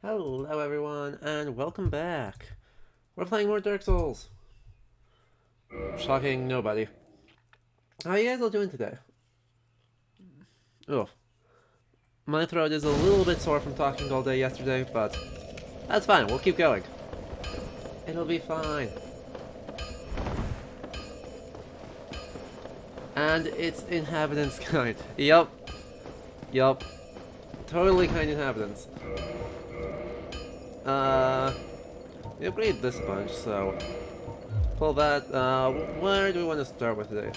Hello everyone, and welcome back. We're playing more Dark Souls. Shocking nobody. How are you guys all doing today? Oh, my throat is a little bit sore from talking all day yesterday, but that's fine, we'll keep going. It'll be fine. And it's inhabitants kind. Yup. Totally kind inhabitants. We upgraded this a bunch, so pull that. Where do we want to start with today?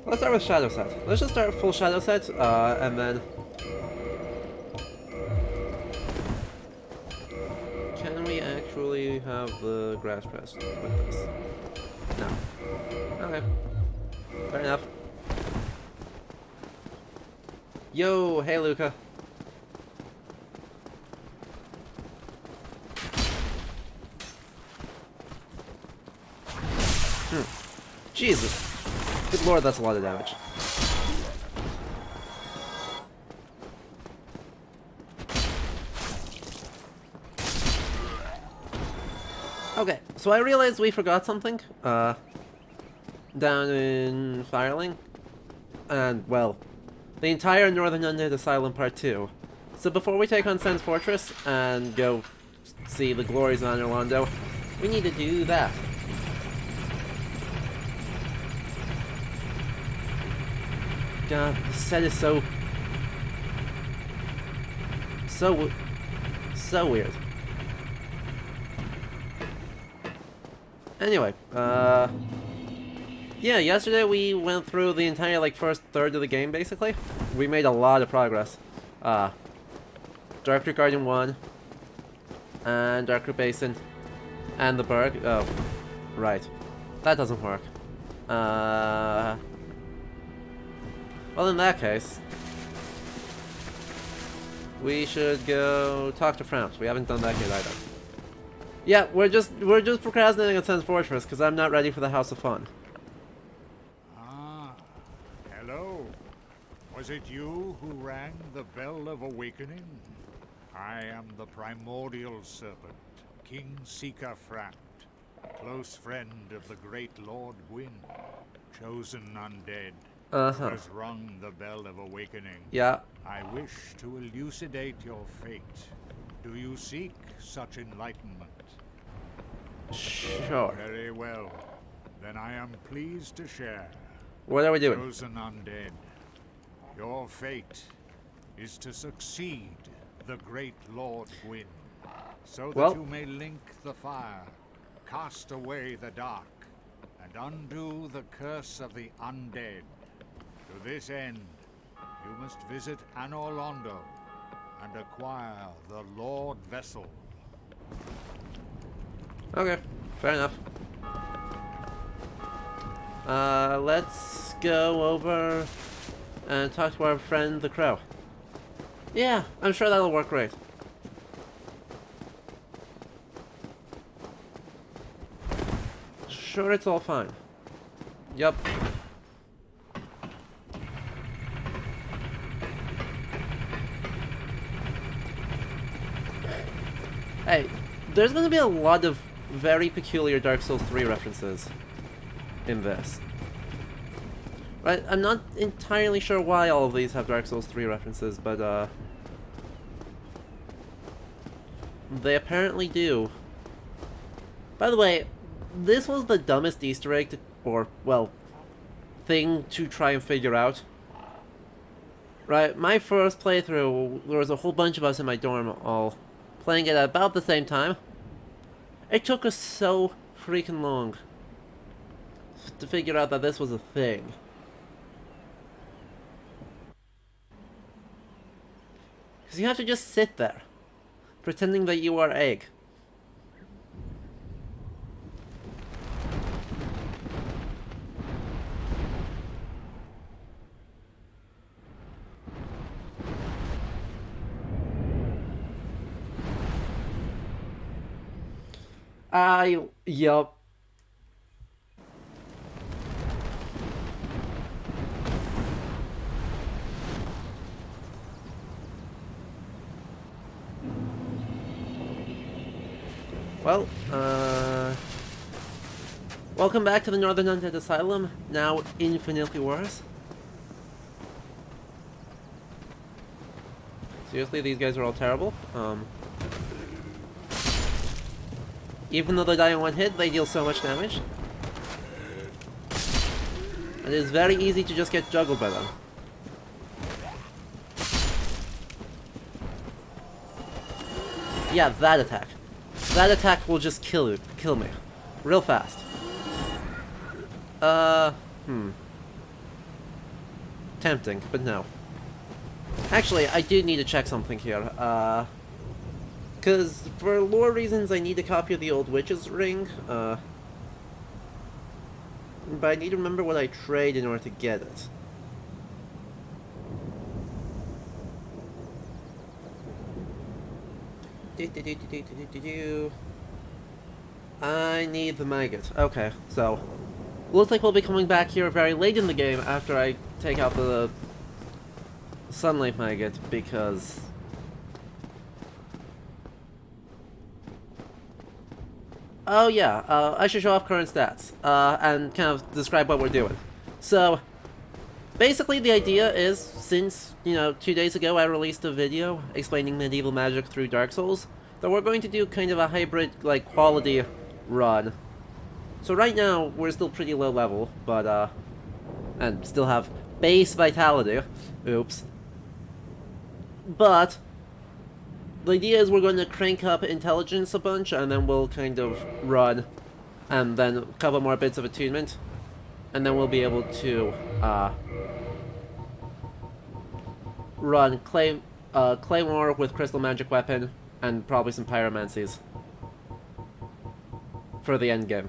Let's start with Shadow Set. Let's just start full Shadow Set, and then... Can we actually have the grass crest with this? No. Okay. Fair enough. Yo, hey Luca. Jesus. Good lord, that's a lot of damage. Okay, so I realized we forgot something, down in Firelink. And, well, the entire Northern Undead Asylum Part 2. So before we take on Sen's Fortress and go see the glories of Anor Londo, we need to do that. God, this set is so weird. Anyway, yeah, yesterday we went through the entire, like, first third of the game, basically. We made a lot of progress. Dark Creek Guardian 1, and Dark Creek Basin, and the Berg. Oh, right. That doesn't work. Well, in that case, we should go talk to Framps. We haven't done that yet either. Yeah, we're just procrastinating on Sen's Fortress because I'm not ready for the House of Fun. Ah, hello. Was it you who rang the Bell of Awakening? I am the primordial serpent, King Seeker Framt, close friend of the great Lord Gwyn, chosen undead. Who has rung the Bell of Awakening. Yeah. I wish to elucidate your fate. Do you seek such enlightenment? Sure. Very well. Then I am pleased to share. What are we doing? Chosen undead, your fate is to succeed the great Lord Gwyn, so that you may link the fire, cast away the dark, and undo the curse of the undead. To this end, you must visit Anor Londo and acquire the Lord Vessel. Okay, fair enough. Let's go over and talk to our friend the Crow. Yeah, I'm sure that'll work great. Sure, it's all fine. Yup. Hey, there's gonna be a lot of very peculiar Dark Souls 3 references in this. Right, I'm not entirely sure why all of these have Dark Souls 3 references, but they apparently do. By the way, this was the dumbest Easter egg or, well, thing to try and figure out. Right, my first playthrough, there was a whole bunch of us in my dorm all playing it at about the same time. It took us so freaking long to figure out that this was a thing. Because you have to just sit there, pretending that you are egg. Yup. Well, welcome back to the Northern Undead Asylum, now infinitely worse. Seriously, these guys are all terrible. Even though they die in one hit, they deal so much damage. It is very easy to just get juggled by them. Yeah, that attack. That attack will just kill me. Real fast. Tempting, but no. Actually, I do need to check something here. Because for lore reasons, I need a copy of the Old Witch's Ring. But I need to remember what I trade in order to get it. I need the maggot. Okay, so looks like we'll be coming back here very late in the game after I take out the sunlight maggot, because oh yeah, I should show off current stats and kind of describe what we're doing. So basically the idea is, since, you know, 2 days ago I released a video explaining medieval magic through Dark Souls, that we're going to do kind of a hybrid, like, quality run. So right now, we're still pretty low level, but, and still have base vitality. Oops. But the idea is we're going to crank up intelligence a bunch, and then we'll kind of run, and then a couple more bits of attunement, and then we'll be able to, run Claymore with Crystal Magic Weapon, and probably some Pyromancies for the end game.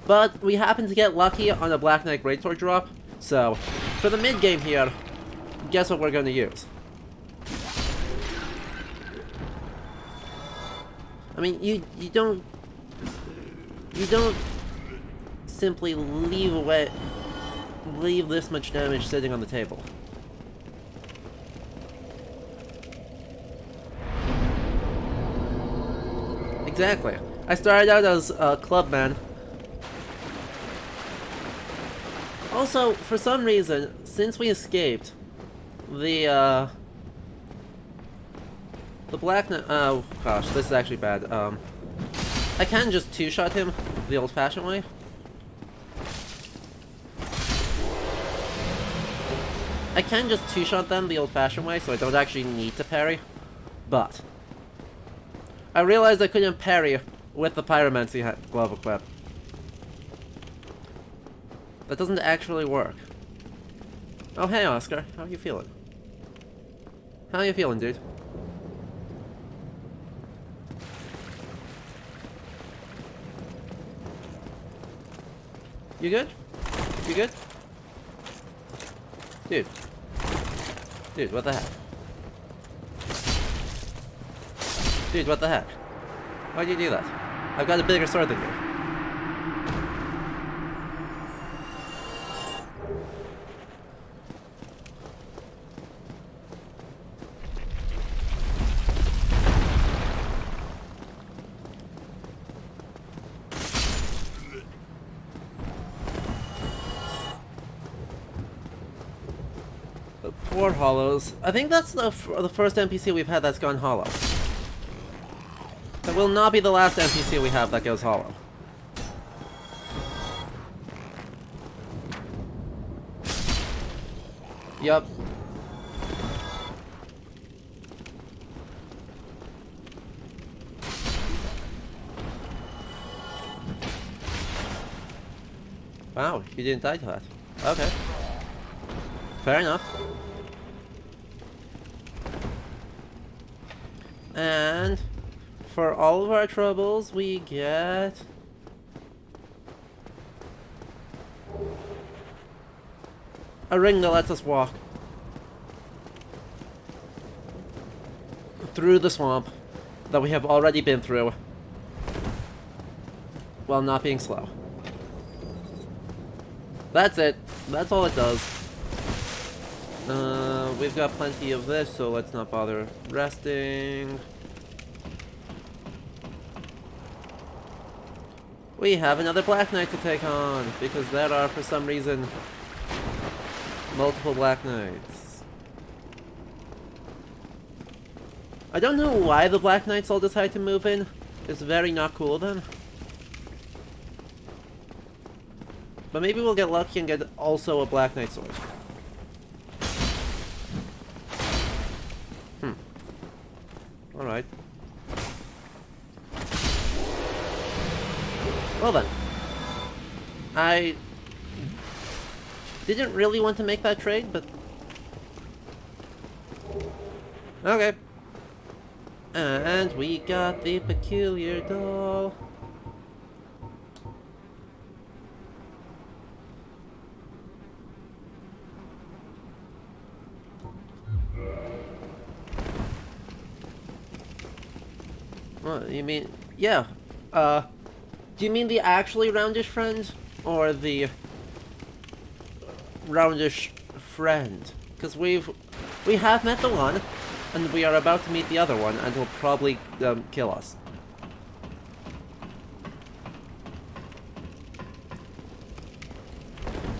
But we happen to get lucky on a Black Knight Greatsword drop, so for the mid game here, guess what we're going to use? I mean, you don't simply leave this much damage sitting on the table. Exactly. I started out as a clubman. Also, for some reason, since we escaped, the Black Knight... Oh, gosh, this is actually bad. I can just two-shot him the old-fashioned way. I can just two-shot them the old-fashioned way, so I don't actually need to parry. But I realized I couldn't parry with the Pyromancy glove equip. That doesn't actually work. Oh, hey, Oscar. How are you feeling? How are you feeling, dude? You good? You good? Dude. Dude, what the heck? Dude, what the heck? Why'd you do that? I've got a bigger sword than you. The poor hollows. I think that's the first NPC we've had that's gone hollow. That will not be the last NPC we have that goes hollow. Yup. Wow, you didn't die to that. Okay. Fair enough. And for all of our troubles, we get a ring that lets us walk through the swamp that we have already been through while not being slow. That's it. That's all it does. We've got plenty of this, so let's not bother resting. We have another Black Knight to take on, because there are, for some reason, multiple Black Knights. I don't know why the Black Knights all decide to move in. It's very not cool of them. But maybe we'll get lucky and get also a Black Knight sword. Alright. Well then. I didn't really want to make that trade, but... Okay. And we got the peculiar doll. What, you mean... Yeah. Do you mean the actually roundish friend? Or the... roundish friend? Because we have met the one, and we are about to meet the other one, and will probably kill us.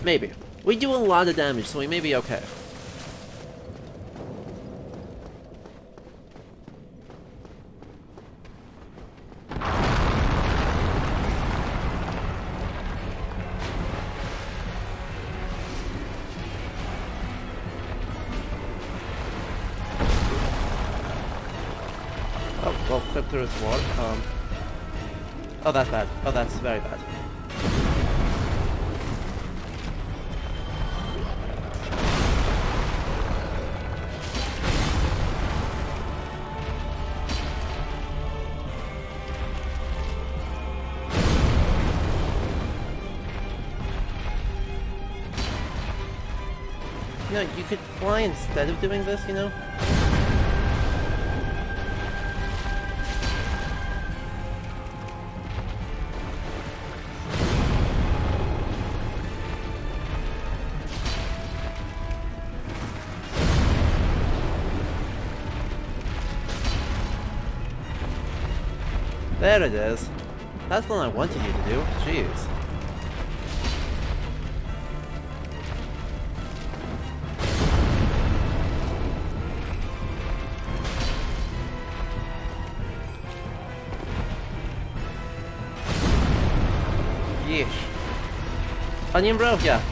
Maybe. We do a lot of damage, so we may be okay. Oh, well, clip through his ward. Oh, that's bad. Oh, that's very bad. You know, you could fly instead of doing this, you know? There it is. That's the one I wanted you to do. Jeez. Yeesh. Onion Bro? Yeah.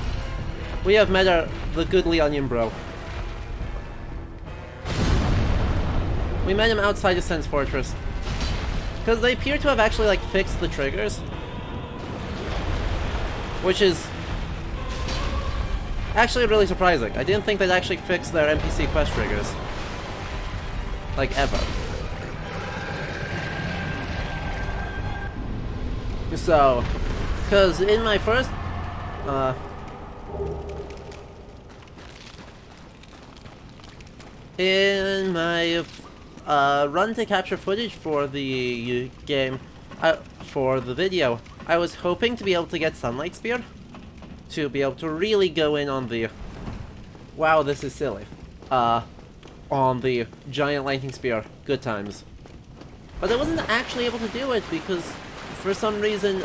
We have met the goodly Onion Bro. We met him outside the Sense Fortress. Because they appear to have actually, like, fixed the triggers. Which is... actually really surprising. I didn't think they'd actually fix their NPC quest triggers. Like, ever. So... because in my first... in my... run to capture footage for the game, for the video, I was hoping to be able to get Sunlight Spear, to be able to really go in on the, wow, this is silly, on the Giant Lightning Spear, good times. But I wasn't actually able to do it because, for some reason,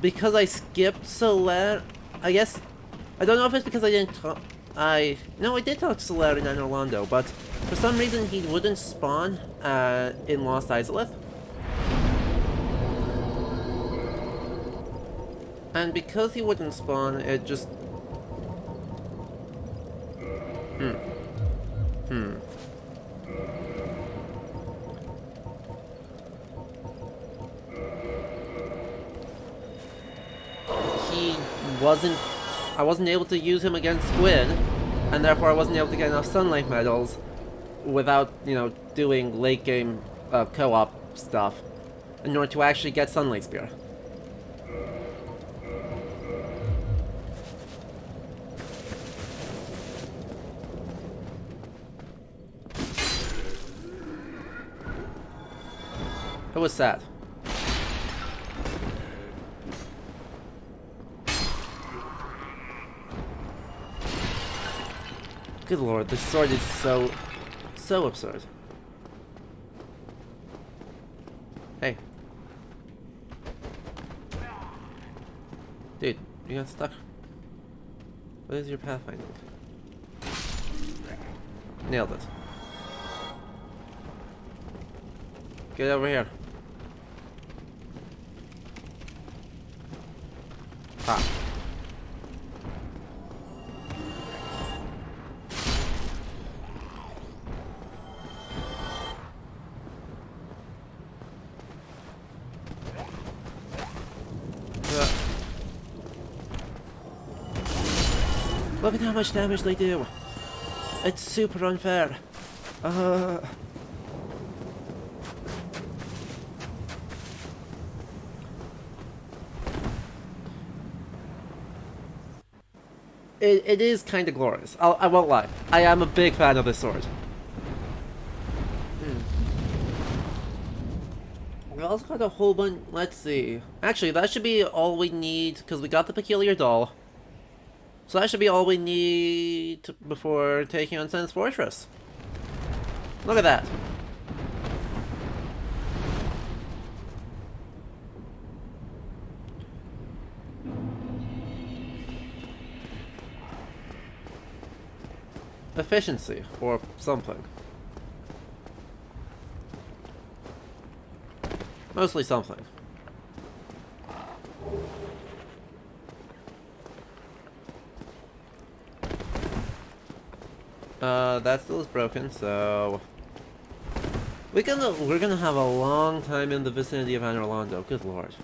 because I skipped Solar, I guess, I don't know if it's because I didn't talk, no, I did talk to Solar in Anor Londo, but for some reason he wouldn't spawn in Lost Izalith. And because he wouldn't spawn, it just... he wasn't... I wasn't able to use him against Gwyn, and therefore I wasn't able to get enough Sunlight medals without, you know, doing late game co-op stuff in order to actually get Sunlight Spear. It was sad. Good lord, this sword is so absurd. Hey. You got stuck. What is your pathfinding? Nailed it. Get over here. Ha. Look at how much damage they do. It's super unfair. It is kind of glorious. I won't lie. I am a big fan of this sword. We also got a whole bunch. Let's see. Actually, that should be all we need because we got the peculiar doll. So that should be all we need before taking on Sen's Fortress. Look at that. Efficiency, or something. Mostly something. That still is broken, so we're gonna have a long time in the vicinity of Anor Londo. Good lord.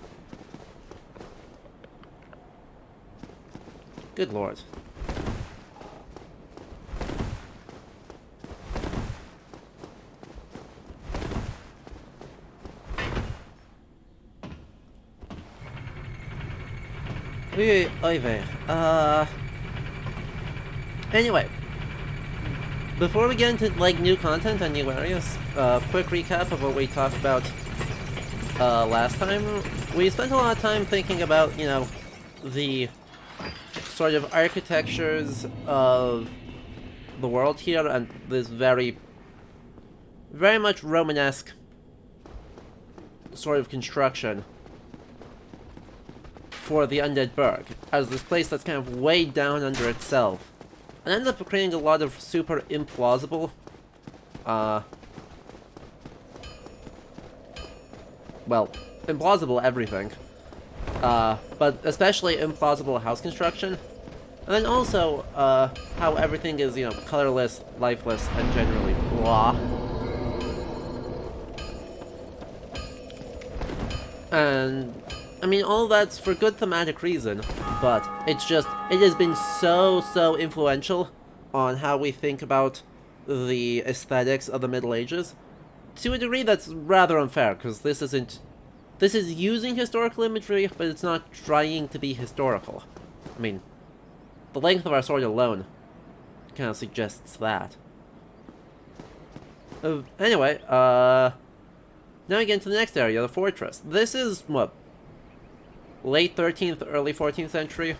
Good lord. Anyway, before we get into like new content and new areas, quick recap of what we talked about last time. We spent a lot of time thinking about, you know, the sort of architectures of the world here and this very much Romanesque sort of construction for the Undead Burg, as this place that's kind of way down under itself, and ends up creating a lot of super implausible, well, implausible everything, but especially implausible house construction, and then also, how everything is, you know, colorless, lifeless, and generally blah. And I mean, all that's for good thematic reason, but it's just, it has been so influential on how we think about the aesthetics of the Middle Ages, to a degree that's rather unfair, because this is using historical imagery, but it's not trying to be historical. I mean, the length of our sword alone kind of suggests that. Anyway, now we get into the next area, the fortress. This is, what, late 13th, early 14th century.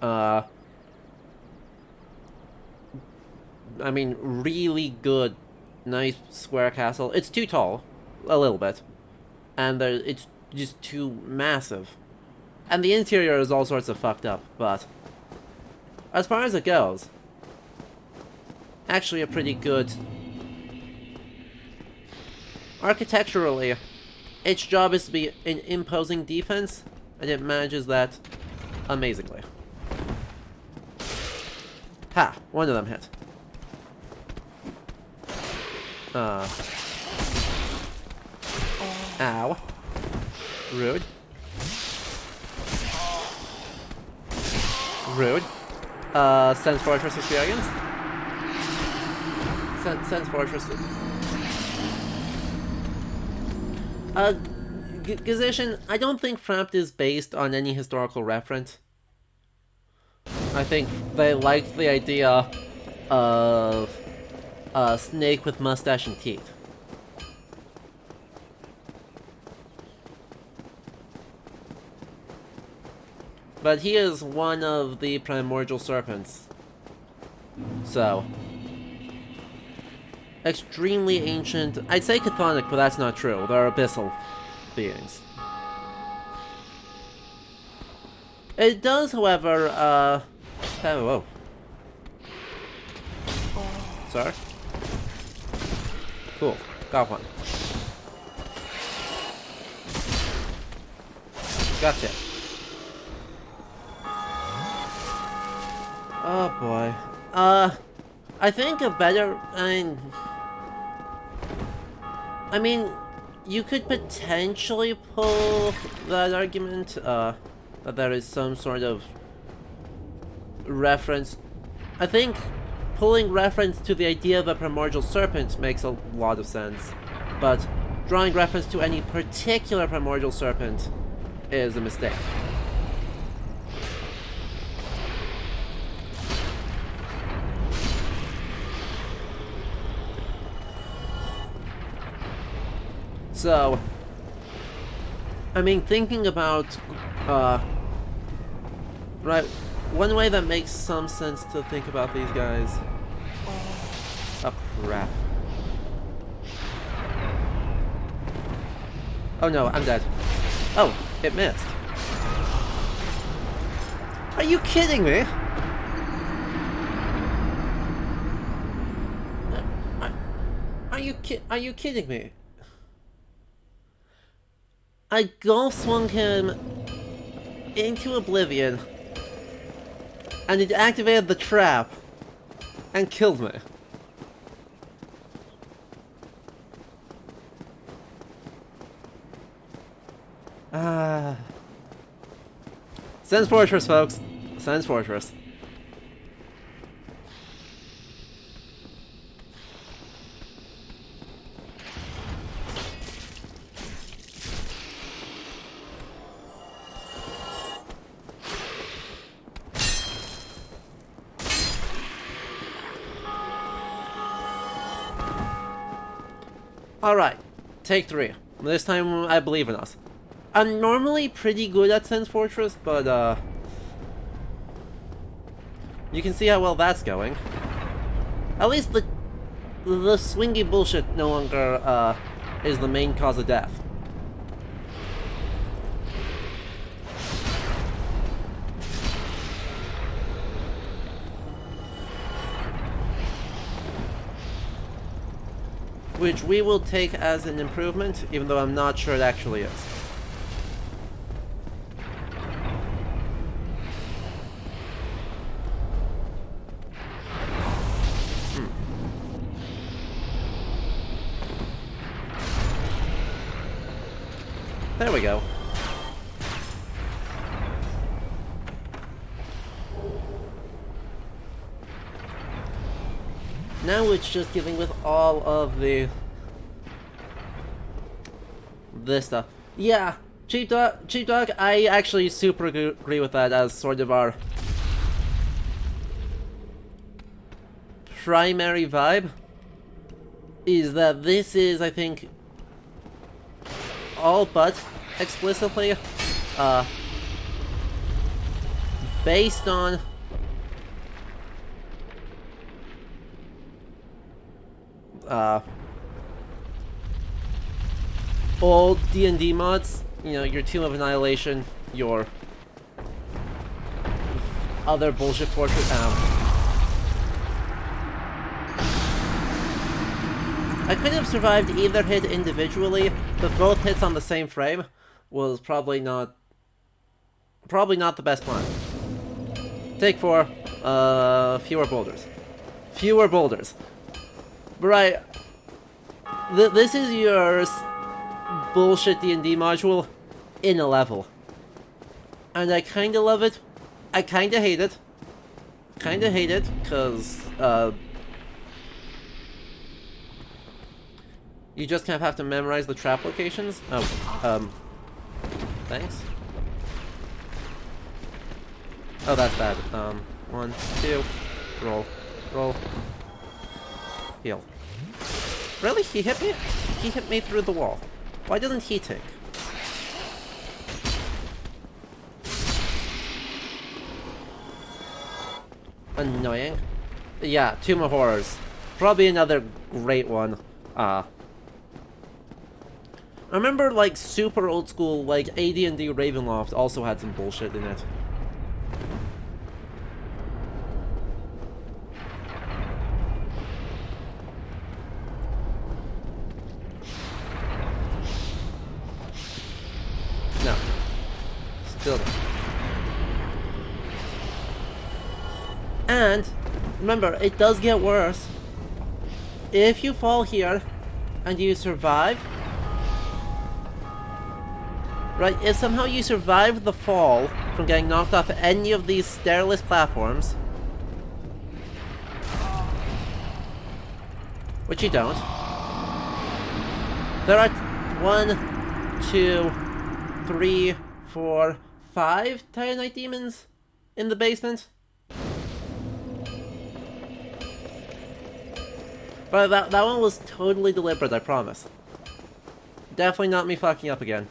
I mean, really good, nice square castle. It's too tall, a little bit, and it's just too massive. And the interior is all sorts of fucked up, but as far as it goes, actually a pretty good. Architecturally, its job is to be an imposing defense, and it manages that amazingly. Ha! One of them hit. Ow. Rude. Rude. Sen's Fortress experience? Sen's Fortress. Gazation, I don't think Frapped is based on any historical reference. I think they liked the idea of a snake with mustache and teeth. But he is one of the primordial serpents. So, extremely ancient. I'd say chthonic, but that's not true. They're abyssal beings. It does, however, oh, whoa. Sir? Cool. Got one. Gotcha. Oh boy. I think a better, I mean, you could potentially pull that argument, that there is some sort of reference. I think pulling reference to the idea of a primordial serpent makes a lot of sense, but drawing reference to any particular primordial serpent is a mistake. So, I mean, thinking about, right, one way that makes some sense to think about these guys. Oh, crap. Oh no, I'm dead. Oh, it missed. Are you kidding me? Are you kidding me? I golf swung him into oblivion, and it activated the trap and killed me. Sen's Fortress, folks. Sen's Fortress. Alright, take 3. This time I believe in us. I'm normally pretty good at Sen's Fortress, but you can see how well that's going. At least the swingy bullshit no longer is the main cause of death. Which we will take as an improvement, even though I'm not sure it actually is. There we go. Now it's just dealing with all of this stuff. Yeah, Cheap Dog, I actually super agree with that as sort of our primary vibe. Is that this is, I think, all but explicitly based on old D&D mods, you know, your Tomb of Annihilation, your other bullshit fortress. I could have survived either hit individually, but both hits on the same frame was probably not the best plan. Take 4, fewer boulders. Fewer boulders. Right, this is your bullshit D&D module in a level. And I kinda love it. I kinda hate it. Kinda hate it, cause, you just kind of have to memorize the trap locations. Oh, thanks. Oh, that's bad. 1, 2, roll, roll, heal. Really? He hit me? He hit me through the wall. Why doesn't he tick? Annoying. Yeah, Tomb of Horrors. Probably another great one. I remember, like, super old school, like, AD&D Ravenloft also had some bullshit in it. building. And remember, it does get worse. If you fall here and you survive, right, if somehow you survive the fall from getting knocked off any of these stairless platforms, which you don't, there are 1, 2, 3, 4, 5 Titanite demons in the basement. But that one was totally deliberate, I promise. Definitely not me fucking up again.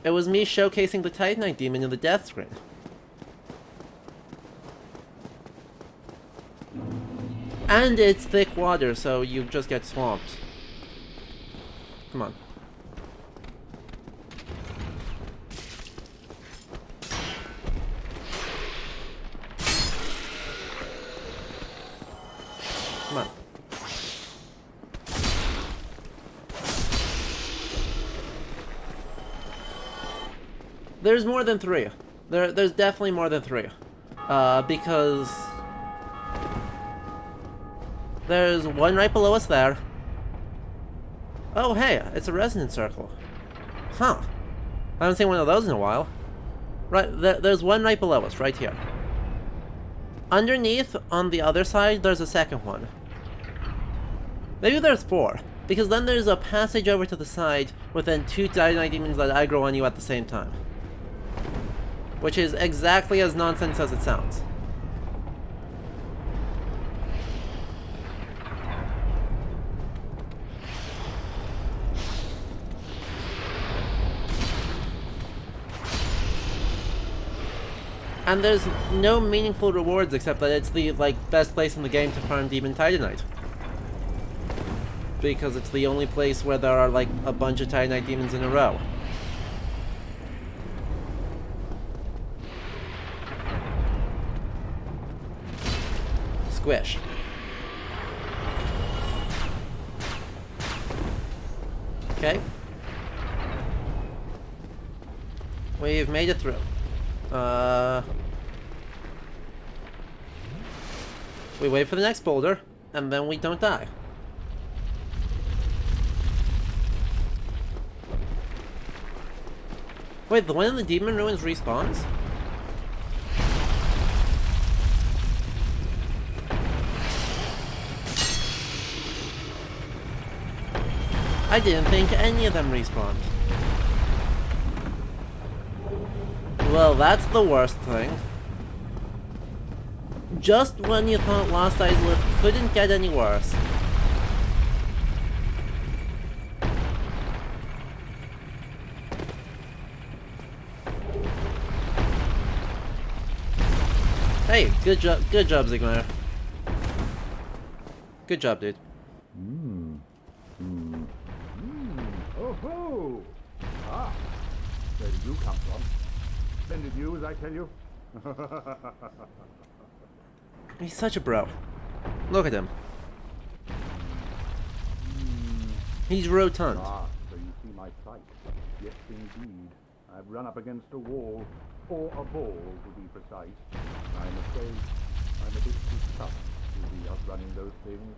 It was me showcasing the Titanite demon in the death screen. And it's thick water, so you just get swamped. Come on. Come on. There's more than 3. There's definitely more than 3. Because there's one right below us there. Oh, hey, it's a resonance circle. Huh. I haven't seen one of those in a while. Right, there's one right below us, right here. Underneath, on the other side, there's a second one. Maybe there's 4, because then there's a passage over to the side with then 2 Titanite demons that aggro on you at the same time. Which is exactly as nonsense as it sounds. And there's no meaningful rewards except that it's the best place in the game to farm Demon Titanite. Because it's the only place where there are a bunch of Titanite demons in a row. Squish. Okay. We've made it through. We wait for the next boulder, and then we don't die. Wait, the one in the Demon Ruins respawns? I didn't think any of them respawned. Well, that's the worst thing. Just when you thought Lost Islet couldn't get any worse. Hey, good job, Zigmar. Good job, dude. Oh ho! Ah, where did you come from? Splendid news, I tell you. He's such a bro. Look at him. He's rotund. Ah, so you see my sight. Yes, indeed. I've run up against a wall, or a ball to be precise. I'm afraid I'm a bit too tough to be outrunning those things.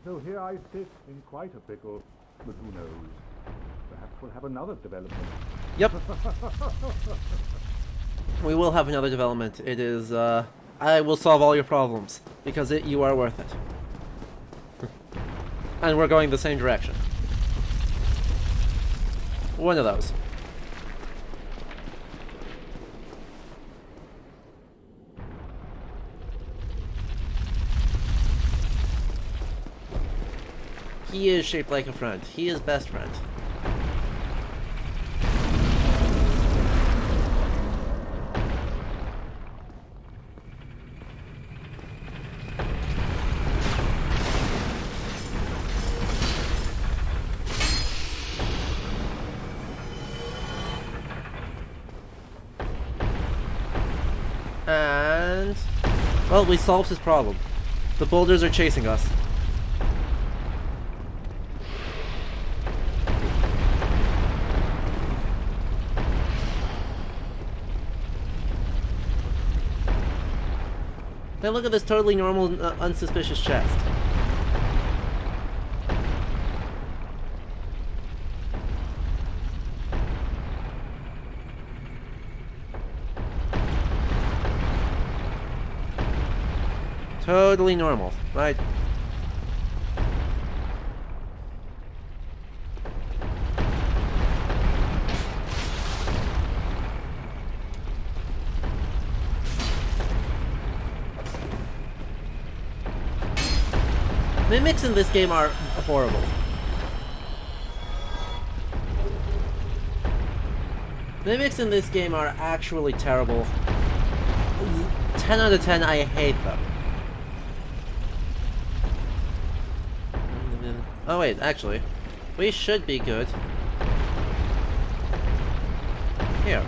So here I sit in quite a pickle, but who knows? Perhaps we'll have another development. Yep. We will have another development. It is, I will solve all your problems, because you are worth it. And we're going the same direction. One of those. He is shaped like a friend. He is best friend. And well, we solved his problem. The boulders are chasing us. Now look at this totally normal, unsuspicious chest. Totally normal, right? Mimics in this game are horrible. Mimics in this game are actually terrible. 10 out of 10, I hate them. Oh wait, actually, we should be good. Here.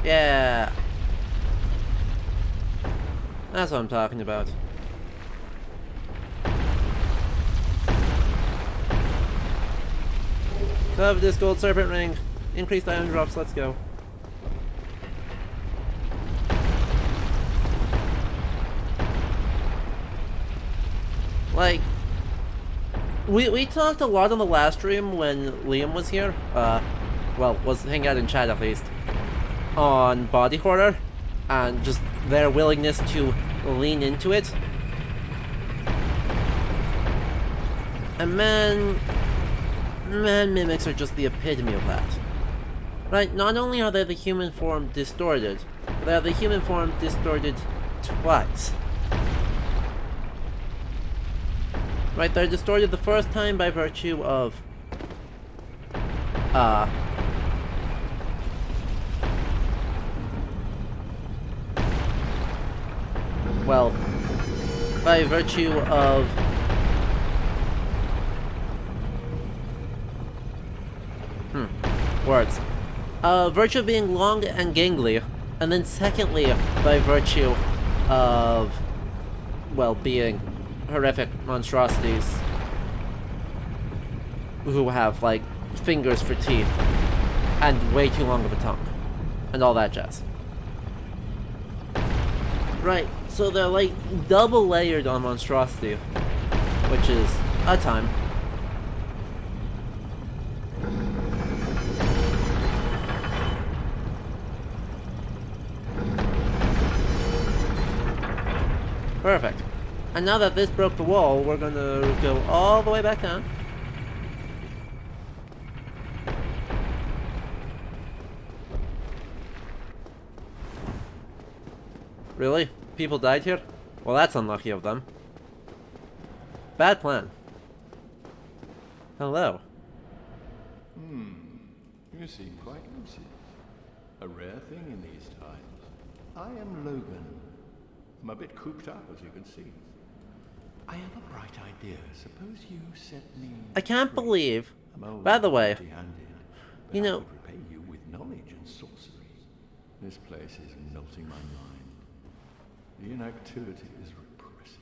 Yeah. That's what I'm talking about. Cover this gold serpent ring. Increased iron drops, let's go. Like, we talked a lot on the last stream when Liam was here, well, was hanging out in chat at least, on body horror, and just their willingness to lean into it. And man, mimics are just the epitome of that. Right, not only are they the human form distorted, but they are the human form distorted twice. Right, they're distorted the first time by virtue of, well, by virtue of words. Virtue of being long and gangly, and then secondly, by virtue of, well, being horrific monstrosities who have, like, fingers for teeth and way too long of a tongue and all that jazz. Right, so they're like double layered on monstrosity, which is a time. Perfect. And now that this broke the wall, we're gonna go all the way back down. Really? People died here? Well, that's unlucky of them. Bad plan. Hello. You seem quite lucid. A rare thing in these times. I am Logan. I'm a bit cooped up, as you can see. I have a bright idea. Suppose you set me I can't free. believe, I'm old by the and way, empty-handed, but you I know, could repay you with knowledge and sorcery. This place is melting my mind. The inactivity is repressive.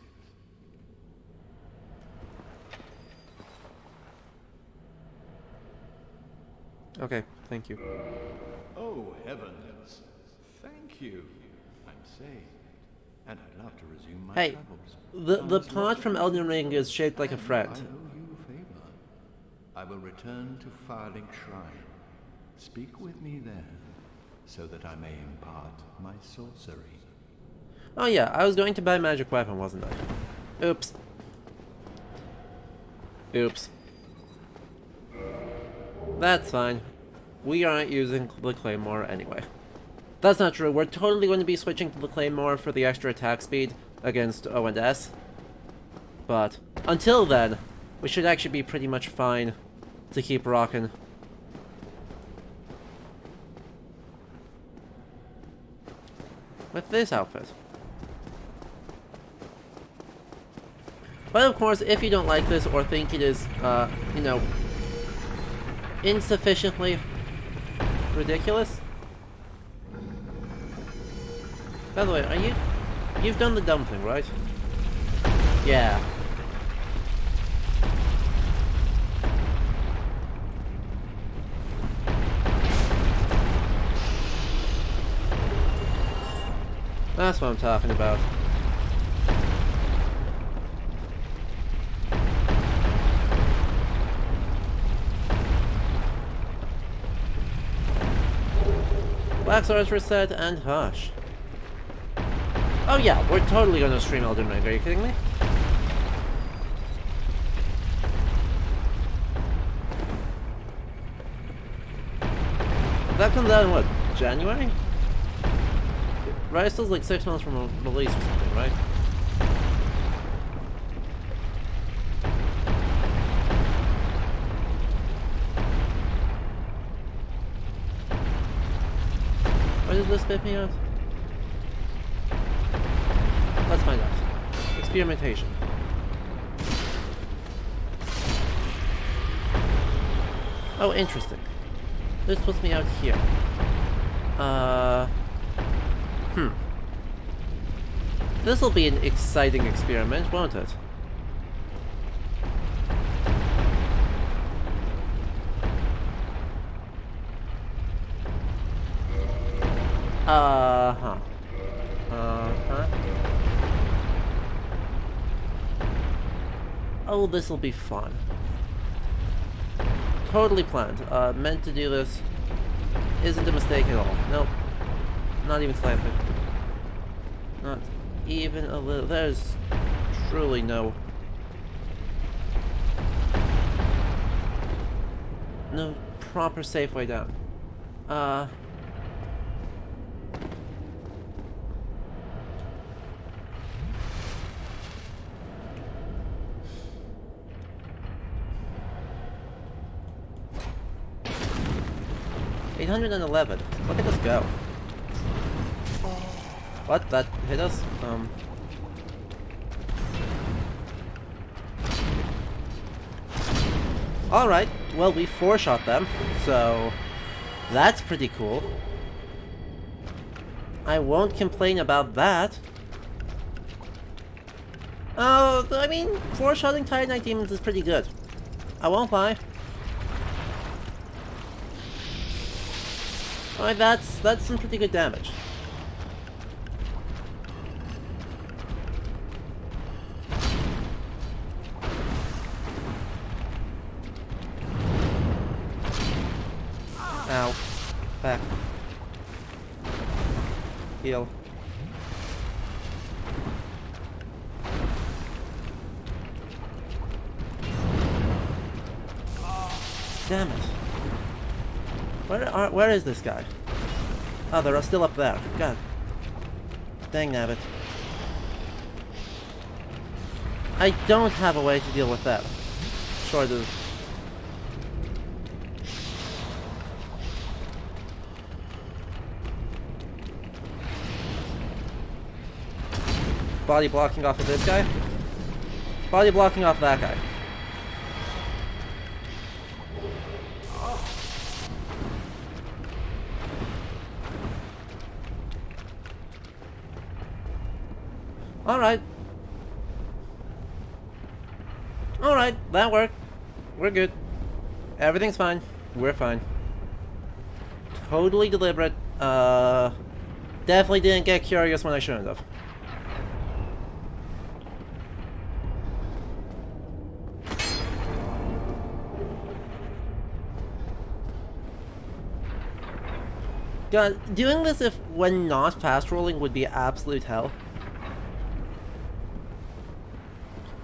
okay, thank you. Oh, heavens. Thank you. I'm safe. And I'd love to resume my Hey, travels. the pot from Elden Ring is shaped like a I fret. owe you a favor. I will return to Firelink Shrine. Speak with me there, so that I may impart my sorcery. Oh yeah, I was going to buy a magic weapon, wasn't I? Oops. Oops. That's fine. We aren't using the Claymore anyway. That's not true. We're totally going to be switching to the Claymore for the extra attack speed against O and S. But until then, we should actually be pretty much fine to keep rocking. With this outfit. But of course, if you don't like this or think it is, you know, insufficiently ridiculous. By the way, you've done the dumb thing, right? Yeah. That's what I'm talking about. Backstories reset and hush. Oh yeah, we're totally gonna stream Elden Ring, are you kidding me? That comes out in what, January? Right, still like 6 months from release or something, right? Why does this spit me out? Let's find out. Experimentation. Oh, interesting. This puts me out here. This'll be an exciting experiment, won't it? Uh-huh. Uh-huh. Oh, this'll be fun. Totally planned. Meant to do this. Isn't a mistake at all. Nope. Not even slightly. Not even a little. There's truly no proper safe way down. 811. Look at us go. What? That hit us? Alright, well, we 4-shot them, so that's pretty cool. I won't complain about that. Oh, I mean, 4-shotting Titanite demons is pretty good. I won't lie. Alright, that's some pretty good damage. Ow. Back. Heal. Damn it. Where is this guy? Oh, they're still up there. God. Dang nabbit. I don't have a way to deal with that. Short of... Body blocking off of this guy. Body blocking off that guy. Alright. Alright, that worked. We're good. Everything's fine. We're fine. Totally deliberate. Definitely didn't get curious when I shouldn't have. God, doing this when not fast rolling would be absolute hell.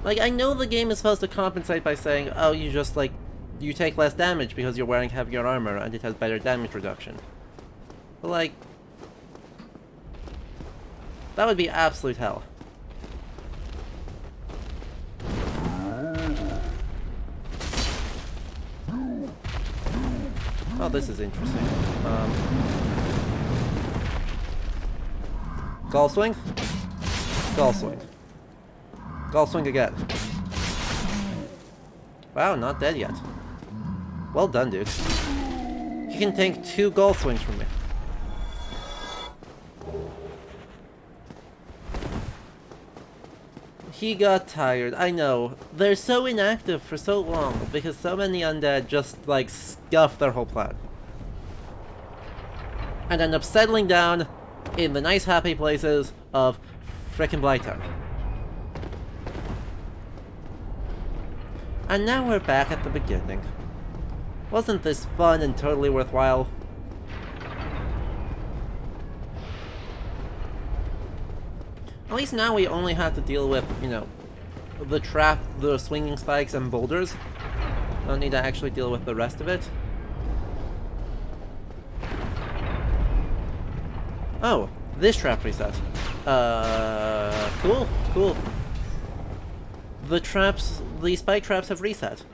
Like, I know the game is supposed to compensate by saying, oh, you take less damage because you're wearing heavier armor and it has better damage reduction. But like, that would be absolute hell. Oh, this is interesting. Gull swing? Gull swing. Gull swing again. Wow, not dead yet. Well done, dude. You can take 2 gull swings from me. He got tired, I know. They're so inactive for so long because so many undead just, like, scuff their whole plan. And end up settling down in the nice happy places of frickin' Blighttown. And now we're back at the beginning. Wasn't this fun and totally worthwhile? At least now we only have to deal with, you know, the swinging spikes and boulders. Don't need to actually deal with the rest of it. Oh, this trap reset. Cool, cool. The spike traps have reset.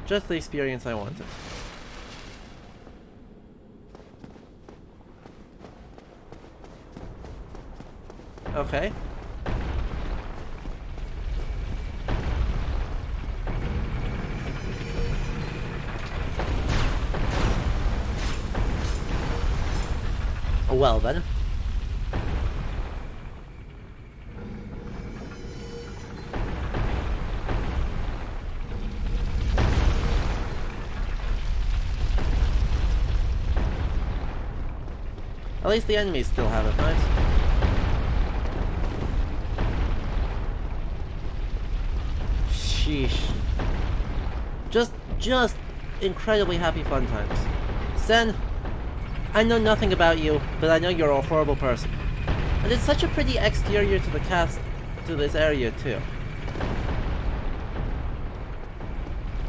Just the experience I wanted. Okay. Well then. At least the enemies still have it, right? Sheesh. Just incredibly happy fun times. Sen, I know nothing about you, but I know you're a horrible person. And it's such a pretty exterior to this area too.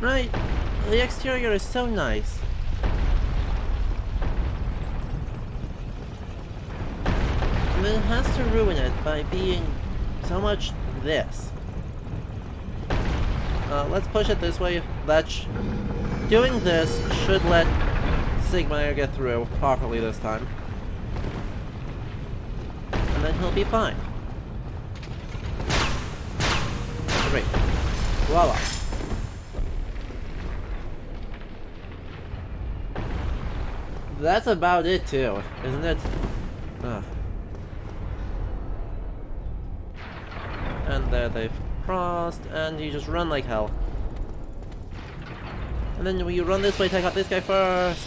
Right? The exterior is so nice. And then it has to ruin it by being so much this. Let's push it this way. Doing this should let Sigmire get through properly this time. And then he'll be fine. Great. Voila. That's about it too, isn't it? Ugh. And there they've crossed, and you just run like hell. And then when you run this way, take out this guy first.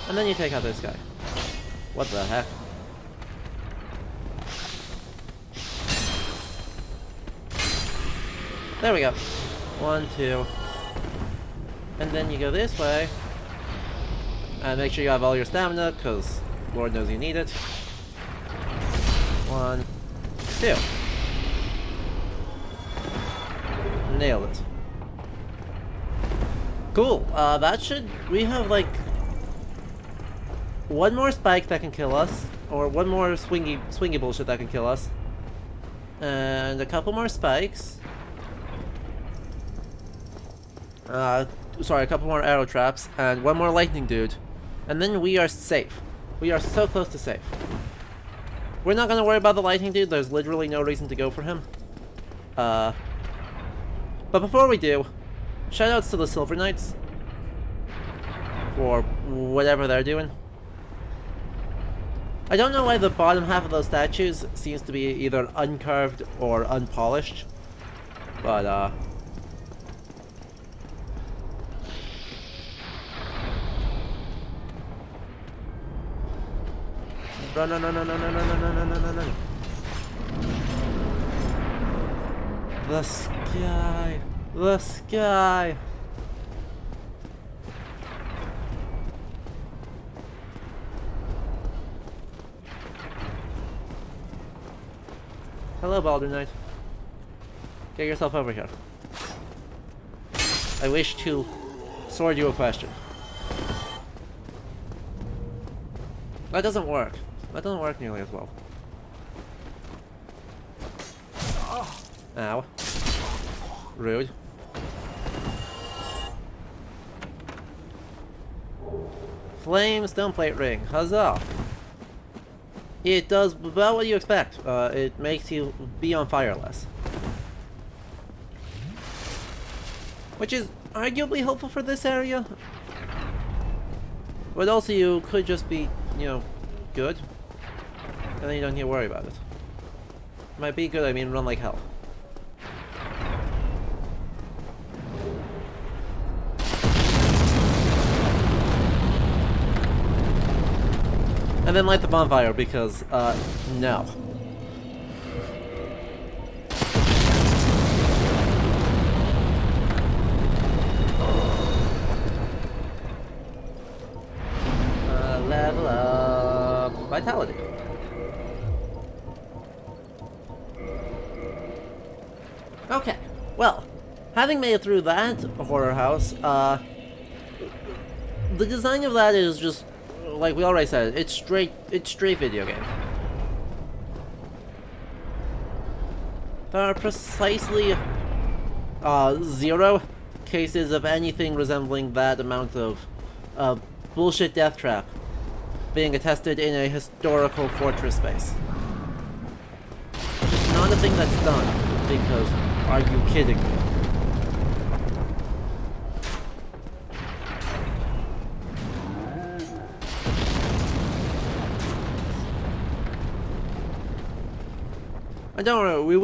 And then you take out this guy. What the heck? There we go. 1, 2. And then you go this way. And make sure you have all your stamina, because Lord knows you need it. 1, 2. Nailed it. Cool. We have like one more spike that can kill us, or one more swingy bullshit that can kill us, and a couple more spikes. Sorry, a couple more arrow traps, and one more lightning dude, and then we are safe. We are so close to safe. We're not gonna worry about the lightning dude. There's literally no reason to go for him. But before we do, shoutouts to the Silver Knights for whatever they're doing. I don't know why the bottom half of those statues seems to be either uncurved or unpolished, but run, no, no, no, no, no, no, no, no, no, no, no. The sky. The sky. Hello, Baldur Knight. Get yourself over here. I wish to sword you a question. That doesn't work. That doesn't work nearly as well. Ow. Rude. Flame stone plate ring. Huzzah! It does about what you expect. It makes you be on fire less. Which is arguably helpful for this area. But also you could just be, you know, good. And then you don't need to worry about it. Might be good, I mean run like hell. And then light the bonfire because, no. like. Okay, well, having made it through that horror house, the design of that is just, like we already said, it's straight video game. There are precisely 0 cases of anything resembling that amount of bullshit death trap being attested in a historical fortress space. Just not a thing that's done, because are you kidding me? And don't worry, we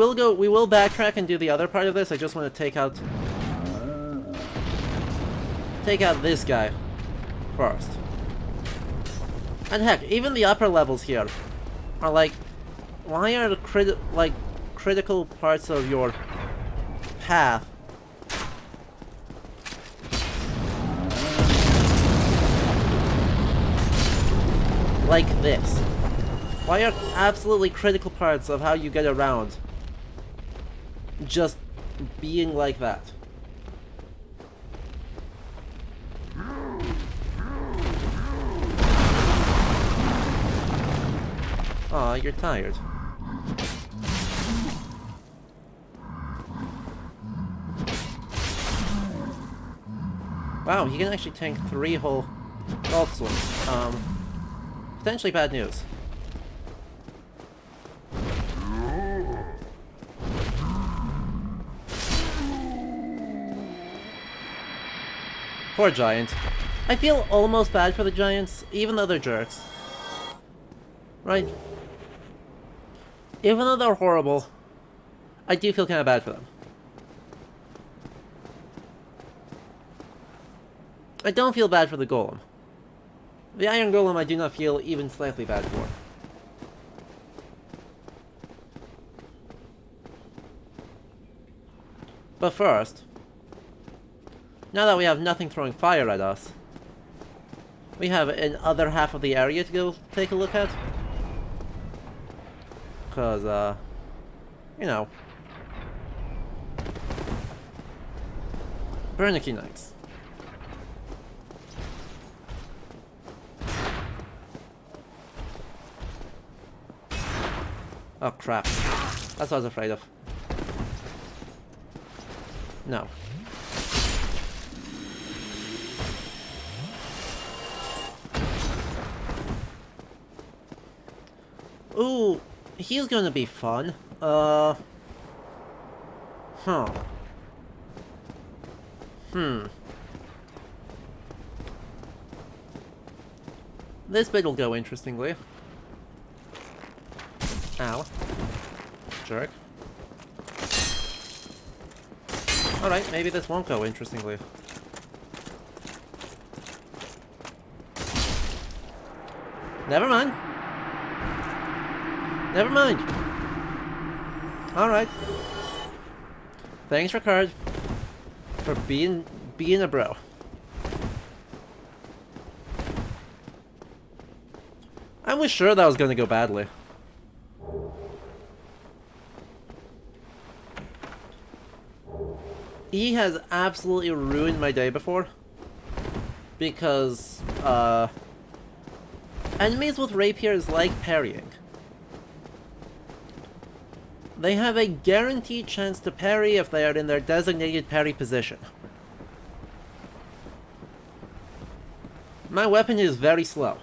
will backtrack and do the other part of this. I just want to take out this guy first. And heck, even the upper levels here are like, why are the critical parts of your path like this? Why are absolutely critical parts of how you get around just being like that? Aw, you're tired. Wow, he can actually tank 3 whole golf swings. Potentially bad news. Poor giant. I feel almost bad for the giants, even though they're jerks. Right? Even though they're horrible, I do feel kind of bad for them. I don't feel bad for the golem. The iron golem I do not feel even slightly bad for. But first, now that we have nothing throwing fire at us, we have an other half of the area to go take a look at. Because, you know, Bernicky Knights. Oh crap. That's what I was afraid of. No. Ooh, he's gonna be fun. Huh. This bit will go interestingly. Ow. Jerk. Alright, maybe this won't go interestingly. Never mind. Never mind. Alright. Thanks, Ricard, for being a bro. I was sure that was gonna go badly. He has absolutely ruined my day before. Because, enemies with rapiers like parrying. They have a guaranteed chance to parry if they are in their designated parry position. My weapon is very slow.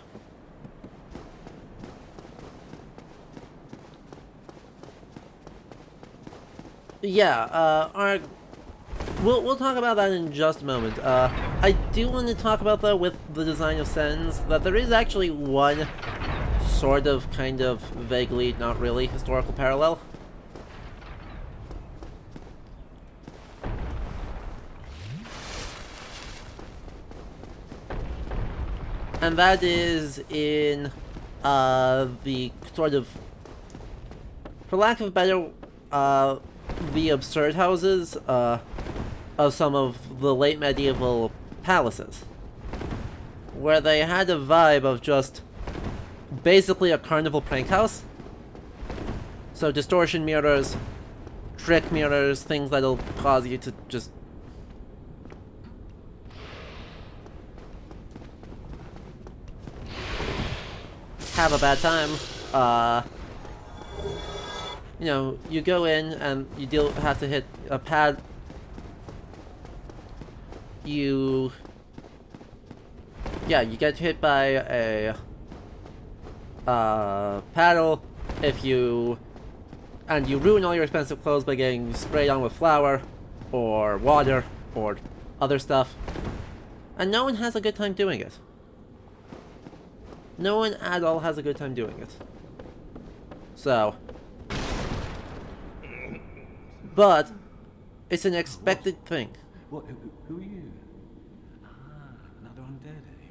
Yeah, we'll talk about that in just a moment. I do want to talk about, though, with the design of Sens, that there is actually one sort of, kind of, vaguely, not really, historical parallel. And that is in, the sort of, for lack of a better, the absurd houses, of some of the late medieval palaces. Where they had a vibe of just basically a carnival prank house. So distortion mirrors, trick mirrors, things that'll cause you to just have a bad time. You know, you go in and you have to hit a pad. You get hit by a paddle if you ruin all your expensive clothes by getting sprayed on with flour or water or other stuff. And no one has a good time doing it. No one at all has a good time doing it. So, but it's an expected thing. What? Who are you? Ah, another undead, eh?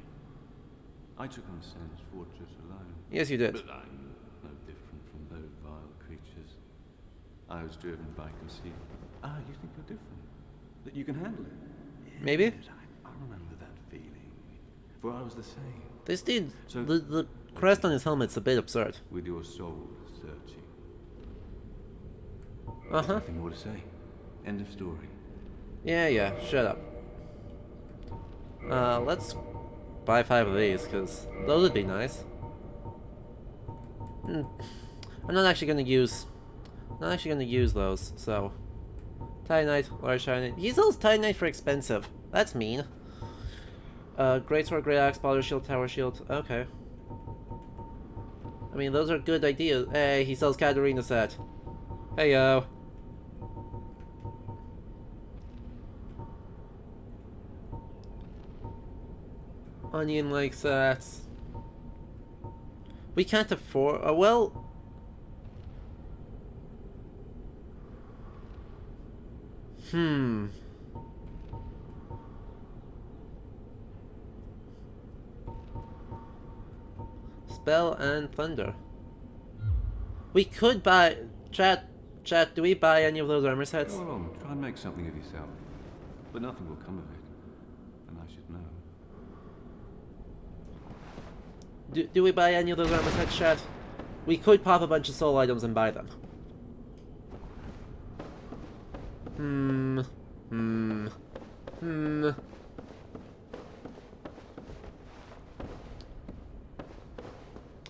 I took on Sam's fortress alone. Yes, you did. But I'm no different from those vile creatures. I was driven by conceit. Ah, you think you're different? That you can handle it? Maybe? Yes, I remember that feeling. For I was the same. This dude, So- the crest on his helmet's a bit absurd. With your soul searching. Uh-huh. Nothing more to say. End of story. Yeah, shut up. Let's buy 5 of these, because those would be nice. I'm not actually gonna use those, so. Titanite, large titanite. He sells titanite for expensive. That's mean. Great sword, great axe, baller shield, tower shield. Okay. I mean, those are good ideas. Hey, he sells Katarina set. Hey yo. Onion likes that. We can't afford. Well. Spell and thunder. We could buy. Chat. Do we buy any of those armor sets? Go along, try and make something of yourself. But nothing will come of it. And I should know. Do we buy any of those armor sets, chat? We could pop a bunch of soul items and buy them.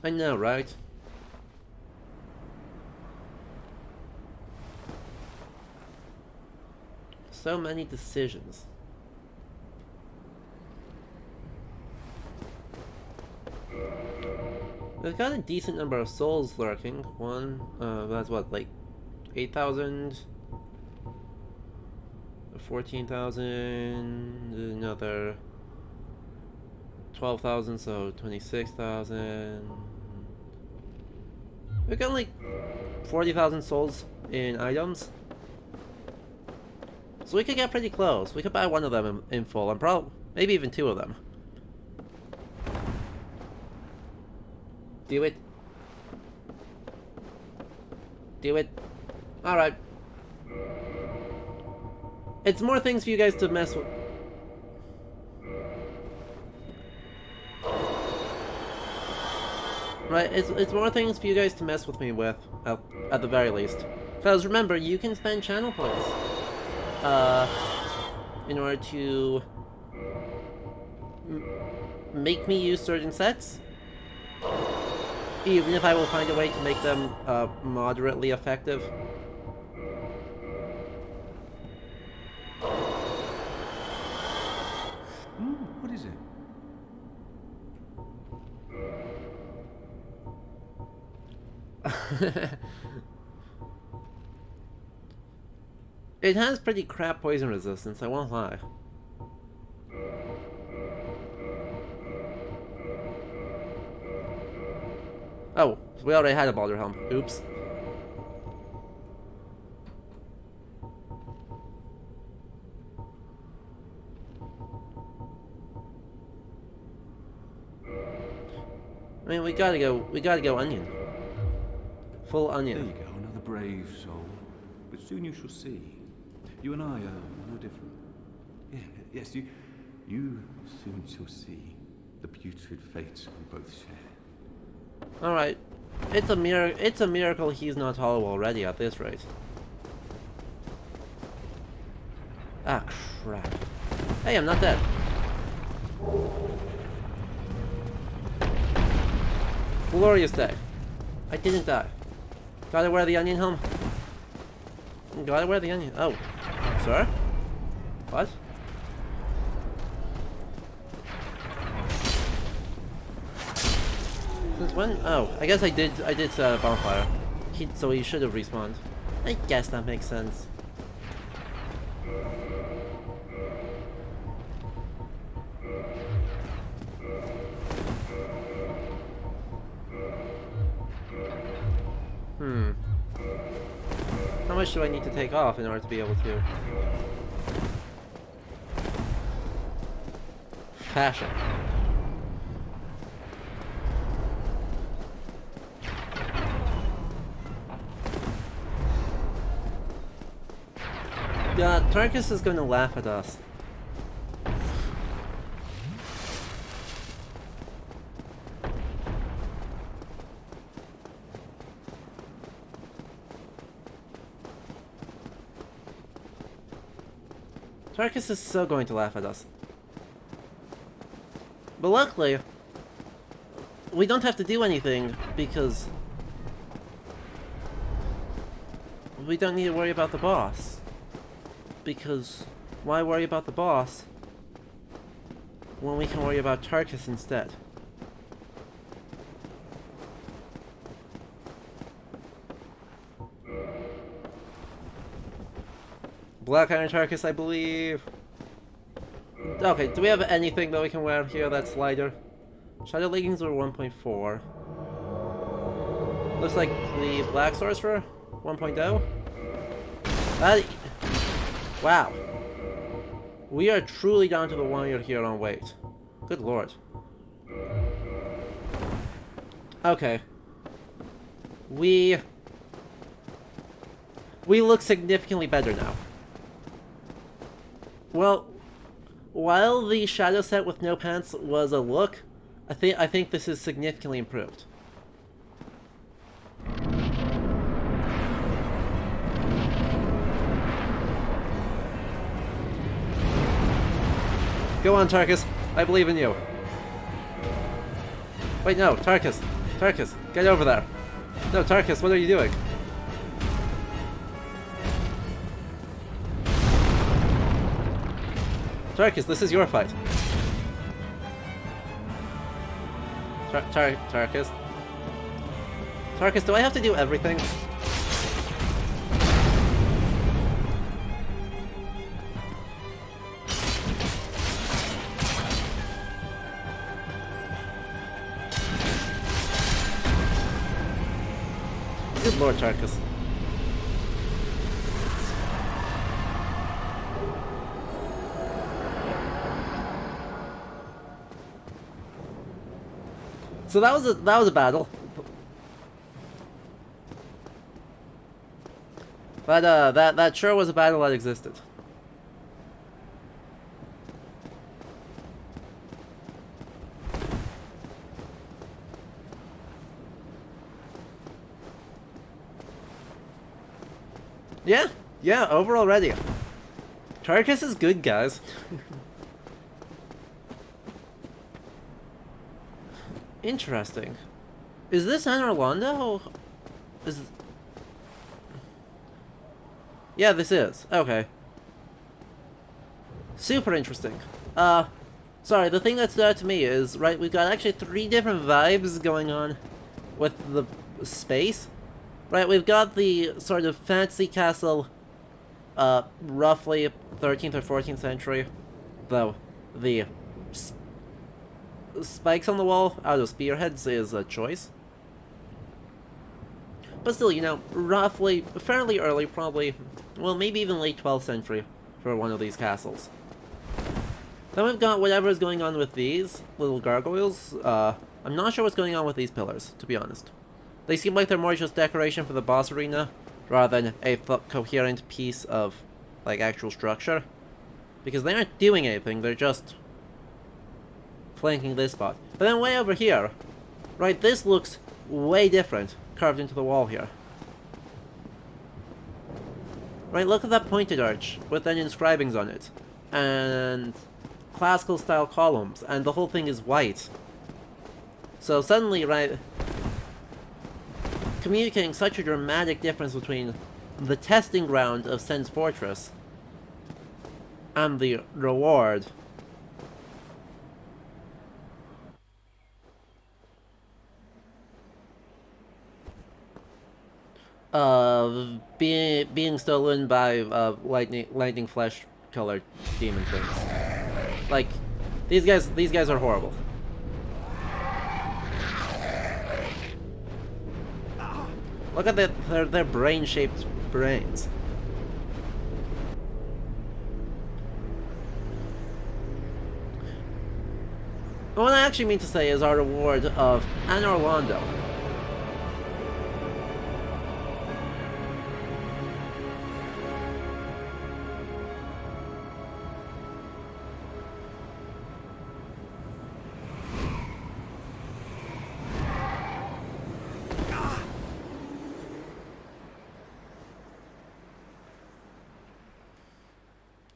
I know, right? So many decisions. We've got a decent number of souls lurking. One, that's what, like 8,000? 14,000, another 12,000, so 26,000. We've got like 40,000 souls in items. So we could get pretty close. We could buy one of them in full, and probably maybe even 2 of them. Do it. Do it. Alright. It's more things for you guys to mess with. Right, it's more things for you guys to mess with me with, at the very least. Because remember, you can spend channel points in order to make me use certain sets. Even if I will find a way to make them moderately effective. What is it? It has pretty crap poison resistance, I won't lie. Oh, we already had a Baldur Helm. Oops. I mean, we gotta go onion. Full onion. There you go, another brave soul. But soon you shall see. You and I are no different. Yes, you soon shall see the putrid fates we both share. Alright. It's a miracle he's not hollow already at this rate. Ah, crap. Hey, I'm not dead. Glorious day. I didn't die. Gotta wear the onion helm. Gotta wear the onion. Oh. Sir? What? Since when? Oh, I guess I did set a bonfire. So he should have respawned. I guess that makes sense. How much do I need to take off in order to be able to? Fashion. Yeah, Tarkus is gonna laugh at us. Tarkus is so going to laugh at us. But luckily, we don't have to do anything because we don't need to worry about the boss. Because why worry about the boss when we can worry about Tarkus instead? Black Iron Tarkus, I believe. Okay, do we have anything that we can wear here that's lighter? Shadow leggings are 1.4. Looks like the Black Sorcerer 1.0. Wow. We are truly down to the wire here on weight. Good lord. Okay. We look significantly better now. Well, while the shadow set with no pants was a look, I think this is significantly improved. Go on, Tarkus. I believe in you. Wait, no, Tarkus. Tarkus, get over there. No, Tarkus, what are you doing? Tarkus, this is your fight. Tarkus. Tarkus, do I have to do everything? Good lord, Tarkus. So that was a battle. But that sure was a battle that existed. Yeah, over already. Tarkus is good, guys. Interesting. Is this Anor Londo? Yeah, this is. Okay. Super interesting. Sorry, the thing that stood out to me is, right, we've got actually 3 different vibes going on with the space. Right, we've got the sort of fantasy castle, roughly 13th or 14th century, though the spikes on the wall out of spearheads is a choice. But still, you know, roughly, fairly early, probably, well, maybe even late 12th century for one of these castles. Then we've got whatever is going on with these little gargoyles. I'm not sure what's going on with these pillars, to be honest. They seem like they're more just decoration for the boss arena, rather than a coherent piece of, like, actual structure. Because they aren't doing anything, they're just flanking this spot. But then way over here, right, this looks way different carved into the wall here. Right, look at that pointed arch with then inscribings on it. And classical style columns, and the whole thing is white. So suddenly, right, communicating such a dramatic difference between the testing ground of Sen's Fortress and the reward of being stolen by lightning flesh colored demon things. Like, these guys are horrible. Look at their brain-shaped brains. What I actually mean to say is our reward of Anor Londo.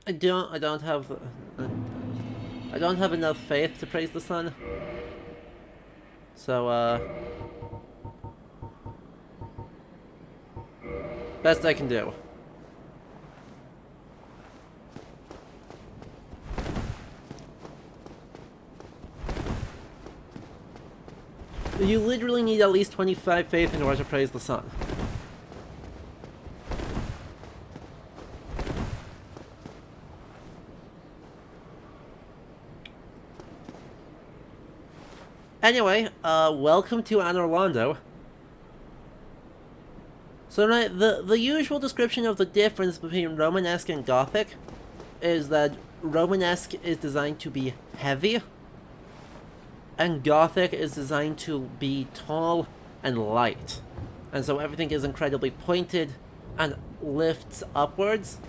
I don't have enough faith to praise the sun. So, best I can do. You literally need at least 25 faith in order to praise the sun. Anyway, welcome to Anor Londo. So, right, the usual description of the difference between Romanesque and Gothic is that Romanesque is designed to be heavy, and Gothic is designed to be tall and light. And so everything is incredibly pointed and lifts upwards.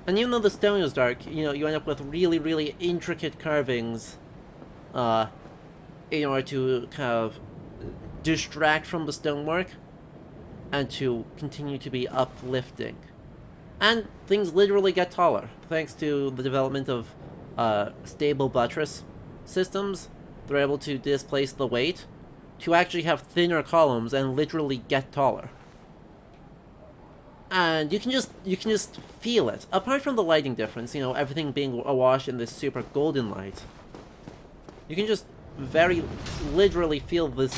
And even though the stone is dark, you know, you end up with really, really intricate carvings in order to kind of distract from the stonework and to continue to be uplifting. And things literally get taller, thanks to the development of stable buttress systems. They're able to displace the weight to actually have thinner columns and literally get taller. And you can just feel it. Apart from the lighting difference, you know, everything being awash in this super golden light, you can just very literally feel this,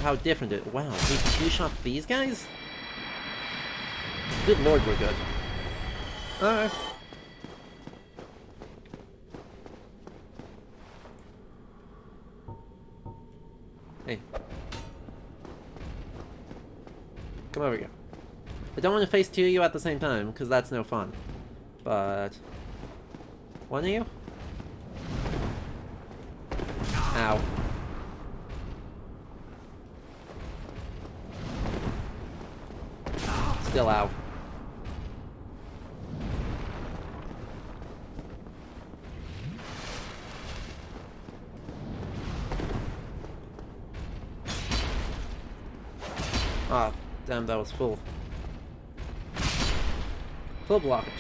how different it. Wow, we two-shot these guys? Good lord, we're good. Alright. Hey. Come over here. I don't want to face two of you at the same time, because that's no fun. But... one of you? Ow. Still ow. Ah, damn, that was full. Full blockage.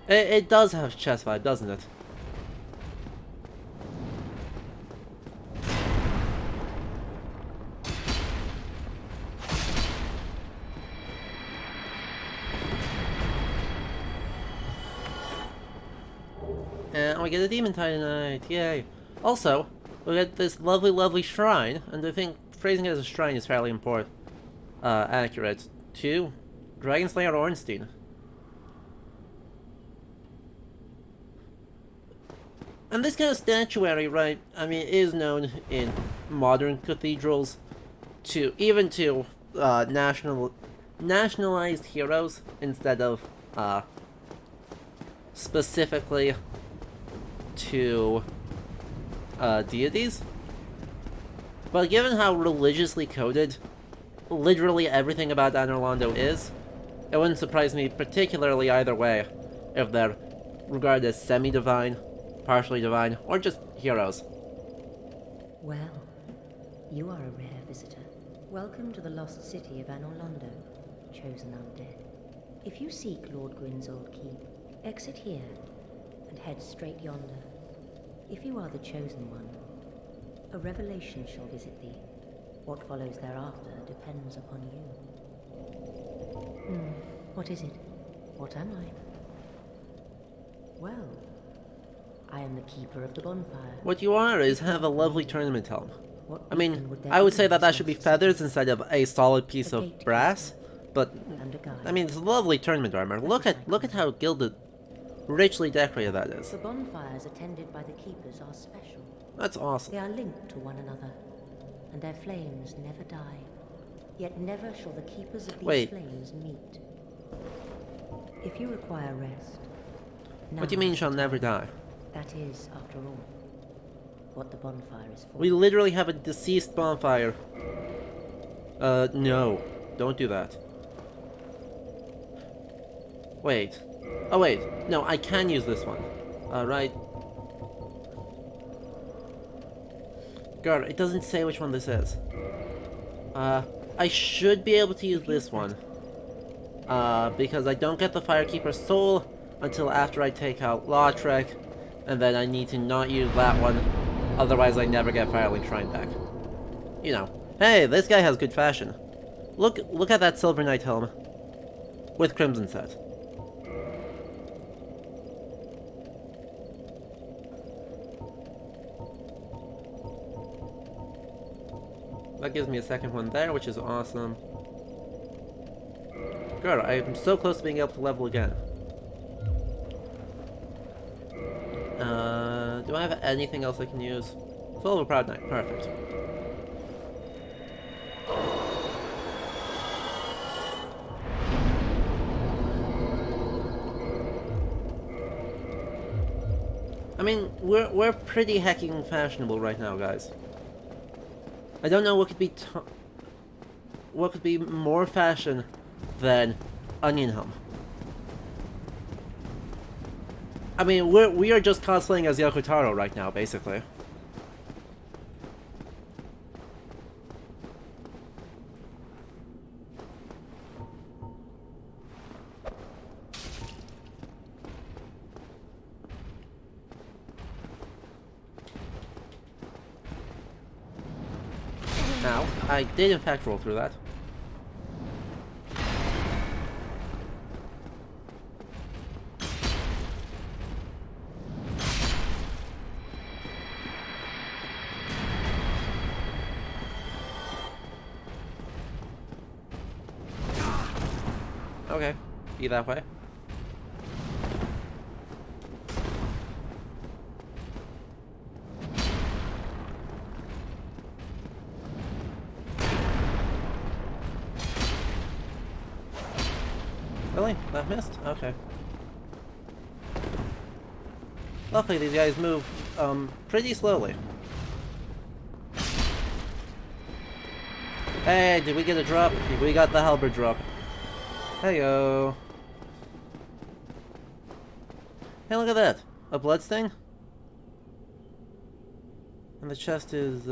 It does have chess vibe, doesn't it? And we get a demon titanite, yay! Also, we get this lovely, lovely shrine, and I think phrasing it as a shrine is fairly important, accurate, to Dragonslayer Ornstein. And this kind of statuary, right, I mean, is known in modern cathedrals to, even to, nationalized heroes instead of, specifically to, deities. But given how religiously coded literally everything about Anor Londo is, it wouldn't surprise me particularly either way if they're regarded as semi-divine, partially divine, or just heroes. Well, you are a rare visitor. Welcome to the lost city of Anor Londo, chosen undead. If you seek Lord Gwyn's old keep, exit here and head straight yonder. If you are the chosen one, a revelation shall visit thee. What follows thereafter depends upon you. What is it? What am I? Well, I am the keeper of the bonfire. What you are is have a lovely tournament helm. What I mean, reason would there I would be say that in that should be this feathers city? instead of a solid piece A of gatekeeper brass, but and a guide. I mean, it's lovely tournament armor. Look at how gilded, richly decorated that is. The bonfires attended by the keepers are special. That's awesome. They are linked to one another, and their flames never die. Yet never shall the keepers of these Wait. flames meet. If you require rest, What do you mean now shall is the never time. die? That is, after all, what the bonfire is for. We literally have a deceased bonfire. No. Don't do that. Wait. Oh, wait. No, I can use this one. Right. God, it doesn't say which one this is. I should be able to use this one. Because I don't get the Firekeeper's Soul until after I take out Lautrec, and then I need to not use that one, otherwise I never get Firelink Shrine back. You know. Hey, this guy has good fashion. Look at that Silver Knight helm. With Crimson set. That gives me a second one there, which is awesome. Good, I'm so close to being able to level again. Do I have anything else I can use? Soul of a Proud Knight, perfect. I mean, we're pretty hecking fashionable right now, guys. I don't know what could be more fashion than onion helm. I mean, we are just cosplaying as Yoko Taro right now, basically. Now, I did in fact roll through that. Okay, be that way. Really? That missed? Okay. Luckily these guys move, pretty slowly. Hey, did we get a drop? We got the halberd drop. Heyo. Hey, look at that. A bloodstain? And the chest is,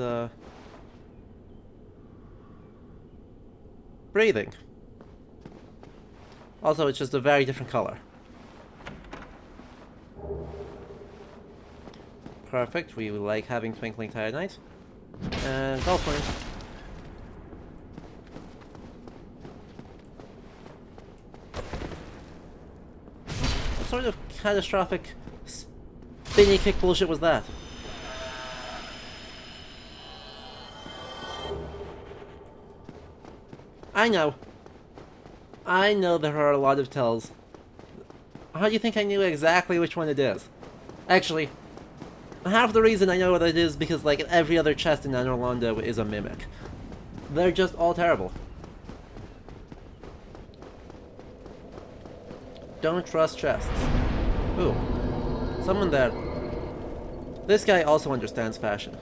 breathing. Also, it's just a very different color. Perfect, we like having Twinkling Titanite. And Golf Swing. What sort of catastrophic spinny kick bullshit was that? I know. I know there are a lot of tells. How do you think I knew exactly which one it is? Actually, half the reason I know what it is because like every other chest in Anor Londo is a mimic. They're just all terrible. Don't trust chests. Ooh. Someone there. This guy also understands fashion.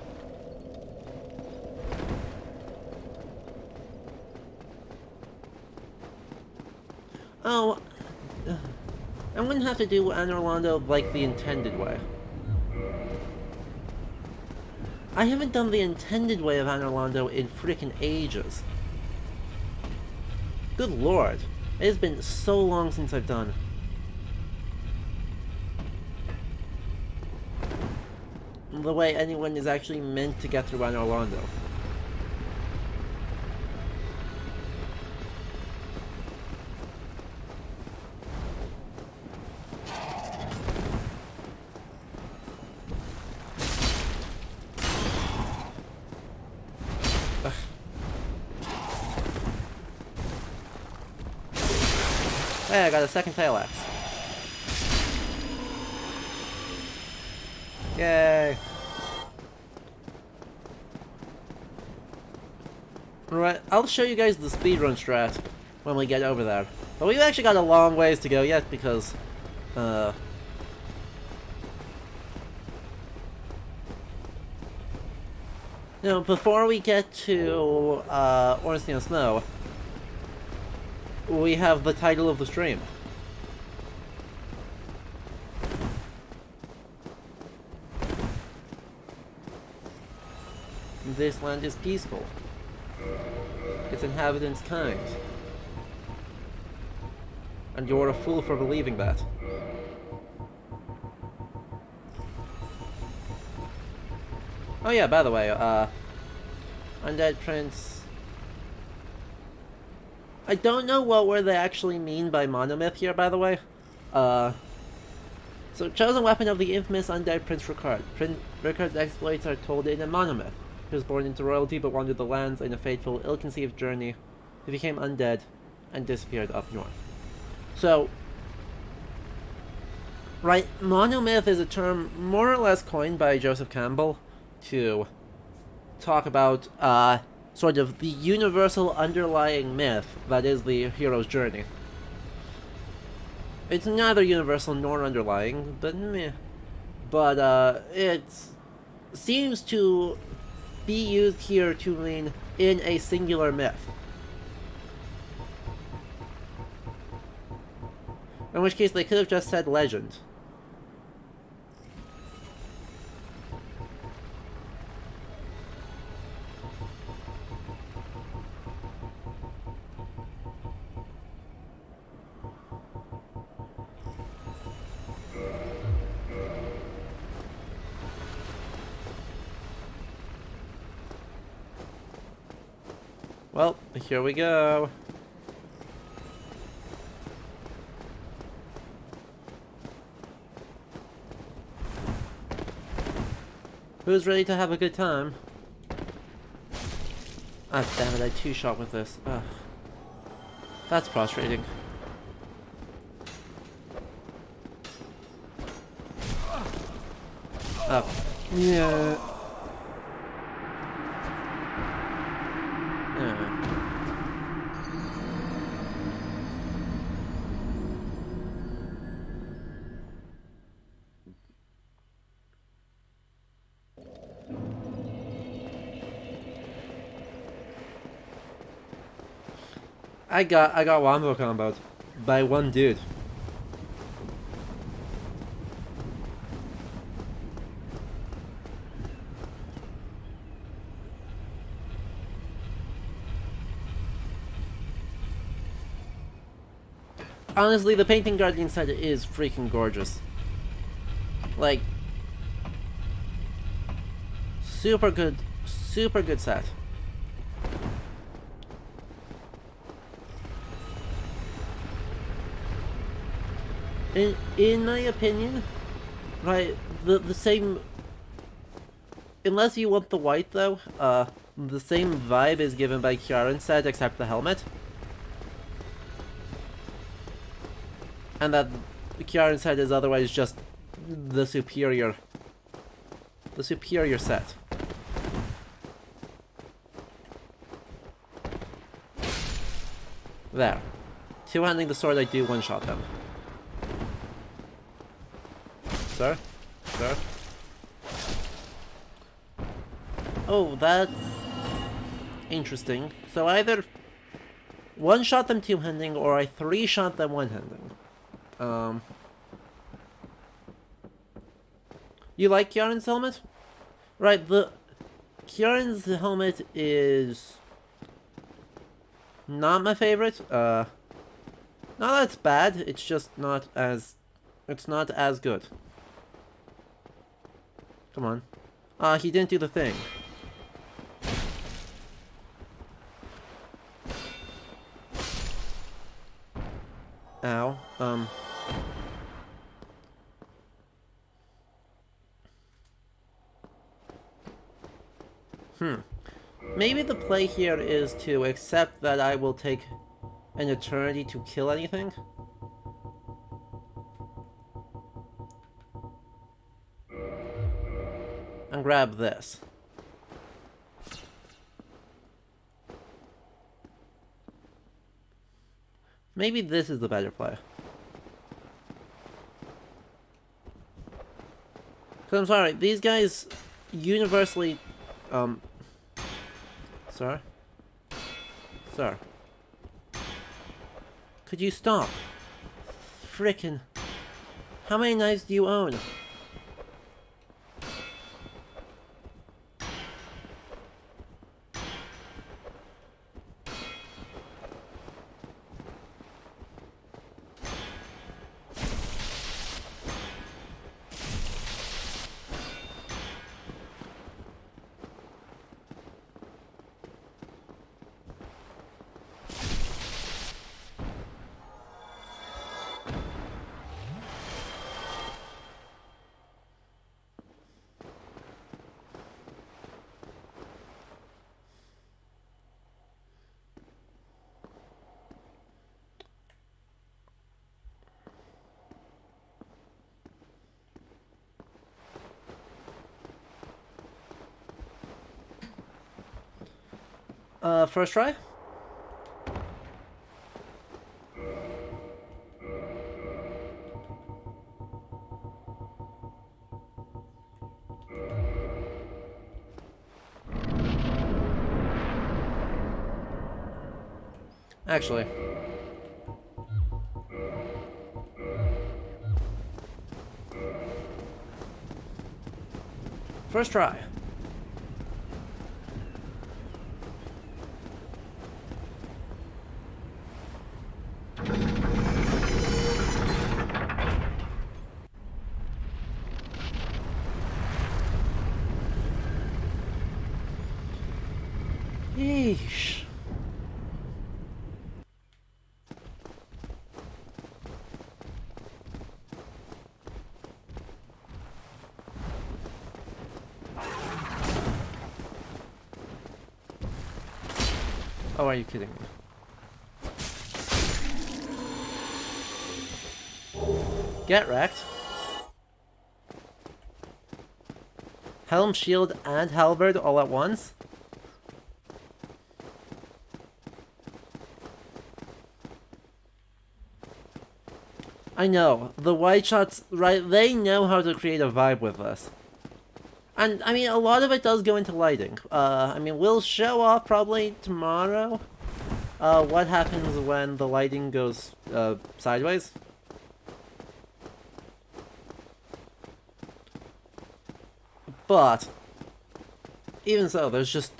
Oh, I wouldn't have to do Anor Londo like the intended way. I haven't done the intended way of Anor Londo in frickin' ages. Good lord. It has been so long since I've done the way anyone is actually meant to get through Anor Londo. Hey, I got a second tail axe. Yay! Alright, I'll show you guys the speedrun strat when we get over there. But we've actually got a long ways to go yet because, you know, before we get to, Ornstein Snow, we have the title of the stream. This land is peaceful. Its inhabitants kind. And you're a fool for believing that. Oh yeah, by the way, Undead Prince... I don't know what word they actually mean by monomyth here, by the way. So, chosen weapon of the infamous Undead Prince Ricard. Prince Ricard's exploits are told in a monomyth. He was born into royalty but wandered the lands in a fateful, ill-conceived journey. He became undead and disappeared up north. So, right, monomyth is a term more or less coined by Joseph Campbell to talk about, sort of the universal underlying myth that is the hero's journey. It's neither universal nor underlying, but meh. But, it seems to be used here to mean in a singular myth. In which case they could have just said legend. Well, here we go. Who's ready to have a good time? Ah, damn it, I two-shot with this. Ugh. That's frustrating. Oh. Yeah. I got wombo comboed by one dude. Honestly, the Painting Guardian set is freaking gorgeous. Like, super good set. In my opinion, right, the same, unless you want the white though, the same vibe is given by Kiaran's set except the helmet. And that Kiaran's set is otherwise just the superior set. There. Two-handing the sword, I do one-shot them. Sir? Sir? Oh, that's interesting. So either one-shot them two-handing, or I three-shot them one-handing. You like Kiaran's helmet? Right, Kieran's helmet is not my favorite. Not that it's bad, it's just not as... It's not as good. Come on. He didn't do the thing. Ow. Maybe the play here is to accept that I will take an eternity to kill anything. And grab this. Maybe this is the better play. Because I'm sorry, these guys universally... Sir? Sir? Could you stop? Frickin'. How many knives do you own? First try? Actually. First try. Yeesh. Oh, are you kidding me? Get wrecked. Helm, shield, and halberd all at once? I know, the White Shots, right, they know how to create a vibe with this. And, I mean, a lot of it does go into lighting. I mean, we'll show off probably tomorrow what happens when the lighting goes sideways. But, even so, there's just...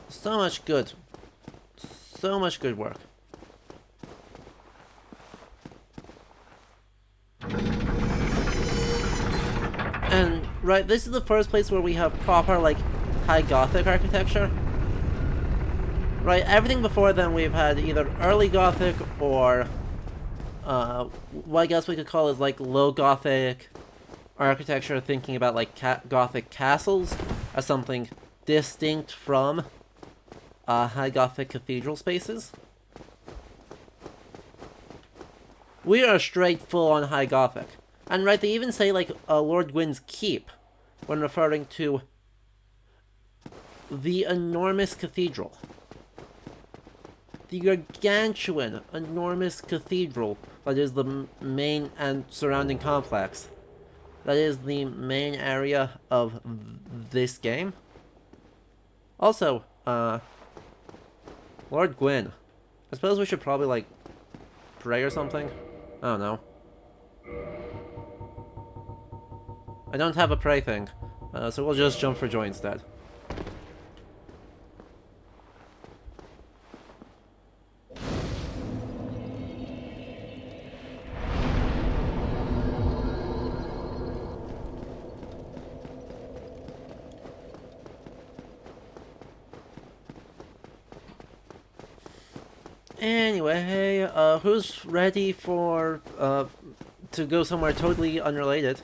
so much good. So much good work. And, right, this is the first place where we have proper, like, high Gothic architecture. Right, everything before then we've had either early Gothic or, what I guess we could call is, like, low Gothic architecture, thinking about, like, Gothic castles as something distinct from high Gothic cathedral spaces. We are straight full-on high Gothic. And right, they even say, like, Lord Gwyn's Keep when referring to the enormous cathedral. The gargantuan, enormous cathedral that is the main and surrounding complex. That is the main area of this game. Also, Lord Gwyn. I suppose we should probably, like, pray or something? I don't know. I don't have a prey thing, so we'll just jump for joy instead. Anyway, who's ready for, to go somewhere totally unrelated?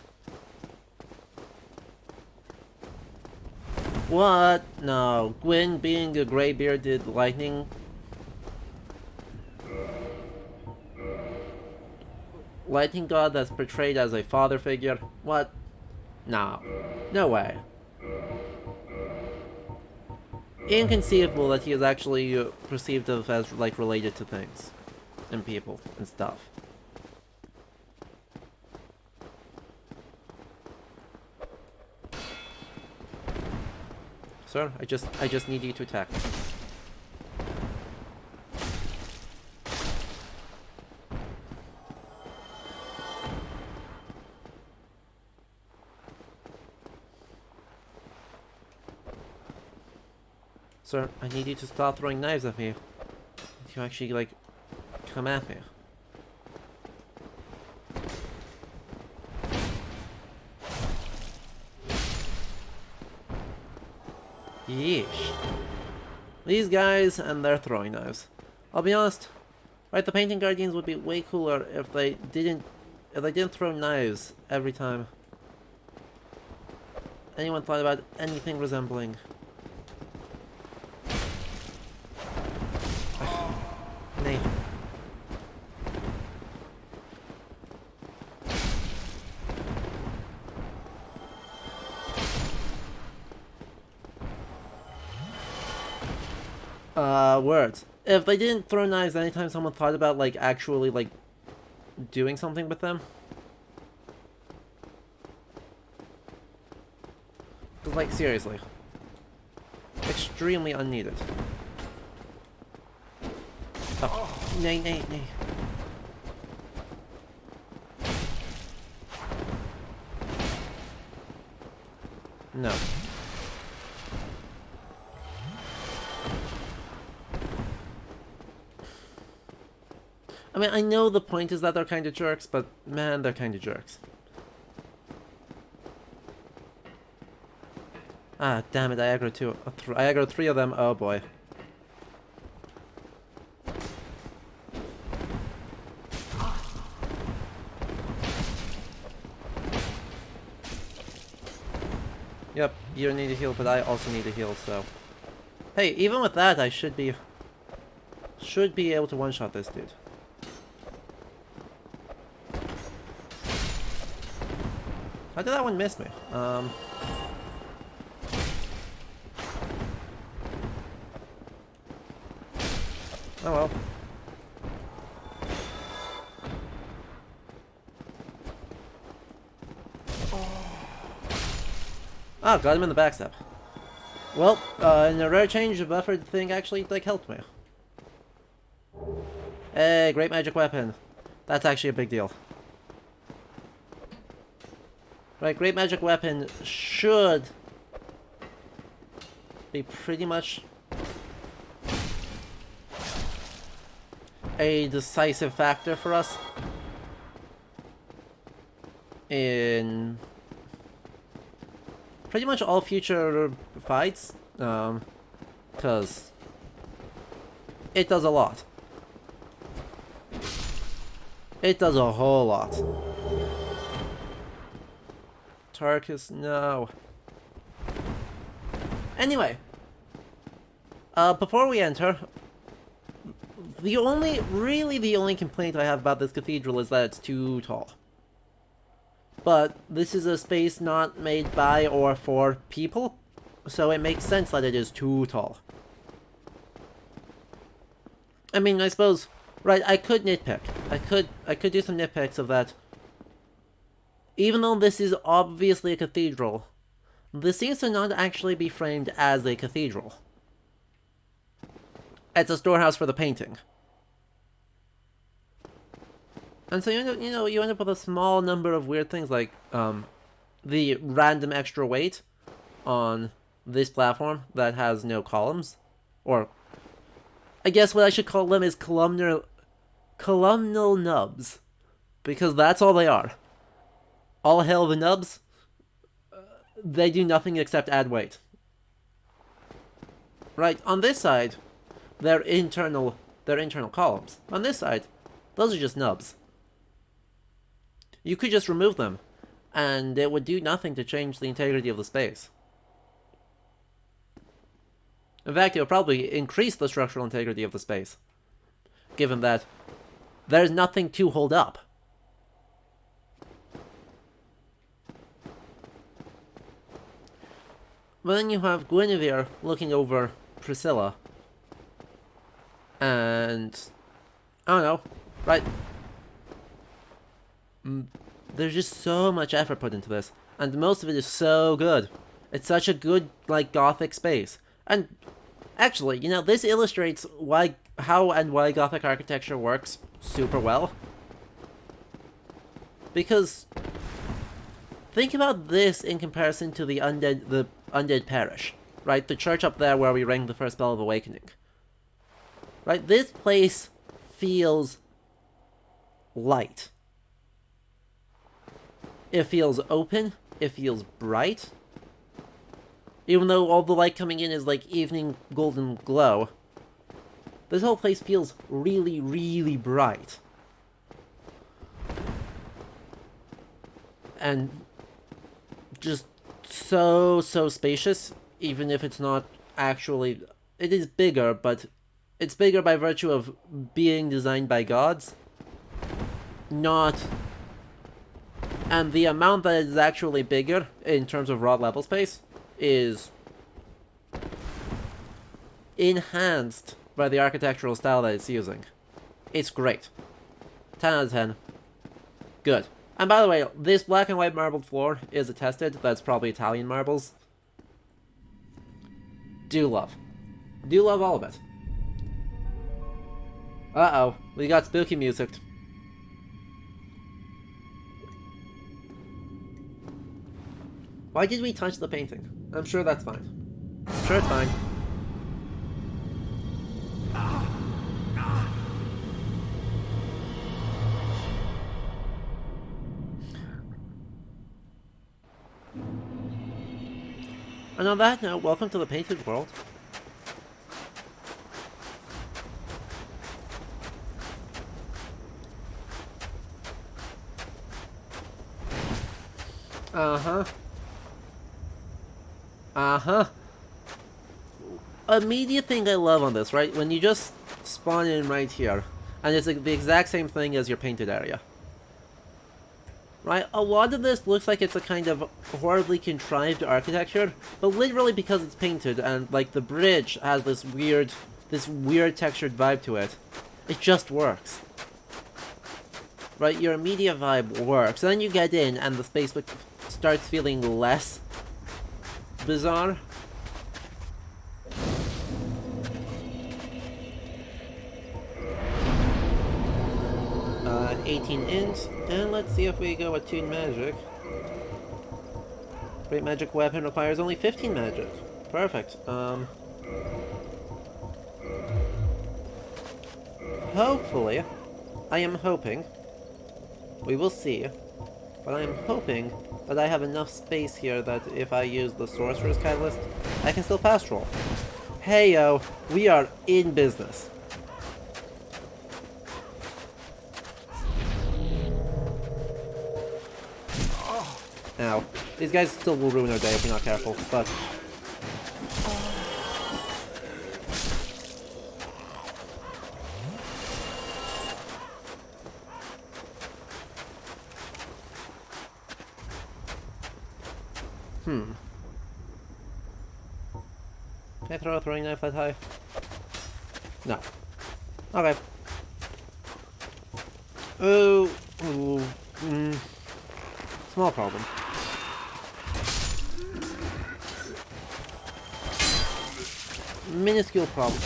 What? No, Gwyn being a gray-bearded lightning... lightning god that's portrayed as a father figure? What? No. No way. Inconceivable that he is actually perceived of as, like, related to things. And people. And stuff. Sir, I just need you to attack. Sir, I need you to stop throwing knives at me. You actually, like, come at me. Yeesh. These guys and their throwing knives. I'll be honest, right, the Painting Guardians would be way cooler if they didn't throw knives every time anyone thought about anything resembling. Nay. Words. If they didn't throw knives anytime someone thought about, like, actually, like, doing something with them. Because, like, seriously. Extremely unneeded. Oh, nay, nay, nay. No. I mean, I know the point is that they're kind of jerks, but man, they're kind of jerks. Ah, damn it, I aggroed two. I aggroed three of them, oh boy. Yep, you need a heal, but I also need a heal, so... Hey, even with that, I should be able to one-shot this dude. How did that one miss me? Oh well. Ah, got him in the backstab. Well, in a rare change, the buffered thing actually, like, helped me. Hey, great magic weapon. That's actually a big deal. Right, great magic weapon should be pretty much a decisive factor for us in pretty much all future fights, because it does a lot. It does a whole lot. Tarkus, no. Anyway, before we enter, the only complaint I have about this cathedral is that it's too tall. But this is a space not made by or for people, so it makes sense that it is too tall. I mean, I suppose, right, I could nitpick. I could do some nitpicks of that. Even though this is obviously a cathedral, this seems to not actually be framed as a cathedral. It's a storehouse for the painting. And so you end up with a small number of weird things like, the random extra weight on this platform that has no columns. Or, I guess what I should call them is columnar nubs. Because that's all they are. All hail the nubs. They do nothing except add weight. Right, on this side, they're internal columns. On this side, those are just nubs. You could just remove them, and it would do nothing to change the integrity of the space. In fact, it would probably increase the structural integrity of the space, given that there's nothing to hold up. But then you have Guinevere looking over Priscilla, and I don't know, right? There's just so much effort put into this, and most of it is so good. It's such a good, like, Gothic space. And actually, you know, this illustrates how and why Gothic architecture works super well. Because think about this in comparison to the undead parish, right? The church up there where we rang the first bell of awakening. Right? This place feels light. It feels open. It feels bright. Even though all the light coming in is like evening golden glow, this whole place feels really, really bright. And just so spacious, even if it's not actually... It is bigger, but it's bigger by virtue of being designed by gods. Not... And the amount that is actually bigger, in terms of raw level space, is enhanced by the architectural style that it's using. It's great. 10 out of 10. Good. And by the way, this black and white marbled floor is attested. That's probably Italian marbles. Do love all of it. Uh-oh, we got spooky music. Why did we touch the painting? I'm sure that's fine. I'm sure it's fine. And on that note, welcome to the painted world. Immediate thing I love on this, right? When you just spawn in right here, and it's like the exact same thing as your painted area. Right? A lot of this looks like it's a kind of horribly contrived architecture, but literally because it's painted and like the bridge has this weird textured vibe to it, it just works. Right? Your immediate vibe works. Then you get in and the space starts feeling less bizarre. 18 inch, and let's see if we go with Toon Magic. Great Magic Weapon requires only 15 magic. Perfect. Hopefully, I am hoping, we will see, but I am hoping that I have enough space here that if I use the Sorcerer's Catalyst, I can still fast roll. Hey yo, we are in business. Ow. These guys still will ruin our day if we're not careful, but... Can I throw a throwing knife that high? No. Okay. Small problem. Minuscule problem.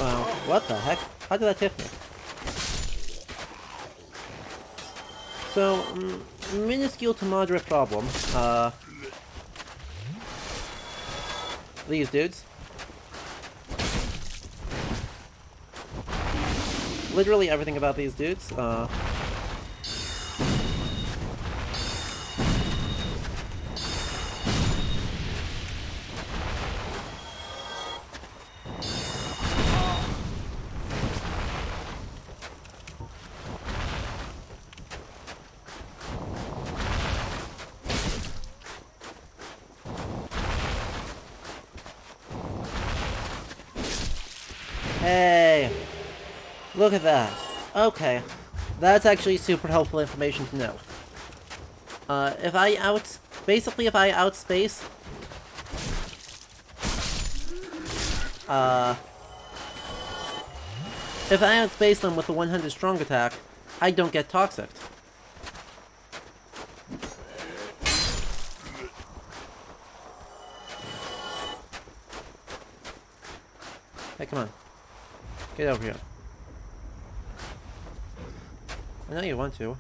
What the heck? How did that hit me? So, minuscule to moderate problem. these dudes. Literally everything about these dudes. Hey! Look at that. Okay. That's actually super helpful information to know. If I basically if I outspace... if I outspace them with the 100 strong attack, I don't get toxic. Hey, come on. Get over here. I know you want to.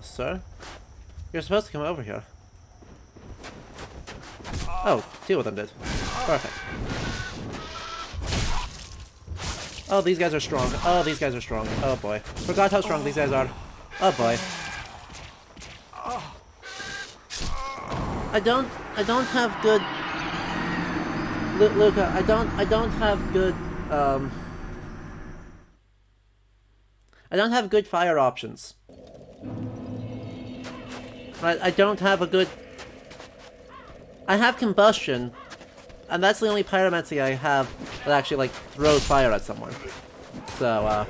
Sir? You're supposed to come over here. Oh, two of them did. Perfect. Oh, these guys are strong. Oh, these guys are strong. Oh boy. Forgot how strong these guys are. Oh boy. I don't have good... Luca, I don't have good, I don't have good fire options. I don't have a good... I have combustion, and that's the only pyromancy I have that actually, like, throws fire at someone. So,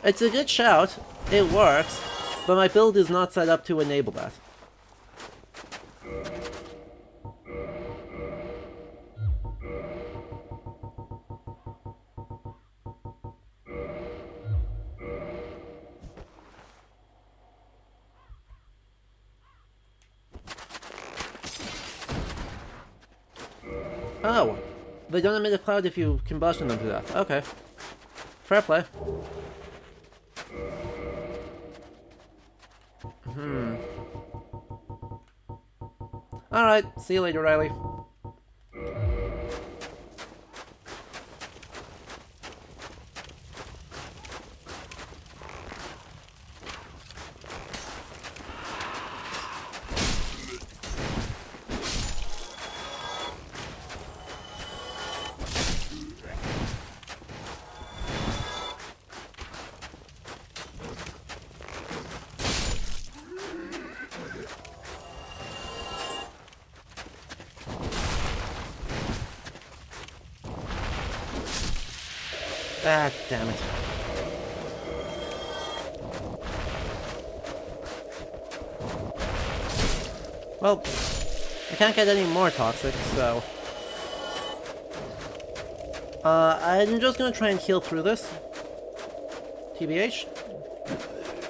it's a good shout, it works, but my build is not set up to enable that. Oh, they don't emit a cloud if you combustion them to death. Okay. Fair play. Alright, see you later, Riley. Ah, damn it. Well, I can't get any more toxic, so... I'm just gonna try and heal through this. TBH.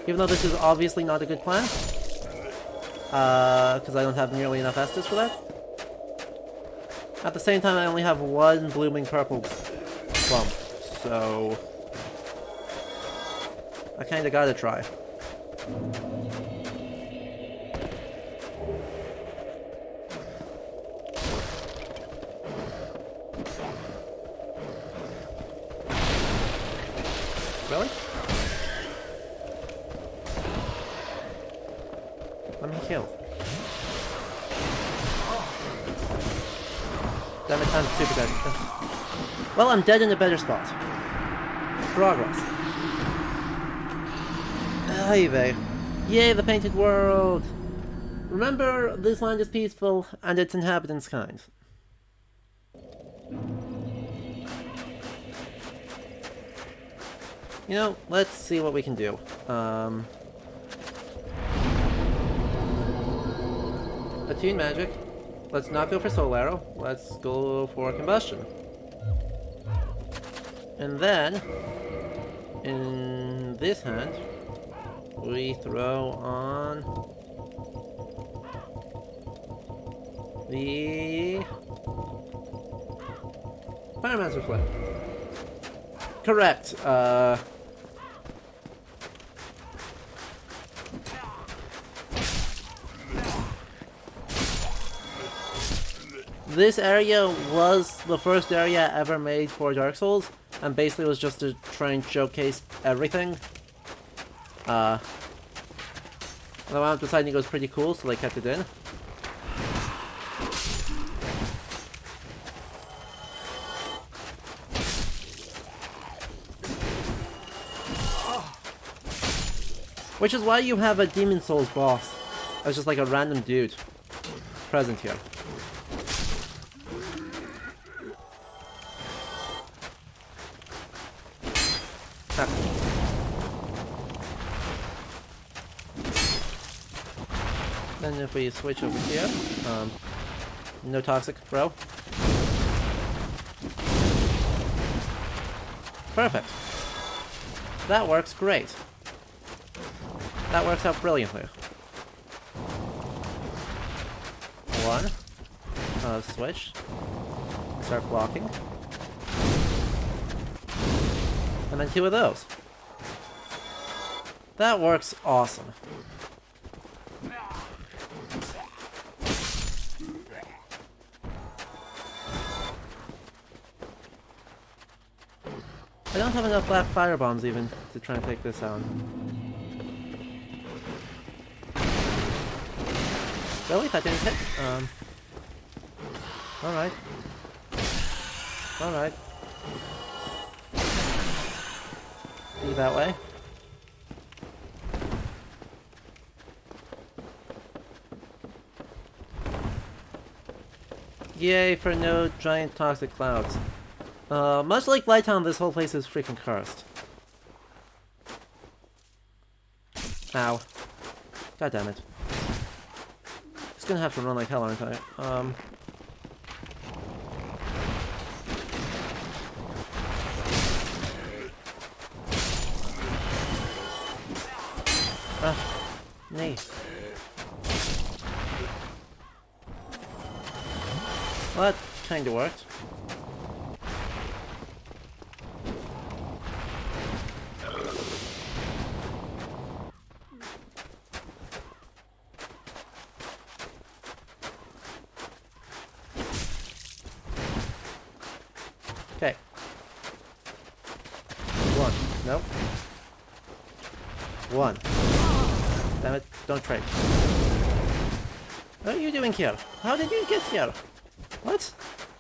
Even though this is obviously not a good plan. Because I don't have nearly enough Estus for that. At the same time, I only have one blooming purple plum. So... I kinda gotta try. Really? Let me heal. Damn it, I'm super dead. Well, I'm dead in a better spot. Progress. Hey there. Yay, the painted world! Remember, this land is peaceful, and its inhabitants kind. You know, let's see what we can do. Attune magic. Let's not go for soul arrow. Let's go for combustion. And then, in this hand, we throw on the Pyromancer Flip. Correct. this area was the first area ever made for Dark Souls, and basically was just to try and showcase everything. And I wound up deciding it was pretty cool, so they kept it in. Which is why you have a Demon Souls boss as just like a random dude present here. Ah. Then if we switch over here, no toxic, bro. Perfect. That works great. That works out brilliantly. One. Switch. Start blocking. And then two of those. That works awesome. I don't have enough black fire bombs even to try and take this out. Really? That didn't hit? Alright. Alright. Be that way. Yay for no giant toxic clouds. Much like Blighttown, this whole place is freaking cursed. Ow. God damn it. Just gonna have to run like hell, aren't I? Knee. Well, that kinda worked. Okay. One. Nope. One. Damn it, don't trade. What are you doing here? How did you get here? What?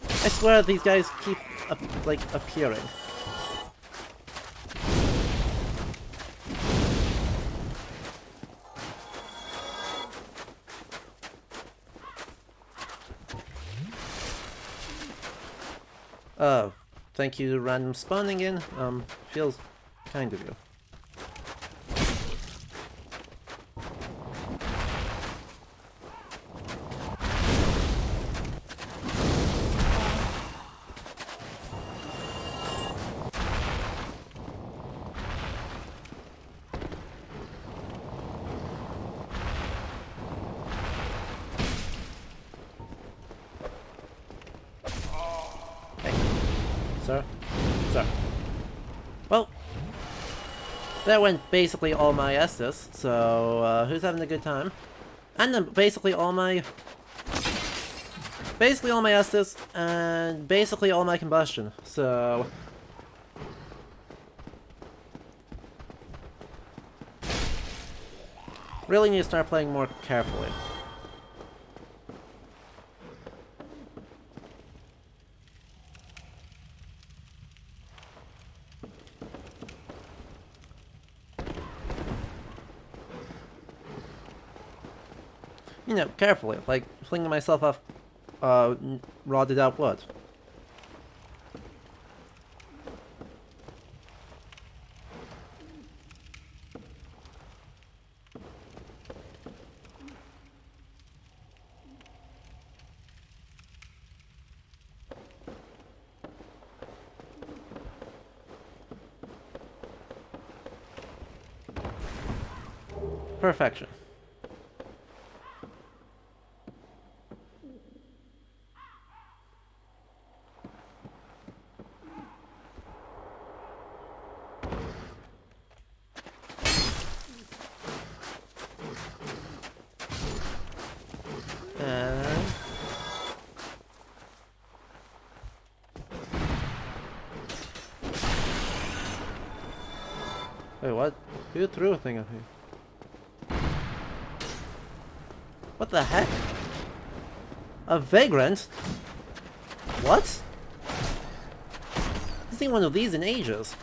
I swear these guys keep, like, appearing. Oh, thank you, random spawning in. Feels kind of you. Sir? Sir. Well, that went basically all my Estus, so who's having a good time? And then basically all my Estus, and basically all my combustion, so... Really need to start playing more carefully. You know, carefully, like flinging myself off rotted out wood. Perfection. Wait, what? Who threw a thing at me? What the heck? A vagrant? What? I haven't seen one of these in ages.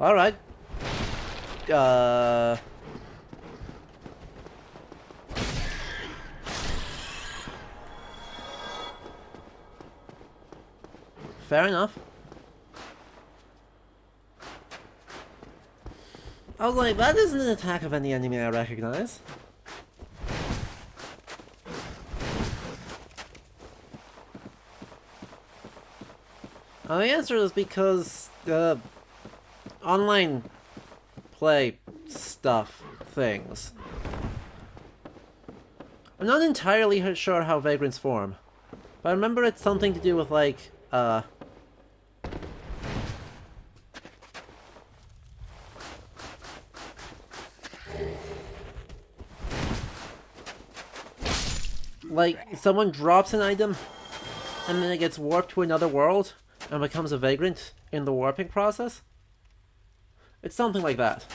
Alright. Fair enough. I was like, that isn't an attack of any enemy I recognize. The answer is because online play stuff things. I'm not entirely sure how vagrants form, but I remember it's something to do with like someone drops an item and then it gets warped to another world and becomes a vagrant in the warping process. It's something like that.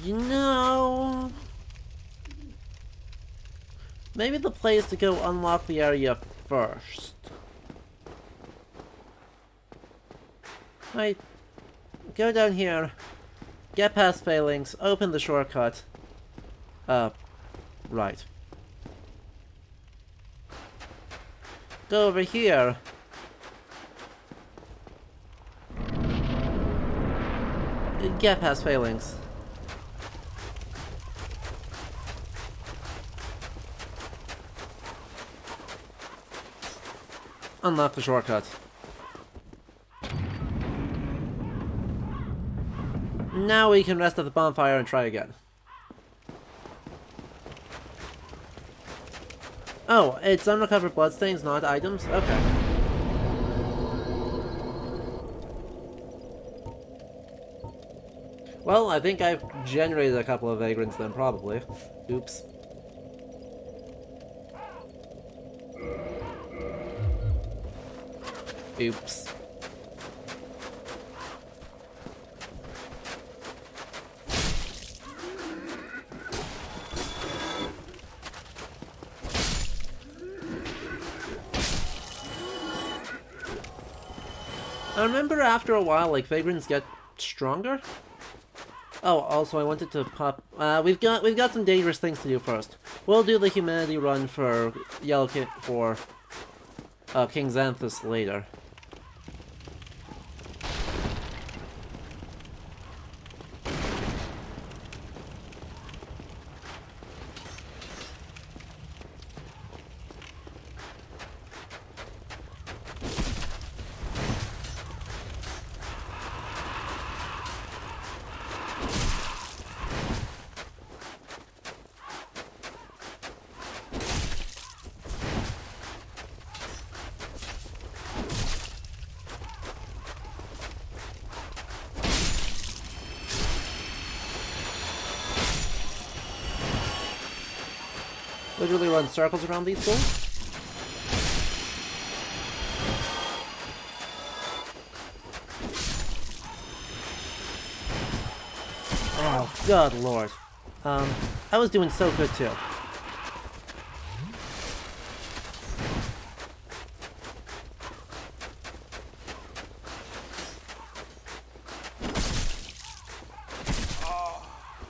You know, maybe the play is to go unlock the area first. Right. Go down here, get past failings, open the shortcut. Right. Go over here. Get past failings. Unlock the shortcut. Now we can rest at the bonfire and try again. Oh, it's unrecovered bloodstains, not items? Okay. Well, I think I've generated a couple of vagrants then, probably. Oops. Oops. I remember after a while, like, vagrants get stronger. Oh, also I wanted to pop. We've got some dangerous things to do first. We'll do the humanity run for Yellow King for King Xanthus later. Literally run circles around these fools. Oh, God Lord. I was doing so good too.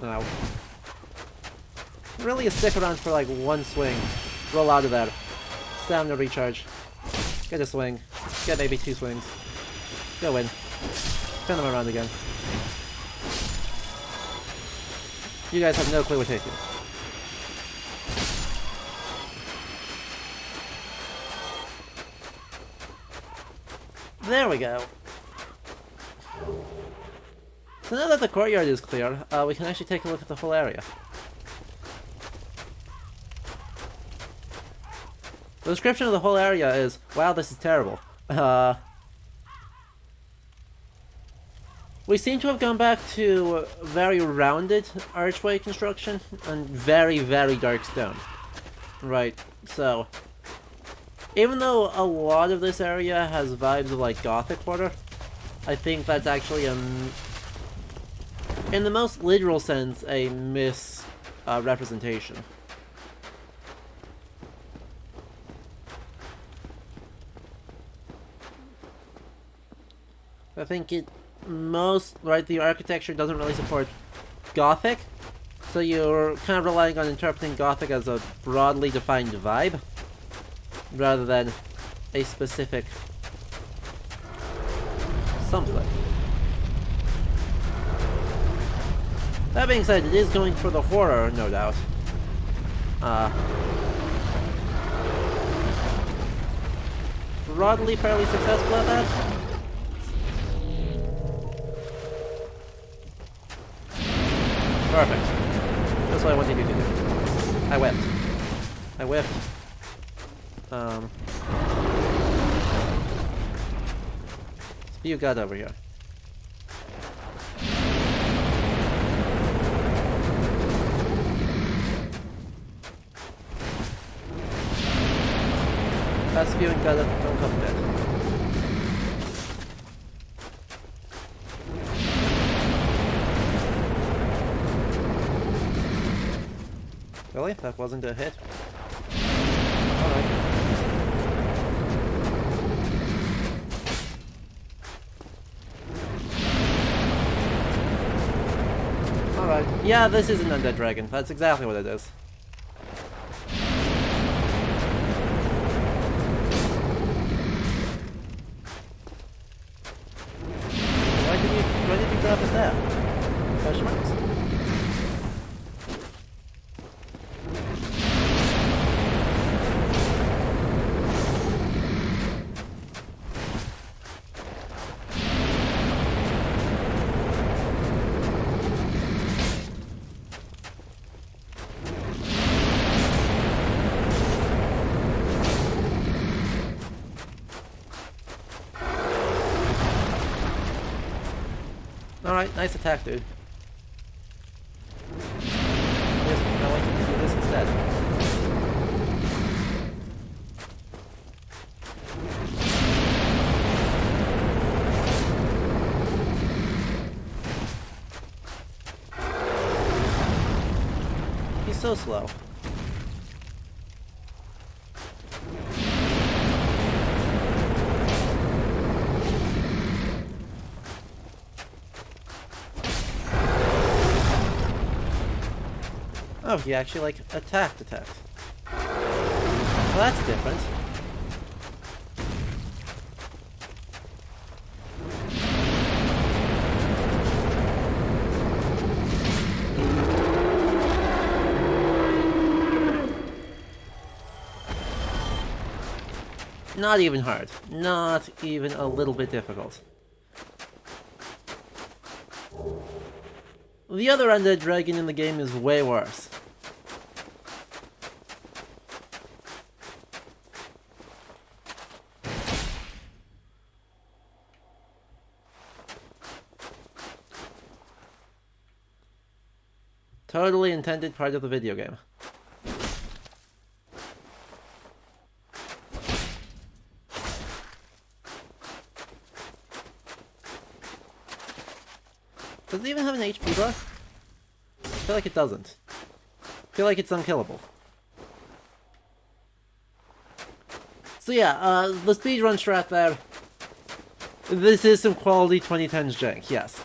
Ow. Really, a stick around for like one swing. Roll out of that. Stamina recharge. Get a swing. Get maybe two swings. Go in. Turn them around again. You guys have no clue what taking. There we go. So now that the courtyard is clear, we can actually take a look at the whole area. The description of the whole area is, wow, this is terrible. We seem to have gone back to very rounded archway construction and very, very dark stone. Right, so even though a lot of this area has vibes of like Gothic Quarter, I think that's actually in the most literal sense, a misrepresentation. I think the architecture doesn't really support Gothic, so you're kind of relying on interpreting Gothic as a broadly defined vibe, rather than a specific something. That being said, it is going for the horror, no doubt. Broadly fairly successful at that. Perfect. That's what I wanted you to do. I whiffed. I whiffed. What you got over here? That's spewing got it. Don't come back. Really? That wasn't a hit? Alright. Alright. Yeah, this is an undead dragon. That's exactly what it is. Why did you drop it there? Question marks? Alright, nice attack, dude. Yes, I want you to do this instead. He's so slow. Oh, he actually, like, attacked. Well, that's different. Not even hard. Not even a little bit difficult. The other undead dragon in the game is way worse. Totally intended part of the video game. Does it even have an HP buff? I feel like it doesn't. I feel like it's unkillable. So yeah, the speedrun strat there. This is some quality 2010s jank, yes.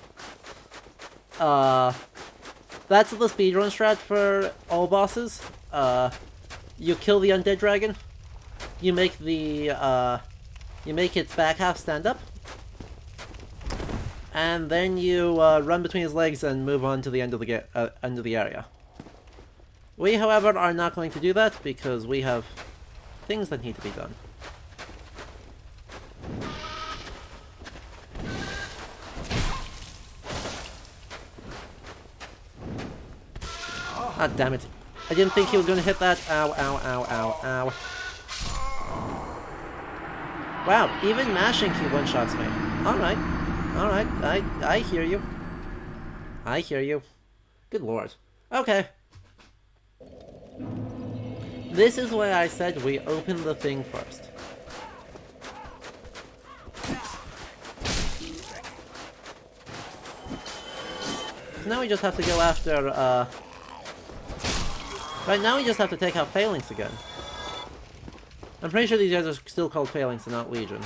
That's the speedrun strat for all bosses. You kill the undead dragon. You make its back half stand up. And then you run between his legs and move on to the end of the area. We, however, are not going to do that because we have things that need to be done. Ah, damn it. I didn't think he was going to hit that. Ow, ow, ow, ow, ow. Wow, even mashing he one-shots me. Alright. Alright, I hear you. I hear you. Good lord. Okay. This is why I said we open the thing first. Now we just have to go after, right now we just have to take out Phalanx again. I'm pretty sure these guys are still called Phalanx and not Legion.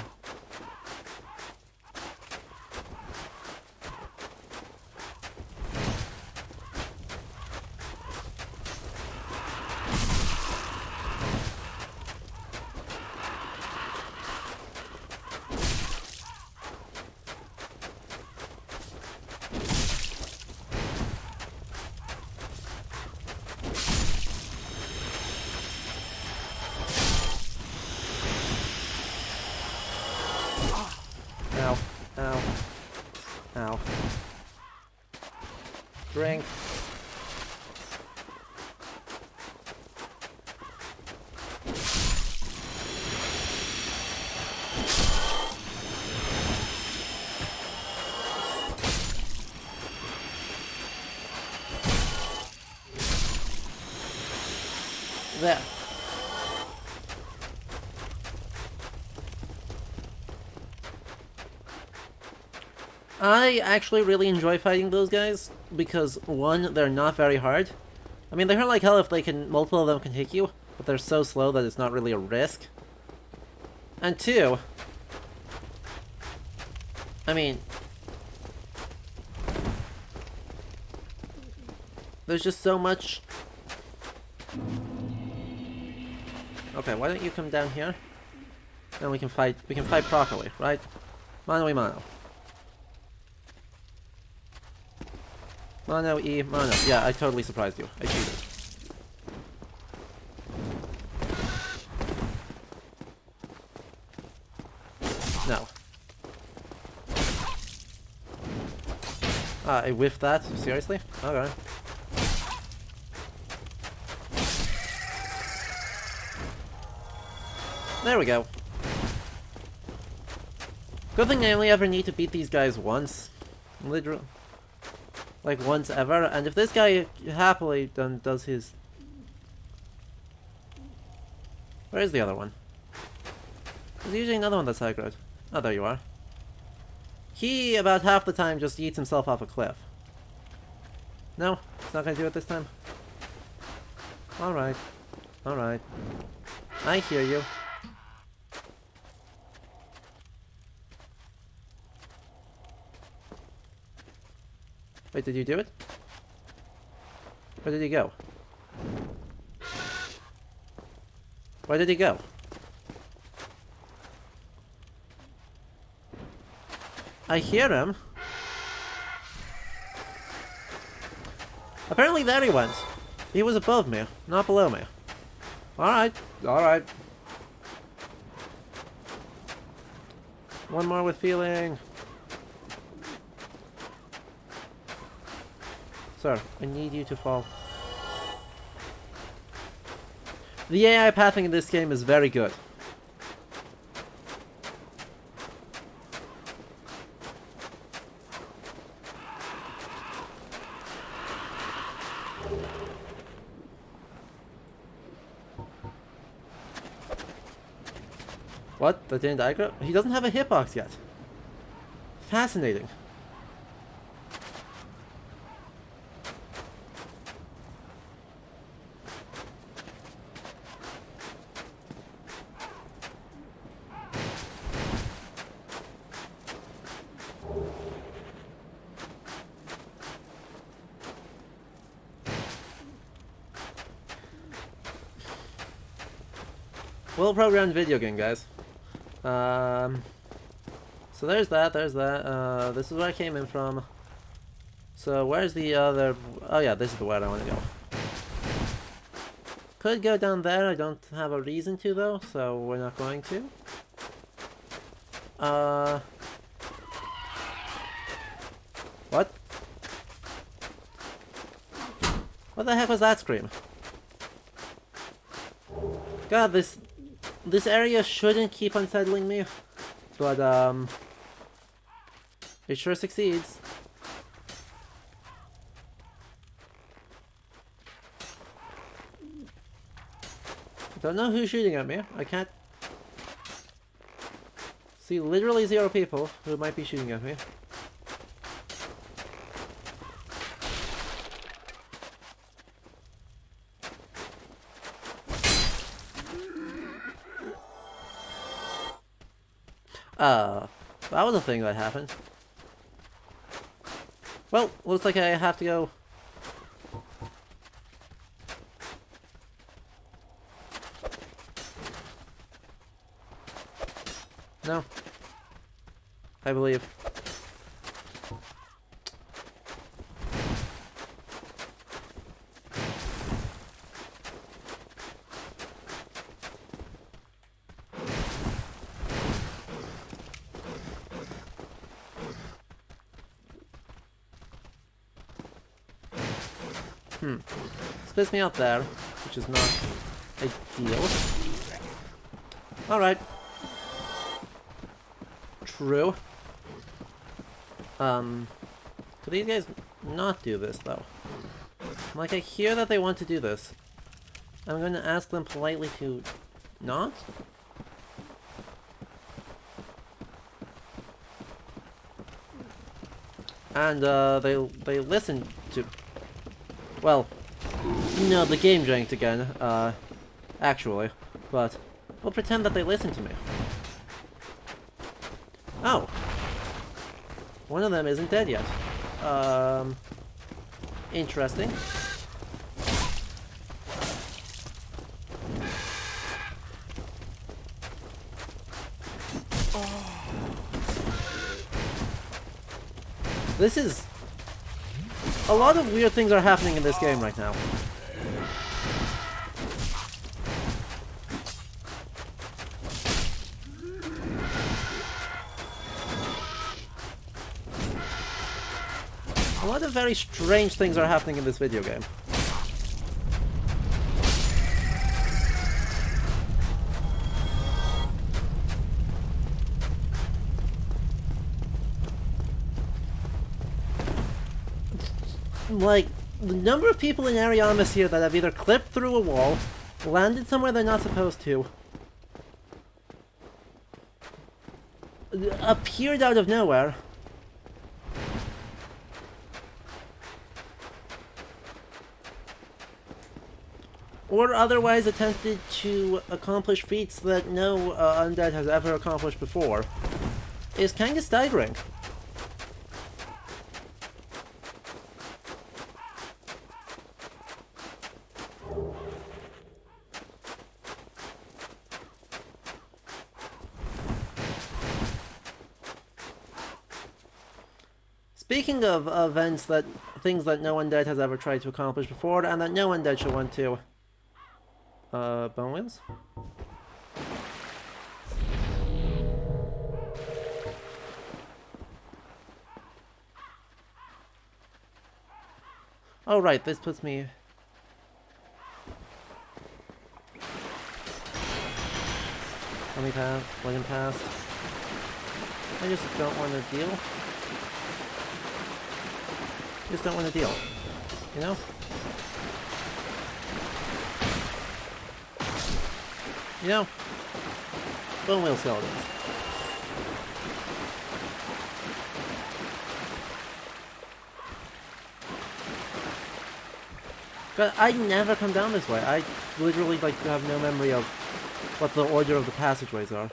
Ow. Ow. Ow. Drink. There. I actually really enjoy fighting those guys because, one, they're not very hard. I mean, they hurt like hell if multiple of them can hit you, but they're so slow that it's not really a risk. And two, I mean, there's just so much. Okay, why don't you come down here? Then we can fight properly, right? Mano y mano. Mano y mano. Yeah, I totally surprised you. I cheated. No. I whiffed that? Seriously? Okay. There we go. Good thing I only ever need to beat these guys once. Literally. Like, once ever. And if this guy happily then does his... Where is the other one? There's usually another one that's aggroed. Oh, there you are. He, about half the time, just eats himself off a cliff. No? He's not gonna do it this time? Alright. Alright. I hear you. Wait, did you do it? Where did he go? Where did he go? I hear him. Apparently there he went. He was above me, not below me. Alright, alright. One more with feeling. Sir, I need you to fall. The AI pathing in this game is very good. What? That didn't aggro? He doesn't have a hitbox yet. Fascinating. Well-programmed video game, guys. So there's that, this is where I came in from. So where's the other... Oh yeah, this is the way I want to go. Could go down there, I don't have a reason to though, so we're not going to. What? What the heck was that scream? God, this area shouldn't keep unsettling me, but It sure succeeds. Don't know who's shooting at me. I can't see literally 0 people who might be shooting at me. That was a thing that happened. Well, looks like I have to go. No. I believe. Spits me out there, which is not ideal. Alright. True. Could these guys not do this, though? Like, I hear that they want to do this. I'm going to ask them politely to not? And, they listen to... Well, no, the game janked again, actually. But, we'll pretend that they listen to me. Oh. One of them isn't dead yet. Interesting. This is... A lot of weird things are happening in this game right now. A lot of very strange things are happening in this video game. Like, the number of people in Ariamis here that have either clipped through a wall, landed somewhere they're not supposed to, appeared out of nowhere, or otherwise attempted to accomplish feats that no undead has ever accomplished before, is kind of staggering. Speaking of events things that no undead has ever tried to accomplish before, and that no undead should want to, bone wheels? Oh right, this puts me... Let me pass, let him pass. I just don't want to deal. Just don't want to deal, you know? You know? Bone wheel skeletons. But I never come down this way. I literally like have no memory of what the order of the passageways are.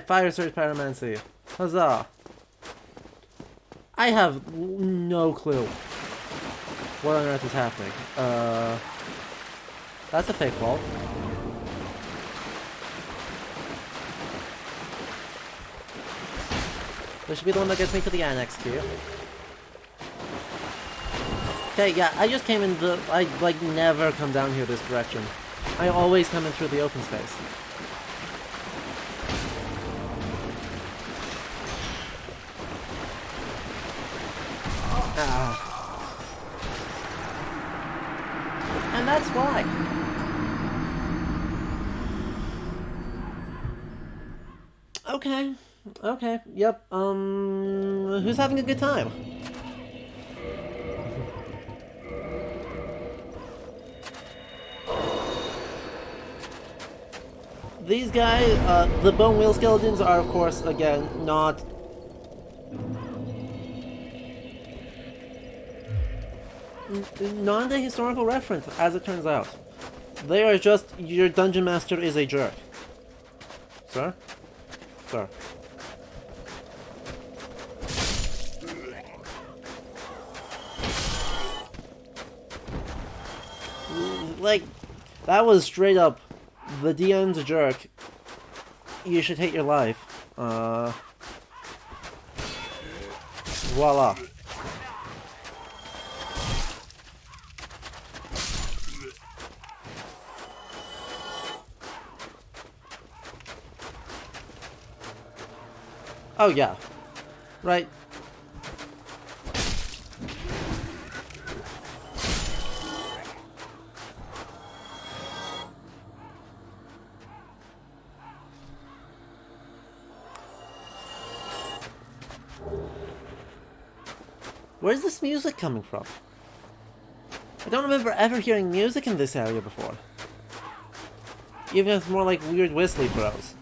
Fire Surge Pyromancy. Huzzah. I have no clue what on earth is happening. That's a fake wall. This should be the one that gets me to the annex key. Okay, yeah, I just came in the... I, like, never come down here this direction. I always come in through the open space. And that's why. Okay. Okay. Yep. Who's having a good time? These guys, the bone wheel skeletons are, of course, again, not... not a historical reference, as it turns out. They are just, your dungeon master is a jerk. Sir? Sir. Like, that was straight up, the DM's a jerk. You should hate your life. Voila. Oh yeah. Right. Where's this music coming from? I don't remember ever hearing music in this area before. Even if it's more like weird whistly throws.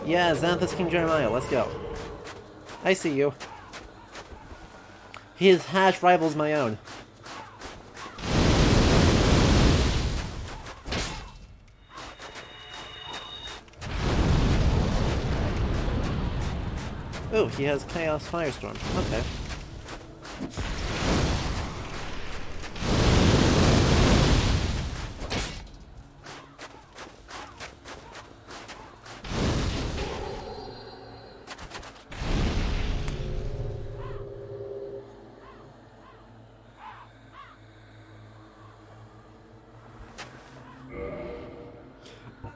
Yeah, Xanthus King Jeremiah, let's go. I see you. His hash rivals my own. Oh, he has Chaos Firestorm. Okay.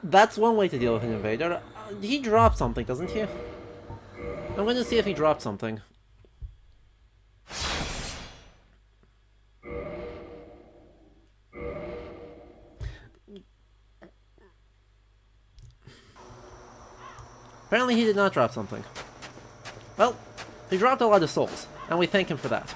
That's one way to deal with an invader. He drops something, doesn't he? I'm going to see if he dropped something. Apparently he did not drop something. Well, he dropped a lot of souls, and we thank him for that.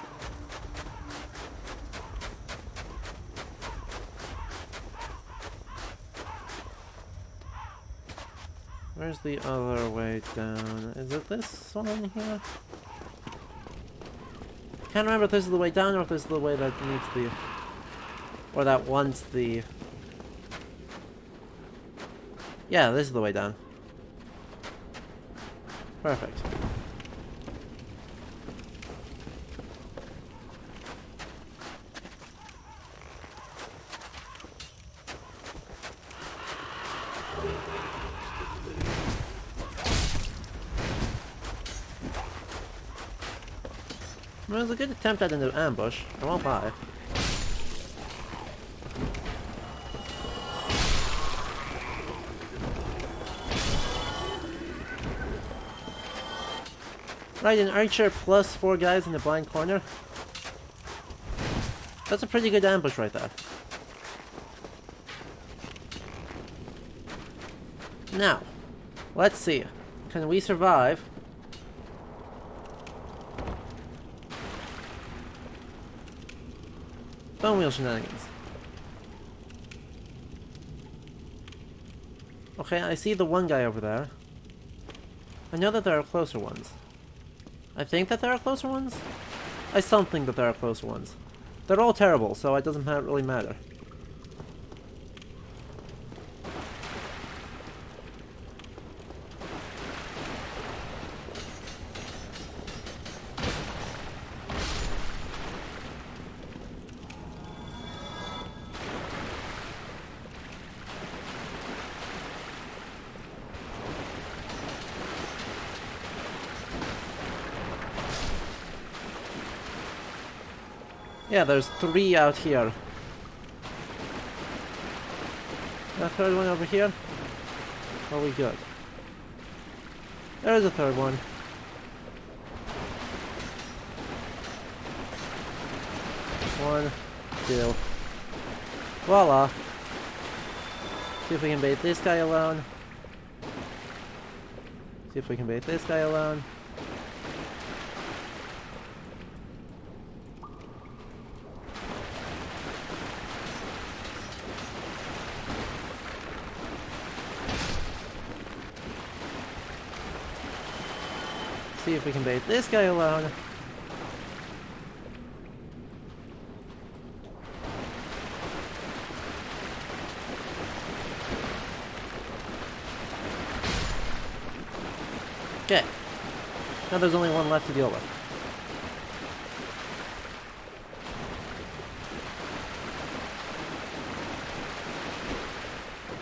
Where's the other way down? Is it this one here? Can't remember if this is the way down or if this is the way that needs the... or that wants the... Yeah, this is the way down. Perfect. It was a good attempt at an ambush, I won't lie. Right, an archer plus 4 guys in the blind corner. That's a pretty good ambush right there. Now, let's see. Can we survive? Bone wheel shenanigans. Okay, I see the one guy over there. I know that there are closer ones. I think that there are closer ones? I still think that there are closer ones. They're all terrible, so it doesn't really matter. Yeah, there's 3 out here. a third one over here? Are we good? There's a third one. One, two. Voila. See if we can bait this guy alone. See if we can bait this guy alone. See if we can bait this guy alone. Okay. Now there's only one left to deal with.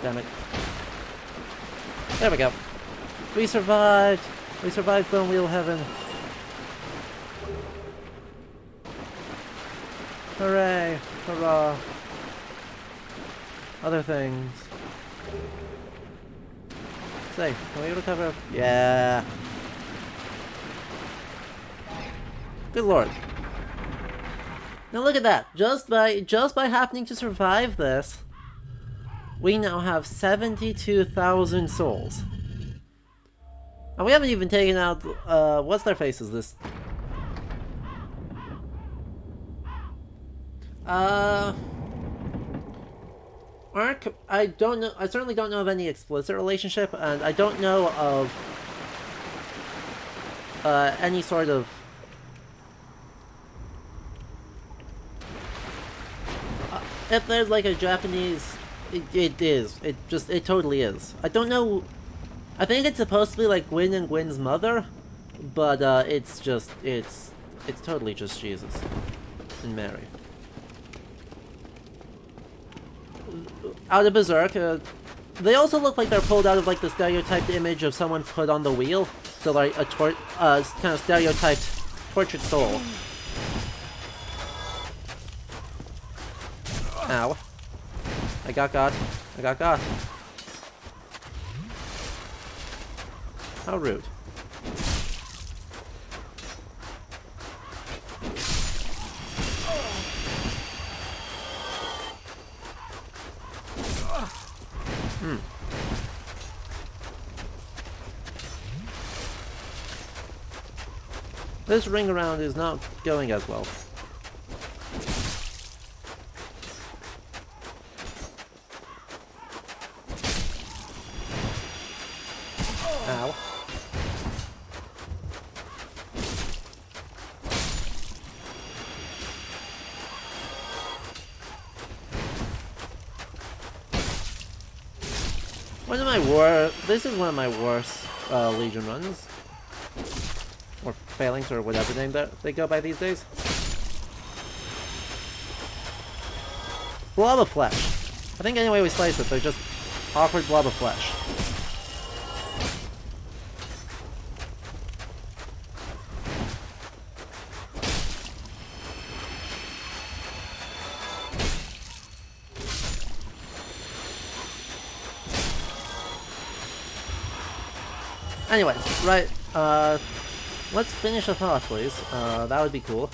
Damn it. There we go. We survived! We survived Bone Wheel Heaven. Hooray! Hurrah! Other things. Say, can we recover? Yeah! Good lord. Now look at that! Just by happening to survive this, we now have 72,000 souls. And we haven't even taken out, what's their faces this? I don't know, I certainly don't know of any explicit relationship, and I don't know of, any sort of, if there's like a Japanese, it is, it totally is. I don't know. I think it's supposed to be like Gwyn and Gwyn's mother, but it's totally just Jesus and Mary. Out of Berserk, they also look like they're pulled out of like the stereotyped image of someone put on the wheel, so like a kind of stereotyped tortured soul. Ow. I got got. I got got. How rude. This ring around is not going as well. Ow. This is one of my worst Legion runs. Or failings, or whatever name that they go by these days. Blob of flesh. I think any way we slice it, they're just awkward blob of flesh. Anyways, right, let's finish a thought, please. That would be cool.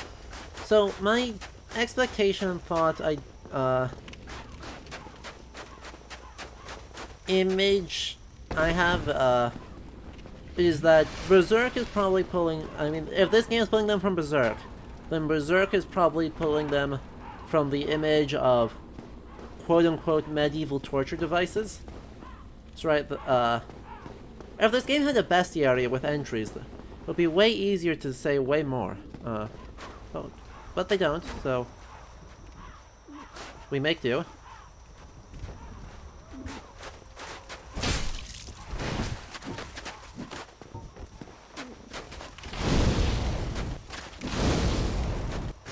So, my expectation thought, image I have, is that Berserk is probably pulling, I mean, if this game is pulling them from Berserk, then Berserk is probably pulling them from the image of quote-unquote medieval torture devices. That's right, if this game had a bestiary with entries, it would be way easier to say way more. But they don't, so we make do.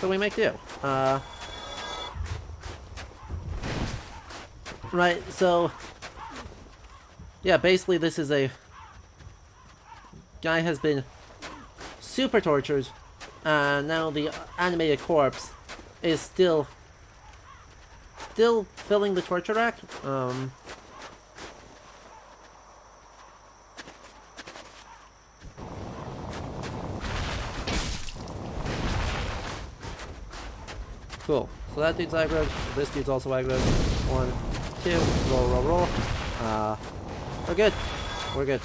So we make do. Right, so yeah, basically this is a guy has been super tortured, and now the animated corpse is still filling the torture rack. Cool. So that dude's aggroed. This dude's also aggroed. 1, 2. Roll, roll, roll. We're good. We're good.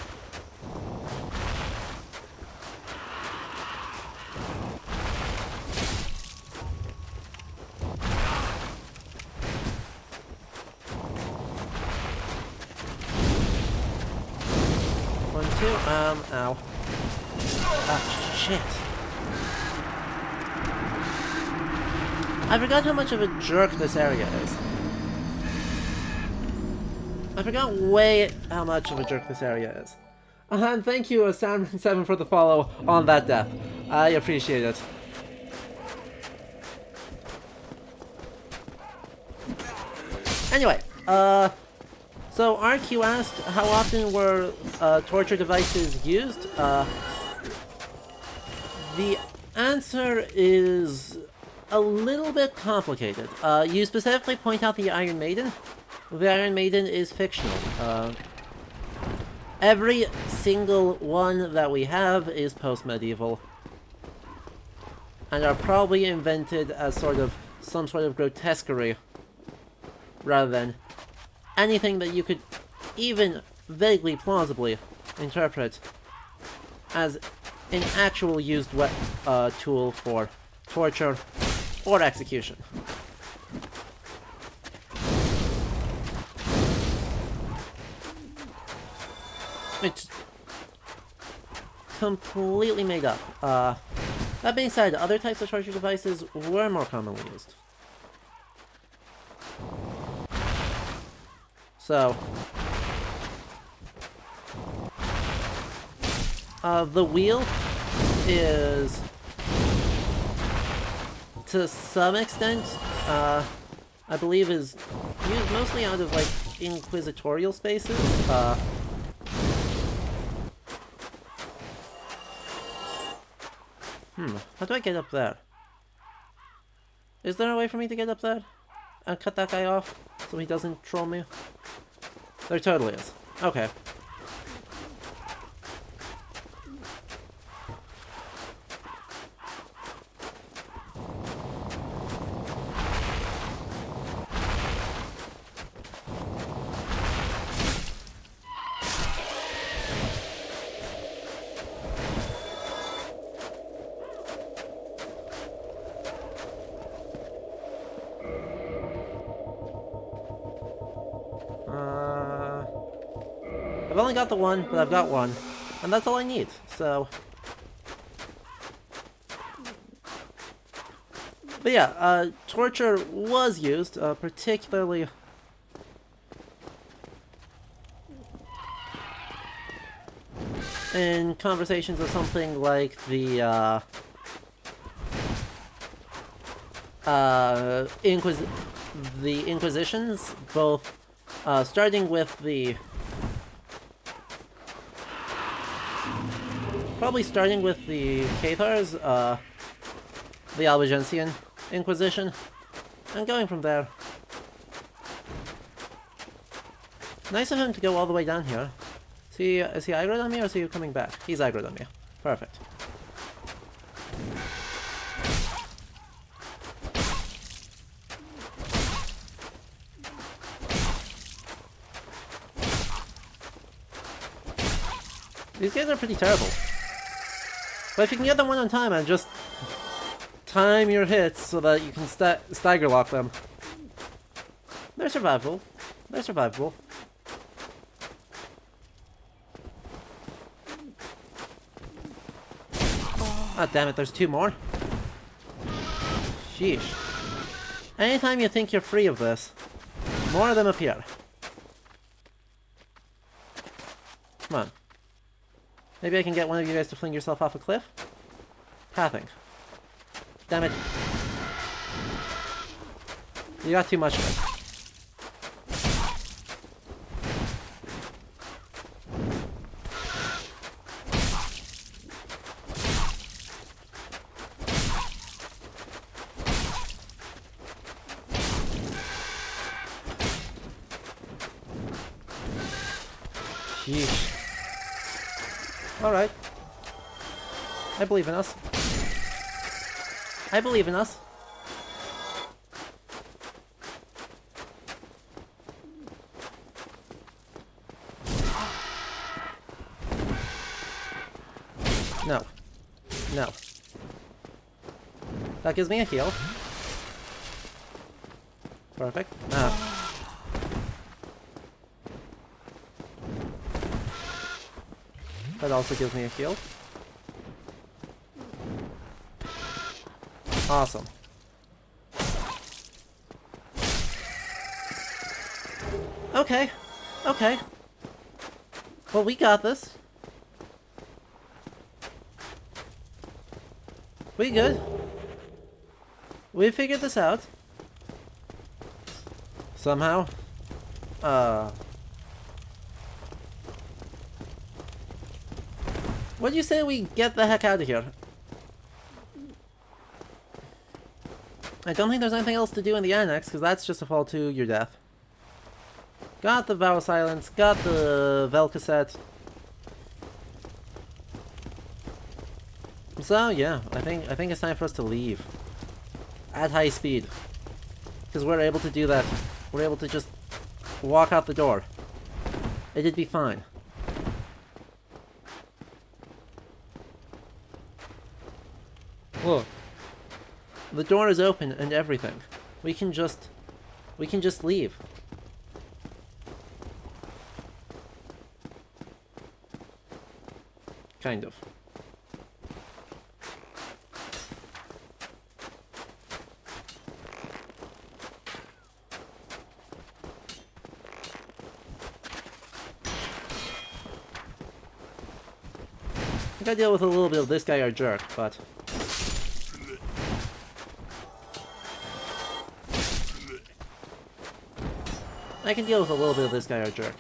Ow. Ah, shit. I forgot how much of a jerk this area is. I forgot way how much of a jerk this area is. And thank you, Salmon7 for the follow on that death. I appreciate it. Anyway, so RQ asked how often were torture devices used. The answer is a little bit complicated. You specifically point out the Iron Maiden. The Iron Maiden is fictional. Every single one that we have is post-medieval, and are probably invented as some sort of grotesquerie, rather than anything that you could even vaguely plausibly interpret as an actual used tool for torture or execution. It's completely made up. That being said, other types of torture devices were more commonly used. So, the wheel is, to some extent, I believe is used mostly out of, like, inquisitorial spaces. How do I get up there? Is there a way for me to get up there and cut that guy off so he doesn't troll me? There totally is. Okay. I've only got the one, but I've got one. And that's all I need, so... But yeah, torture was used, particularly... in conversations of something like the, Inquisitions, both, starting with the... Probably starting with the Cathars, the Albigensian Inquisition, and going from there. Nice of him to go all the way down here. Is he aggroed on me, or is he coming back? He's aggroed on me. Perfect. These guys are pretty terrible. But if you can get them one on time and just time your hits so that you can stagger lock them, they're survivable. They're survivable. Ah, damn it, there's two more. Sheesh. Anytime you think you're free of this, more of them appear. Come on. Maybe I can get one of you guys to fling yourself off a cliff? Pathing. Damn it. You got too much of it. Sheesh. Alright. I believe in us. I believe in us. No. No. That gives me a heal. Perfect. Ah. That also gives me a heal. Awesome. Okay. Okay. Well, we got this. We good. We figured this out. Somehow. What do you say we get the heck out of here? I don't think there's anything else to do in the annex, because that's just a fall to your death. Got the Vow of Silence, got the Vel cassette. So yeah, I think it's time for us to leave. At high speed. Because we're able to do that. We're able to just walk out the door. It'd be fine. Look. The door is open and everything. We can just leave. Kind of. I gotta deal with a little bit of this guy or jerk, but... I can deal with a little bit of this guy or jerk.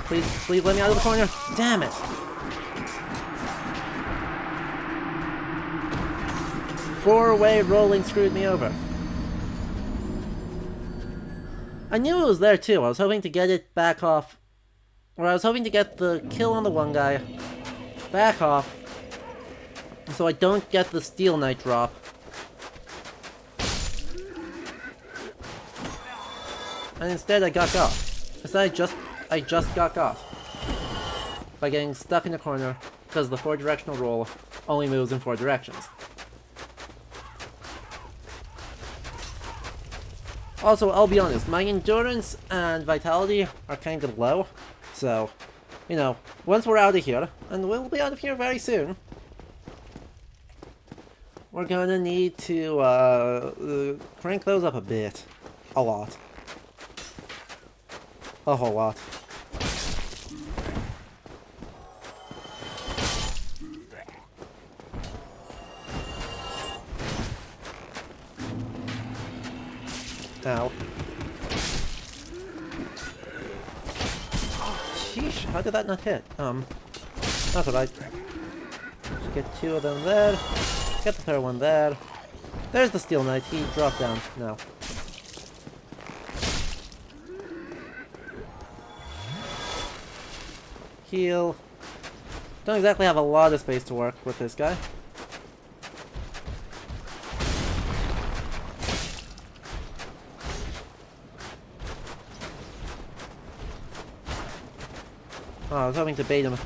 Please let me out of the corner. Damn it! Four-way rolling screwed me over. I knew it was there too. I was hoping to get it back off. Or I was hoping to get the kill on the one guy. Back off. So I don't get the Steel Knight drop. And instead I got got. Instead I just got got. By getting stuck in a corner, because the 4-directional roll only moves in 4 directions. Also, I'll be honest, my endurance and vitality are kind of low. So, you know, once we're out of here, and we'll be out of here very soon, we're gonna need to crank those up a bit. A lot. A whole lot. Ow. Sheesh, how did that not hit? That's alright. Get 2 of them there. Get the third one there. There's the Steel Knight. He dropped down now. Heal. Don't exactly have a lot of space to work with this guy. Oh, I was hoping to bait him.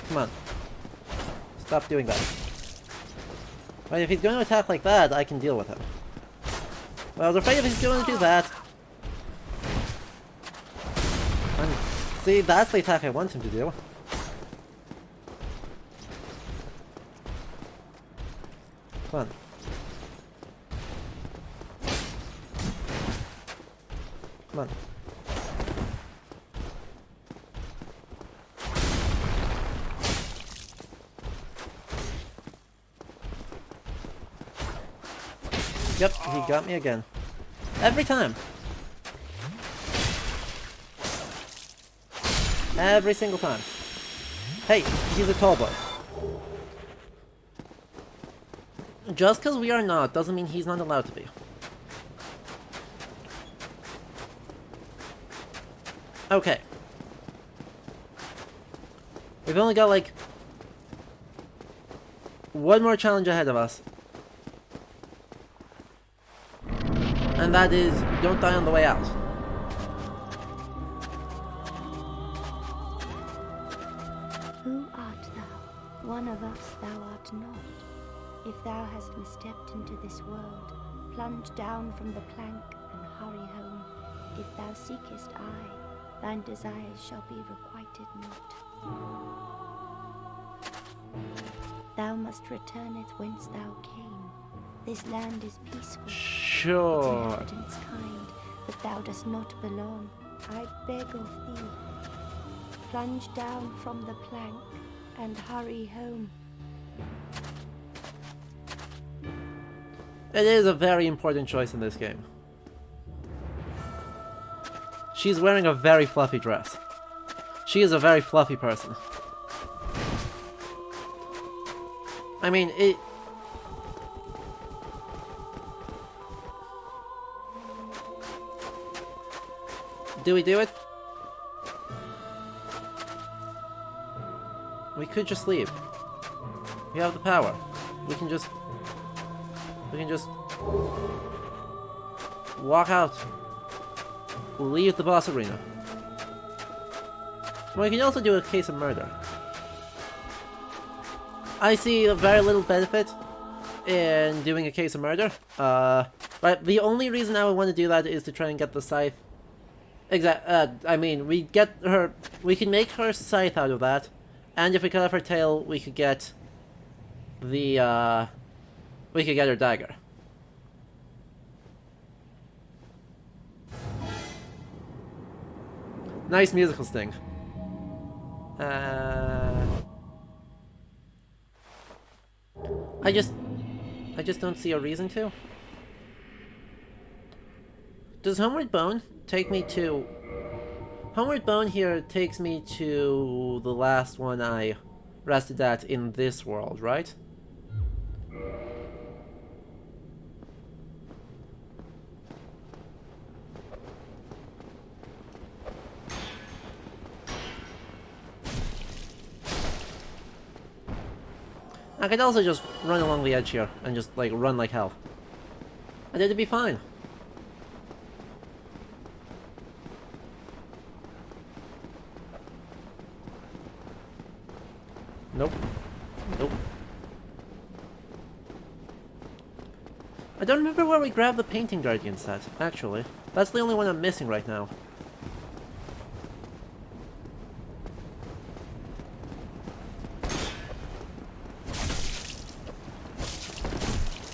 Come on. Stop doing that. But if he's going to attack like that, I can deal with him. But I was afraid if he's going to do that... And see, that's the attack I want him to do. Come on. Come on. Yep, he got me again. Every time. Every single time. Hey, he's a tall boy. Just because we are not doesn't mean he's not allowed to be. Okay. We've only got like one more challenge ahead of us. And that is, don't die on the way out. Who art thou? One of us thou art not. If thou hast misstepped into this world, plunge down from the plank and hurry home. If thou seekest I, thine desires shall be requited not. Thou must returneth whence thou came. This land is peaceful. Sure. Its inhabitants kind, but thou dost not belong. I beg of thee, plunge down from the plank and hurry home. It is a very important choice in this game. She's wearing a very fluffy dress. She is a very fluffy person. I mean, it... Do we do it? We could just leave. We have the power. We can just walk out. Leave the boss arena. We can also do a case of murder. I see a very little benefit in doing a case of murder. But the only reason I would want to do that is to try and get the scythe. I mean, we can make her scythe out of that, and if we cut off her tail, we could get the, we could get her dagger. Nice musical sting. I just don't see a reason to. Does Homeward Bone take me to... Homeward Bone here takes me to the last one I rested at in this world, right? I could also just run along the edge here and just, like, run like hell. And it'd be fine. Nope. Nope. I don't remember where we grabbed the Painting Guardian set, actually. That's the only one I'm missing right now.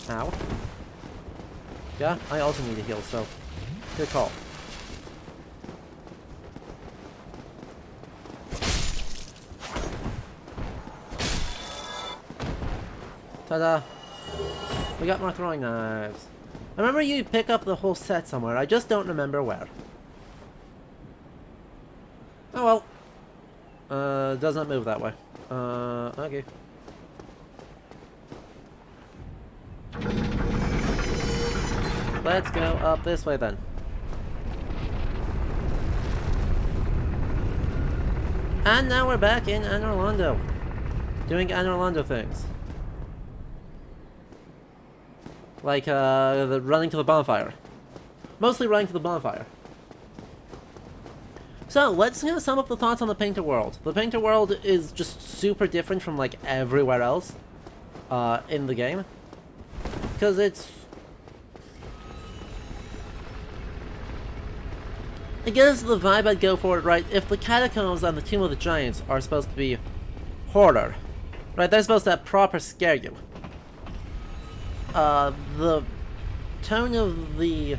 Ow. Yeah, I also need a heal, so good call. Ta-da! We got more throwing knives. I remember you pick up the whole set somewhere, I just don't remember where. Oh well. Does not move that way. Okay. Let's go up this way then. And now we're back in Anor Londo, doing Anor Londo things. Like, the running to the bonfire. Mostly running to the bonfire. So, let's sum up the thoughts on the Painter World. The Painter World is just super different from, like, everywhere else in the game. Because it gives the vibe I'd go for it, right? If the Catacombs and the Tomb of the Giants are supposed to be horror, right? They're supposed to proper scare you. The tone of the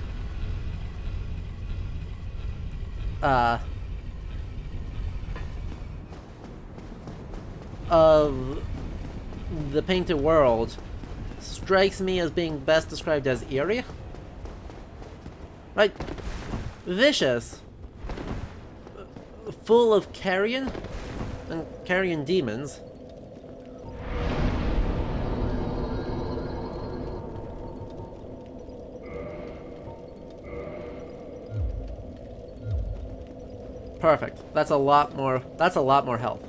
Painted World strikes me as being best described as eerie. Right? Vicious. Full of carrion and carrion demons. Perfect. That's a lot more health.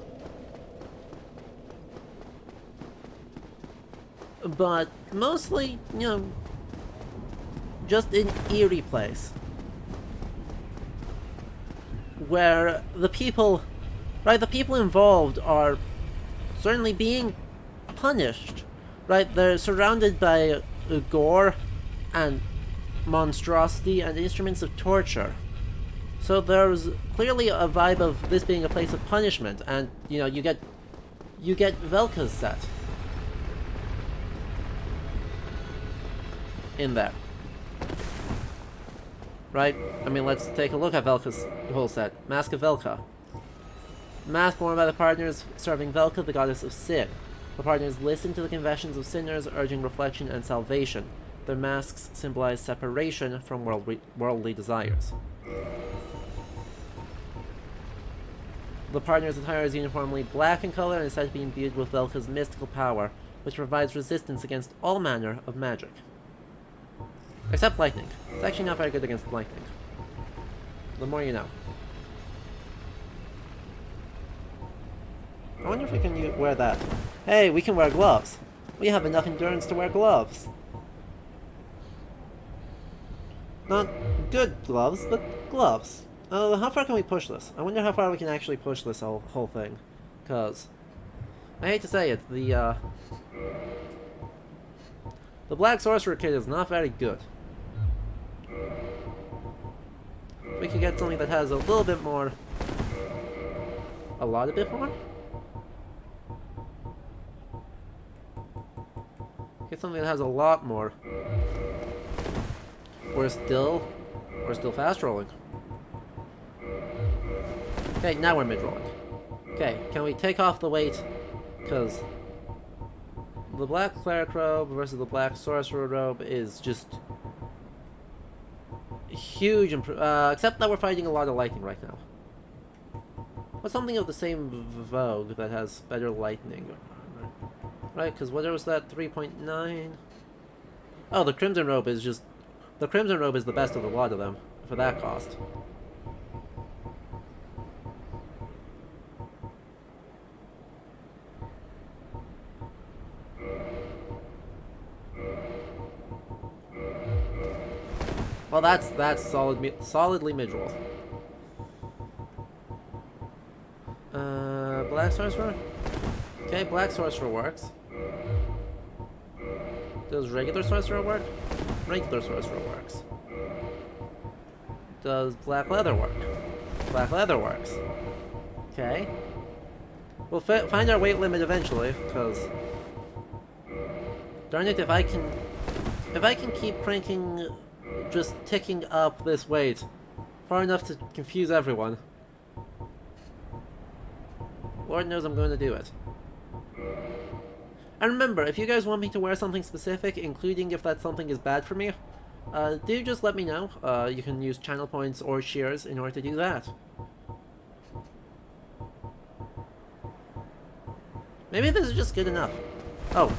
But mostly, you know, just an eerie place. Where the people, right, the people involved are certainly being punished, right? They're surrounded by gore and monstrosity and instruments of torture. So there's clearly a vibe of this being a place of punishment, and you know, you get Velka's set in there. Right? I mean, let's take a look at Velka's whole set. Mask of Velka. Mask worn by the partners serving Velka, the goddess of sin. The partners listen to the confessions of sinners, urging reflection and salvation. Their masks symbolize separation from worldly desires. The partner's attire is uniformly black in color and is said to be imbued with Velka's mystical power, which provides resistance against all manner of magic. Except lightning. It's actually not very good against lightning. The more you know. I wonder if we can wear that. Hey, we can wear gloves. We have enough endurance to wear gloves. Not good gloves, but gloves. How far can we push this? I wonder how far we can actually push this whole thing. Cause, I hate to say it, the Black Sorcerer kit is not very good. If we could get something that has a little bit more... a bit more? Get something that has a lot more. We're still fast rolling. Okay, now we're mid-rolling. Okay, can we take off the weight? Because the Black Cleric robe versus the Black Sorcerer robe is just huge, except that we're fighting a lot of lightning right now. What's something of the same vogue that has better lightning? Right, because what was that, 3.9? Oh, the Crimson robe is just... the Crimson robe is the best of the lot of them, for that cost. Well, that's solidly mid-roll. Black Sorcerer? Okay, Black Sorcerer works. Does regular Sorcerer work? Regular Sorcerer works. Does Black Leather work? Black Leather works. Okay. We'll find our weight limit eventually, because... darn it, if I can keep cranking... just ticking up this weight far enough to confuse everyone. Lord knows I'm going to do it. And remember, if you guys want me to wear something specific, including if that something is bad for me, do just let me know. You can use channel points or shares in order to do that. Maybe this is just good enough. Oh,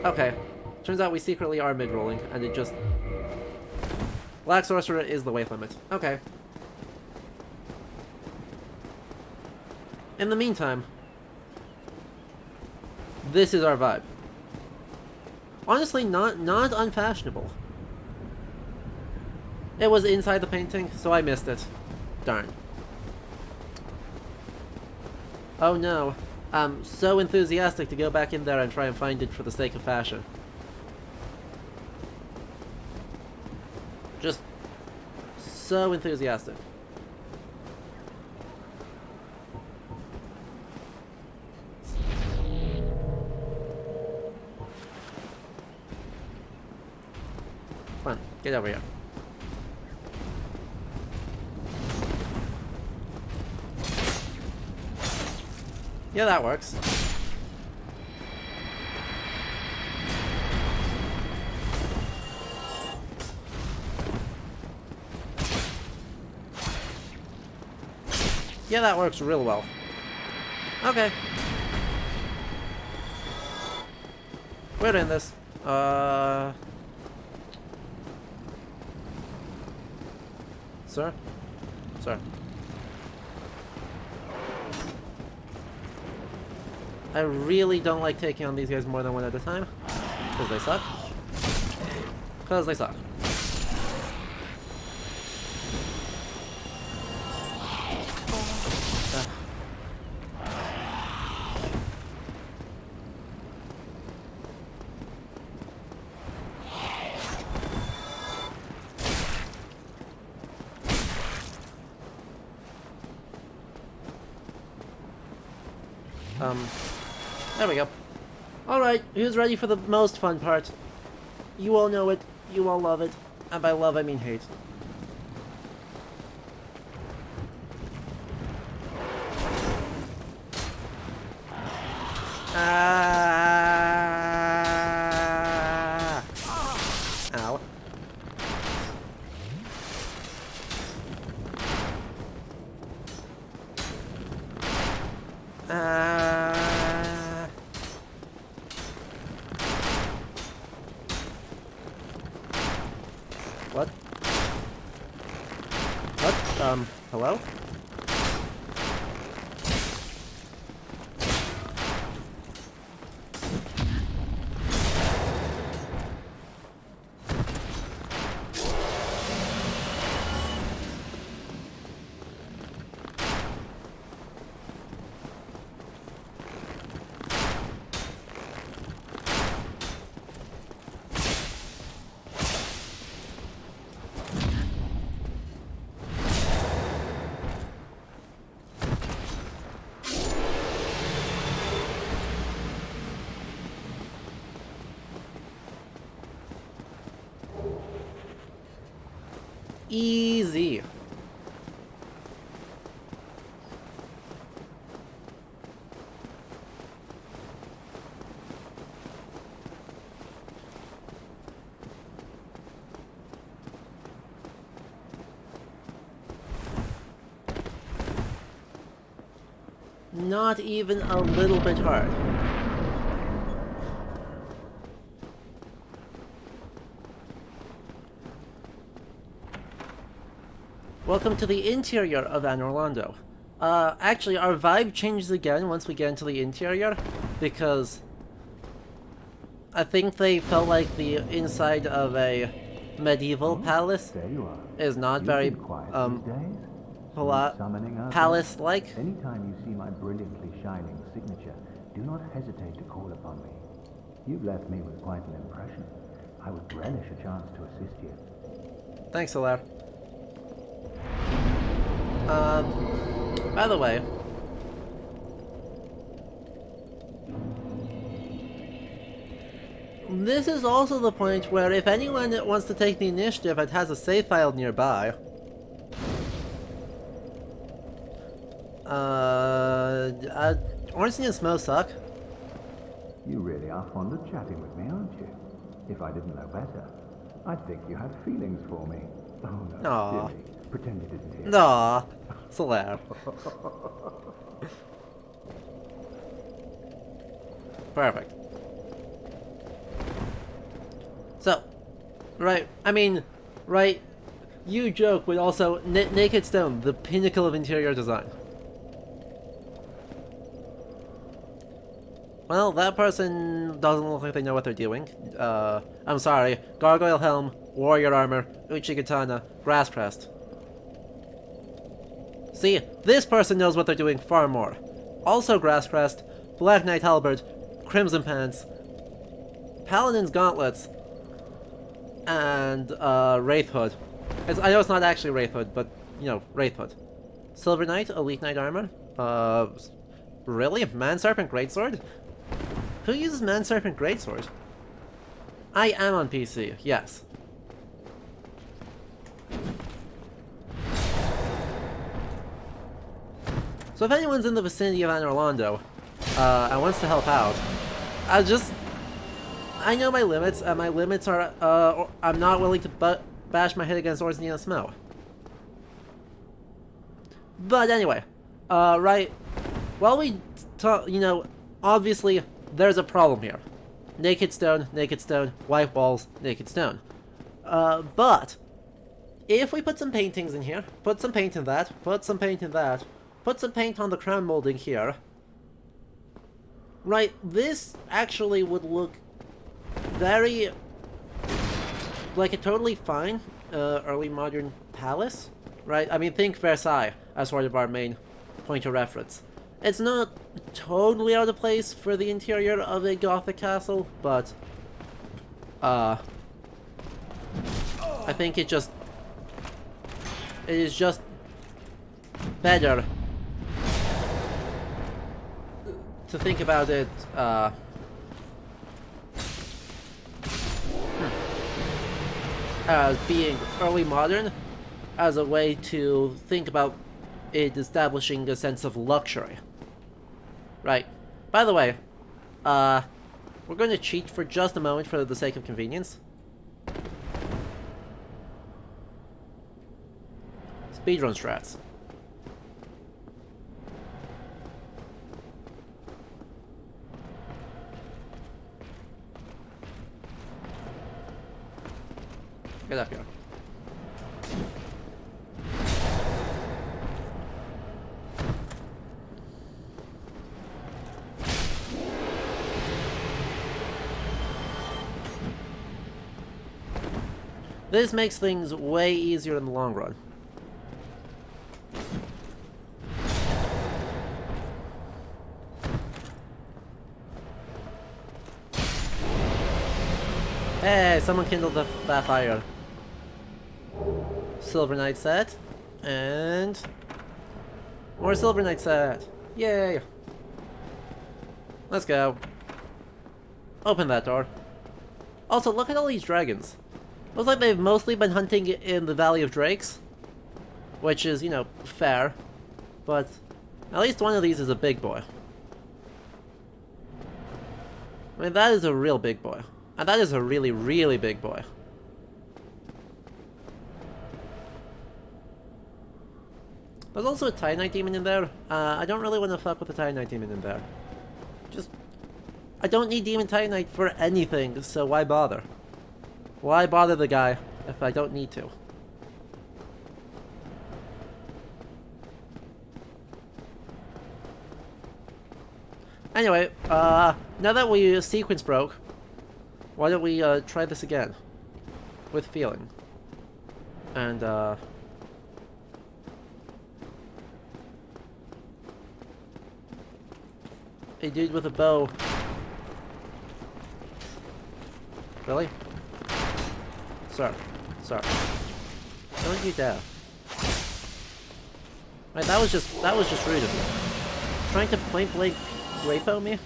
okay. Turns out we secretly are mid-rolling, and it just... Black Sorcerer is the weight limit. Okay. In the meantime, this is our vibe. Honestly, not unfashionable. It was inside the painting, so I missed it. Darn. Oh no. I'm so enthusiastic to go back in there and try and find it for the sake of fashion. Just so enthusiastic. Come on, get over here. Yeah, that works. Yeah, that works real well. Okay. We're in this. Sir? Sir. I really don't like taking on these guys more than one at a time. Because they suck. Because they suck. There we go. Alright, who's ready for the most fun part? You all know it, you all love it, and by love I mean hate. Ow. What? What? Hello? Easy. Not even a little bit hard. Welcome to the interior of Anor Londo. Actually, our vibe changes again once we get into the interior, because I think they felt like the inside of a medieval palace is not very, palace-like. Anytime you see my brilliantly shining signature, do not hesitate to call upon me. You've left me with quite an impression. I would relish a chance to assist you. Thanks, Hilaire. By the way, this is also the point where if anyone wants to take the initiative and has a save file nearby, Ornstein and Smo suck. You really are fond of chatting with me, aren't you? If I didn't know better, I'd think you had feelings for me. Oh no, Aww. silly. Pretend it isn't here. Aww, it's Hilaire. Perfect. So, right, you joke, but also Naked Stone, the pinnacle of interior design. Well, that person doesn't look like they know what they're doing. I'm sorry. Gargoyle Helm, Warrior Armor, Uchi Katana, Grass Crest. See, this person knows what they're doing far more. Also Grass Crest, Black Knight Halberd, Crimson Pants, Paladin's Gauntlets, and Wraith Hood. I know it's not actually Wraith Hood, but, you know, Wraith Hood. Silver Knight, Elite Knight Armor. Really? Man Serpent Greatsword? Who uses Man Serpent Greatsword? I am on PC, yes. So if anyone's in the vicinity of Anor Londo, and wants to help out, I know my limits, and my limits are, I'm not willing to bash my head against Ornstein and Smo. But anyway, right, while we talk, you know, obviously, there's a problem here. Naked stone, white walls, naked stone. But, if we put some paintings in here, put some paint in that, put some paint in that, put some paint on the crown molding here, right, this actually would look very like a totally fine early modern palace, right? I mean, think Versailles as sort of our main point of reference. It's not totally out of place for the interior of a Gothic castle, but I think it is just better to think about it, as being early modern, as a way to think about it establishing a sense of luxury. Right. By the way, we're going to cheat for just a moment for the sake of convenience. Speedrun strats. Get up here. This makes things way easier in the long run. Hey, someone kindled that fire. Silver Knight set. And... more Silver Knight set. Yay! Let's go. Open that door. Also, look at all these dragons. Looks like they've mostly been hunting in the Valley of Drakes. Which is, you know, fair. But at least one of these is a big boy. I mean, that is a real big boy. And that is a really, really big boy. There's also a Titanite demon in there. I don't really want to fuck with the Titanite demon in there. Just... I don't need demon Titanite for anything, so why bother? Why bother the guy if I don't need to? Anyway, now that we sequence broke, why don't we try this again? With feeling. And a dude with a bow. Really? Sir. Sir. Don't you dare. Right, that was just rude of you. Trying to point blank rapo me?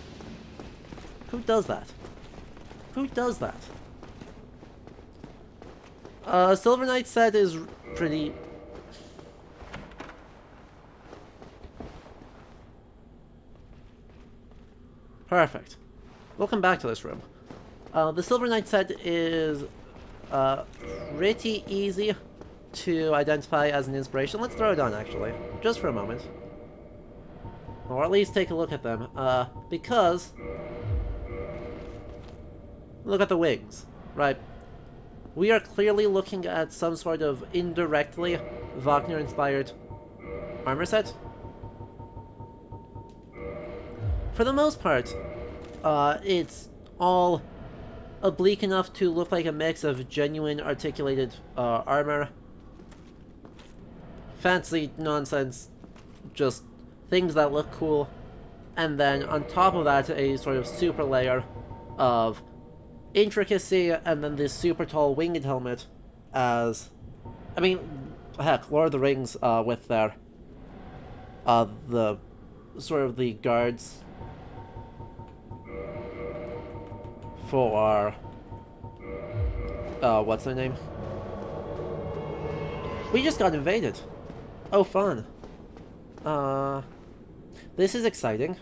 Who does that? Who does that? Silver Knight set is pretty... perfect. We'll come back to this room. The Silver Knight set is pretty easy to identify as an inspiration. Let's throw it on, actually. Just for a moment. Or at least take a look at them. Because... look at the wings, right? We are clearly looking at some sort of indirectly Wagner-inspired armor set. For the most part, it's all oblique enough to look like a mix of genuine articulated armor, fancy nonsense, just things that look cool, and then on top of that a sort of super layer of intricacy, and then this super tall winged helmet as... I mean, heck, Lord of the Rings with their... the... sort of the guards for... what's their name? We just got invaded. Oh, fun. This is exciting.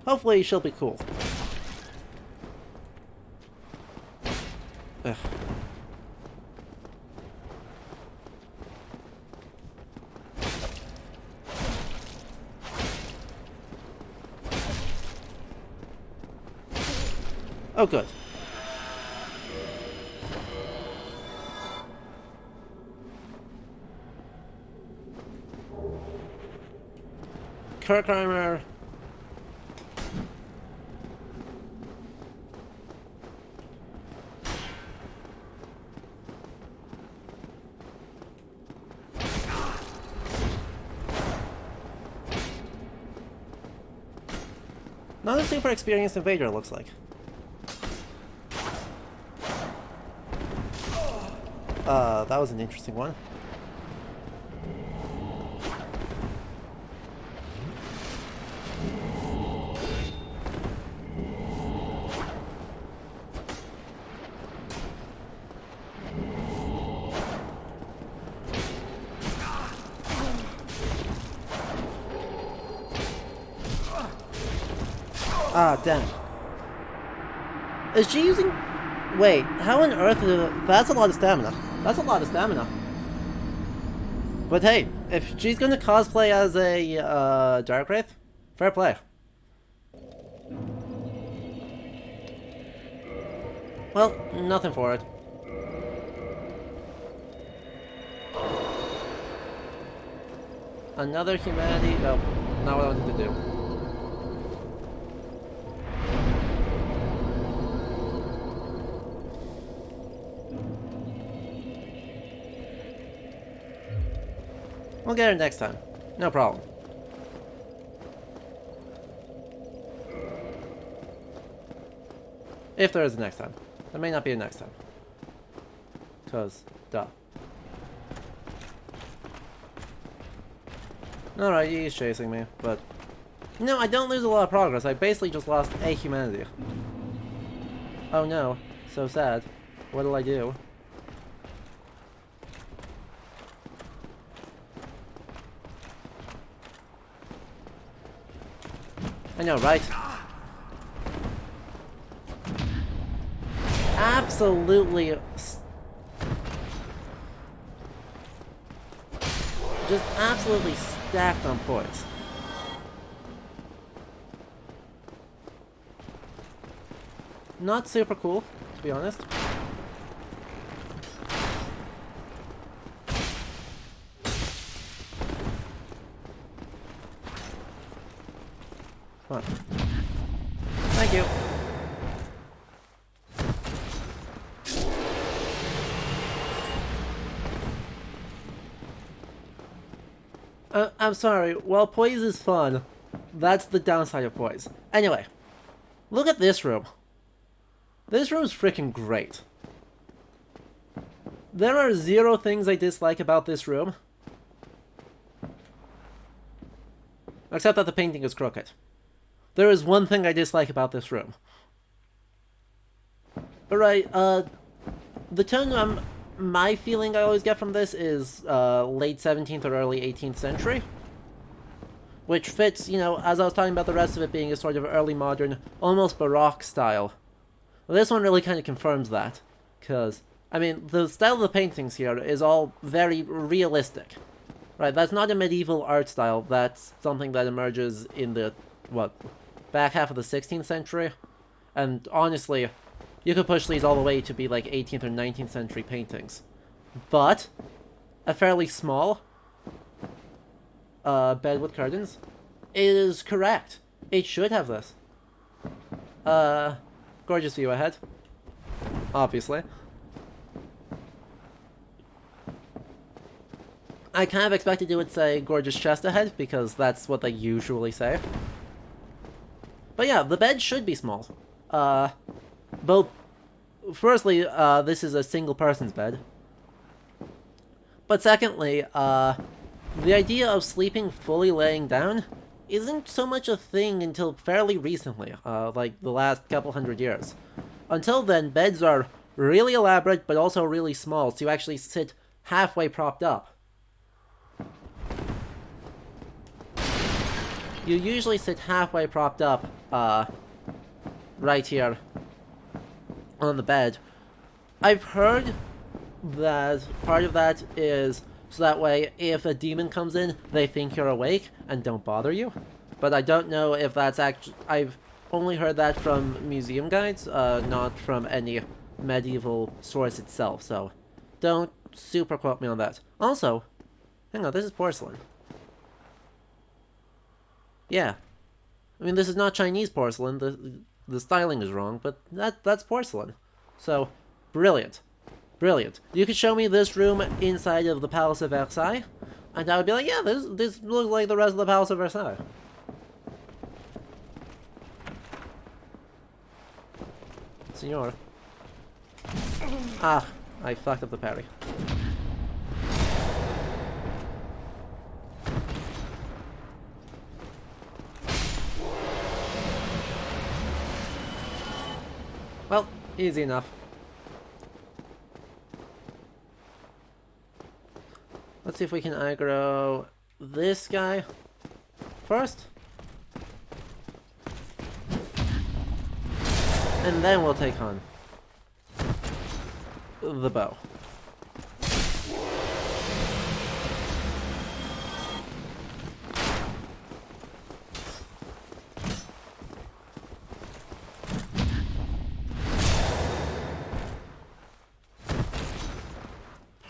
Hopefully she'll be cool. Ugh. Oh, good. Kirk armor. Not a super experienced invader, it looks like. That was an interesting one. Ah, damn. Is she using... Wait, how on earth... That's a lot of stamina. That's a lot of stamina. But hey, if she's gonna cosplay as a Dark Wraith, fair play. Well, nothing for it. Another humanity... Oh, not what I wanted to do. We'll get her next time. No problem. If there is a next time. There may not be a next time. Cause, duh. Alright, he's chasing me, but... No, I don't lose a lot of progress. I basically just lost a humanity. Oh no. So sad. What'll I do? I know, right? Absolutely... Just absolutely stacked on points. Not super cool, to be honest. Come on. Thank you. I'm sorry. While poise is fun, that's the downside of poise. Anyway, look at this room. This room's freaking great. There are 0 things I dislike about this room. Except that the painting is crooked. There is one thing I dislike about this room. Alright, the tone my feeling I always get from this is late 17th or early 18th century. Which fits, you know, as I was talking about the rest of it being a sort of early modern, almost Baroque style. Well, this one really kind of confirms that. Because, I mean, the style of the paintings here is all very realistic. Right, that's not a medieval art style, that's something that emerges in the, what, back half of the 16th century? And honestly, you could push these all the way to be like 18th or 19th century paintings. But, a fairly small bed with curtains is correct. It should have this. Gorgeous view ahead. Obviously. I kind of expected it would say gorgeous chest ahead, because that's what they usually say. But yeah, the bed should be small. Firstly, this is a single person's bed. But secondly, the idea of sleeping fully laying down isn't so much a thing until fairly recently, like the last couple hundred years. Until then, beds are really elaborate, but also really small, so you actually sit halfway propped up. You usually sit halfway propped up, right here on the bed. I've heard that part of that is so that way if a demon comes in, they think you're awake and don't bother you. But I don't know if that's actually... I've only heard that from museum guides, not from any medieval source itself, so don't super quote me on that. Also, hang on, this is porcelain. Yeah. I mean, this is not Chinese porcelain, the styling is wrong, but that's porcelain. So, brilliant. Brilliant. You could show me this room inside of the Palace of Versailles, and I would be like, yeah, this looks like the rest of the Palace of Versailles. Senor. Ah, I fucked up the parry. Easy enough. Let's see if we can aggro this guy first. And then we'll take on the bow.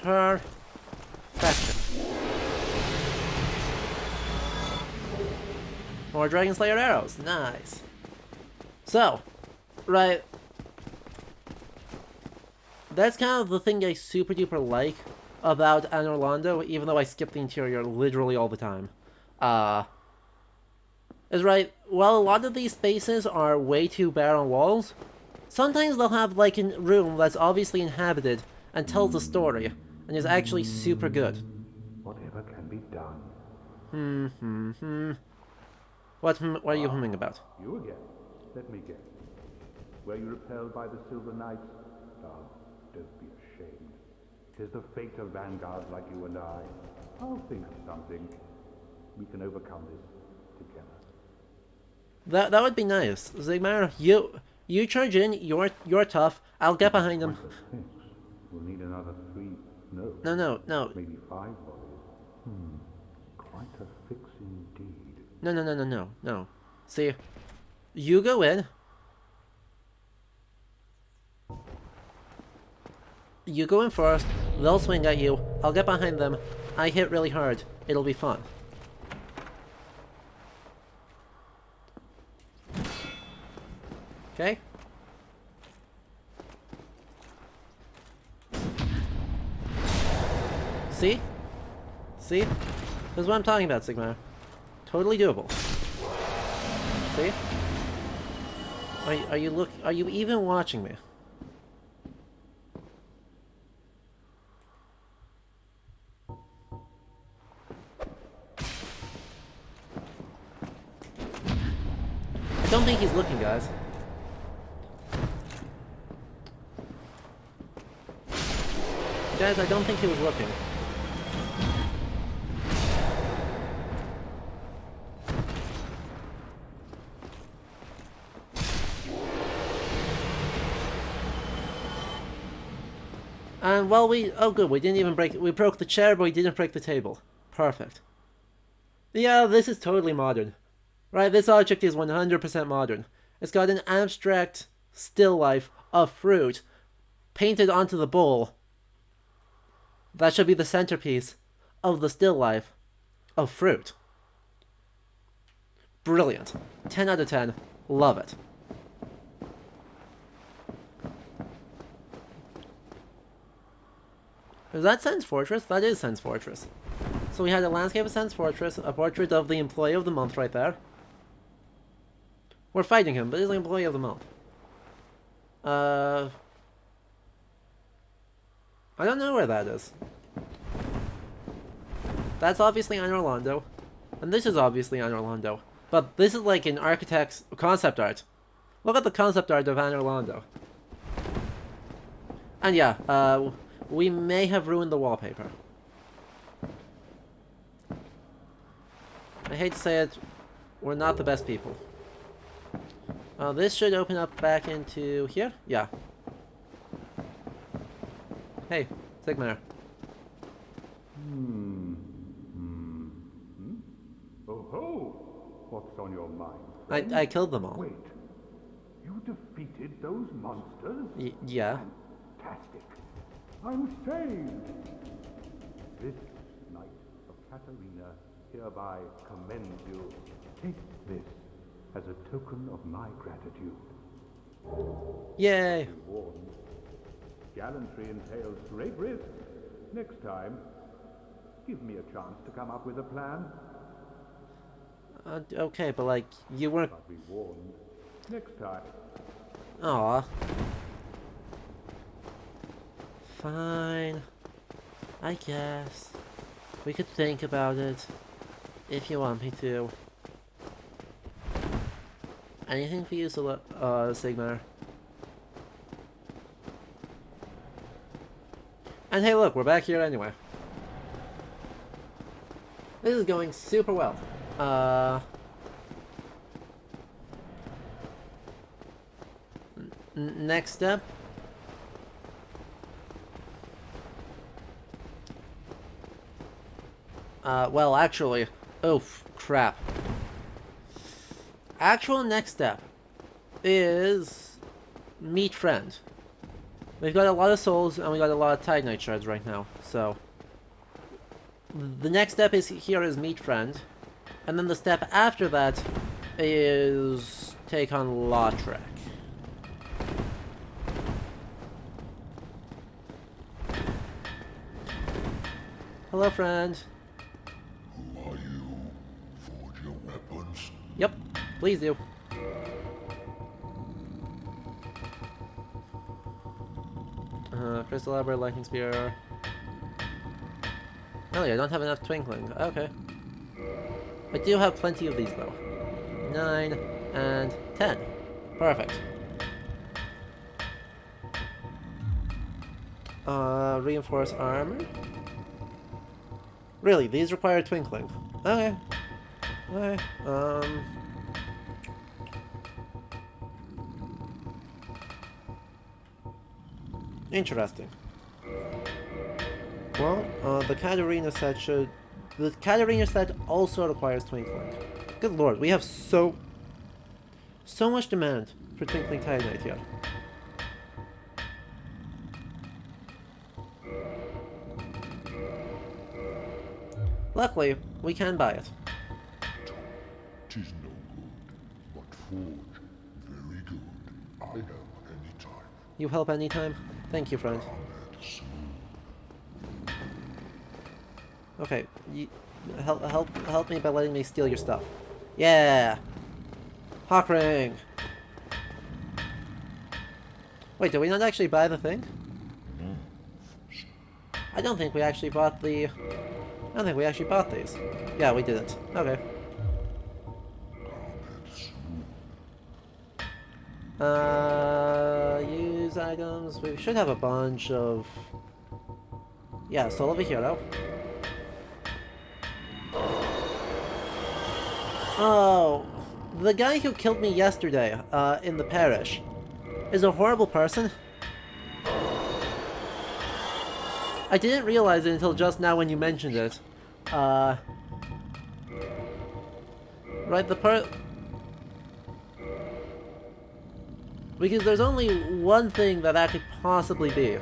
Perfection. More Dragon Slayer arrows. Nice. So, right. That's kind of the thing I super duper like about Anor Londo, even though I skip the interior literally all the time. Is right, while a lot of these spaces are way too bare on walls, sometimes they'll have like a room that's obviously inhabited and tells a story, and is actually super good. Whatever can be done. What are you humming about? You again. Let me guess. Were you repelled by the Silver Knights? Ah, don't be ashamed. 'Tis the fate of vanguards like you and I. I'll think of something. We can overcome this together. That would be nice. Sigmar, you charge in, you're tough, I'll get behind him. We'll need another 3. No. Maybe 5 bodies. Quite a fix indeed. No. See, you go in. You go in first, they'll swing at you, I'll get behind them, I hit really hard, it'll be fun. Okay? See? See? This is what I'm talking about, Sigmar. Totally doable. See? Are you even watching me? I don't think he's looking, guys. Guys, I don't think he was looking. And well, oh good, we didn't even break, we broke the chair, but we didn't break the table. Perfect. Yeah, this is totally modern. Right, this object is 100% modern. It's got an abstract still life of fruit painted onto the bowl. That should be the centerpiece of the still life of fruit. Brilliant. 10 out of 10. Love it. Is that Sen's Fortress? That is Sen's Fortress. So we had a landscape of Sen's Fortress, a portrait of the employee of the month right there. We're fighting him, but he's the employee of the month. I don't know where that is. That's obviously Anor Londo. And this is obviously Anor Londo. But this is like an architect's concept art. Look at the concept art of Anor Londo. And yeah, we may have ruined the wallpaper. I hate to say it, we're not the best people. This should open up back into here? Yeah. Hey, Sigmar. Oh ho! What's on your mind? I killed them all. Wait. You defeated those monsters? Yeah. Fantastic. I'm saved. This Knight of Katarina hereby commends you. Take this as a token of my gratitude. Yay! Be warned. Gallantry entails great risk. Next time, give me a chance to come up with a plan. Okay, but like, you weren't... But be warned. Next time. Aw. Fine. I guess. We could think about it. If you want me to. Anything for you, Sigmar? And hey look, we're back here anyway. This is going super well. Next step. Well, actually, oof, crap. Actual next step is meet friend. We've got a lot of souls and we got a lot of Titanite shards right now, so the next step is meet friend, and then the step after that is take on Lautrec. Hello, friend. Who are you? Forge your weapons? Yep, please do. Crystal Arbor, Lightning Spear. Oh yeah, I don't have enough Twinkling. Okay. I do have plenty of these though. 9 and 10. Perfect. Reinforce armor? Really, these require Twinkling. Okay. Okay. Interesting. Well, the Katarina set should... The Katarina set also requires Twinkling. Good lord, we have so much demand for Twinkling Titanite here. Luckily, we can buy it. Tis no good, but forge very good. I help any time. You help anytime? Thank you, friend. Okay, help me by letting me steal your stuff. Yeah! Hawk ring! Wait, did we not actually buy the thing? I don't think we actually bought the... I don't think we actually bought these. Yeah, we didn't. Okay. Use items. We should have a bunch of... Yeah, Soul of a Hero. Oh, the guy who killed me yesterday, in the parish, is a horrible person. I didn't realize it until just now when you mentioned it. Right, because there's only one thing that could possibly be.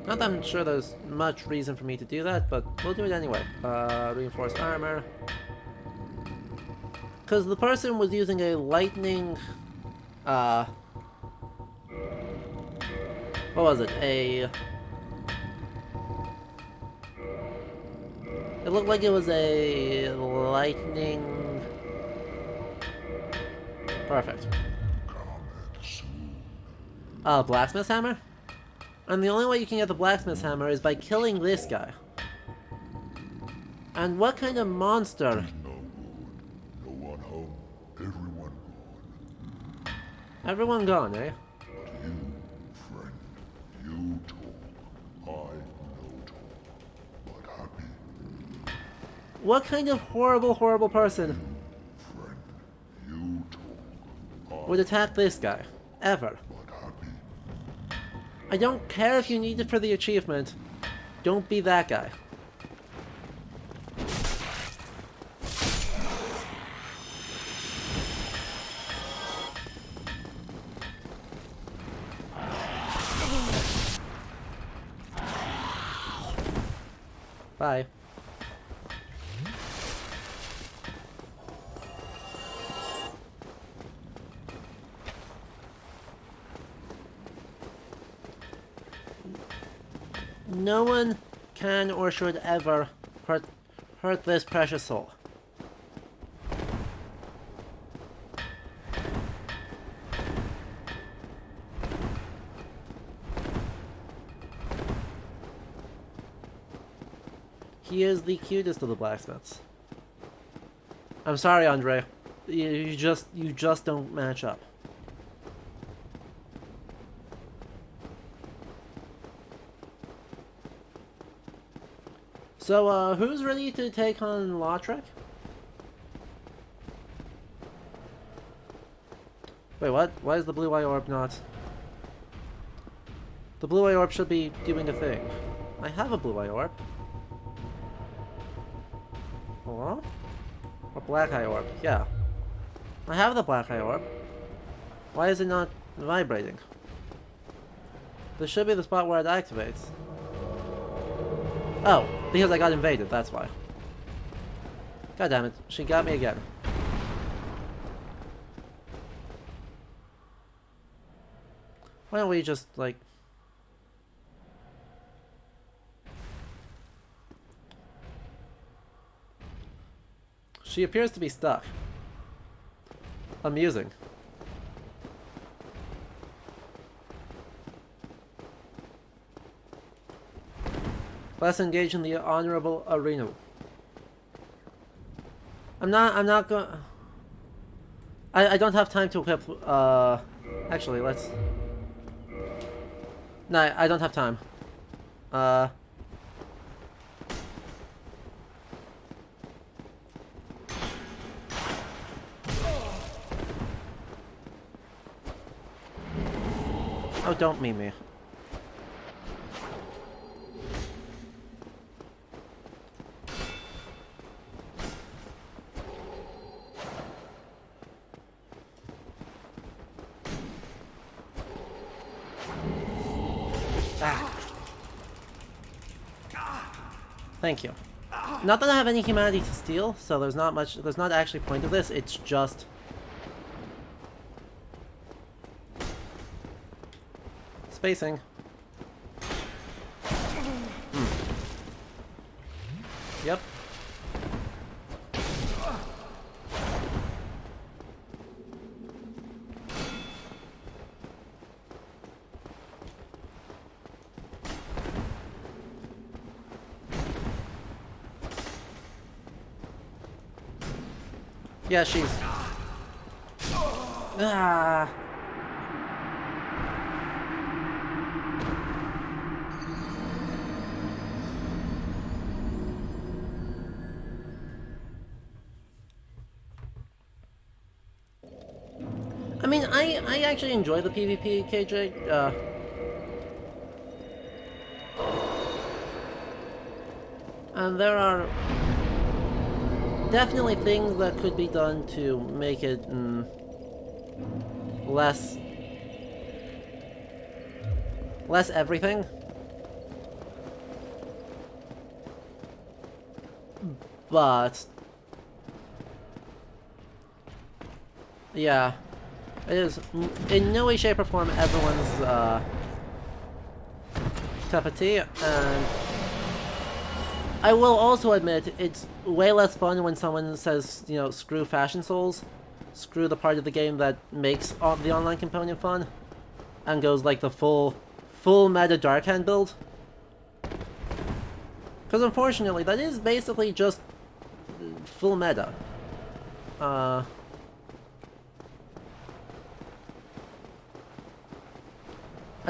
Not that I'm sure there's much reason for me to do that, but we'll do it anyway. Reinforced armor. Because the person was using a lightning... what was it? It looked like it was a lightning... Perfect. Blacksmith's hammer? And the only way you can get the blacksmith's hammer is by killing this guy. And what kind of monster? No good. No one home. Everyone gone. Everyone gone, eh? But you, friend, you talk. I no talk. But happy. What kind of horrible, horrible person Friend, you talk. would attack this guy? Ever? But happy. I don't care if you need it for the achievement. Don't be that guy. Bye. No one can or should ever hurt this precious soul. He is the cutest of the blacksmiths. I'm sorry, Andre. You just don't match up. So, who's ready to take on Lautrec? Wait, what? Why is the blue-eye orb not? The blue-eye orb should be doing a thing. I have a blue-eye orb. Hello? Or black-eye orb, yeah. I have the black-eye orb. Why is it not vibrating? This should be the spot where it activates. Oh, because I got invaded, that's why. God damn it, she got me again. Why don't we just, like... She appears to be stuck. Amusing. Let's engage in the honorable arena. I'm not going... I don't have time to equip, actually, let's... No, I don't have time. Oh, don't meme me. Thank you. Not that I have any humanity to steal, so there's not actually point of this, it's just... spacing. Yep. Yeah, she's... Ah. I mean, I actually enjoy the PvP, KJ. And there are definitely things that could be done to make it less everything. But yeah, it is in no way, shape, or form everyone's cup of tea, and I will also admit it's way less fun when someone says, you know, screw Fashion Souls, screw the part of the game that makes the online component fun, and goes like the full meta Dark Hand build. Because unfortunately, that is basically just full meta. I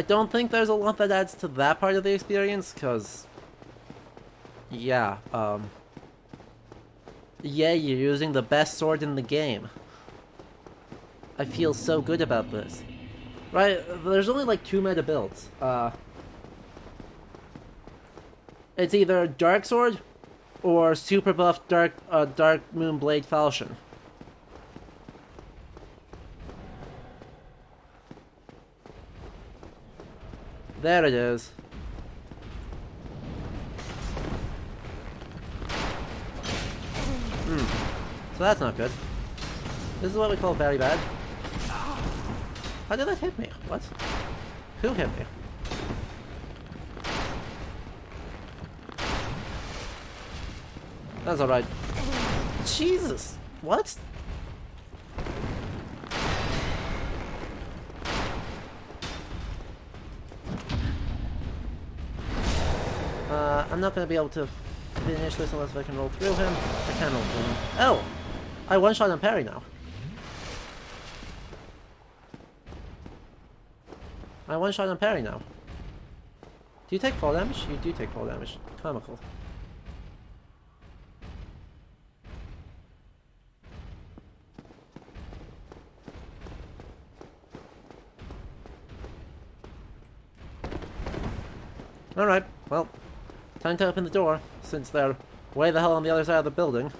don't think there's a lot that adds to that part of the experience, because... yeah, yeah, you're using the best sword in the game. I feel so good about this. Right, there's only like 2 meta builds. It's either Dark Sword or super buff Dark Moon Blade Falchion. There it is. So that's not good. This is what we call very bad. How did that hit me? What? Who hit me? That's alright. Jesus! What? I'm not gonna be able to finish this unless I can roll through him. I can roll through him. Oh! I one-shot and parry now. I one-shot and parry now. Do you take fall damage? You do take fall damage. Comical. Alright, well, time to open the door, since they're way the hell on the other side of the building.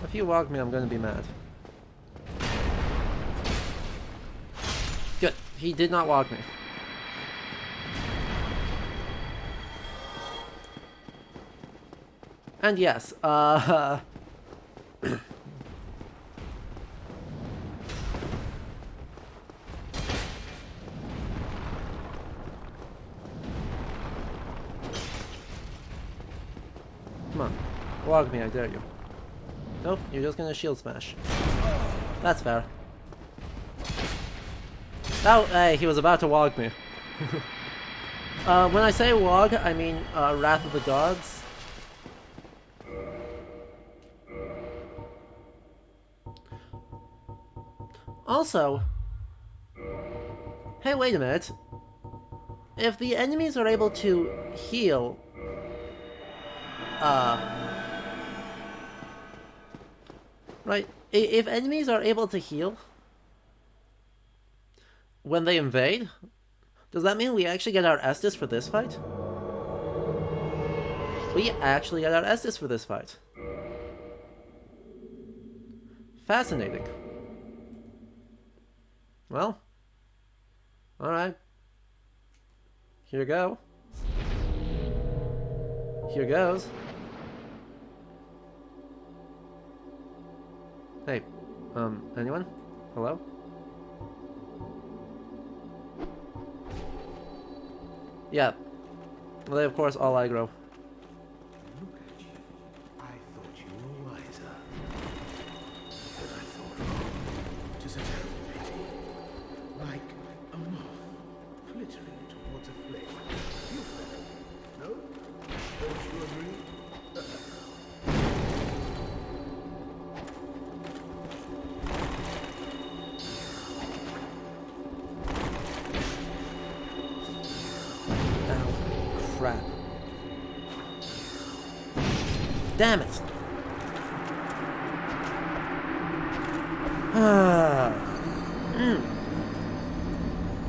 If you wog me, I'm gonna be mad. Good. He did not wog me. And yes, come on. Wog me, I dare you. Nope, you're just gonna shield smash. That's fair. Oh, hey, he was about to wog me. When I say wog, I mean Wrath of the Gods. Also, hey, wait a minute. If the enemies are able to heal, right, if enemies are able to heal when they invade, does that mean we actually get our Estus for this fight? We actually get our Estus for this fight. Fascinating. Well, alright. Here go. Here goes. Hey, anyone? Hello? Yeah. Well, they of course all aggro. Look at you. I thought you were wiser. But I thought wrong. 'Tis a terrible pity. Like a moth flittering towards a flame. You fell. No? Don't you agree? Crap. Damn it!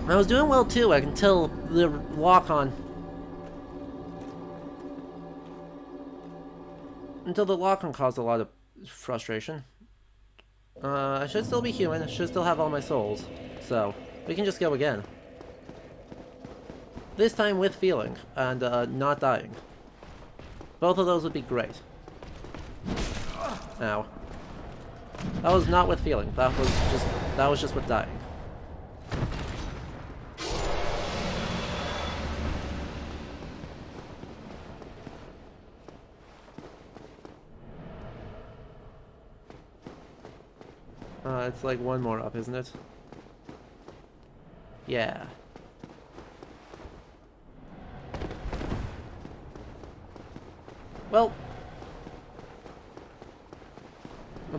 I was doing well too until the lock-on. Until the lock-on caused a lot of frustration. I should still be human, I should still have all my souls. So, we can just go again. This time with feeling, and not dying. Both of those would be great. Ow. That was not with feeling, that was just with dying. It's like one more up, isn't it? Yeah. Well,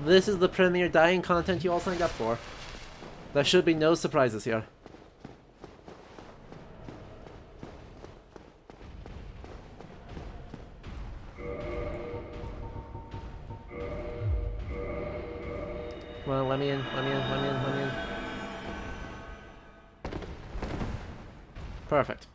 this is the premier dying content you all signed up for. There should be no surprises here. Come on, let me in, let me in, let me in, let me in. Perfect.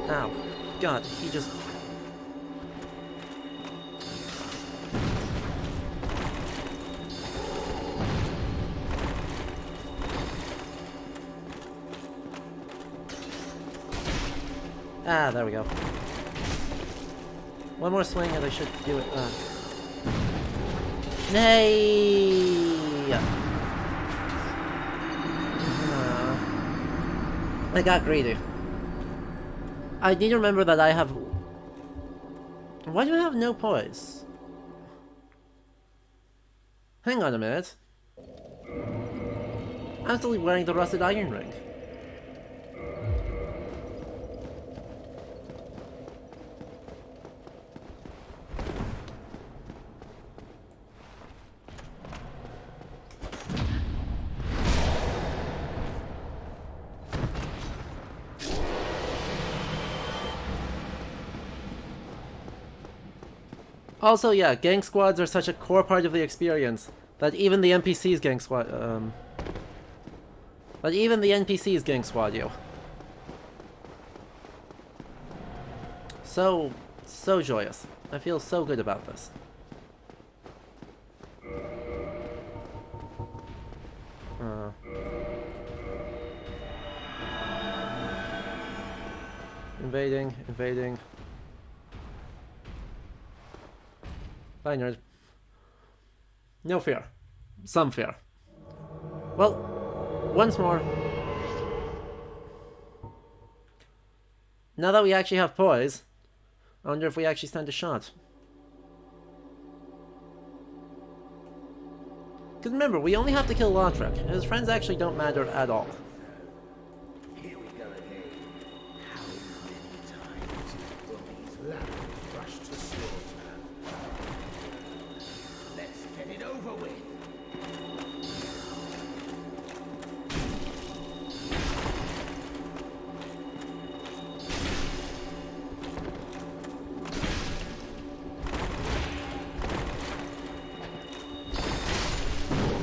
Ow. God, he just... Ah, there we go. One more swing and I should do it. Nay! I got greedy. I need to remember that I have... Why do I have no poise? Hang on a minute. I'm still wearing the rusted iron ring. Also, yeah, gang squads are such a core part of the experience that even the NPCs gang squad, that even the NPCs gang squad you. So joyous. I feel so good about this. Invading. Bye, nerd. No fear. Some fear. Well, once more. Now that we actually have poise, I wonder if we actually stand a shot. Because remember, we only have to kill Lautrec. His friends actually don't matter at all. Here we go again. How many times will these lambs rush to slaughter? Let's get it over with.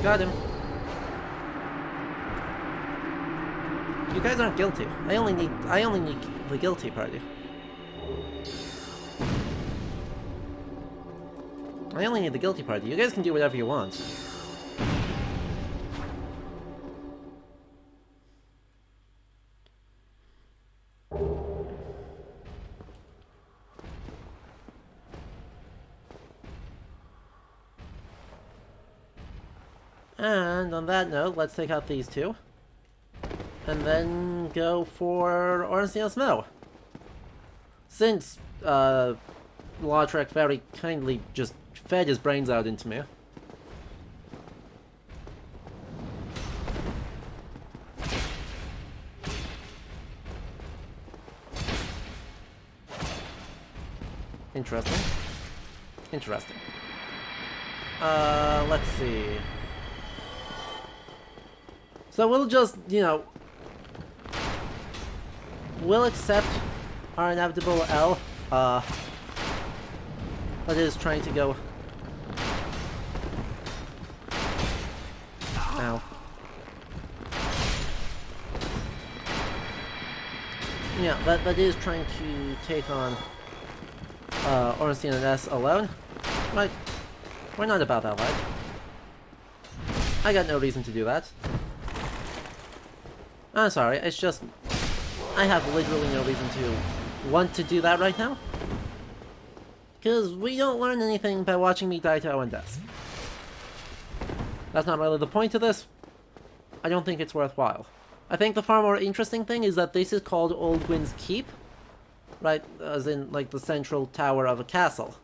Got him. You guys aren't guilty. I only need the guilty party. I only need the guilty party. You guys can do whatever you want. And on that note, let's take out these two. And then go for Ornstein Snow. Since Lautrec very kindly just fed his brains out into me. Interesting. Let's see. So we'll just, you know, we'll accept our inevitable L, that is trying to go... Ow. Yeah, that is trying to take on, Ornstein and S alone. But we're not about that life. I got no reason to do that. I'm sorry, it's just... I have literally no reason to want to do that right now. Because we don't learn anything by watching me die to Owen Death. That's not really the point of this. I don't think it's worthwhile. I think the far more interesting thing is that this is called Old Gwyn's Keep. Right, as in, like, the central tower of a castle.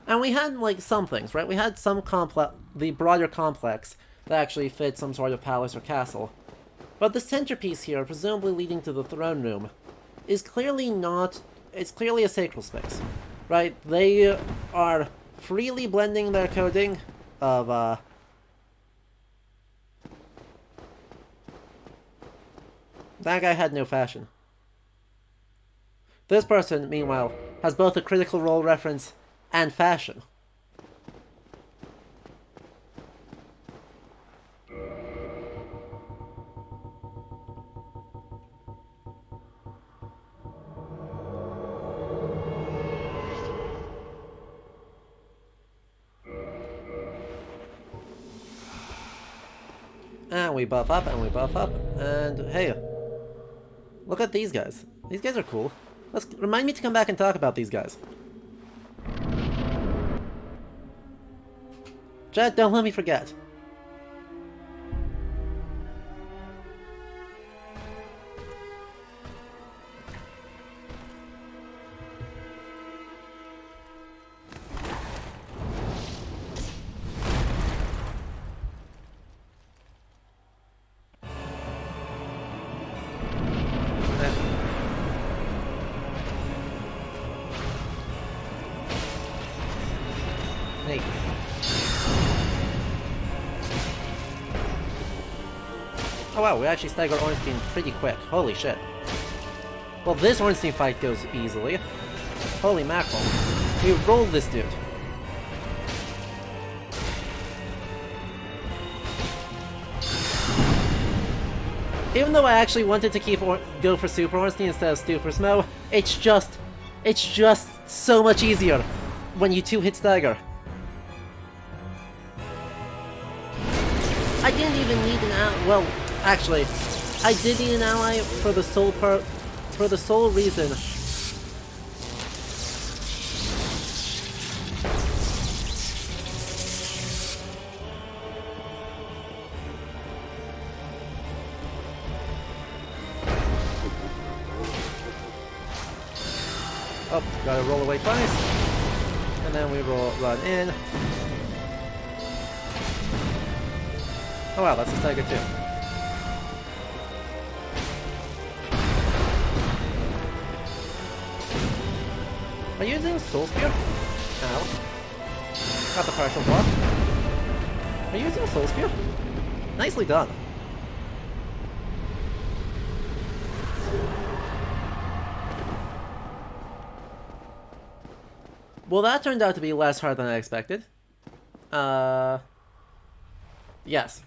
And we had, like, some things, right? We had some the broader complex that actually fit some sort of palace or castle. But the centerpiece here, presumably leading to the throne room, is clearly not... It's clearly a sacral space, right? They are freely blending their coding of, That guy had no fashion. This person, meanwhile, has both a Critical Role reference and fashion. And we buff up, and we buff up, and hey, look at these guys. These guys are cool. Remind me to come back and talk about these guys. Chat, don't let me forget. Oh wow, we actually staggered Ornstein pretty quick. Holy shit. Well, this Ornstein fight goes easily. Holy mackerel. We rolled this dude. Even though I actually wanted to go for Super Ornstein instead of Super Smo, it's just so much easier when you 2-hit stagger. I didn't even need an ally. Well, actually, I did need an ally for the sole reason. Oh, gotta roll away twice. And then we run in. Oh wow, that's a stagger too. Are you using Soul Spear? Ow. Got the partial block. Are you using Soul Spear? Nicely done. Well, that turned out to be less hard than I expected. Yes.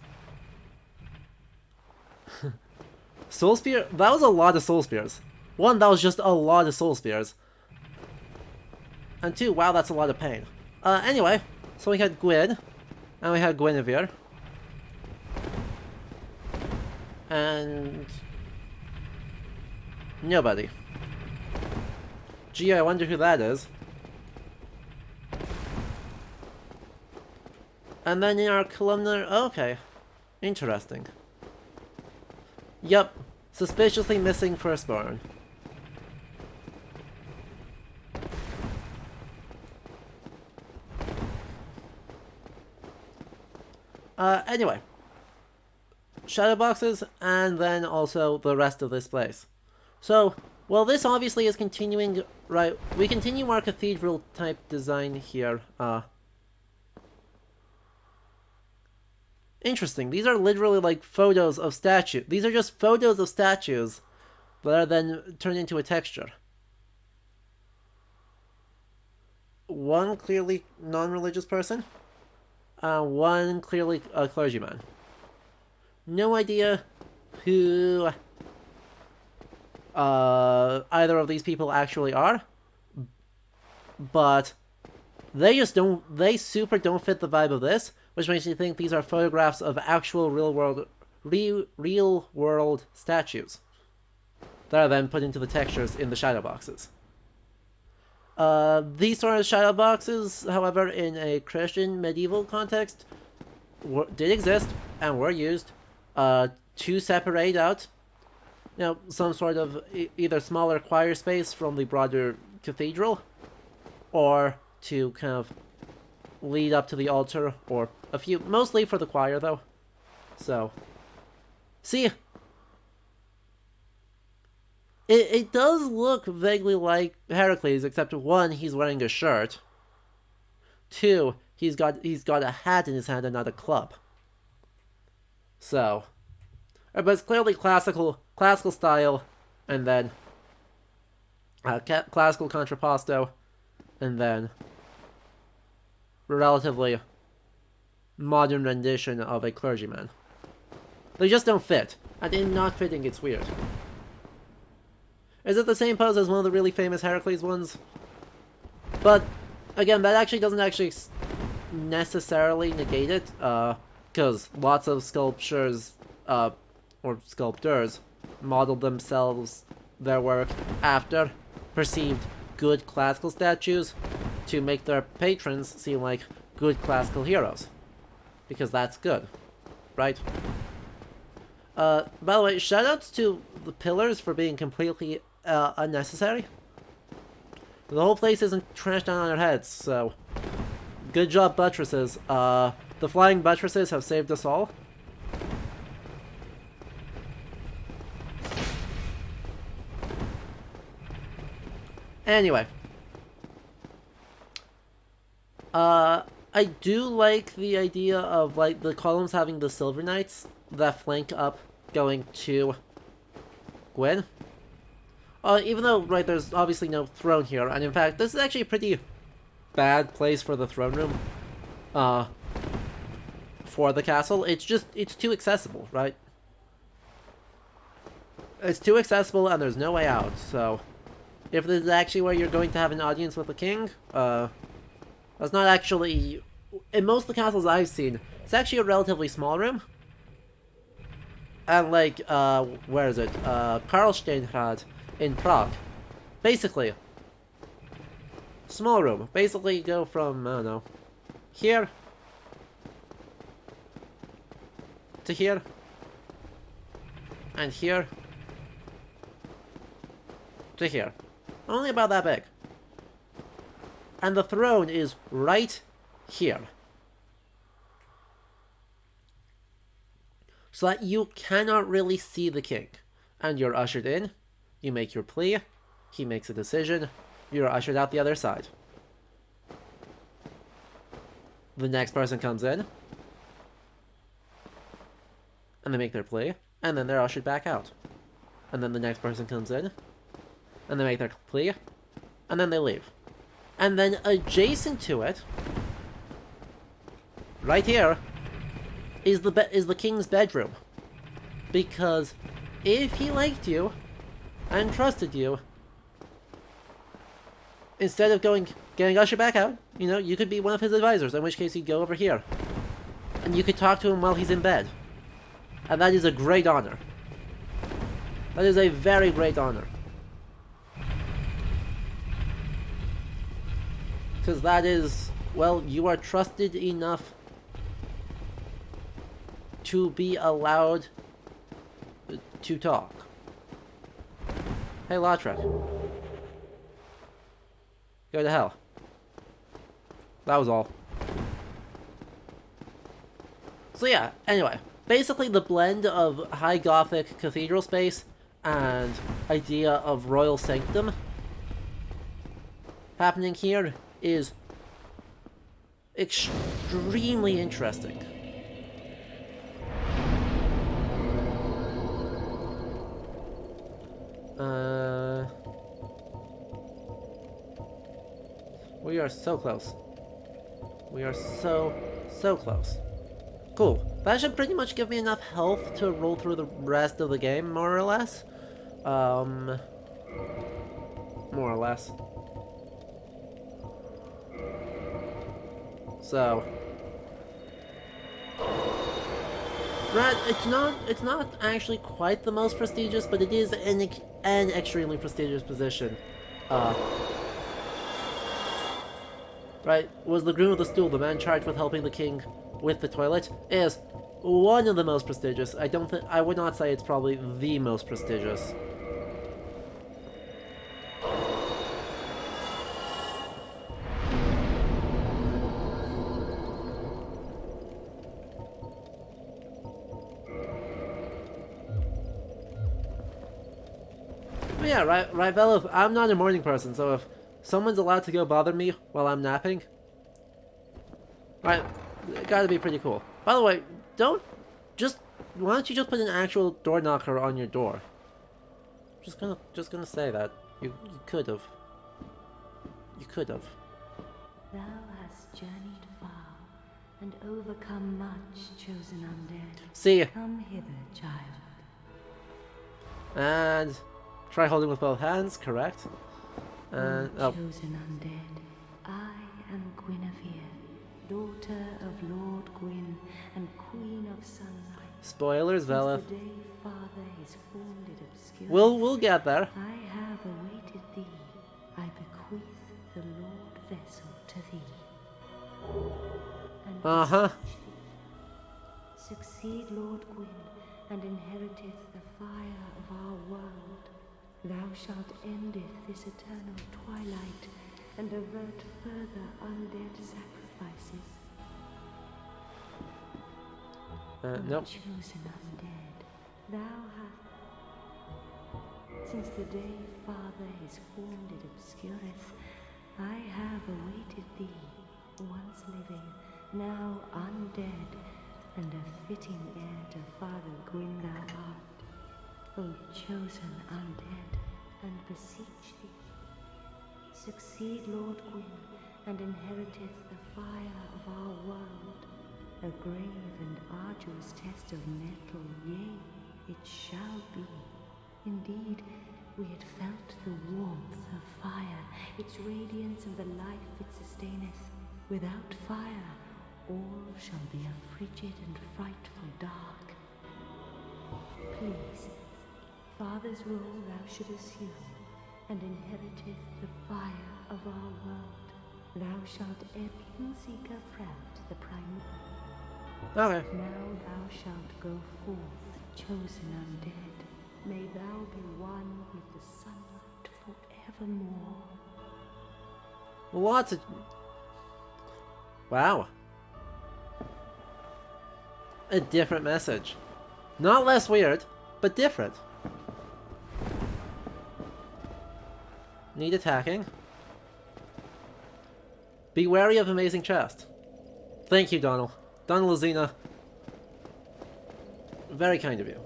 Soul Spear? That was a lot of Soul Spears. One, that was just a lot of Soul Spears. And two, wow, that's a lot of pain. Anyway, so we had Gwyn, and we had Guinevere. And... nobody. Gee, I wonder who that is. And then in our columnar... okay. Interesting. Yup. Suspiciously missing Firstborn. Anyway. Shadow boxes, and then also the rest of this place. So, well, this obviously is continuing... right, we continue our cathedral type design here. Interesting. These are literally like photos of statues. These are just photos of statues that are then turned into a texture. One clearly non-religious person. One clearly a clergyman. No idea who either of these people actually are. But they just don't... they super don't fit the vibe of this. Which makes me think these are photographs of actual real world statues that are then put into the textures in the shadow boxes. These sort of shadow boxes, however, in a Christian medieval context, did exist and were used to separate out, you know, some sort of either smaller choir space from the broader cathedral, or to kind of lead up to the altar, or a few, mostly for the choir though. So, see, it does look vaguely like Heracles, except one, he's wearing a shirt. Two, he's got a hat in his hand and not a club. So, but it's clearly classical style, and then classical contrapposto, and then relatively modern rendition of a clergyman. They just don't fit, and in not fitting, it's weird. Is it the same pose as one of the really famous Heracles ones? But again, that actually doesn't necessarily negate it. because lots of sculptures, or sculptors, modeled their work after perceived good classical statues to make their patrons seem like good classical heroes. Because that's good, right? By the way, shoutouts to the pillars for being completely unnecessary. The whole place isn't trashed down on our heads, so good job, buttresses. The flying buttresses have saved us all. Anyway. I do like the idea of, like, the columns having the Silver Knights that flank up going to Gwyn. Even though, right, there's obviously no throne here, and in fact, this is actually a pretty bad place for the throne room. For the castle. It's too accessible, right? It's too accessible and there's no way out, so if this is actually where you're going to have an audience with the king, that's not actually... In most of the castles I've seen, it's actually a relatively small room. And like, where is it? Karlsteinrad in Prague. Basically, small room. Basically, you go from, I don't know, here to here, and here to here. Only about that big. And the throne is right here. So that you cannot really see the king. And you're ushered in, you make your plea, he makes a decision, you're ushered out the other side. The next person comes in, and they make their plea, and then they're ushered back out. And then the next person comes in, and they make their plea, and then they leave. And then adjacent to it, right here, is the king's bedroom. Because if he liked you and trusted you, instead of getting ushered back out, you know, you could be one of his advisors, in which case you'd go over here. And you could talk to him while he's in bed. And that is a great honor. That is a very great honor. Because that is, well, you are trusted enough to be allowed to talk. Hey, Lautrec. Go to hell. That was all. So yeah, anyway. Basically the blend of high Gothic cathedral space and idea of royal sanctum happening here is extremely interesting. We are so close. We are so close. Cool. That should pretty much give me enough health to roll through the rest of the game, more or less. More or less. So, right, it's not actually quite the most prestigious, but it is an extremely prestigious position. Right, was the groom of the stool, the man charged with helping the king with the toilet, is one of the most prestigious. I would not say it's probably the most prestigious. But yeah, right, Vela, I'm not a morning person, so if someone's allowed to go bother me while I'm napping, right, it gotta be pretty cool. By the way, why don't you just put an actual door knocker on your door? Just gonna say that. You could have. You could have. Thou hast journeyed far and overcome much, chosen undead. See. Come hither, child. And try holding with both hands, correct? And chosen undead, I am Guinevere, daughter of Lord Gwyn and Queen Spoilers, Vela. Since the day Father his wounded obscurity, We'll get there. I have awaited thee. I bequeath the Lord vessel to thee. And Uh-huh. beseech thee, succeed Lord Gwyn, and inheriteth the fire of our world. Thou shalt endeth this eternal twilight, and avert further undead sacrifices. Nope. Chosen undead, thou hast, since the day Father his wounded obscureth, I have awaited thee, once living, now undead, and a fitting heir to Father Gwyn thou art, O chosen undead, and beseech thee, succeed Lord Gwyn, and inheriteth the fire of our world. A grave and arduous test of metal, yea, it shall be. Indeed, we had felt the warmth of fire, its radiance and the life it sustaineth. Without fire, all shall be a frigid and frightful dark. Please, Father's role thou should assume, and inheriteth the fire of our world. Thou shalt end seeker proud the primal. Okay. Now thou shalt go forth, chosen undead. May thou be one with the sunlight forevermore. Lots of... Wow. A different message. Not less weird, but different. Need attacking. Be wary of amazing chest. Thank you, Donald. Donald Lazina. Very kind of you.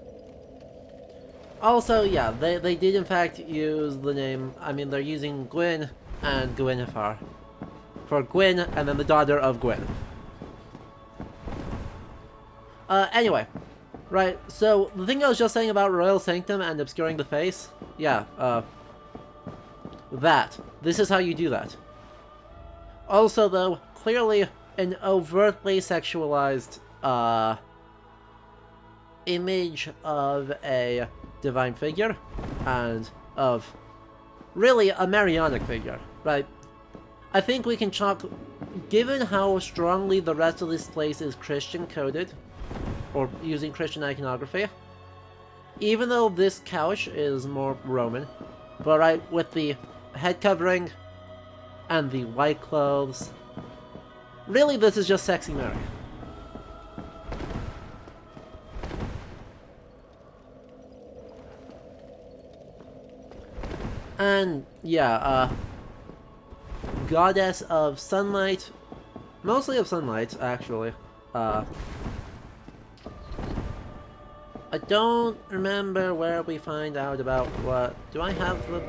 Also, yeah, they did in fact use the name, I mean, they're using Gwyn and Gwynethar. For Gwyn, and then the daughter of Gwyn. Anyway. Right, so, the thing I was just saying about Royal Sanctum and obscuring the face, yeah, that. This is how you do that. Also, though, clearly an overtly sexualized, image of a divine figure, and of, really, a Marianic figure, right? I think we can chalk, given how strongly the rest of this place is Christian-coded, or using Christian iconography, even though this couch is more Roman, but right, with the head covering, and the white clothes, really this is just Sexy Mary. And, yeah, goddess of sunlight, mostly of sunlight, actually. I don't remember where we find out about what... Do I have the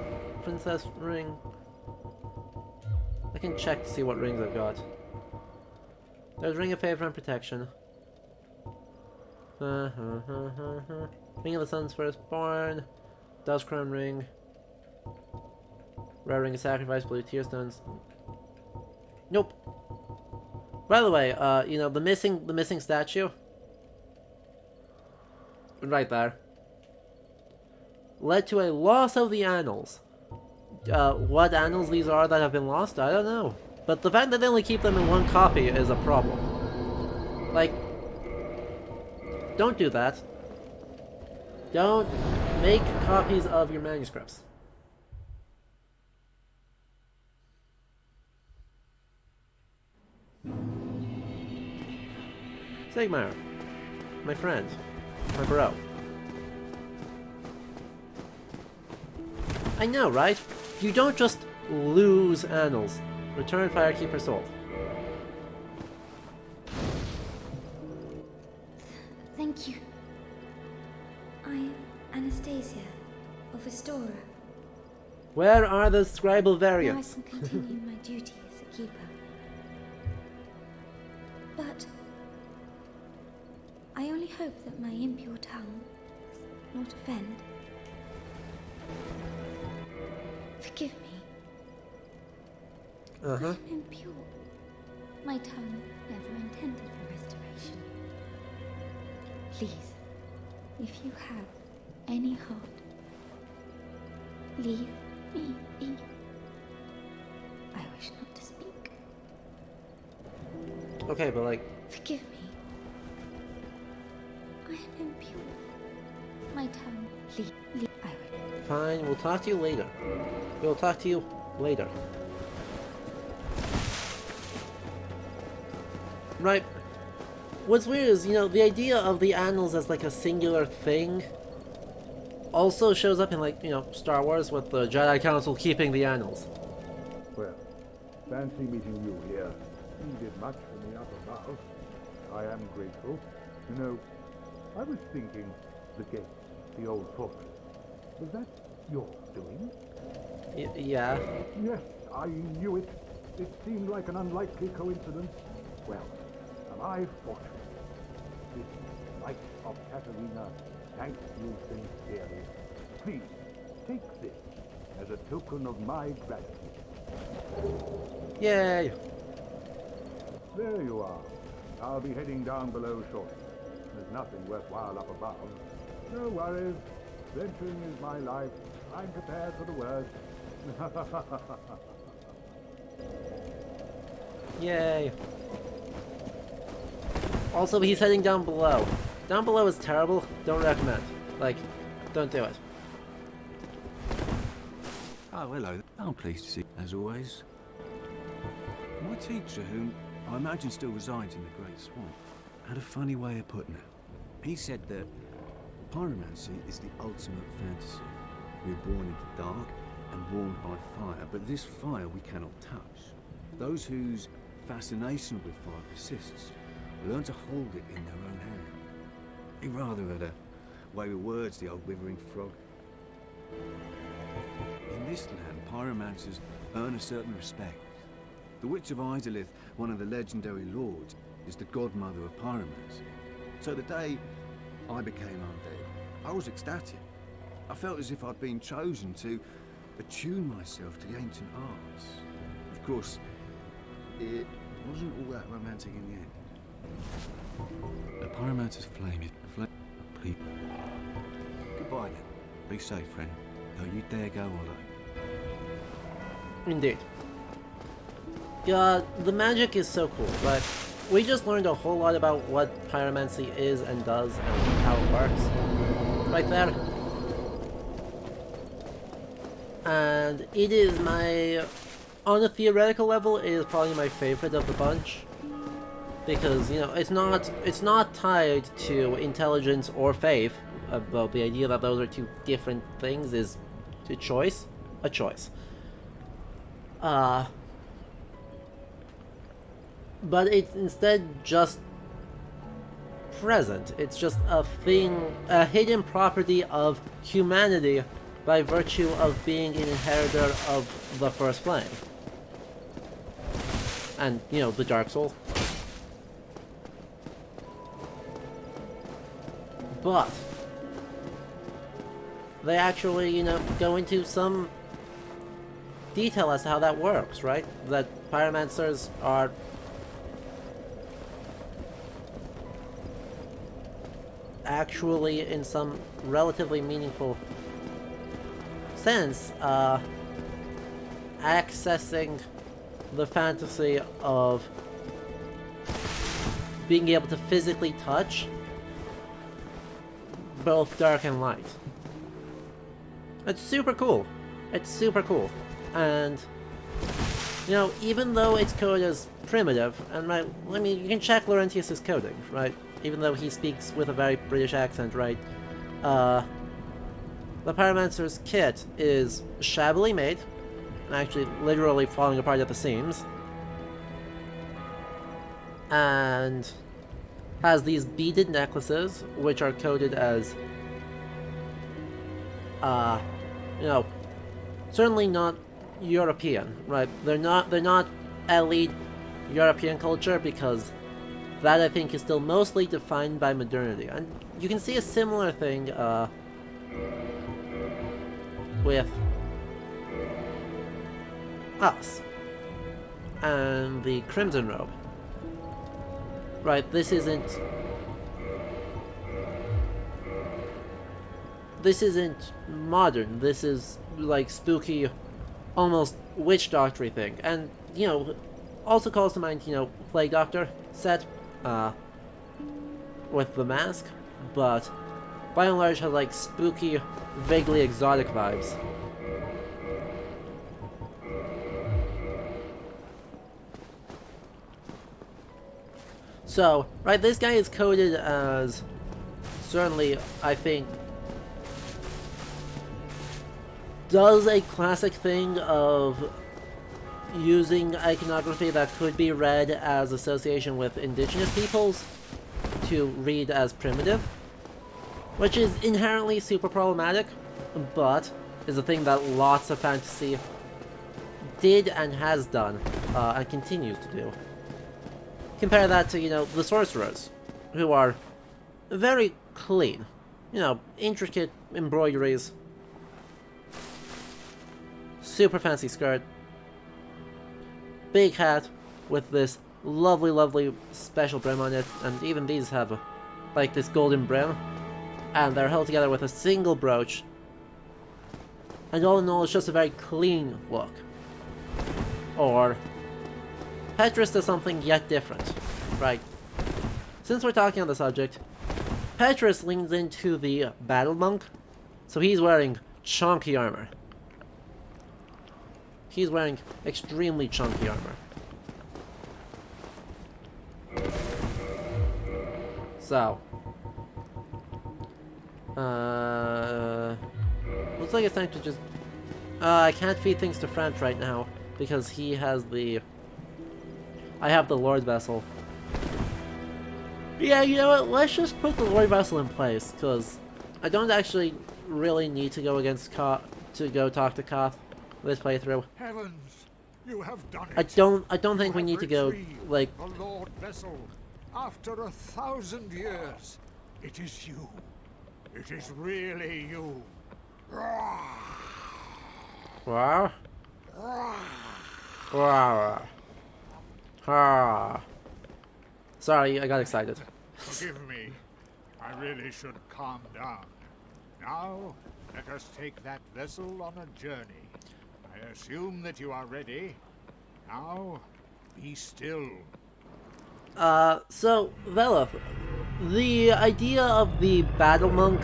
princess ring? I can check to see what rings I've got. There's Ring of Favor and Protection. Ring of the Sun's Firstborn. Dust Crown Ring. Rare Ring of Sacrifice, Blue Tear Stones. Nope. By the way, you know, the missing statue? Right there. Led to a loss of the annals. What annals these are that have been lost, I don't know. But the fact that they only keep them in one copy is a problem. Like, don't do that. Don't make copies of your manuscripts. Sigmar, my friend, my bro. I know, right? You don't just lose annals. Return Firekeeper Soul. Thank you. I am Anastasia of Astora. Where are the scribal Now I variants? can continue my duty as a keeper. But I only hope that my impure tongue does not offend. Forgive me. I am impure. My tongue never intended for restoration. Please, if you have any heart, leave me be. I wish not to speak. Okay, but like... Forgive me. I am impure. My tongue. Leave. I will. Fine, we'll talk to you later. We'll talk to you later. Right. What's weird is, you know, the idea of the annals as like a singular thing also shows up in, like, you know, Star Wars with the Jedi Council keeping the annals. Well, fancy meeting you here. You did much for me up above. I am grateful. You know, I was thinking the gate, the old fortress. Was that your doing? Yeah. Yes, I knew it. It seemed like an unlikely coincidence. Well, am I fortunate? This Knight of Catalina thanks you sincerely. Please, take this as a token of my gratitude. Yay! There you are. I'll be heading down below shortly. There's nothing worthwhile up above. No worries. Venturing is my life. I'm prepared for the worst. Yay. Also, he's heading down below. Down below is terrible. Don't recommend. Like, don't do it. Oh, hello. I'm pleased to see you, as always. My teacher, whom I imagine still resides in the Great Swamp, had a funny way of putting it. He said that pyromancy is the ultimate fantasy. We are born into dark and warmed by fire, but this fire we cannot touch. Those whose fascination with fire persists learn to hold it in their own hand. He rather had a way with words, the old withering frog. In this land, pyromancers earn a certain respect. The Witch of Izalith, one of the legendary lords, is the godmother of pyromancy. So the day I became undead, I was ecstatic. I felt as if I'd been chosen to attune myself to the ancient arts. Of course, it wasn't all that romantic in the end. The pyromancer's flame is please. Goodbye then. Be safe, friend. Don't you dare go alone. Indeed. Yeah, the magic is so cool, but we just learned a whole lot about what pyromancy is and does and how it works. Right there. And it is on a theoretical level, it is probably my favorite of the bunch. Because, you know, it's not tied to intelligence or faith, although the idea that those are two different things is a choice. But it's instead just present. It's just a thing, a hidden property of humanity by virtue of being an inheritor of the First Flame. And, you know, the Dark Soul. But they actually, you know, go into some detail as to how that works, right? That pyromancers are actually, in some relatively meaningful sense, accessing the fantasy of being able to physically touch both dark and light. It's super cool. It's super cool. And, you know, even though its code is primitive, and right, I mean, you can check Laurentius's coding, right? Even though he speaks with a very British accent, right? The Pyromancer's kit is shabbily made, actually literally falling apart at the seams, and has these beaded necklaces, which are coded as, you know, certainly not European, right? They're not elite European culture, because that, I think, is still mostly defined by modernity. And you can see a similar thing, with us and the Crimson Robe. Right, this isn't this isn't modern. This is like spooky, almost witch doctor thing. And, you know, also calls to mind, you know, Plague Doctor set, with the mask, but by and large has like spooky, vaguely exotic vibes. So, right, this guy is coded as, certainly, I think, does a classic thing of using iconography that could be read as association with indigenous peoples to read as primitive, which is inherently super problematic, but is a thing that lots of fantasy did and has done, and continues to do. Compare that to, you know, the sorcerers, who are very clean. You know, intricate embroideries, super fancy skirt, big hat with this lovely, lovely special brim on it, and even these have, like, this golden brim, and they're held together with a single brooch, and all in all, it's just a very clean look. Or Petrus does something yet different, right? Since we're talking on the subject, Petrus leans into the battle monk, so he's wearing chunky armor. He's wearing extremely chunky armor. So, looks like it's time to just, I can't feed things to Frant right now, because he has the, I have the Lord Vessel. Yeah, you know what, let's just put the Lord Vessel in place, because I don't actually really need to go against to go talk to Koth this playthrough. Heavens, you have done it. I don't think we need to go, like... The Lord Vessel, after 1,000 years, it is you. It is really you. Wow. Wow. Ah. Sorry, I got excited. Forgive me. I really should calm down. Now, let us take that vessel on a journey. I assume that you are ready. Now, be still. So, Vela, the idea of the battle monk,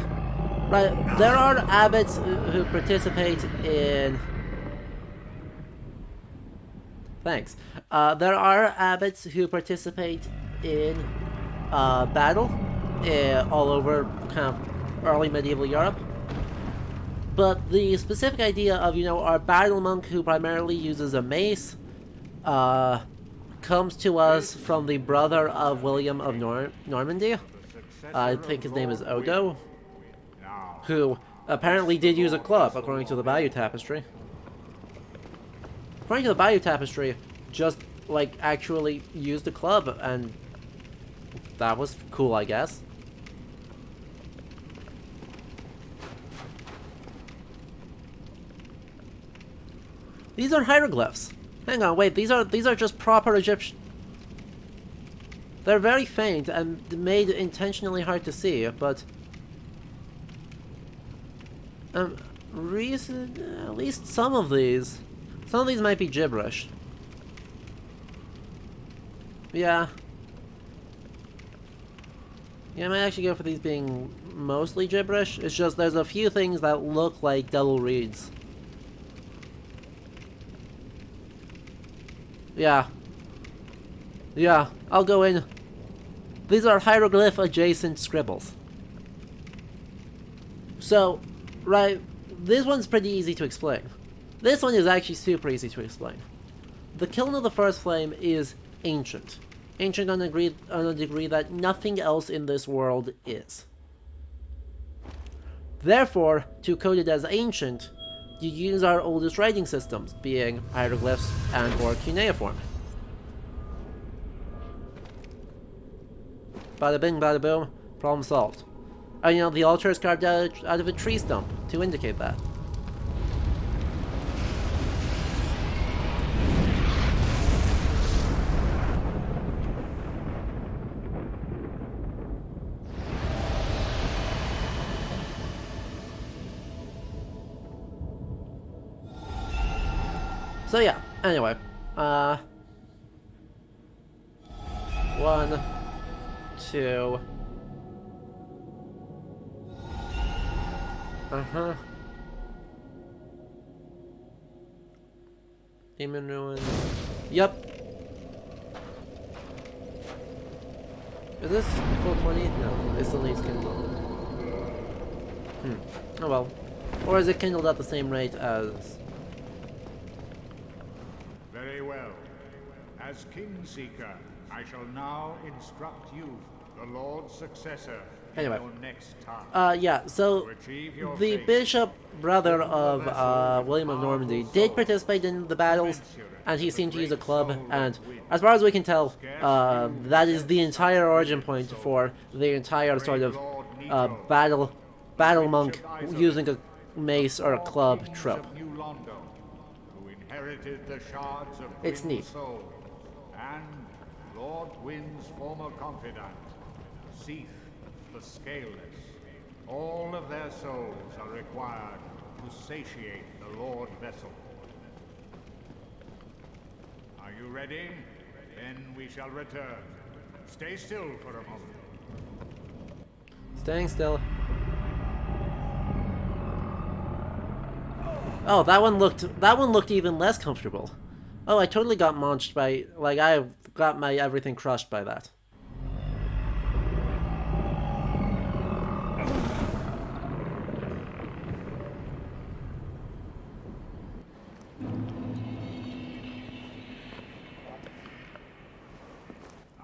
right, there are abbots who participate in... Thanks. There are abbots who participate in battle all over kind of early medieval Europe. But the specific idea of, you know, our battle monk who primarily uses a mace comes to us from the brother of William of Normandy. I think his name is Odo, who apparently did use a club, according to the Bayeux Tapestry. According to the Bayeux Tapestry, just, like, actually used a club, and that was cool, I guess. These are hieroglyphs. Hang on, wait, these are just proper Egyptian... They're very faint and made intentionally hard to see, but... at least some of these might be gibberish. Yeah. Yeah, I might actually go for these being mostly gibberish. It's just there's a few things that look like double reads. Yeah. Yeah, I'll go in. These are hieroglyph adjacent scribbles. So, right, this one's pretty easy to explain. This one is actually super easy to explain. The Kiln of the First Flame is ancient. Ancient on a degree that nothing else in this world is. Therefore, to code it as ancient, you use our oldest writing systems, being hieroglyphs and or cuneiform. Bada bing, bada boom, problem solved. And you know, the altar is carved out of a tree stump to indicate that. So yeah, anyway. 1, 2. Uh-huh. Demon Ruins. Yep. Is this full 20? No, it still needs Kindle. Oh well. Or is it kindled at the same rate as... Very well. As Kingseeker, I shall now instruct you, the Lord's successor, Anyway. in your next task. Yeah, so To achieve your the fate, bishop brother open the of vessel with William of powerful Normandy soul, did participate in the battles, commensurate and he with the seemed to use a great club, soul and that wins. as far as we can tell, Scarce few that is the possess entire such origin brilliant point souls. for the entire sort Great of Lord Nico, battle Witch monk of Isolith, using a mace or a four club kings trope. of New Londo, who inherited the shards of It's Gwyn's neat. soul, and Lord Gwyn's former confidant, Seath the Scaleless. All of their souls are required to satiate the Lord Vessel. Are you ready? Then we shall return. Stay still for a moment. Staying still. Oh, that one looked even less comfortable. Oh, I totally got munched by, like, I got my everything crushed by that.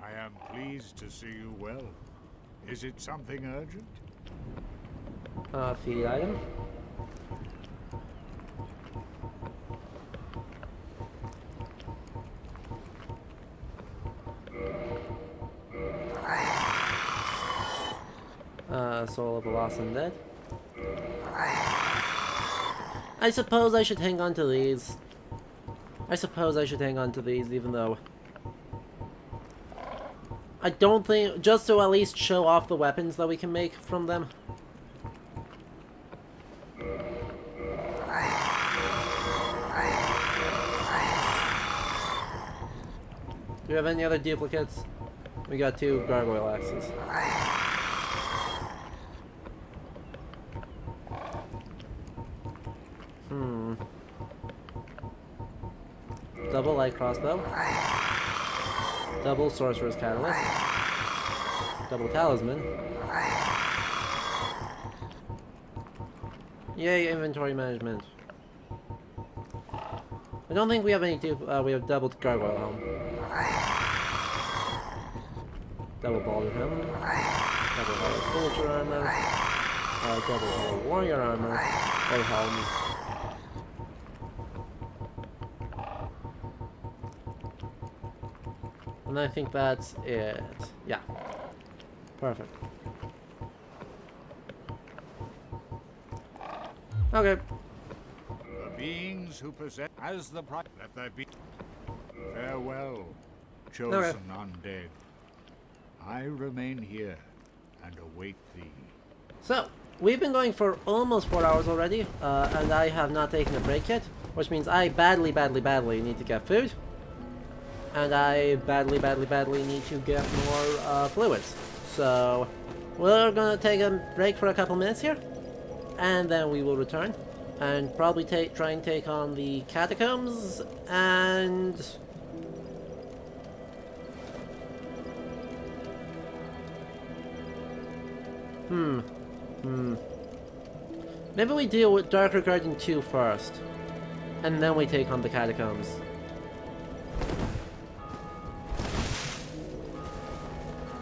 I am pleased to see you well. Is it something urgent? Feed item. Soul of the Lost and Dead. I suppose I should hang on to these. Even though I don't think, just to at least show off the weapons that we can make from them. Do you have any other duplicates? We got 2 gargoyle axes. Double light crossbow. Double sorcerer's catalyst. Double talisman. Yay, inventory management. I don't think we have any we have double gargoyle helm. Double balded helm. Double hollow soldier armor. Double hollow warrior armor. Double helms. And I think that's it. Yeah. Perfect. Okay. The beings who possess as the price, let there be. Farewell, chosen undead. I remain here and await thee. So, we've been going for almost 4 hours already, and I have not taken a break yet, which means I badly need to get food. And I badly need to get more fluids. So, we're gonna take a break for a couple minutes here, and then we will return, and probably try and take on the Catacombs, and... Maybe we deal with Darker Garden 2 first, and then we take on the Catacombs.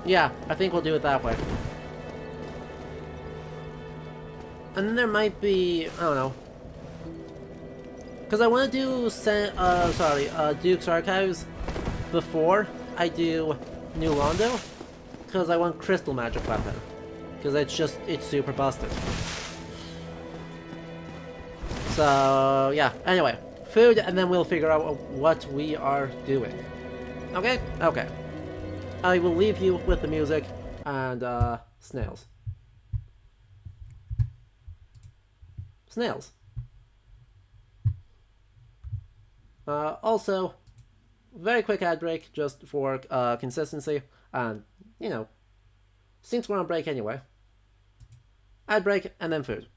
Yeah, I think we'll do it that way. And then there might be, I don't know. Because I want to do Duke's Archives before I do New Londo. Because I want Crystal Magic Weapon. Because it's super busted. So, yeah. Anyway, food, and then we'll figure out what we are doing. Okay? Okay. I will leave you with the music and, snails. Snails. Also, very quick ad break just for consistency, and, you know, since we're on break anyway. Ad break, and then food.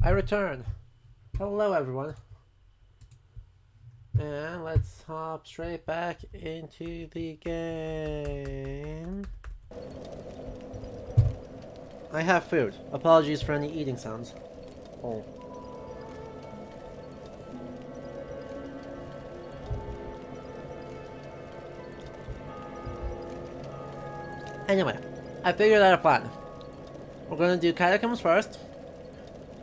I return. Hello, everyone. And let's hop straight back into the game. I have food. Apologies for any eating sounds. Oh. Anyway, I figured out a plan. We're gonna do Catacombs first,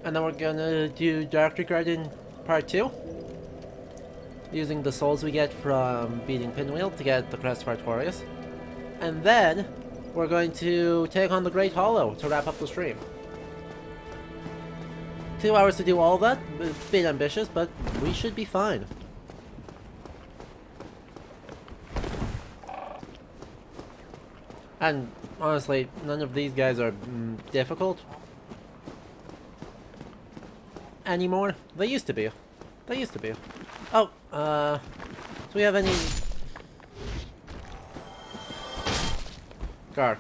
and then we're gonna do Dark Garden Part 2, using the souls we get from beating Pinwheel to get the Crest of Artorias. And then, we're going to take on the Great Hollow to wrap up the stream. 2 hours to do all of that, a bit ambitious, but we should be fine. And honestly, none of these guys are difficult anymore. They used to be. They used to be. Oh, do we have any... Guard.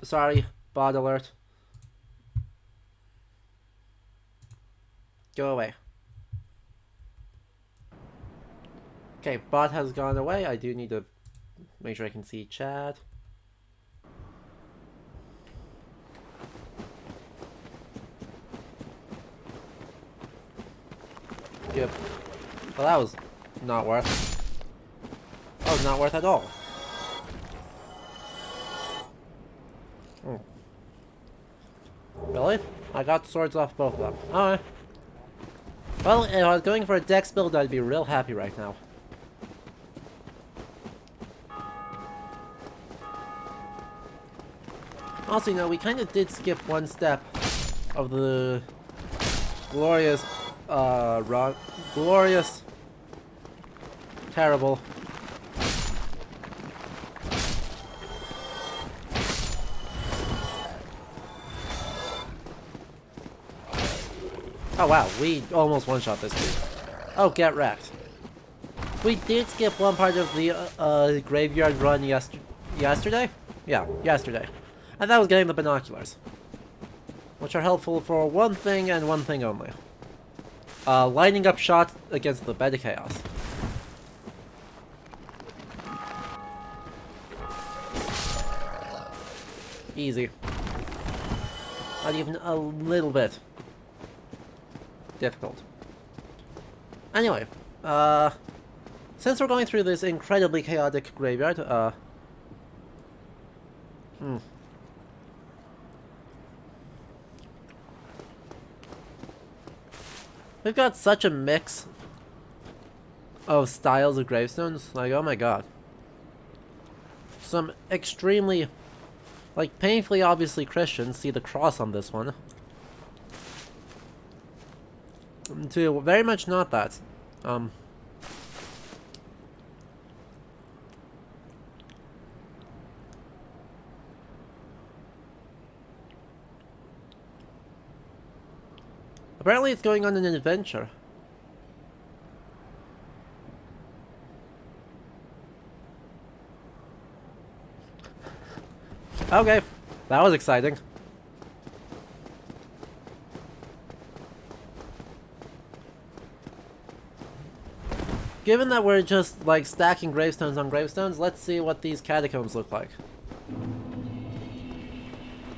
Sorry, bot alert. Go away. Okay, bot has gone away. I do need to make sure I can see chat. Yep. Well, that was not worth. That was not worth at all. Oh. Really? I got swords off both of them. Alright. Well, if I was going for a dex build, I'd be real happy right now. Also, you know, we kind of did skip one step of the glorious, glorious, terrible. Oh wow, we almost one-shot this dude. Oh, get wrecked. We did skip one part of the graveyard run yesterday? Yeah, yesterday. And that was getting the binoculars. Which are helpful for one thing and one thing only. Lining up shots against the bed of chaos. Easy. Not even a little bit difficult. Anyway, since we're going through this incredibly chaotic graveyard, we've got such a mix of styles of gravestones, like, oh my god. Some extremely, like, painfully obviously Christian, see the cross on this one. To very much not that. Apparently it's going on an adventure. Okay, that was exciting. Given that we're just, like, stacking gravestones on gravestones, let's see what these catacombs look like.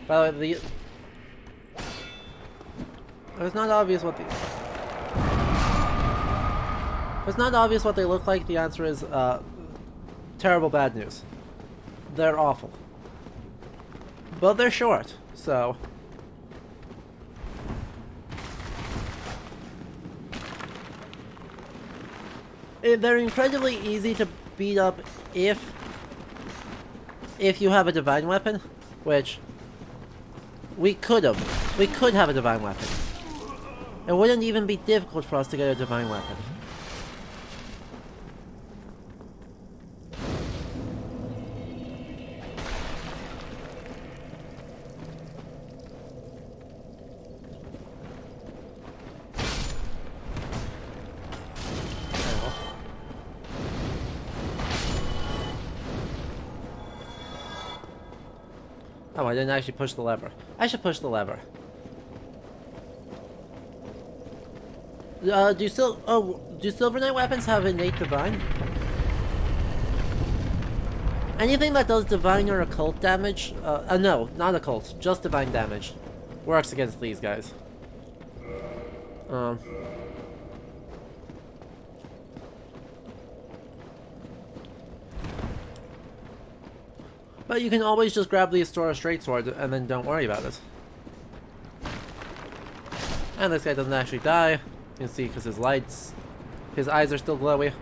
By the way, it's not obvious what it's not obvious what they look like. The answer is, terrible bad news. They're awful. But they're short, so... They're incredibly easy to beat up if you have a divine weapon, which we could have. We could have a divine weapon. It wouldn't even be difficult for us to get a divine weapon. Oh, I didn't actually push the lever. I should push the lever. Do Silver Knight weapons have innate divine? Anything that does divine or occult damage, no, not occult, just divine damage, works against these guys. But you can always just grab the Astora Straight Sword and then don't worry about it. And this guy doesn't actually die. You can see because his eyes are still glowy.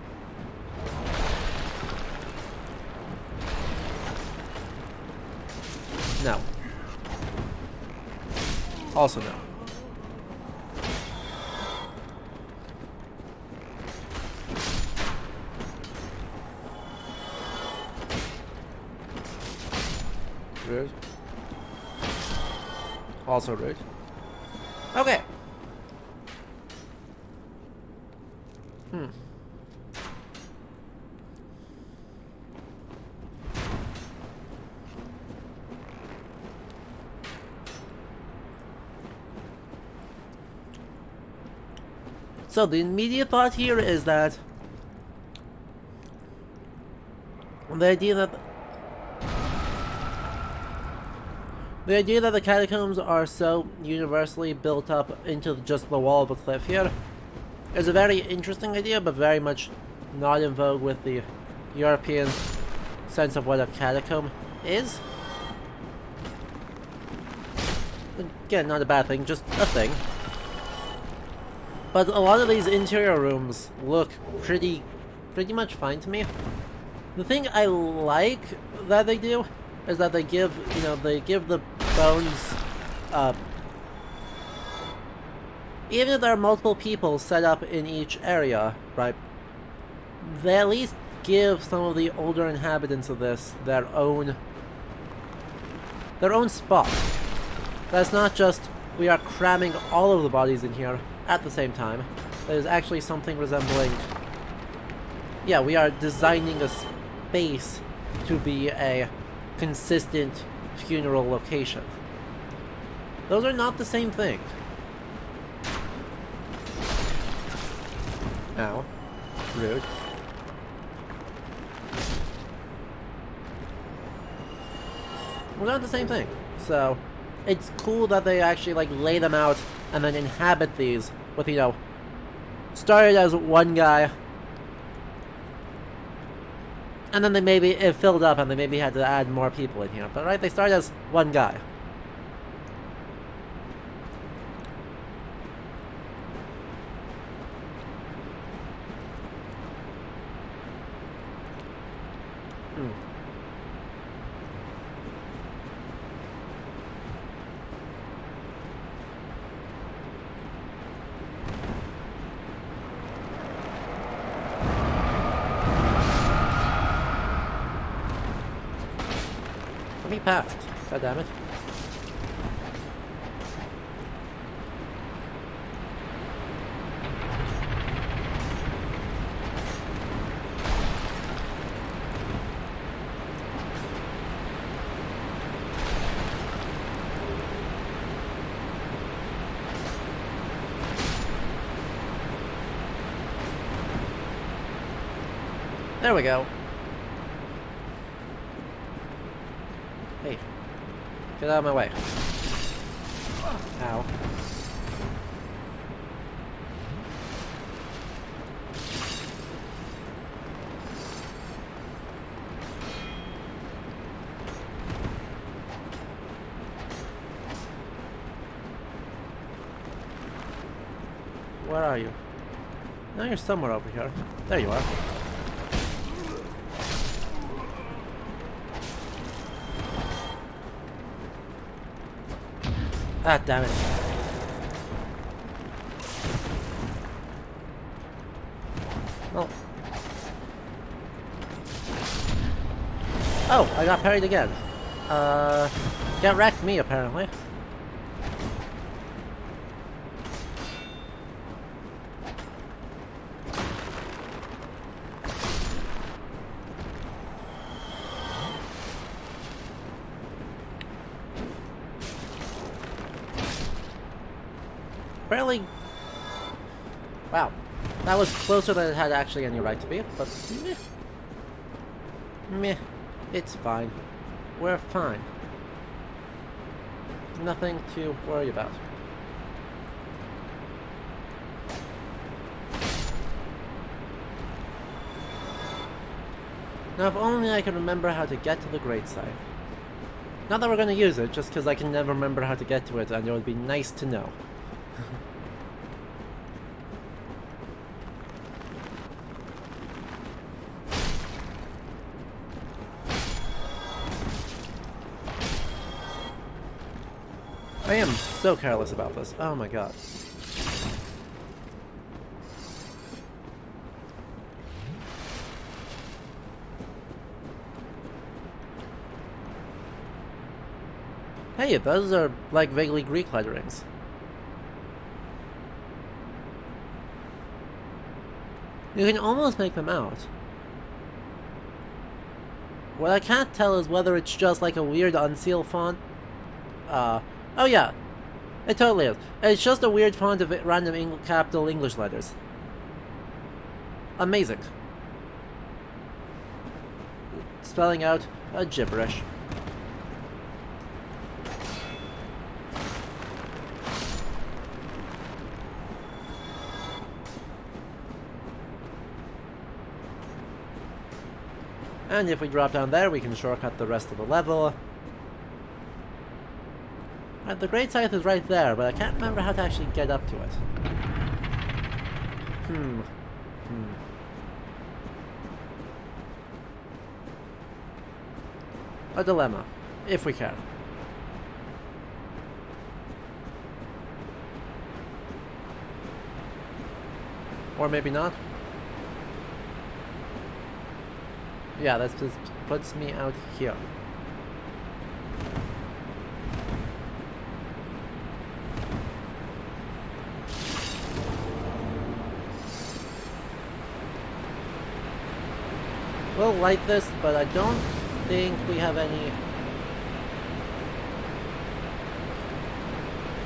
No. Also no. Rude. Also rude. Okay. So the immediate thought here is that the idea that the catacombs are so universally built up into just the wall of a cliff here is a very interesting idea, but very much not in vogue with the European sense of what a catacomb is. Again, not a bad thing, just a thing. But a lot of these interior rooms look pretty much fine to me. The thing I like that they do is that they give, they give the bones, even if there are multiple people set up in each area, right, they at least give some of the older inhabitants of this their own spot. That's not just, we are cramming all of the bodies in here at the same time. There's actually something resembling, yeah, we are designing a space to be a consistent funeral location. Those are not the same thing. Ow. Rude. We're not the same thing. So, it's cool that they actually, like, lay them out and then inhabit these with, started as one guy, and then it filled up and they maybe had to add more people in here. But right, they started as one guy. Me past. God damn it. There we go. Hey. Get out of my way. Ow. Where are you? Now you're somewhere over here. There you are. Ah, damn it. Well. Oh, I got parried again. Get wrecked me, apparently. Apparently, Wow. That was closer than it had actually any right to be, but meh. Meh. It's fine. We're fine. Nothing to worry about. Now if only I could remember how to get to the Great Scythe. Not that we're gonna use it, just because I can never remember how to get to it, and it would be nice to know. I am so careless about this. Oh my god. Hey, those are like vaguely Greek letterings. You can almost make them out. What I can't tell is whether it's just like a weird unsealed font. Oh yeah, it totally is. It's just a weird font of random capital English letters. Amazing. Spelling out a gibberish. And if we drop down there, we can shortcut the rest of the level. Right, the Great Scythe is right there, but I can't remember how to actually get up to it. A dilemma, if we can. Or maybe not. Yeah, that just puts me out here. We'll light this, but I don't think we have any...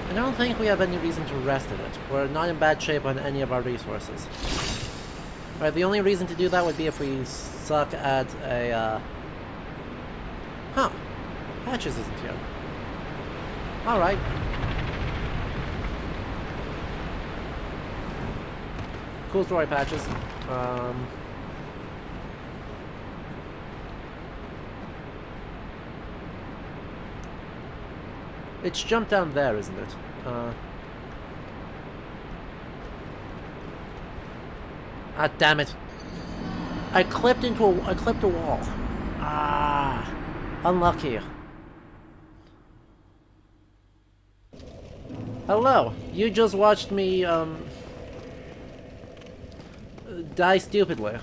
I don't think we have any reason to rest in it. We're not in bad shape on any of our resources. Right, the only reason to do that would be if we suck at a, Huh. Patches isn't here. Alright. Cool story, Patches. It's jumped down there, isn't it? Ah, damn it. I clipped a wall. Ah, unlucky. Hello. You just watched me, die stupidly.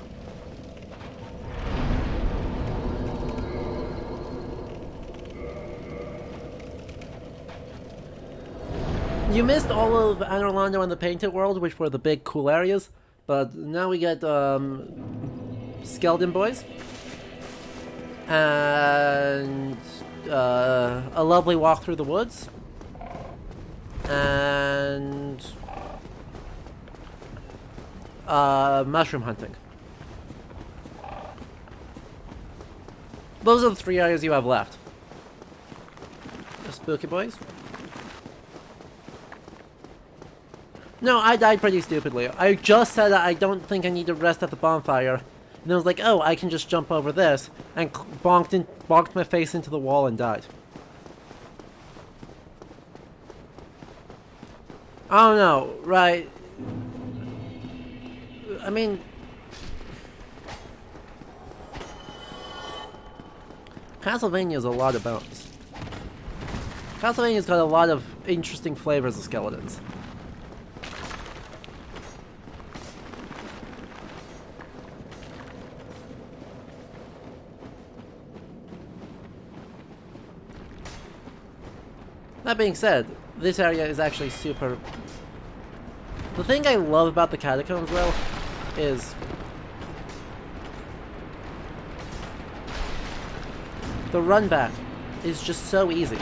You missed all of Anor Londo and the Painted World, which were the big cool areas, but now we get Skeleton Boys and a lovely walk through the woods and mushroom hunting. Those are the 3 areas you have left. The Spooky Boys. No, I died pretty stupidly. I just said that I don't think I need to rest at the bonfire. And I was like, oh, I can just jump over this. And bonked my face into the wall and died. I don't know, right? I mean... Castlevania's a lot of bones. Castlevania's got a lot of interesting flavors of skeletons. That being said, this area is actually super... The thing I love about the Catacombs, though, is... the run back is just so easy.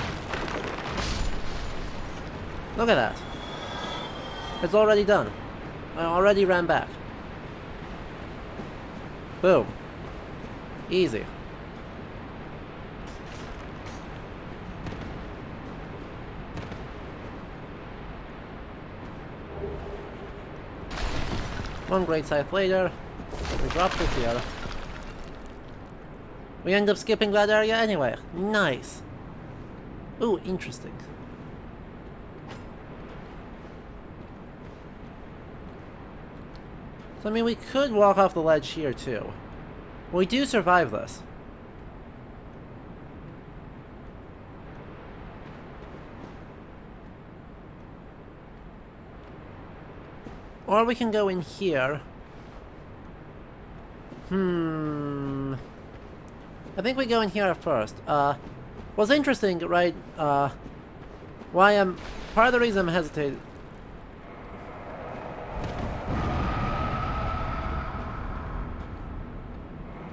Look at that. It's already done. I already ran back. Boom. Easy. One great scythe later, we dropped it here. We end up skipping that area anyway. Nice. Ooh, interesting. So I mean, we could walk off the ledge here too. We do survive this. Or we can go in here. I think we go in here first. What's interesting, right, part of the reason I'm hesitating.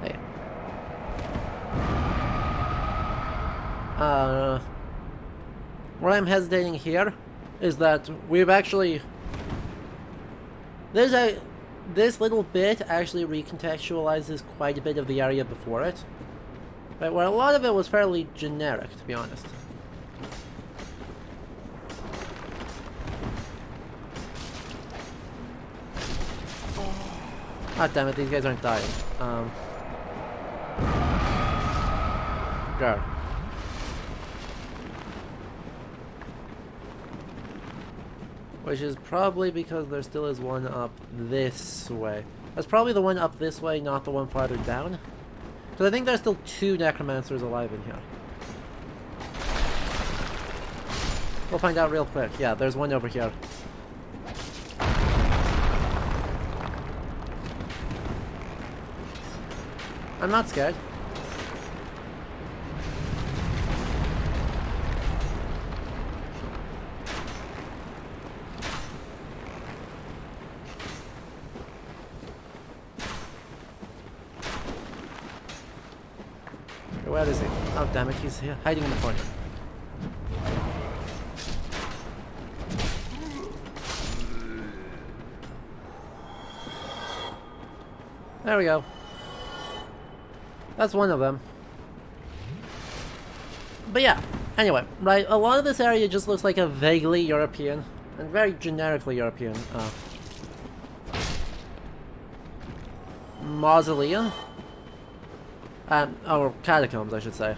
Hey. Where I'm hesitating here is that we've actually... This little bit actually recontextualizes quite a bit of the area before it. Right, where a lot of it was fairly generic, to be honest. God damn it, these guys aren't dying. Go. Which is probably because there still is one up this way. That's probably the one up this way, not the one farther down. Because I think there's still 2 necromancers alive in here. We'll find out real quick. Yeah, there's one over here. I'm not scared. Where is he? Oh damn it, he's here, hiding in the corner. There we go. That's one of them. But yeah, anyway, right, a lot of this area just looks like a vaguely European, and very generically European, mausoleum? Or catacombs, I should say.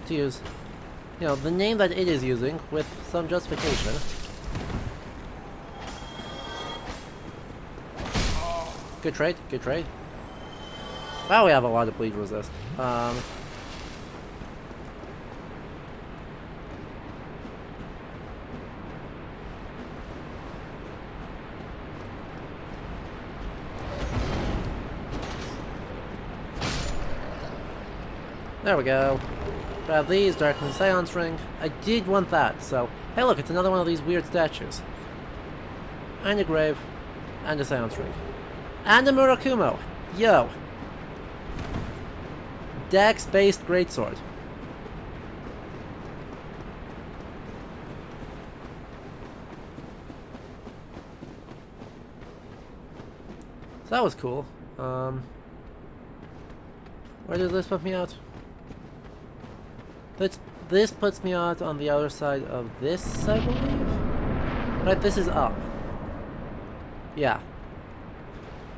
To use, you know, the name that it is using with some justification. Good trade, good trade. Wow, we have a lot of bleed resist. There we go. Grab these, Darkman Seance Ring. I did want that, so... Hey look, it's another one of these weird statues. And a grave. And a Seance Ring. And a Murakumo! Yo! Dex-based greatsword. So that was cool. Where does this put me out? This puts me out on the other side of this, I believe? Right, this is up. Yeah.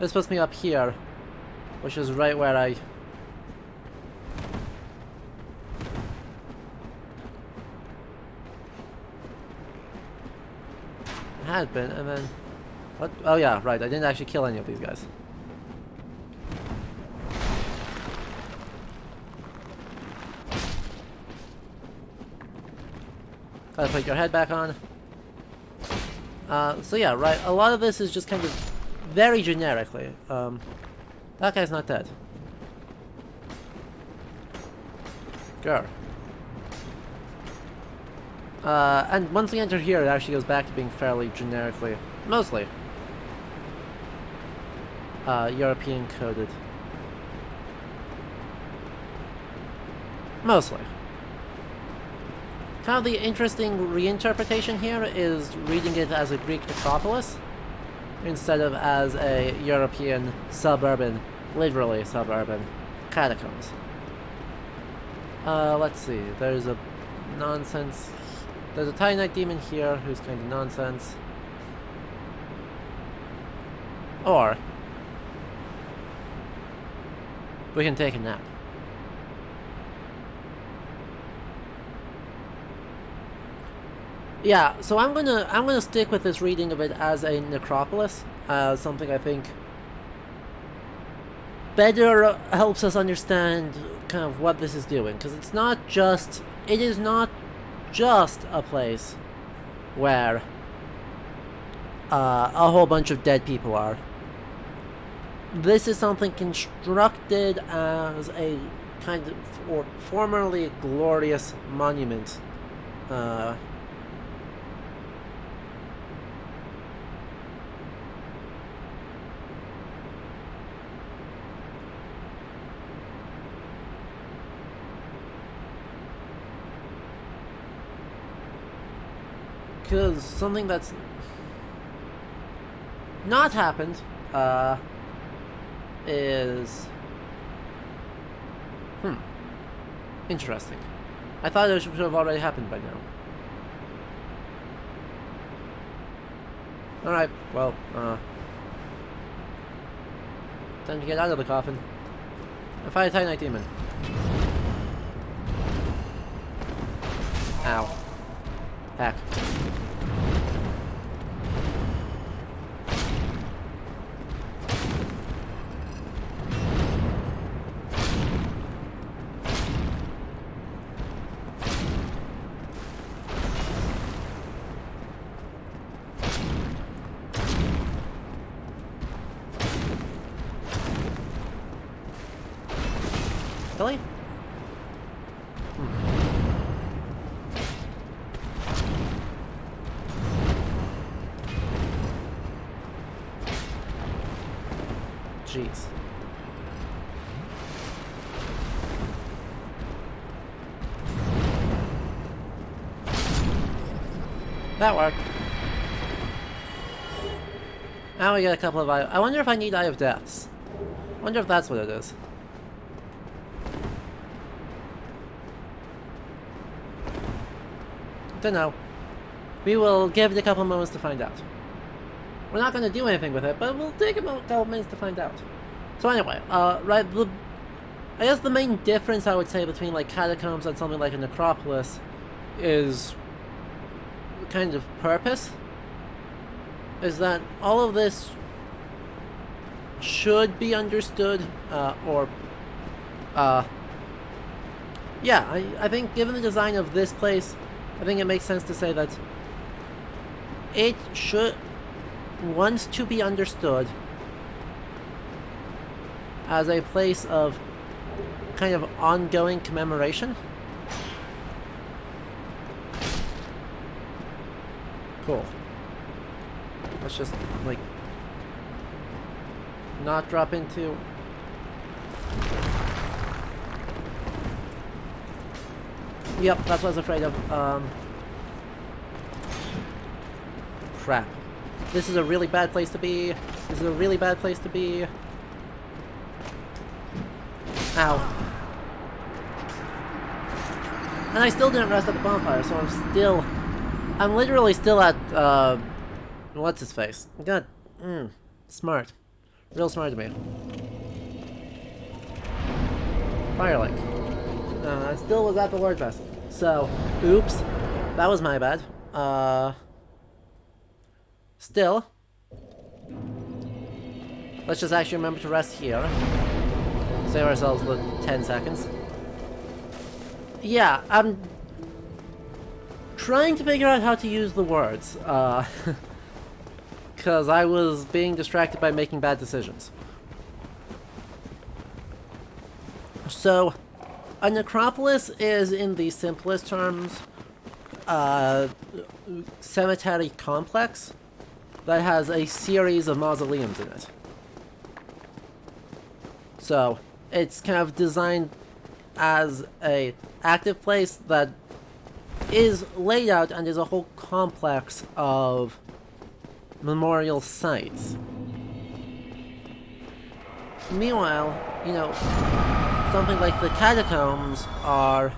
This puts me up here, which is right where I... had been, and then... What? Oh yeah, right, I didn't actually kill any of these guys. Gotta put your head back on. So yeah, right, a lot of this is just kind of very generically. That guy's not dead. Grr. And once we enter here, it actually goes back to being fairly generically, mostly, European coded. Mostly. Kind of the interesting reinterpretation here is reading it as a Greek necropolis. instead of as a European suburban, literally suburban, catacombs. Let's see, there's a Titanite demon here who's kind of nonsense. Or we can take a nap. Yeah, so I'm gonna stick with this reading of it as a necropolis, something I think better helps us understand kind of what this is doing, because it is not just a place where a whole bunch of dead people are. This is something constructed as a kind of formerly glorious monument. Because something that's not happened is interesting. I thought it should have already happened by now. Alright, well, time to get out of the coffin and fight a Titanite demon. Ow. Heck. Really? Jeez. That worked. Now we get a couple of I wonder if I need Eye of Deaths. I wonder if that's what it is. Don't know. We will give it a couple moments to find out. We're not going to do anything with it, but we'll take a couple minutes to find out. So anyway, right, I guess the main difference I would say between like Catacombs and something like a necropolis is kind of purpose. Is that all of this should be understood, yeah, I think given the design of this place, I think it makes sense to say that it wants to be understood as a place of kind of ongoing commemoration. Cool. Let's just, like, not drop into... Yep, that's what I was afraid of. Crap. This is a really bad place to be. This is a really bad place to be. Ow. And I still didn't rest at the bonfire, so I'm literally still at, what's his face? God, smart. Real smart to me. Firelink. I still was at the Lord Vessel. So, oops. That was my bad. Still. Let's just actually remember to rest here. Save ourselves the 10 seconds. Yeah, I'm trying to figure out how to use the words. Because I was being distracted by making bad decisions. So, a necropolis is, in the simplest terms, a cemetery complex that has a series of mausoleums in it. So, it's kind of designed as a active place that is laid out and is a whole complex of memorial sites. Meanwhile, you know, something like the Catacombs are,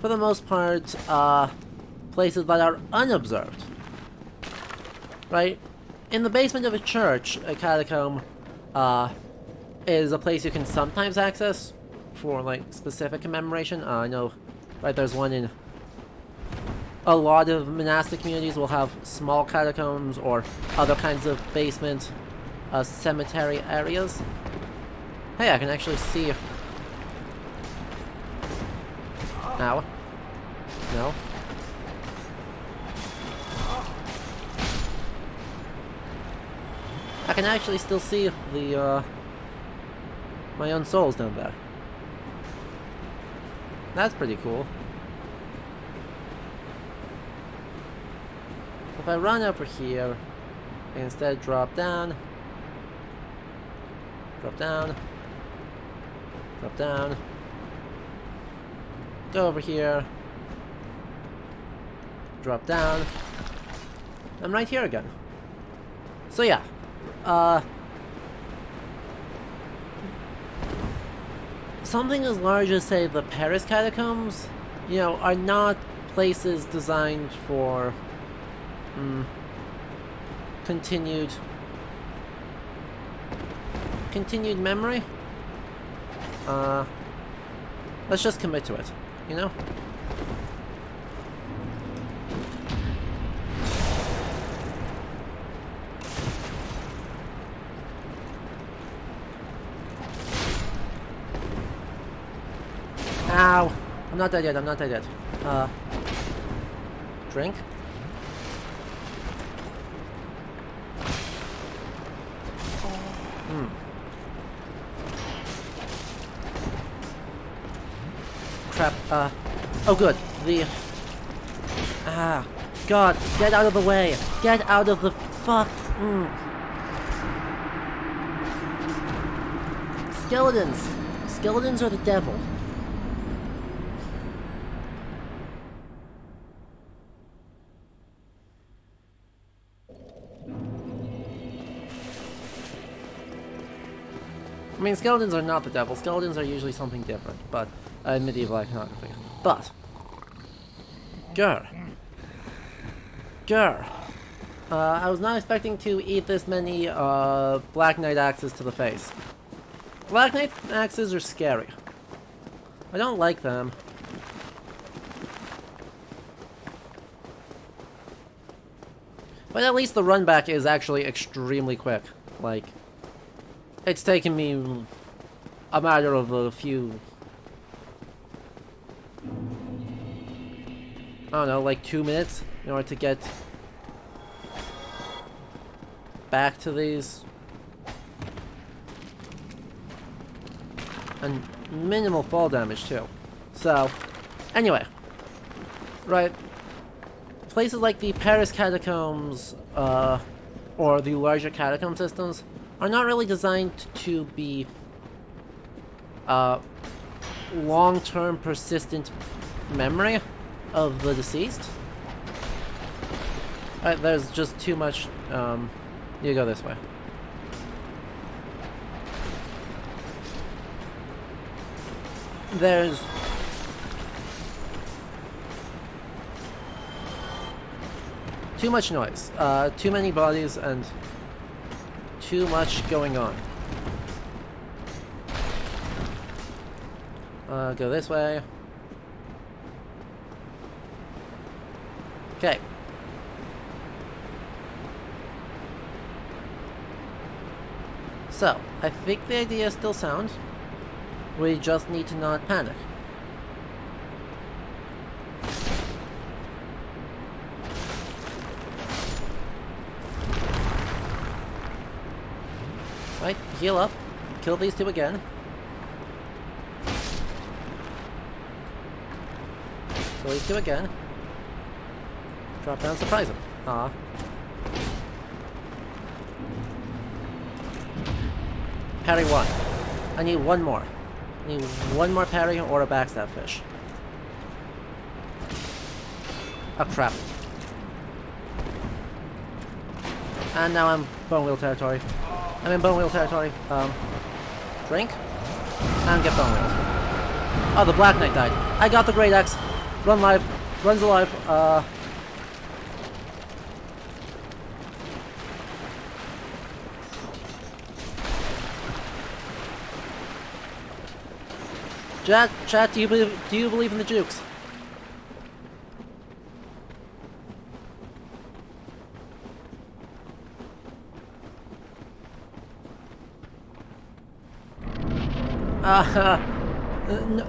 for the most part, places that are unobserved. Right? In the basement of a church, a catacomb is a place you can sometimes access for, like, specific commemoration. I know, right, there's one in... A lot of monastic communities will have small catacombs or other kinds of basement cemetery areas. Hey, I can actually see... Ow. No. I can actually still see the, my own souls down there. That's pretty cool. If I run over here, I can instead drop down, drop down, drop down, go over here, drop down, I'm right here again. So yeah, something as large as, say, the Paris Catacombs, you know, are not places designed for continued memory. Let's just commit to it, you know? Ow! I'm not dead yet, I'm not dead yet. Drink? Crap, oh good, the... God, get out of the way! Get out of the fuck... Skeletons! Skeletons are the devil. I mean, skeletons are not the devil. Skeletons are usually something different, but in medieval iconography. But Grr. I was not expecting to eat this many Black Knight axes to the face. Black Knight axes are scary. I don't like them. But at least the run back is actually extremely quick. Like, it's taken me a matter of a few... I don't know, like 2 minutes in order to get back to these. And minimal fall damage too. So, anyway. Right. Places like the Paris Catacombs, or the larger catacomb systems, are not really designed to be long-term persistent memory of the deceased. There's just too much, you go this way. There's too much noise, too many bodies, and too much going on. Go this way. Okay. So, I think the idea is still sound. We just need to not panic. Right, heal up. Kill these two again. Kill these two again. Drop down, surprise him. Aw. Parry one. I need one more. I need one more parry or a backstab fish. Oh crap. And now I'm bone wheel territory. I'm in bone wheel territory. Drink? And get bone wheeled. Oh, the Black Knight died. I got the Great Axe. Run live. Runs alive. Chat, do you believe in the Jukes?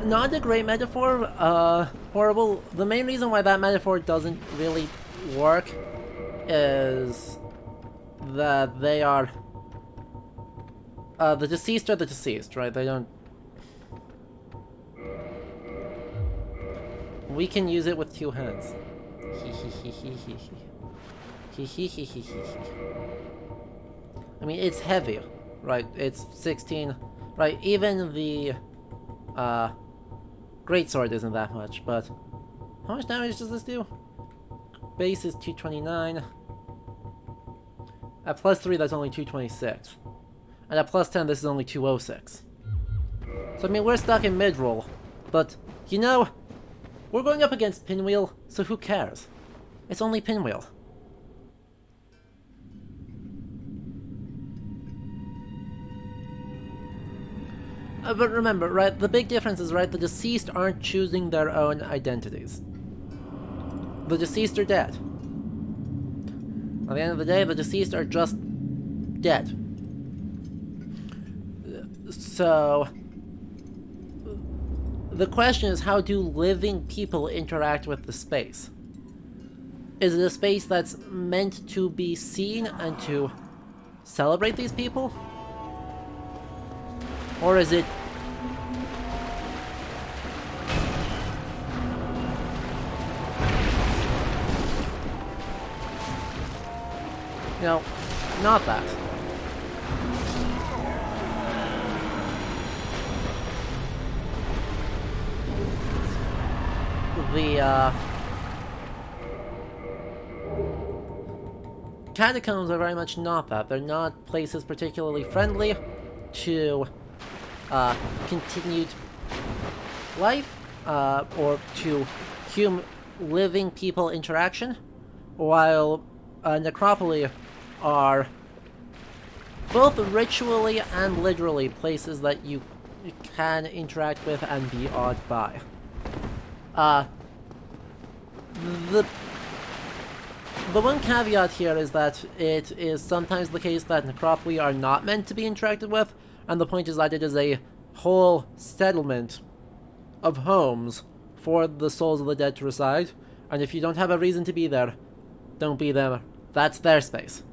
Not a great metaphor, horrible. The main reason why that metaphor doesn't really work is that they are, the deceased are the deceased, right? They don't... We can use it with two hands. I mean, it's heavy, right? It's 16, right? Even the greatsword isn't that much, but how much damage does this do? Base is 229. At +3, that's only 226. And at +10, this is only 206. So I mean, we're stuck in mid-roll, but you know, we're going up against Pinwheel, so who cares? It's only Pinwheel. But remember, right, the big difference is, right, the deceased aren't choosing their own identities. The deceased are dead. At the end of the day, the deceased are just dead. So the question is, how do living people interact with the space? Is it a space that's meant to be seen and to celebrate these people? Or is it... you know, not that. The, Catacombs are very much not that. They're not places particularly friendly to continued life, or to living people interaction, while necropoli are both ritually and literally places that you can interact with and be awed by. The one caveat here is that it is sometimes the case that necropoli are not meant to be interacted with, and the point is that it is a whole settlement of homes for the souls of the dead to reside, and if you don't have a reason to be there, don't be there. That's their space.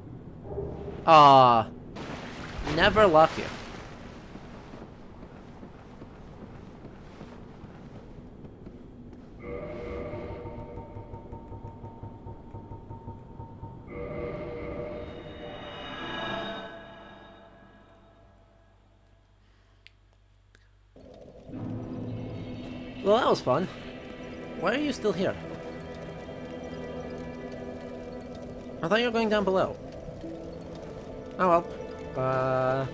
Never lucky. Well, that was fun. Why are you still here? I thought you were going down below. Oh well.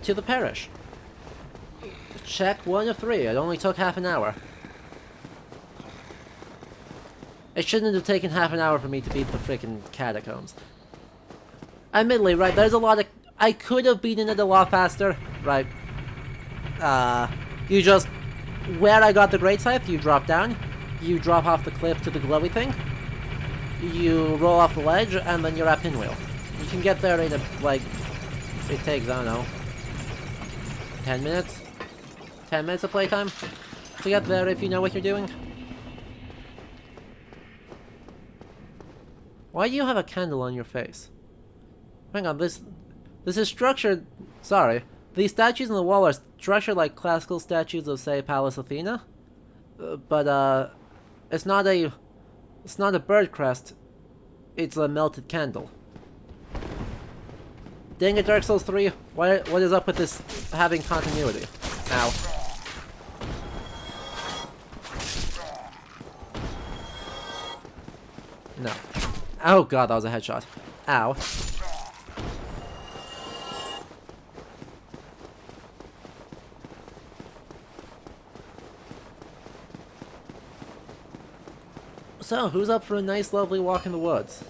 To the parish. Check 1 of 3. It only took half an hour. It shouldn't have taken half an hour for me to beat the freaking catacombs. Admittedly, right, there's a lot of... I could have beaten it a lot faster, right? You just... Where I got the Great Scythe, you drop down. You drop off the cliff to the glowy thing. You roll off the ledge, and then you're at Pinwheel. You can get there in a, like... It takes, I don't know... 10 minutes? 10 minutes of playtime? To get there if you know what you're doing? Why do you have a candle on your face? Hang on, this is structured... Sorry. These statues on the wall are structured like classical statues of, say, Pallas Athena. But, it's not a bird crest. It's a melted candle. Dang it, Dark Souls 3. What is up with this having continuity? Ow. Oh god, that was a headshot. Ow. So, who's up for a nice, lovely walk in the woods?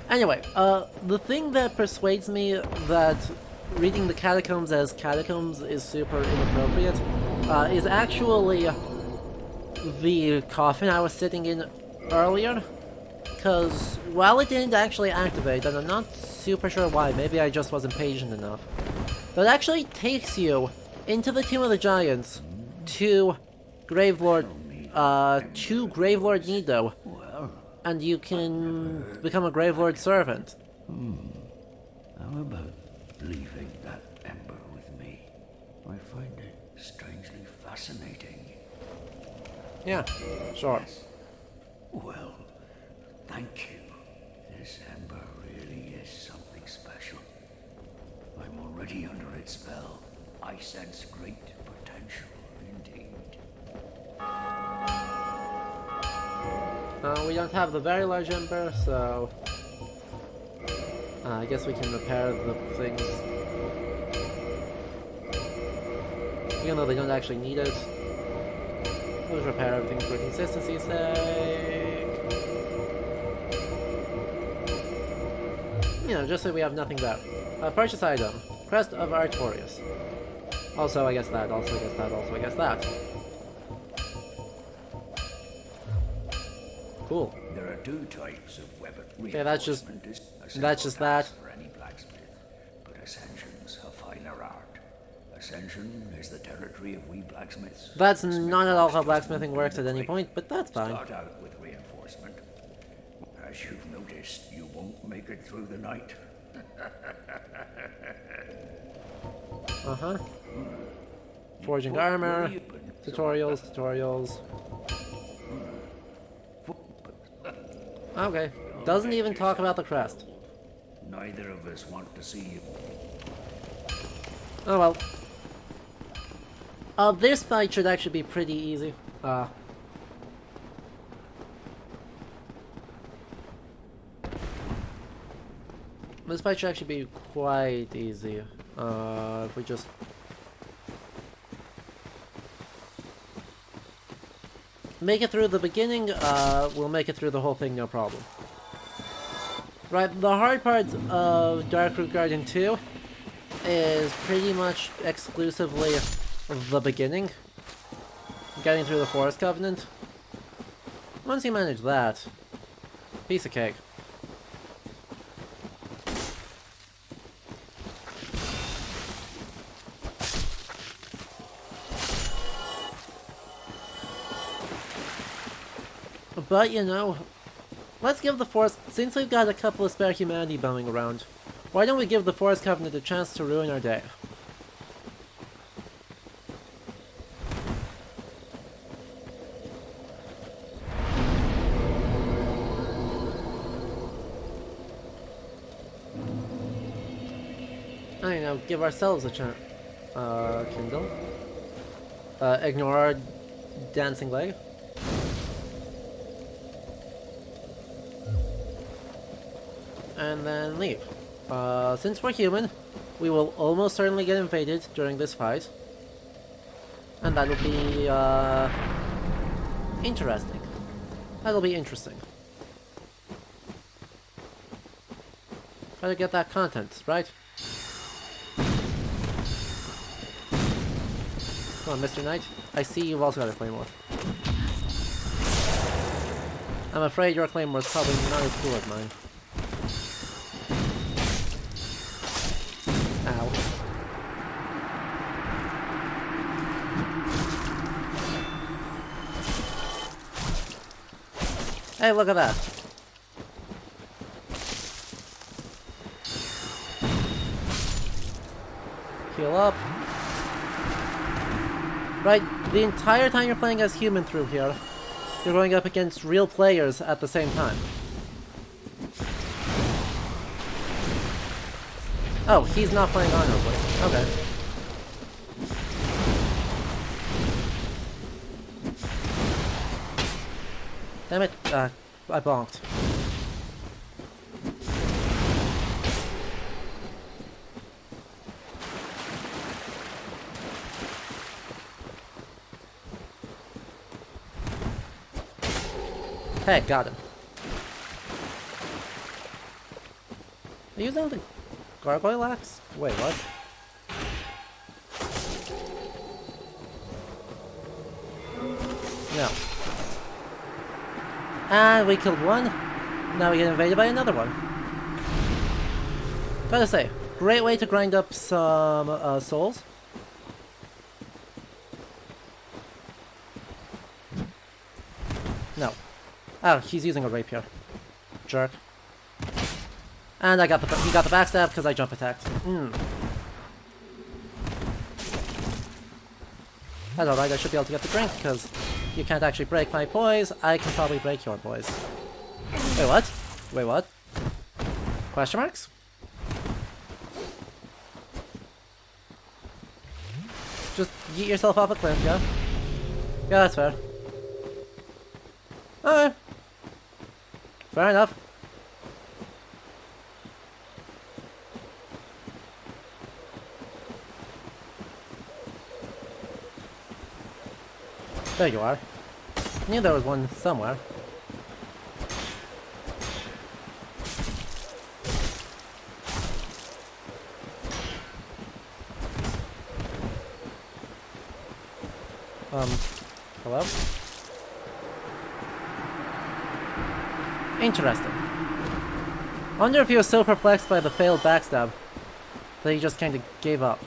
Anyway, the thing that persuades me that reading the Catacombs as Catacombs is super inappropriate is actually the coffin I was sitting in earlier. Because while it didn't actually activate, and I'm not super sure why, maybe I just wasn't patient enough, but it actually takes you into the Tomb of the Giants to Gravelord Nido, and you can become a Gravelord servant. How about leaving that ember with me? I find it strangely fascinating. Yeah, sure. Well, thank you. This ember really is something special. I'm already under its spell. I sense great potential indeed. We don't have the very large ember, so I guess we can repair the things. Even though they don't actually need it. We'll just repair everything for consistency's sake. You know, just so we have nothing there. Purchase item. Crest of Artorius. Also, I guess that, also I guess that, also I guess that. Cool. There are two types of weapon. Okay, that's just that. For any blacksmith, but Ascension's a finer art. Ascension is the territory of we blacksmiths. That's not at all how blacksmithing works at any point, but that's fine. Start out with reinforcement. As you've noticed, you won't make it through the night. Uh-huh. Forging armor. Tutorials. Okay. Doesn't even talk about the crest. Neither of us want to see you. Oh well. This fight should actually be pretty easy. This fight should actually be quite easy. If we just... make it through the beginning, we'll make it through the whole thing, no problem. Right, the hard part of Darkroot Guardian 2 is pretty much exclusively the beginning. Getting through the Forest Covenant. Once you manage that, piece of cake. But, you know, let's give the Forest... Since we've got a couple of spare humanity bumming around, why don't we give the Forest Covenant a chance to ruin our day? I know, give ourselves a chance. Kindle. Ignore our dancing leg. And then leave. Since we're human, we will almost certainly get invaded during this fight. And that'll be, interesting. That'll be interesting. Try to get that content, right? Come on, Mr. Knight. I see you've also got a claymore. I'm afraid your claymore is probably not as cool as mine. Ow. Hey, look at that. Heal up. Right, the entire time you're playing as human through here, you're going up against real players at the same time. Oh, he's not playing honorably. Okay. Damn it, I bonked. Hey, got him. Are you using the gargoyle axe? Wait, what? No. And we killed one. Now we get invaded by another one. Gotta say, great way to grind up some souls. No. Oh, he's using a rapier. Jerk. And he got the backstab because I jump attacked. That's alright, I should be able to get the drink because you can't actually break my poise. I can probably break your poise. Wait, what? Wait, what? Question marks? Just yeet yourself off a cliff, yeah? Yeah, that's fair. Alright. Fair enough. There you are. I knew there was one somewhere. Hello? Interesting. I wonder if he was so perplexed by the failed backstab that he just kinda gave up.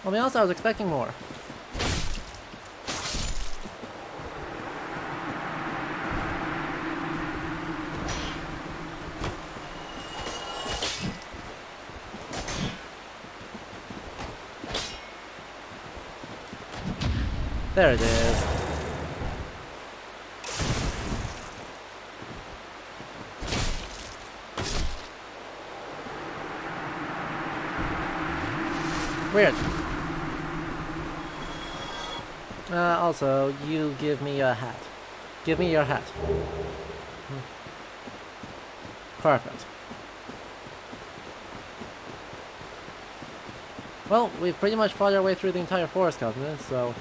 I'll be honest, I was expecting more. There it is. Weird. Also, you give me a hat. Give me your hat. Perfect. Well, we've pretty much fought our way through the entire Forest Covenant, so...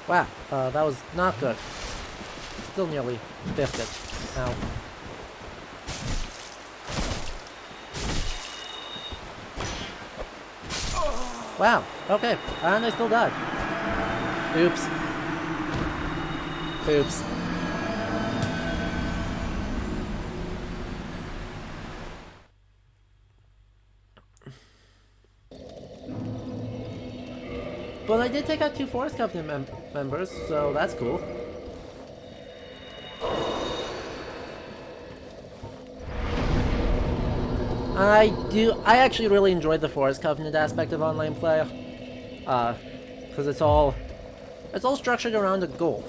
Wow, that was not good. Still nearly biffed it. Ow. Wow, okay, and I still died. Oops. Oops. But I did take out 2 Forest Covenant members, so that's cool. I actually really enjoyed the Forest Covenant aspect of online play. Because it's all structured around a goal.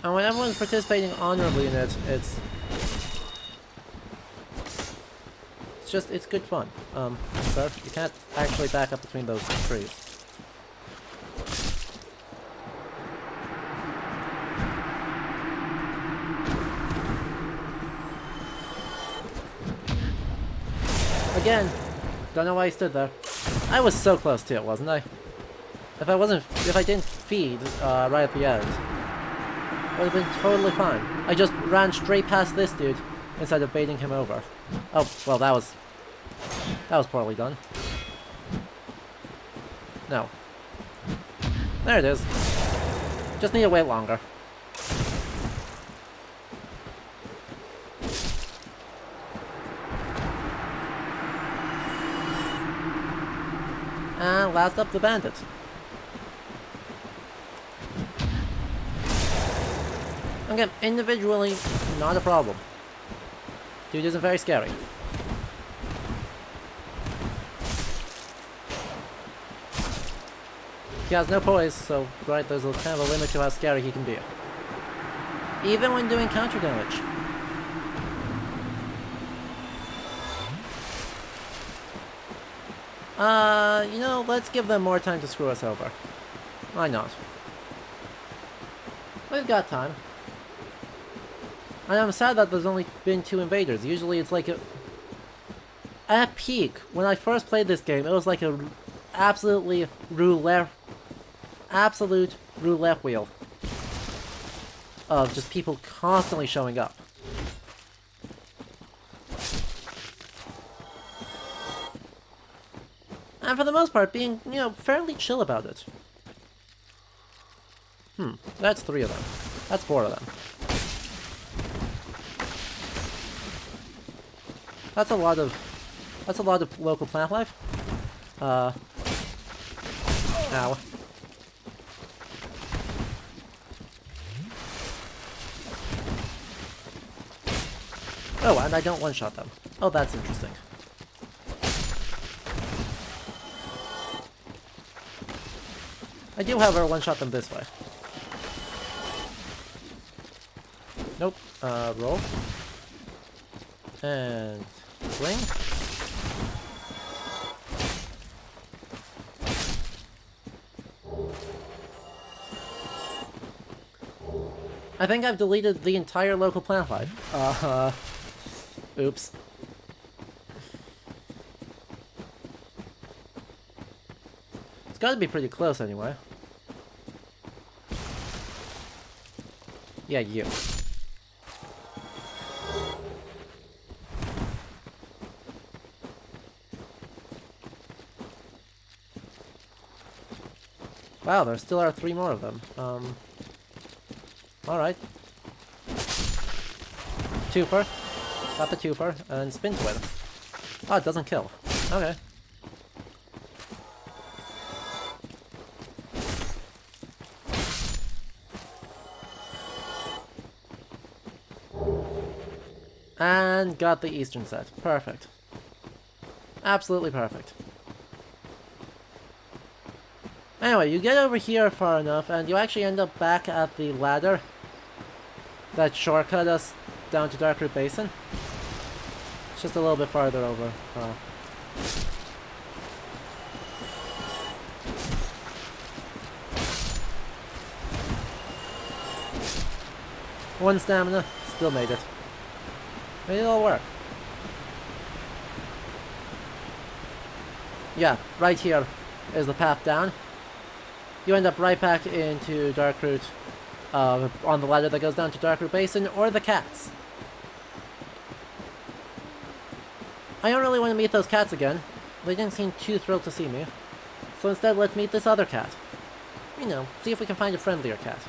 And when everyone's participating honorably in it, it's good fun. Sir, you can't actually back up between those trees. Again, don't know why he stood there. I was so close to it, wasn't I? If I didn't feed right at the end, would have been totally fine. I just ran straight past this dude instead of baiting him over. Oh, well, that was poorly done. No. There it is. Just need to wait longer. And last up, the bandit. Again, individually, not a problem. Dude isn't very scary. He has no poise, so right, there's a kind of a limit to how scary he can be. Even when doing counter damage. You know, let's give them more time to screw us over. Why not? We've got time. And I'm sad that there's only been 2 invaders. Usually it's like a... At peak, when I first played this game, it was like a absolute roulette wheel of just people constantly showing up. And for the most part, being, you know, fairly chill about it. That's 3 of them. That's 4 of them. That's a lot of local plant life. Ow. Oh, and I don't one-shot them. Oh, that's interesting. I do, however, one-shot them this way. Nope. Roll. And swing. I think I've deleted the entire local plant life. Oops. It's gotta be pretty close anyway. Yeah, you. Wow, there still are 3 more of them. Alright. Twofer. Got the twofer, and spin to it. Oh, it doesn't kill. Okay. And got the eastern set. Perfect. Absolutely perfect. Anyway, you get over here far enough, and you actually end up back at the ladder that shortcut us down to Darkroot Basin. It's just a little bit farther over. One stamina, still made it. Made it all work. Yeah, right here is the path down. You end up right back into Darkroot, on the ladder that goes down to Darkroot Basin, or the cats. I don't really want to meet those cats again. They didn't seem too thrilled to see me. So instead, let's meet this other cat. You know, see if we can find a friendlier cat.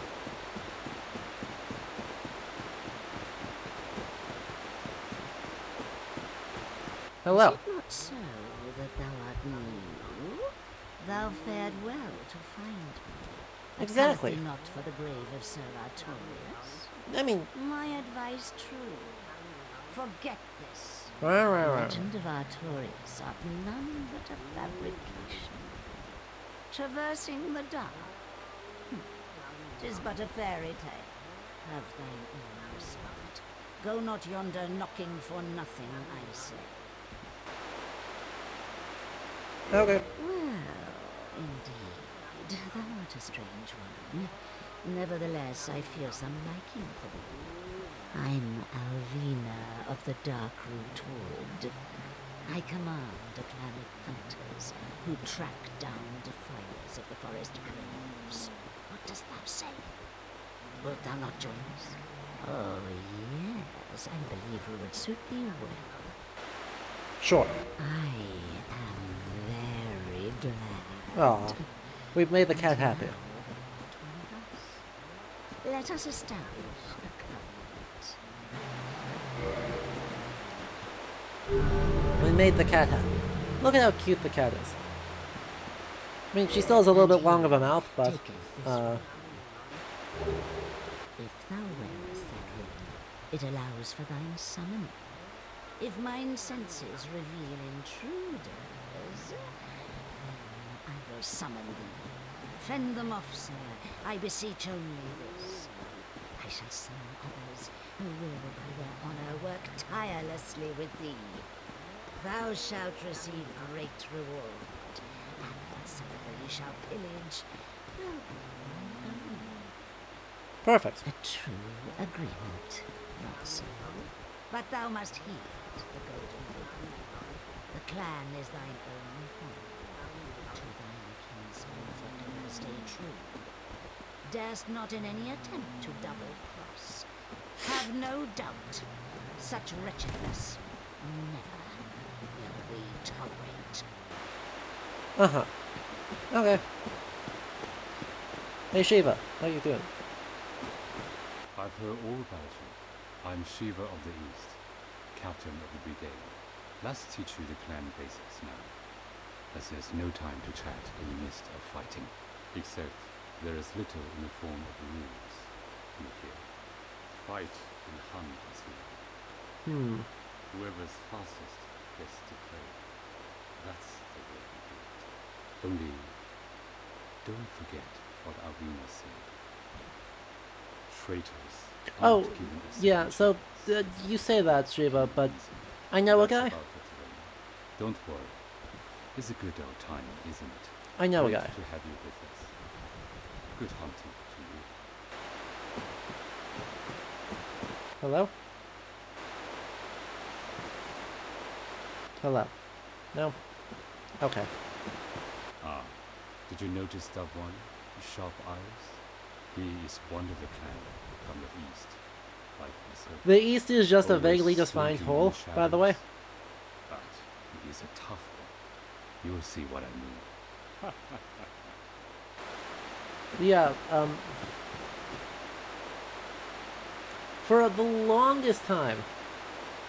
Hello. Is it not so that thou art new? Thou fared well to find me. Exactly. Not for the grave of Sir Artorius. I mean... My advice true. Forget this. The legend of Artorius art none but a fabrication. Traversing the dark. 'Tis but a fairy tale. Have thine own respite. Go not yonder knocking for nothing, I say. Okay. Well, indeed, thou art a strange one. Nevertheless, I feel some liking for thee. I'm Alvina of the Darkroot Wood. I command a clan of hunters who track down defilers of the forest graves. What dost thou say? Wilt thou not join us? Oh, yes, I believe we would suit thee well. Sure. I am very glad. Aw. We've made the cat happy. Let us establish a covenant. We made the cat happy. Look at how cute the cat is. I mean, she still has a little bit long of a mouth, but, If thou wearest It allows for thine summoning. If mine senses reveal intruders, then I will summon thee. Fend them off, sir. I beseech only this. I shall summon others who will, by their honor, work tirelessly with thee. Thou shalt receive great reward, and whatsoever ye shall pillage will be thine own. Perfect. A true agreement, not so. But thou must heed the golden rule. The clan is thine own home. To thine kinsmen forever stay true. Darest not in any attempt to double cross. Have no doubt, such wretchedness never will we tolerate. Uh-huh. Okay. Hey Shiva, how you doing? I've heard all about you. I'm Shiva of the East, captain of the brigade. Let's teach you the clan basics now, as there's no time to chat in the midst of fighting. Except there is little in the form of rules, you hear. Fight and hunt as well. Whoever's fastest gets to play. That's the way we do it. Only, don't forget what Alvina said. Traitors aren't given a yeah, second so chance. you say that, Shiva, but I know a That's guy. about it, Elena. Don't worry. It's a good old time, isn't it? I know a Great guy. to have you with us. Good hunting to you. Hello? Hello. No? Okay. Ah, did you notice that one? Sharp eyes? He is one of the clan from the east, like myself. The East is just a Always vaguely defined slinking in hole, the by the way. shadows. But he is a tough one. You'll see what I mean. Yeah, for the longest time,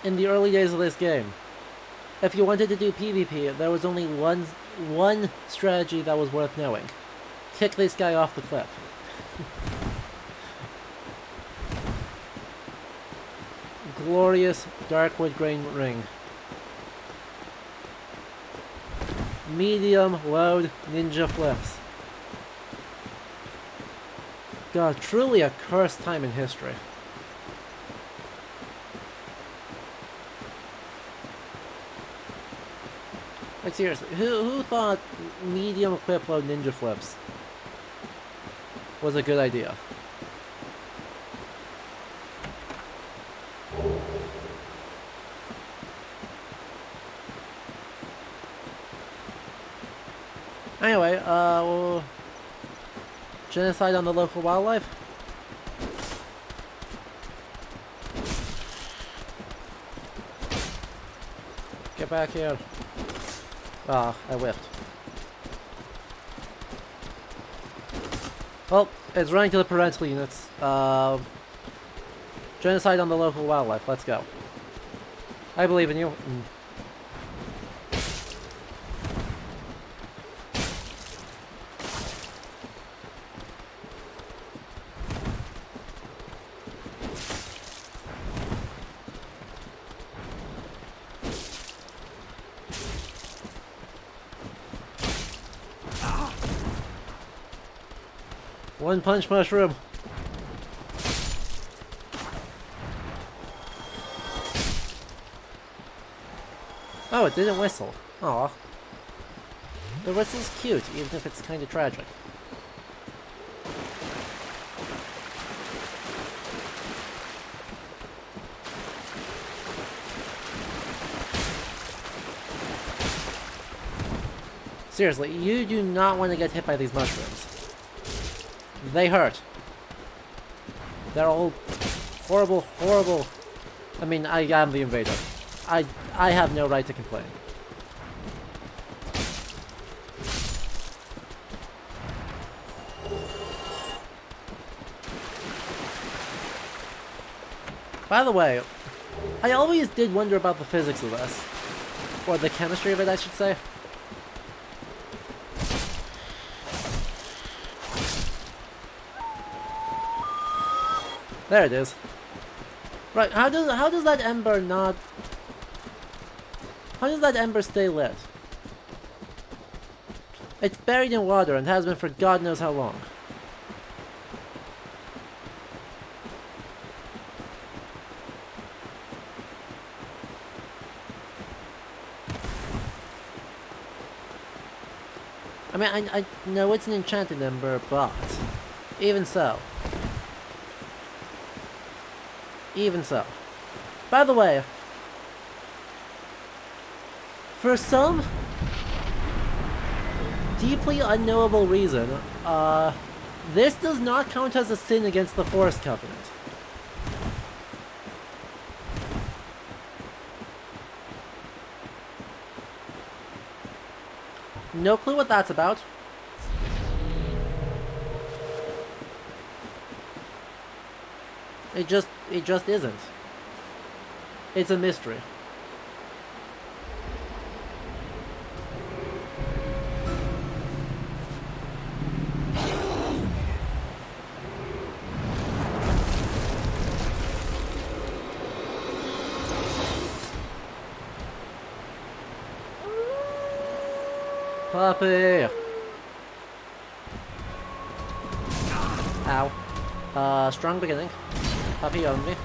in the early days of this game, if you wanted to do PvP, there was only one strategy that was worth knowing. Kick this guy off the cliff. Glorious Darkwood Grain Ring. Medium load ninja flips. God, truly a cursed time in history. Like seriously, who thought medium equip load ninja flips was a good idea? Anyway, genocide on the local wildlife? Get back here. Ah, I whiffed. Well, it's running to the parental units. Genocide on the local wildlife, let's go. I believe in you. One punch mushroom. Oh, it didn't whistle. Aw. The whistle's cute, even if it's kind of tragic. Seriously, you do not want to get hit by these mushrooms. They hurt. They're all horrible, horrible. I mean, I am the invader. I have no right to complain. By the way, I always did wonder about the physics of this. Or the chemistry of it, I should say. There it is. Right, how does that ember not... How does that ember stay lit? It's buried in water and has been for God knows how long. I mean, I know it's an enchanted ember, but even so. Even so. By the way, for some deeply unknowable reason, this does not count as a sin against the Forest Covenant. No clue what that's about. It just isn't. It's a mystery. Puppy! Ow. Strong beginning. Puppy only.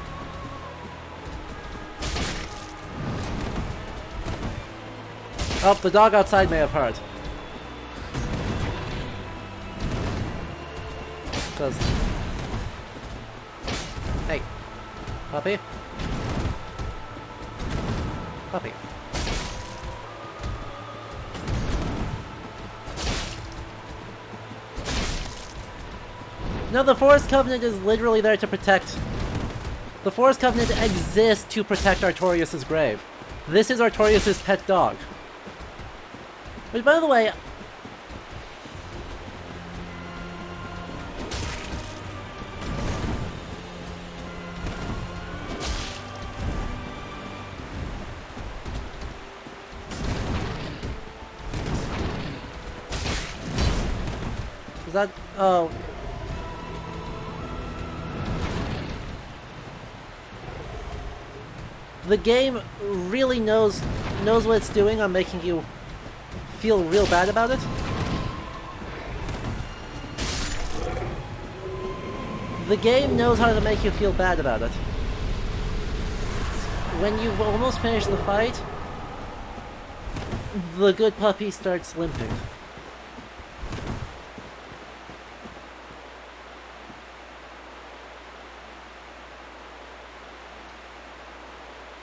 Oh, the dog outside may have heard. Cause... Hey. Puppy? Puppy. No, the Forest Covenant is literally there to protect... The Forest Covenant exists to protect Artorias' grave. This is Artorias' pet dog. Which, by the way... Is that... Oh... The game really knows what it's doing on making you feel real bad about it. The game knows how to make you feel bad about it. When you've almost finished the fight, the good puppy starts limping.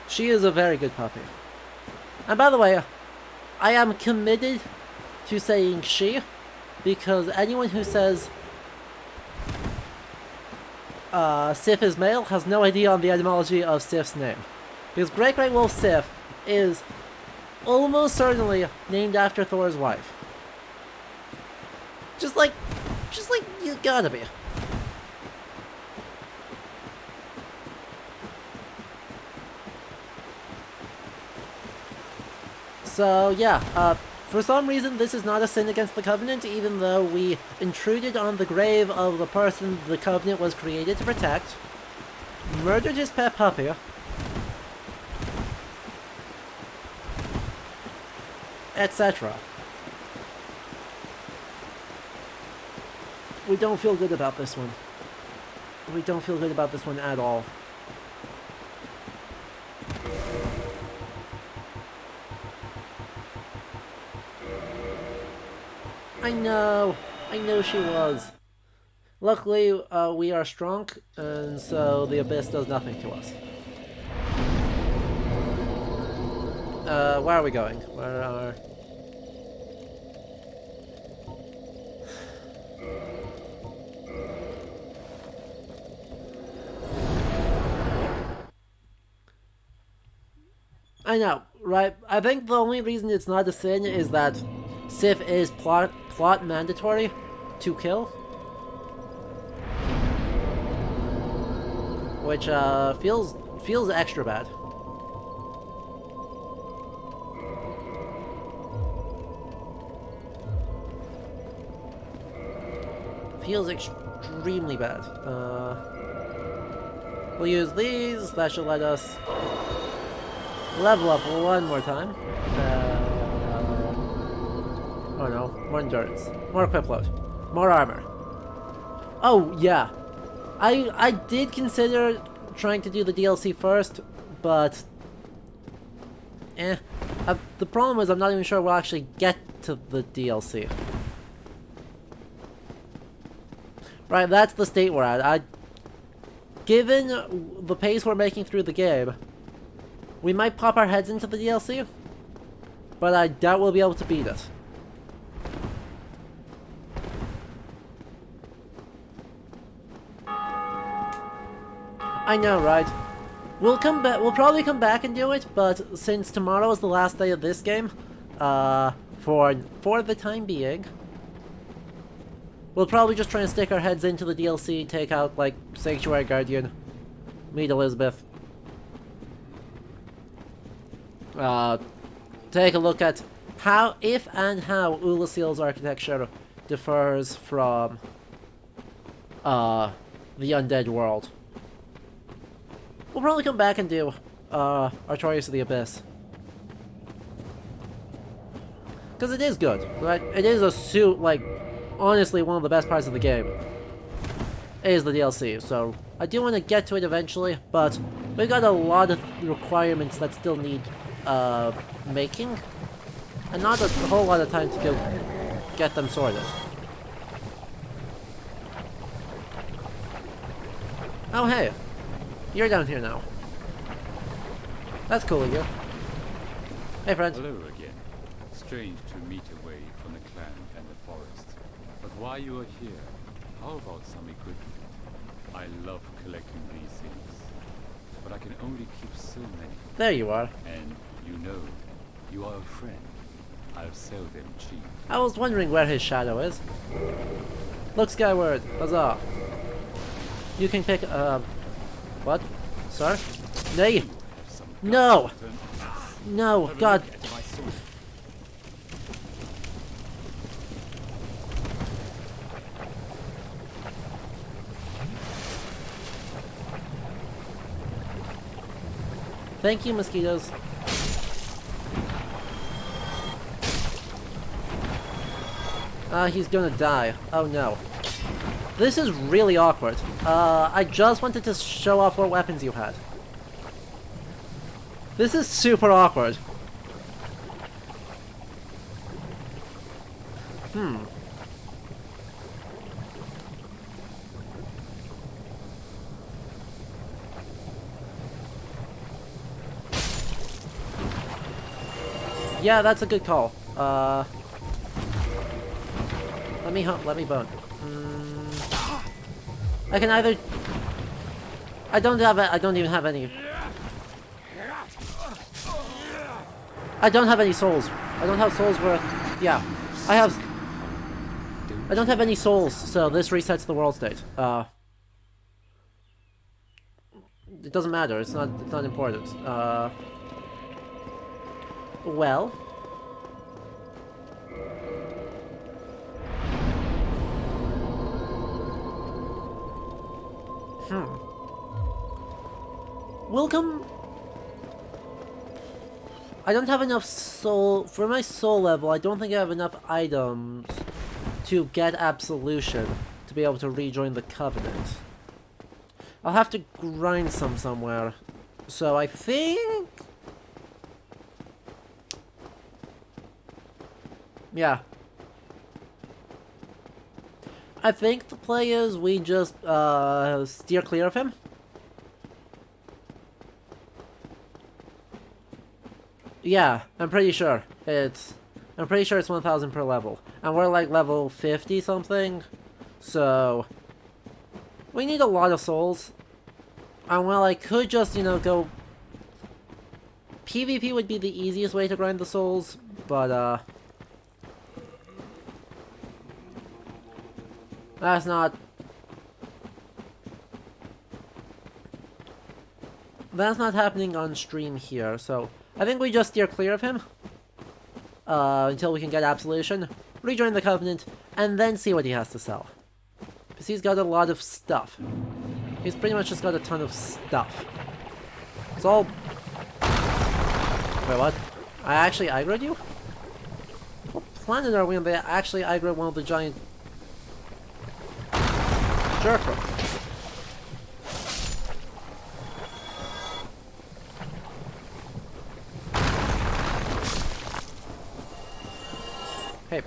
She is a very good puppy. And by the way, I am committed to saying she, because anyone who says Sif is male has no idea on the etymology of Sif's name. Because Great Great Wolf Sif is almost certainly named after Thor's wife. Just like you gotta be. So, yeah, for some reason this is not a sin against the Covenant, even though we intruded on the grave of the person the Covenant was created to protect, murdered his pet puppy, etc. We don't feel good about this one. We don't feel good about this one at all. I know she was. Luckily, we are strong, and so the Abyss does nothing to us. Where are we going? Where are... I know, right? I think the only reason it's not a sin is that Sif is plot mandatory to kill. Which, feels extra bad. Feels extremely bad. We'll use these. That should let us level up one more time. Oh no, more endurance. More equip load. More armor. Oh, yeah. I did consider trying to do the DLC first, but... the problem is I'm not even sure we'll actually get to the DLC. Right, that's the state we're at. Given the pace we're making through the game, we might pop our heads into the DLC, but I doubt we'll be able to beat it. I know, right? We'll come back. We'll probably come back and do it, but since tomorrow is the last day of this game, for the time being, we'll probably just try and stick our heads into the DLC, take out like Sanctuary Guardian, meet Elizabeth, take a look at how Ulasil's architecture differs from the undead world. We'll probably come back and do Artorias of the Abyss. Because it is good, right? It is honestly one of the best parts of the game. It is the DLC, so I do want to get to it eventually, but we've got a lot of requirements that still need making, and not a whole lot of time to go get them sorted. Oh hey! You're down here now. That's cool of you. Hey, friend. Hello again. Strange to meet away from the clan and the forest. But while you are here, how about some equipment? I love collecting these things, but I can only keep so many. There you are. And you are a friend. I'll sell them cheap. I was wondering where his shadow is. Look skyward. Huzzah. You can pick, what? Sir? Nay! No! No, God! Thank you, mosquitoes. He's gonna die. Oh no. This is really awkward. I just wanted to show off what weapons you had. This is super awkward. Yeah, that's a good call. Let me bone. I can either... I don't even have any... I don't have any souls. I don't have souls worth... Yeah. I don't have any souls, so this resets the world state. It doesn't matter, it's not important. Well... Welcome. I don't have enough soul for my soul level. I don't think I have enough items to get absolution to be able to rejoin the Covenant. I'll have to grind some somewhere. So I think, yeah. I think the play is we just steer clear of him. Yeah, I'm pretty sure it's 1,000 per level, and we're like level 50 something, so we need a lot of souls. And while I could just, go PvP would be the easiest way to grind the souls, but that's not happening on stream here, so I think we just steer clear of him until we can get absolution, rejoin the Covenant, and then see what he has to sell. Because he's got a lot of stuff. He's pretty much just got a ton of stuff. It's all... Wait, what? I actually aggroed you? What planet are we on? They actually aggroed one of the giant... Jerker. Hey.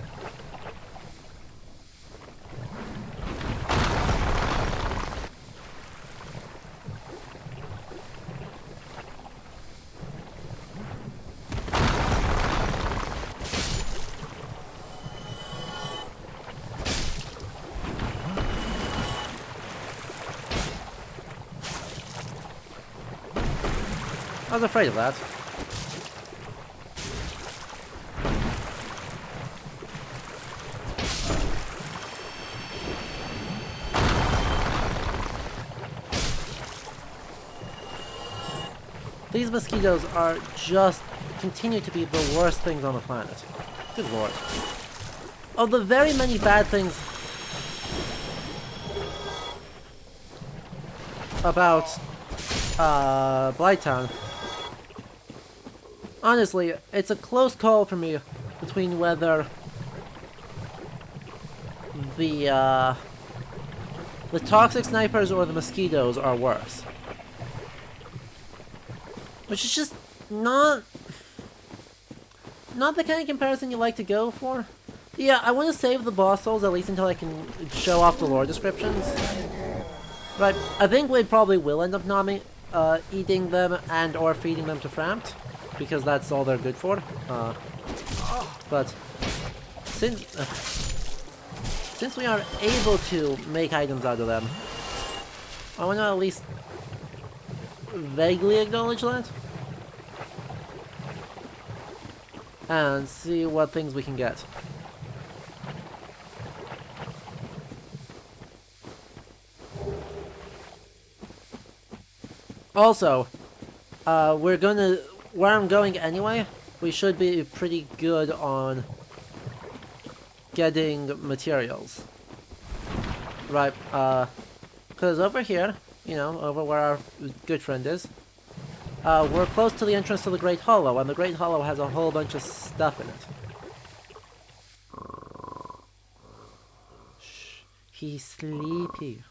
I was afraid of that. These mosquitoes are just continue to be the worst things on the planet. Good lord. Of the very many bad things about Blighttown, honestly, it's a close call for me between whether the toxic snipers or the mosquitoes are worse. Which is just not the kind of comparison you like to go for. Yeah, I want to save the boss souls at least until I can show off the lore descriptions. But I think we probably will end up eating them and or feeding them to Frampt, because that's all they're good for. But since we are able to make items out of them, I want to at least vaguely acknowledge that and see what things we can get. Also, where I'm going anyway, we should be pretty good on getting materials. Right, because over here, you know, over where our good friend is, we're close to the entrance to the Great Hollow, and the Great Hollow has a whole bunch of stuff in it. Shh, he's sleepy.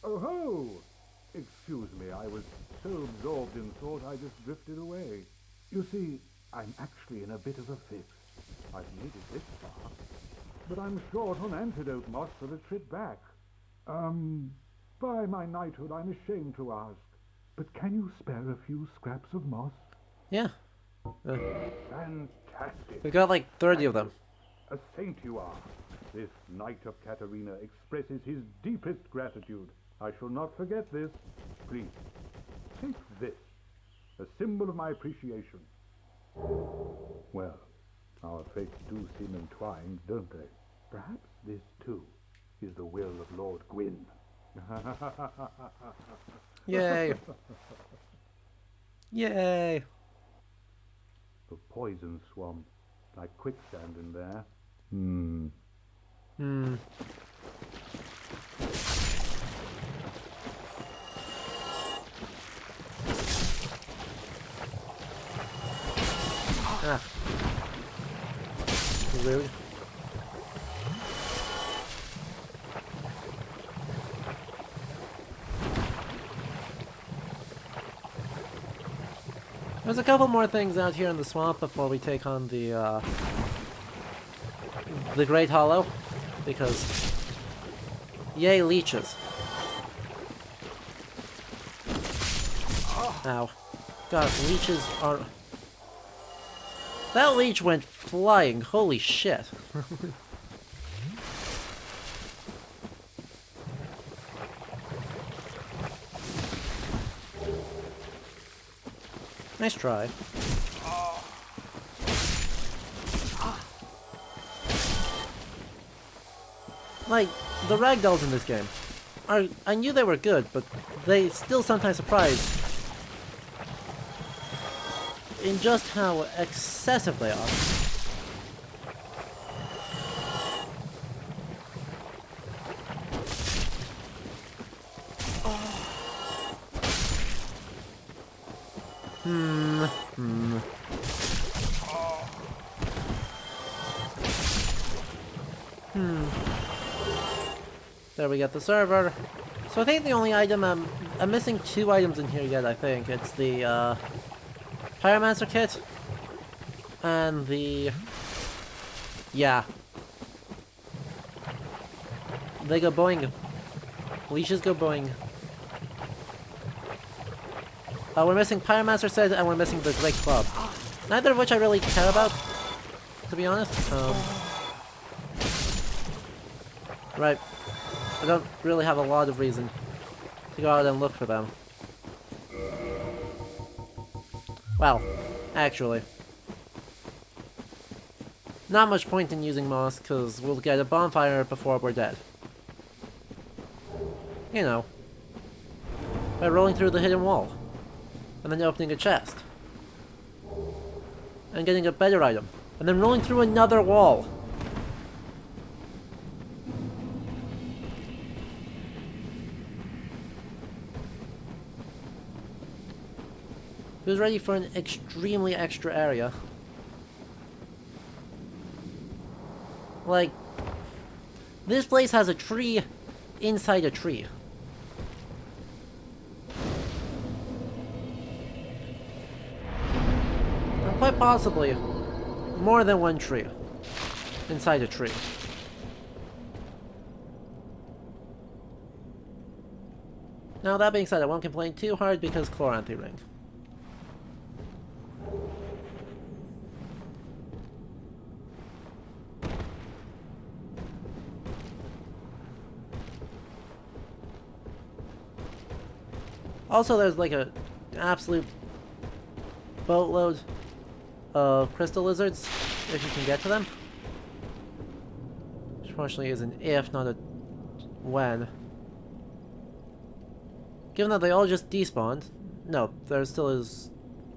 Oh ho! Excuse me, I was so absorbed in thought I just drifted away. You see, I'm actually in a bit of a fix. I've made it this far, but I'm short on antidote moss for the trip back. By my knighthood, I'm ashamed to ask, but can you spare a few scraps of moss? Yeah. Fantastic. We got like 30 of them. A saint you are. This Knight of Katarina expresses his deepest gratitude. I shall not forget this. Please, take this, a symbol of my appreciation. Well, our fates do seem entwined, don't they? Perhaps this, too, is the will of Lord Gwyn. Yay. Yay. The poison swamp, like quicksand in there. Ah. Really? There's a couple more things out here in the swamp before we take on the Great Hollow, because yay leeches. Ow. God, leeches are... That leech went flying, holy shit. Nice try. Like, the ragdolls in this game are... I knew they were good, but they still sometimes surprise in just how excessive they are. There we get the server. So I think the only item I'm missing 2 items in here yet, I think. It's the Pyromancer kit and the yeah. They go boing. Leashes go boing. We're missing Pyromancer set and we're missing the Great Club. Neither of which I really care about, to be honest. Right. I don't really have a lot of reason to go out and look for them. Well, actually. Not much point in using moss, because we'll get a bonfire before we're dead. You know. By rolling through the hidden wall. And then opening a chest. And getting a better item. And then rolling through another wall. Who's ready for an extremely extra area? Like, this place has a tree inside a tree. And quite possibly, more than one tree inside a tree. Now, that being said, I won't complain too hard because Chloranthy Ring. Also, there's like an absolute boatload of crystal lizards, if you can get to them. Which unfortunately is an if, not a when. Given that they all just despawned. No, there still is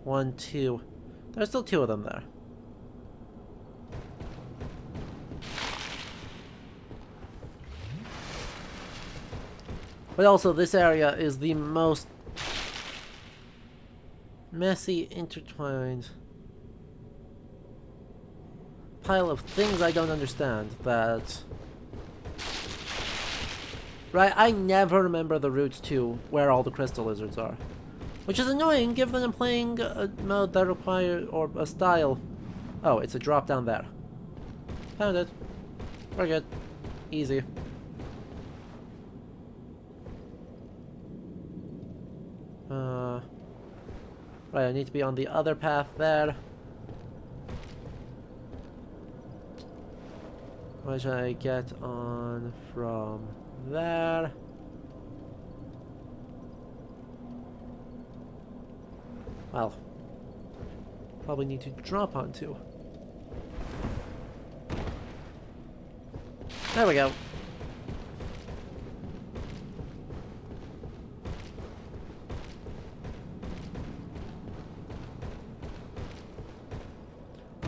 1, 2. There's still 2 of them there. But also, this area is the most messy, intertwined pile of things I don't understand that... Right, I never remember the routes to where all the crystal lizards are. Which is annoying, given that I'm playing a mode that requires, or a style... Oh, it's a drop down there. Found it. We're good. Easy. Right, I need to be on the other path there. Which I get on from there. Well, probably need to drop onto. There we go.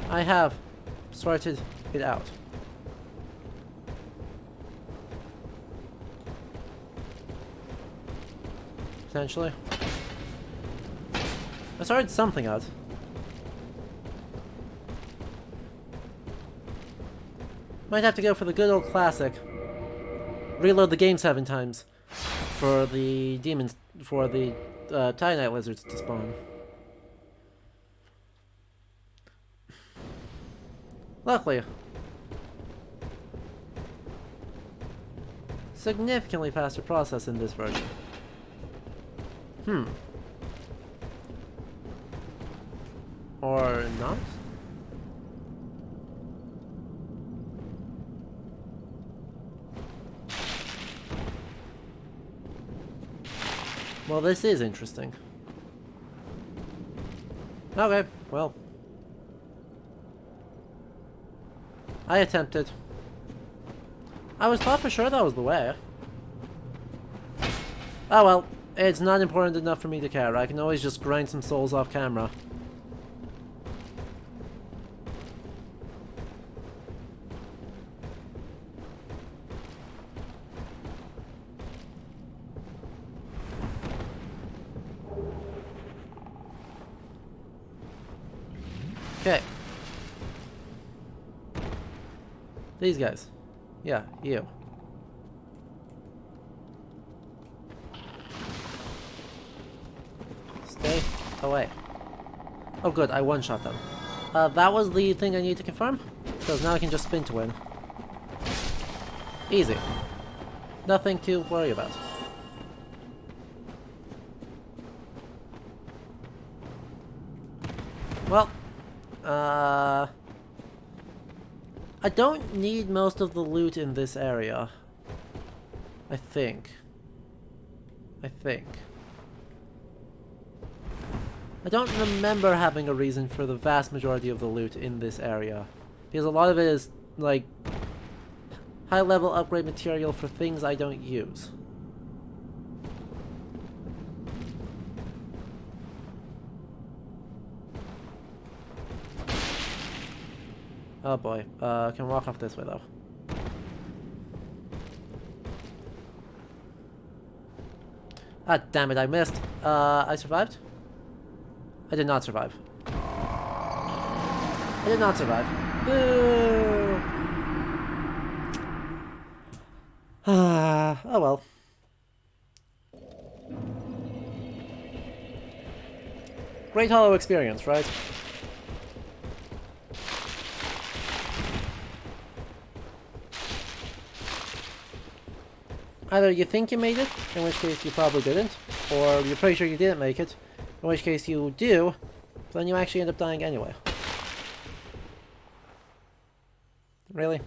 I have sorted it out. Potentially. I sorted something out. Might have to go for the good old classic. Reload the game 7 times for the demons, for the Titanite lizards to spawn. Luckily, significantly faster process in this version. Or not? Well, this is interesting. Okay, well. I attempted. I was thought for sure that was the way. Oh well, it's not important enough for me to care. I can always just grind some souls off camera. Okay. These guys. Yeah, you. Stay away. Oh good, I one-shot them. That was the thing I need to confirm? Because now I can just spin to win. Easy. Nothing to worry about. Well, I don't need most of the loot in this area. I think. I don't remember having a reason for the vast majority of the loot in this area. Because a lot of it is, like, high-level upgrade material for things I don't use. Oh boy, can walk off this way though. Ah, damn it, I missed. I survived? I did not survive. I did not survive. Boo! Oh well. Great Hollow experience, right? Either you think you made it, in which case you probably didn't, or you're pretty sure you didn't make it, in which case you do, but then you actually end up dying anyway. Really?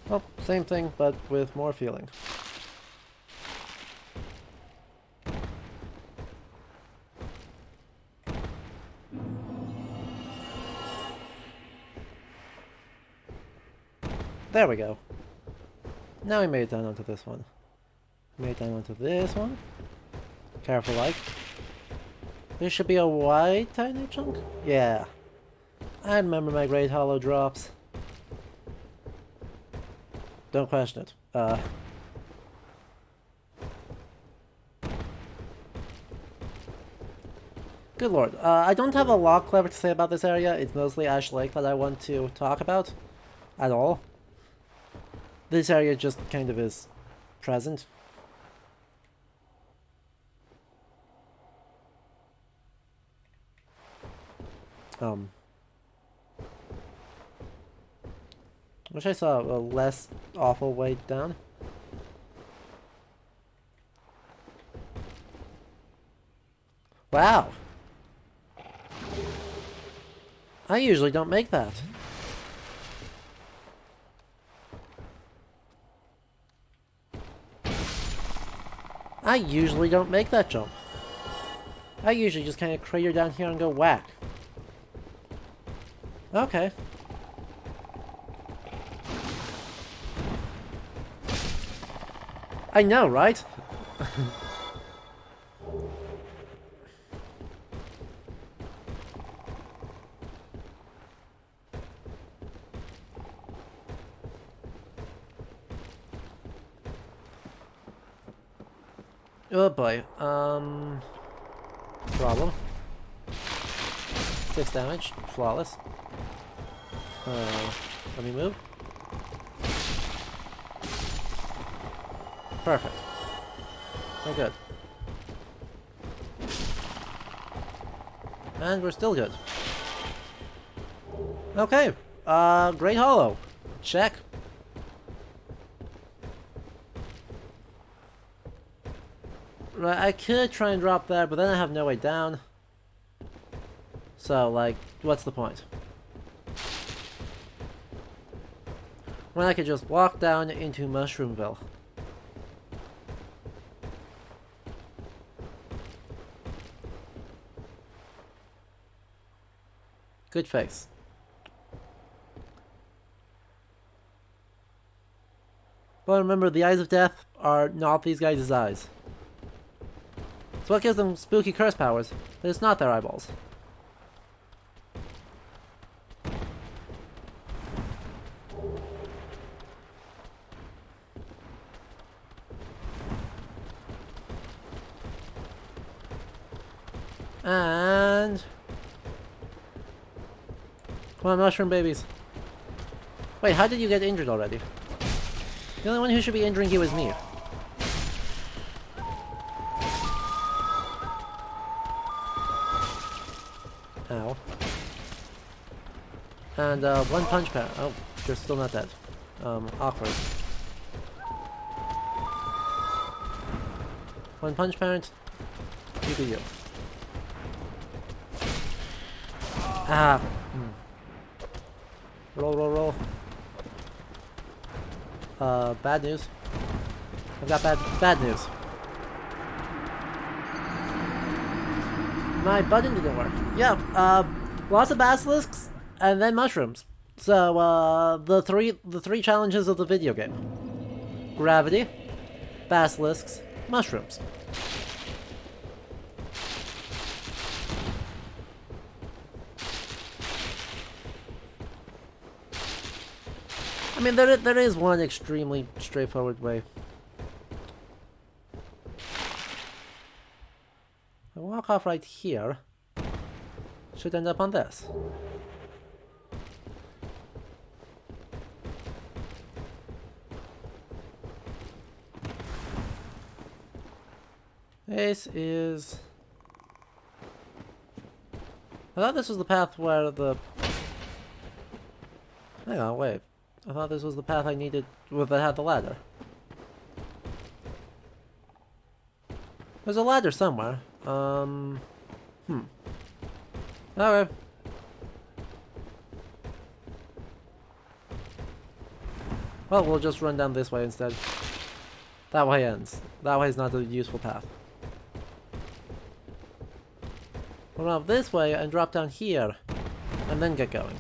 Well, same thing, but with more feeling. There we go. Now we made it down onto this one. Made it down onto this one. Careful, like. This should be a white tiny chunk? Yeah. I remember my Great Hollow drops. Don't question it. Good lord. I don't have a lot clever to say about this area. It's mostly Ash Lake that I want to talk about. At all. This area just kind of is present. Wish I saw a less awful way down. Wow! I usually don't make that. I usually don't make that jump. I usually just kind of crater down here and go whack. Okay. I know, right? Oh boy. Problem. 6 damage. Flawless. Let me move. Perfect. We're good. And we're still good. Okay. Great Hollow. Check. Right, I could try and drop there, but then I have no way down. So, like, what's the point? when I could just walk down into Mushroomville. Good face. But remember, the eyes of death are not these guys' eyes. It's what gives them spooky curse powers, but it's not their eyeballs. And... come on, mushroom babies. Wait, how did you get injured already? The only one who should be injuring you is me. Ow. And, one punch power. Oh, you're still not dead. Awkward. One punch parent. You do you. Ah. Roll, roll, roll. Bad news. I've got bad news. My button didn't work. Yeah, lots of basilisks and then mushrooms. So, the three challenges of the video game. Gravity, basilisks, mushrooms. I mean, there is one extremely straightforward way. I walk off right here. Should end up on this. This is... I thought this was the path where the... Hang on, wait. I thought this was the path I needed that had the ladder. There's a ladder somewhere. Okay. Well, we'll just run down this way instead. That way ends. That way is not a useful path. We'll run up this way and drop down here, and then get going.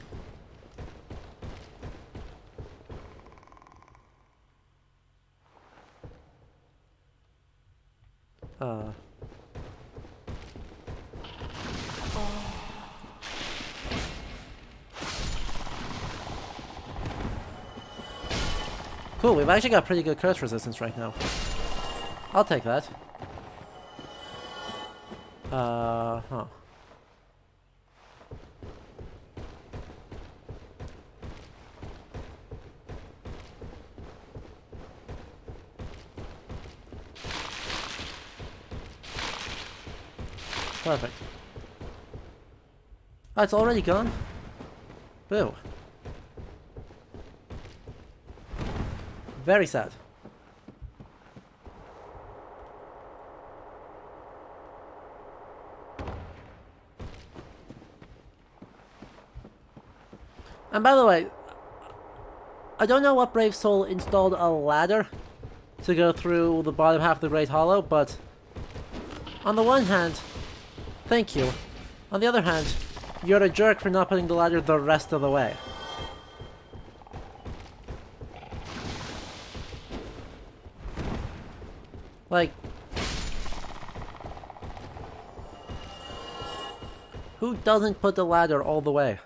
Cool, we've actually got pretty good curse resistance right now. I'll take that. Huh. Perfect. Oh, it's already gone? Boo. Very sad. And by the way, I don't know what brave soul installed a ladder to go through the bottom half of the Great Hollow, but on the one hand, thank you. On the other hand, you're a jerk for not putting the ladder the rest of the way. Like, who doesn't put the ladder all the way?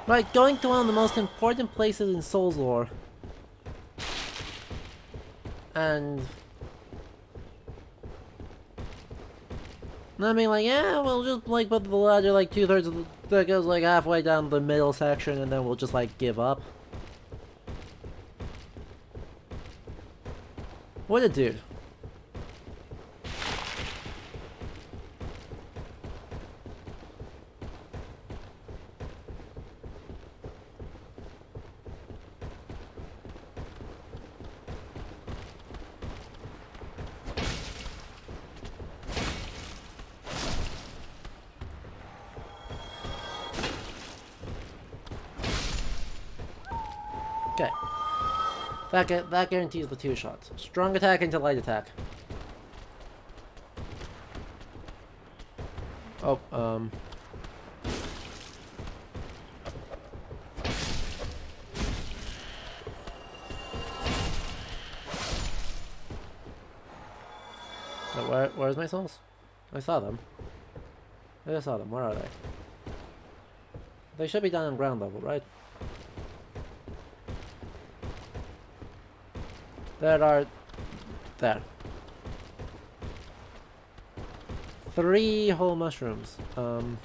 Right, going to one of the most important places in Souls lore. And I mean, like, yeah, we'll just, like, put the ladder, like, 2/3 of that goes, like, halfway down the middle section, and then we'll just, like, give up. What a dude. Okay. That guarantees the 2 shots. Strong attack into light attack. Oh, where's my souls? I saw them. I just saw them. Where are they? They should be down on ground level, right? There. 3 whole mushrooms. Don't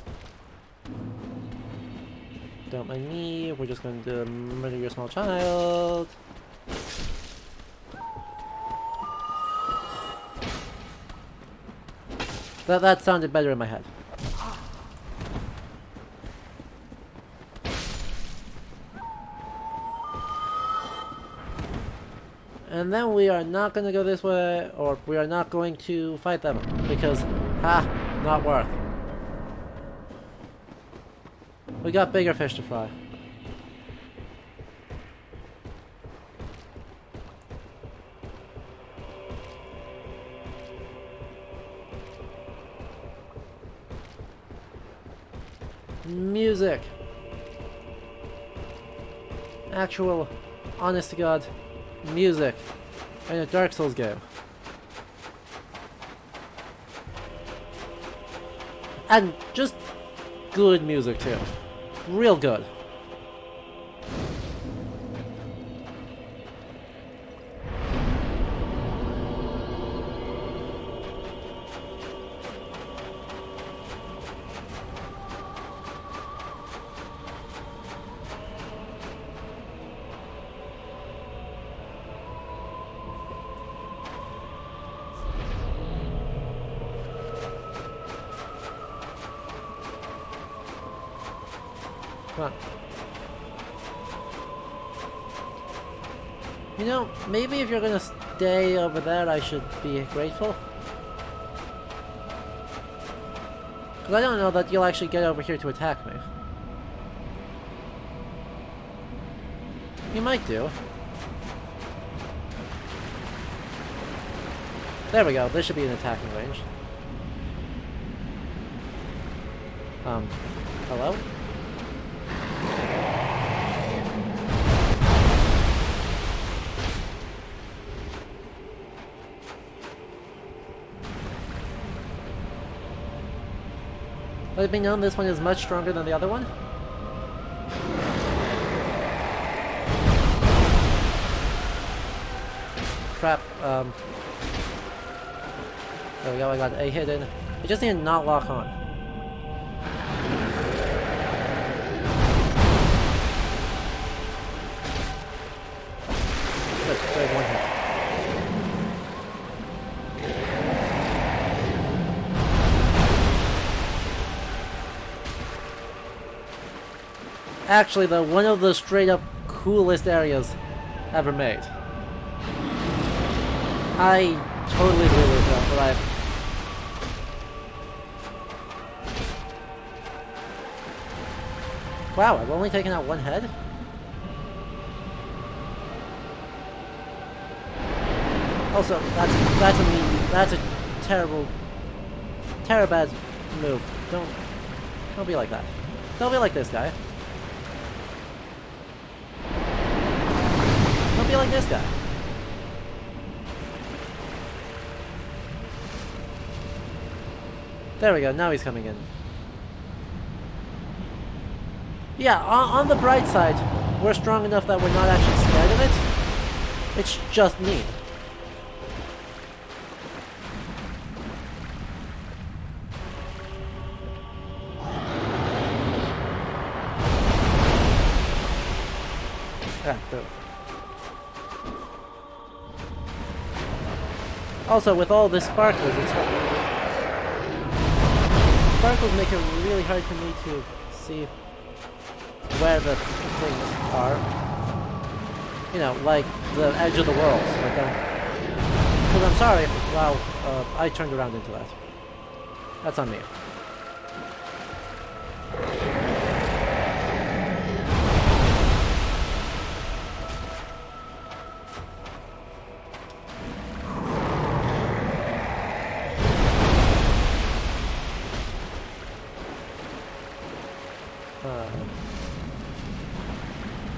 mind me. We're just going to murder your small child. That sounded better in my head. And then we are not going to go this way, or we are not going to fight them, because, not worth. We got bigger fish to fry. Music. Actual, honest to God, music in a Dark Souls game. And just good music too. Real good. Come on. You know, maybe if you're gonna stay over there, I should be grateful. Because I don't know that you'll actually get over here to attack me. You might do. There we go, this should be an attacking range. Hello? Let it be known this one is much stronger than the other one. Crap, there we go, I got a hidden. I just need to not lock on. Good, there's one hit. Actually, though, one of the straight-up coolest areas ever made. I totally agree with that, but wow, I've only taken out one head? Also, that's a terrible bad move. Don't be like that. Don't be like this guy. Don't be like this guy. There we go, now he's coming in. Yeah, on the bright side, we're strong enough that we're not actually scared of it. It's just me. Also, with all the sparkles, sparkles make it really hard for me to see where the things are. You know, like the edge of the worlds. Because I'm sorry, wow, I turned around into that. That's on me.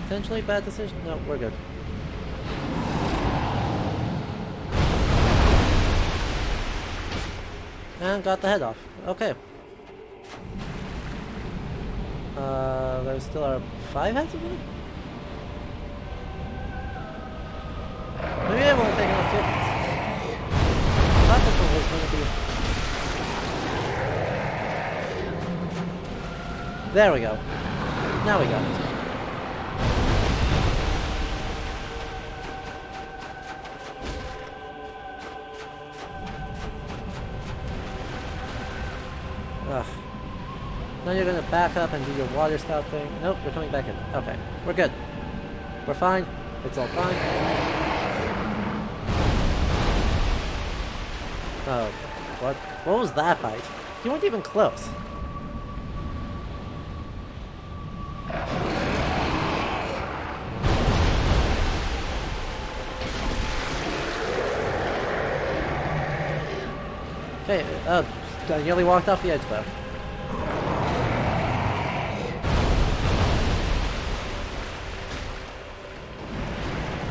Potentially bad decision? No, we're good. And got the head off. Okay. There still are 5 heads of them? Maybe I won't take enough tickets. I thought this one was going to be... There we go. Now we got it. Ugh. Now you're gonna back up and do your water spout thing. Nope, you're coming back in. Okay, we're good. We're fine. It's all fine. Oh, what? What was that bite? You weren't even close. Okay, I nearly walked off the edge though.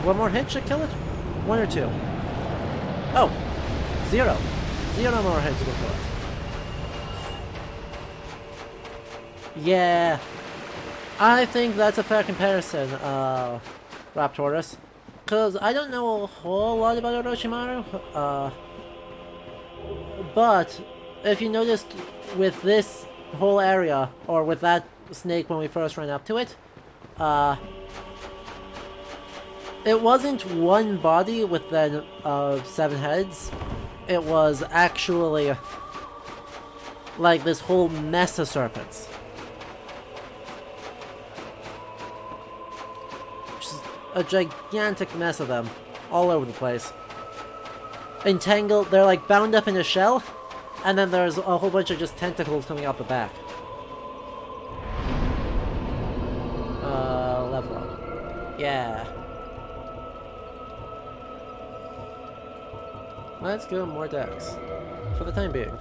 One more hit should kill it? 1 or 2? Oh! 0. 0 more hits will kill it. Yeah. I think that's a fair comparison, Raptorus. Because I don't know a whole lot about Orochimaru, but if you noticed with this whole area, or with that snake when we first ran up to it, it wasn't one body with then 7 heads. It was actually like this whole mess of serpents. Just a gigantic mess of them all over the place. Entangled, they're like bound up in a shell, and then there's a whole bunch of just tentacles coming out the back. Level up. Yeah. Let's go more decks. For the time being.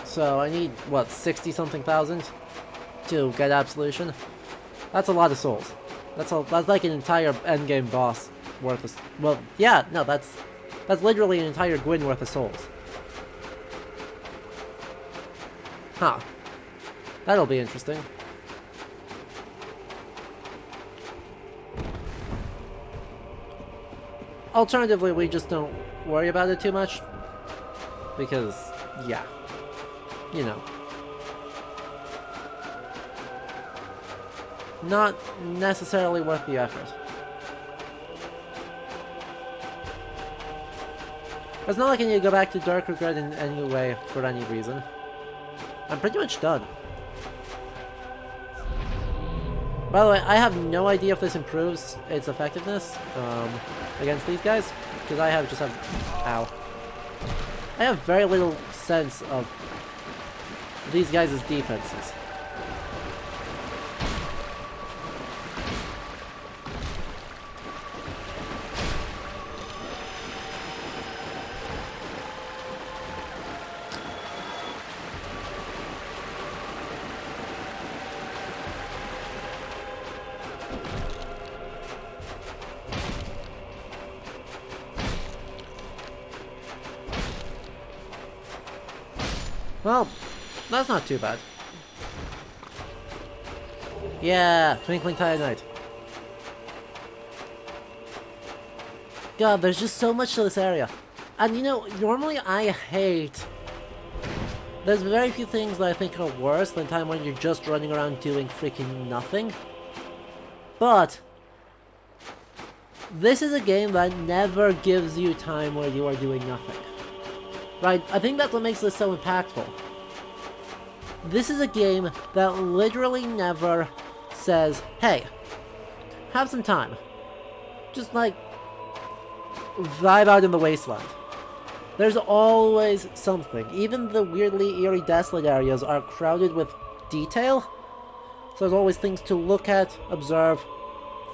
So I need, what, 60-something thousand to get Absolution? That's a lot of souls. That's like an entire endgame boss worth of... Well, yeah, no, that's literally an entire Gwyn worth of souls. Huh. That'll be interesting. Alternatively, we just don't worry about it too much. Because, yeah. You know. Not necessarily worth the effort. It's not like I need to go back to Dark Regret in any way for any reason. I'm pretty much done. By the way, I have no idea if this improves its effectiveness against these guys, because I have ow. I have very little sense of these guys' defenses. Well, that's not too bad. Yeah, Twinkling Tired Night. God, there's just so much to this area. And you know, normally I hate... There's very few things that I think are worse than time when you're just running around doing freaking nothing. But... this is a game that never gives you time where you are doing nothing. Right? I think that's what makes this so impactful. This is a game that literally never says, hey, have some time. Just like, vibe out in the wasteland. There's always something. Even the weirdly eerie desolate areas are crowded with detail. So there's always things to look at, observe,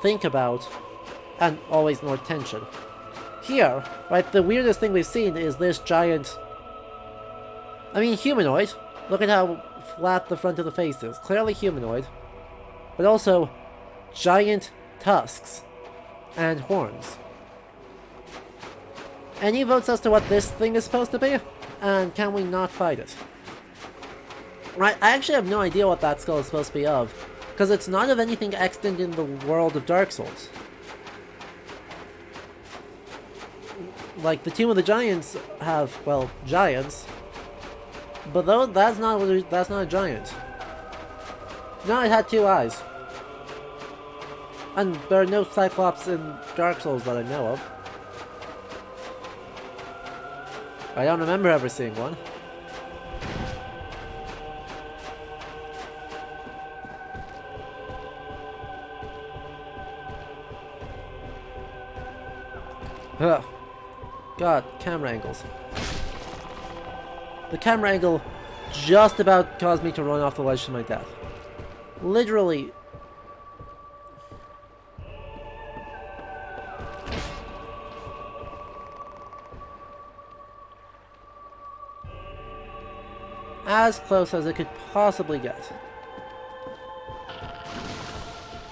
think about, and always more tension. Here, right, the weirdest thing we've seen is this giant... I mean, humanoid. Look at how flat the front of the face is. Clearly humanoid. But also giant tusks and horns. Any votes as to what this thing is supposed to be? And can we not fight it? Right, I actually have no idea what that skull is supposed to be of, because it's not of anything extant in the world of Dark Souls. Like, the Tomb of the Giants have, well, giants, but though that's not a giant. No, it had 2 eyes. And there are no Cyclops in Dark Souls that I know of. I don't remember ever seeing one. Ugh. God, camera angles. The camera angle just about caused me to run off the ledge to my death. Literally. As close as it could possibly get.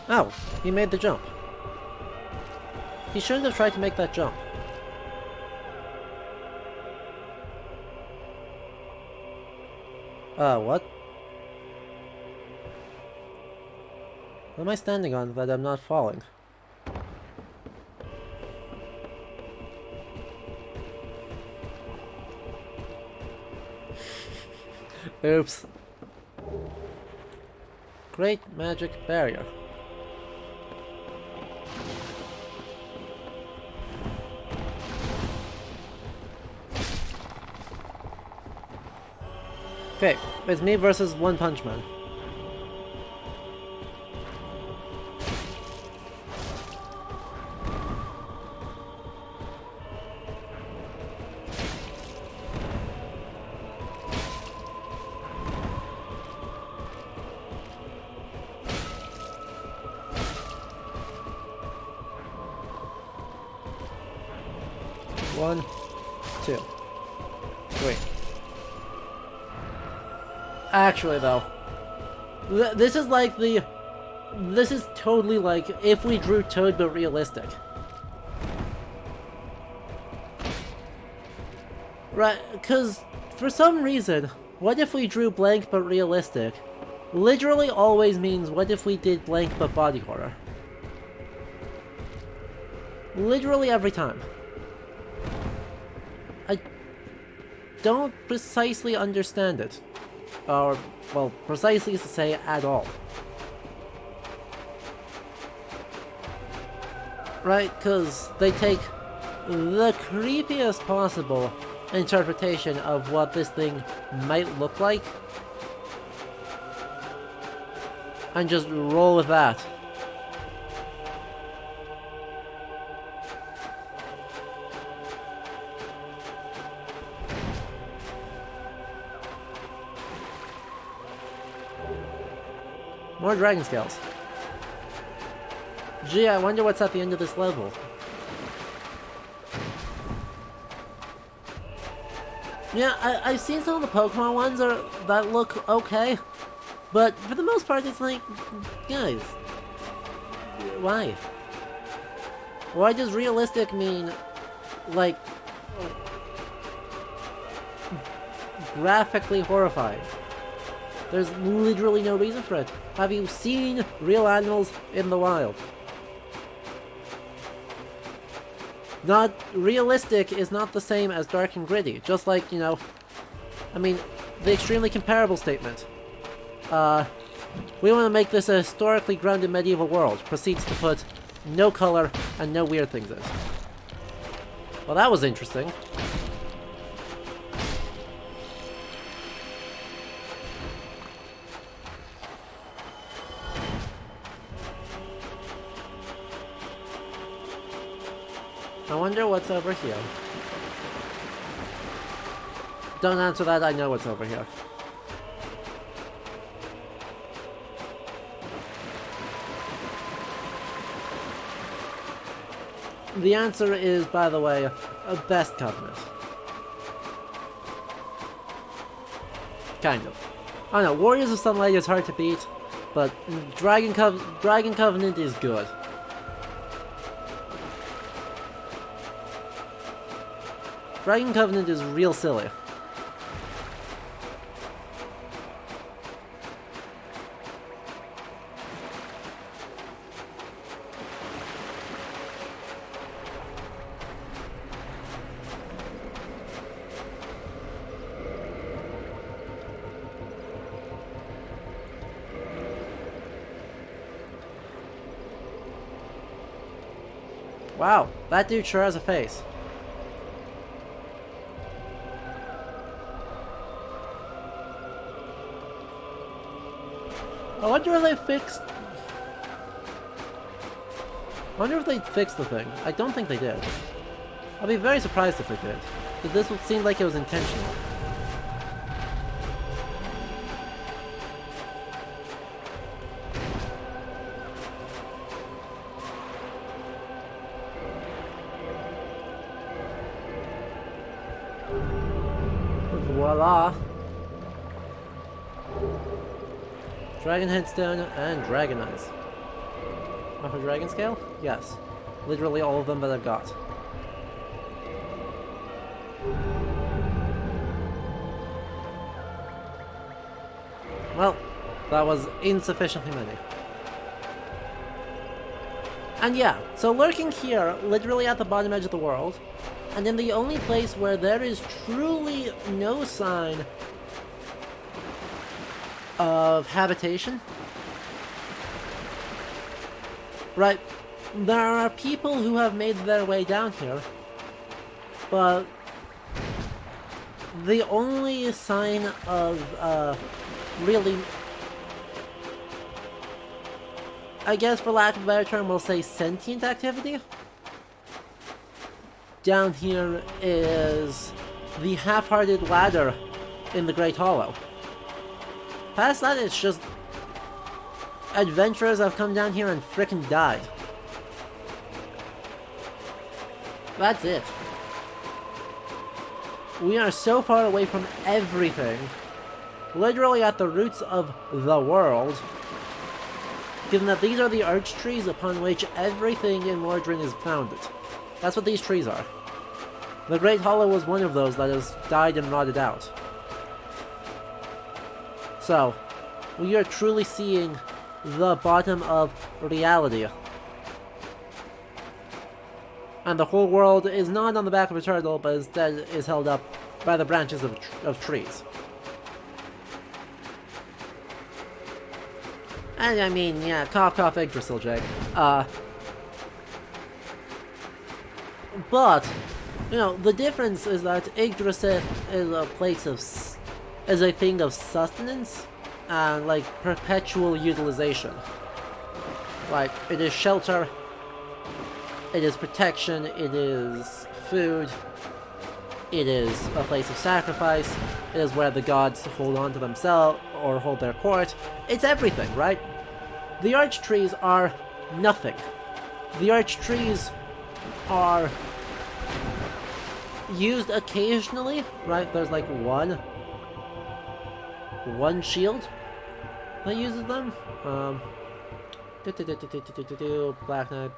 Oh, he made the jump. He shouldn't have tried to make that jump. What? What am I standing on that I'm not falling? Oops. Great magic barrier. Okay, it's me versus One Punch Man. One, two, three. Actually, though, this is like the... This is totally like if we drew Toad but realistic. Right, because for some reason, what if we drew blank but realistic literally always means what if we did blank but body horror. Literally every time. I don't precisely understand it. Or, well, precisely to say at all. Right, because they take the creepiest possible interpretation of what this thing might look like and just roll with that. More dragon scales. Gee, I wonder what's at the end of this level. Yeah, I've seen some of the Pokemon ones that look okay, but for the most part it's like, guys, why? Why does realistic mean, like, graphically horrifying? There's literally no reason for it. Have you seen real animals in the wild? Not realistic is not the same as dark and gritty. Just like, you know, I mean, the extremely comparable statement. We want to make this a historically grounded medieval world. Proceeds to put no color and no weird things in. Well, that was interesting. I wonder what's over here. Don't answer that, I know what's over here. The answer is, by the way, a best covenant. Kind of. I don't know, Warriors of Sunlight is hard to beat, but Dragon Covenant is good. Dragon Covenant is real silly. Wow, that dude sure has a face. I wonder if they fixed... I wonder if they fixed the thing. I don't think they did. I'll be very surprised if they did, because this would seem like it was intentional. Voila! Dragon Headstone and Dragon Eyes. Off a Dragon Scale? Yes. Literally all of them that I've got. Well, that was insufficiently many. And yeah, so lurking here, literally at the bottom edge of the world, and in the only place where there is truly no sign of habitation. Right, there are people who have made their way down here, but the only sign of, really, I guess for lack of a better term, we'll say sentient activity, down here is the half-hearted ladder in the Great Hollow. Past that, it's just adventurers have come down here and frickin' died. That's it. We are so far away from everything, literally at the roots of the world, given that these are the arch trees upon which everything in Mordrin is founded. That's what these trees are. The Great Hollow was one of those that has died and rotted out. So, we are truly seeing the bottom of reality. And the whole world is not on the back of a turtle, but instead is held up by the branches of trees. And I mean, yeah, cough cough Yggdrasil, Jake. But, you know, the difference is that Yggdrasil is a place of, is a thing of sustenance and like perpetual utilization. Like, it is shelter, it is protection, it is food, it is a place of sacrifice, it is where the gods hold on to themselves or hold their court. It's everything, right? The arch trees are nothing. The arch trees are used occasionally, right? There's like one shield that uses them. Black Knight,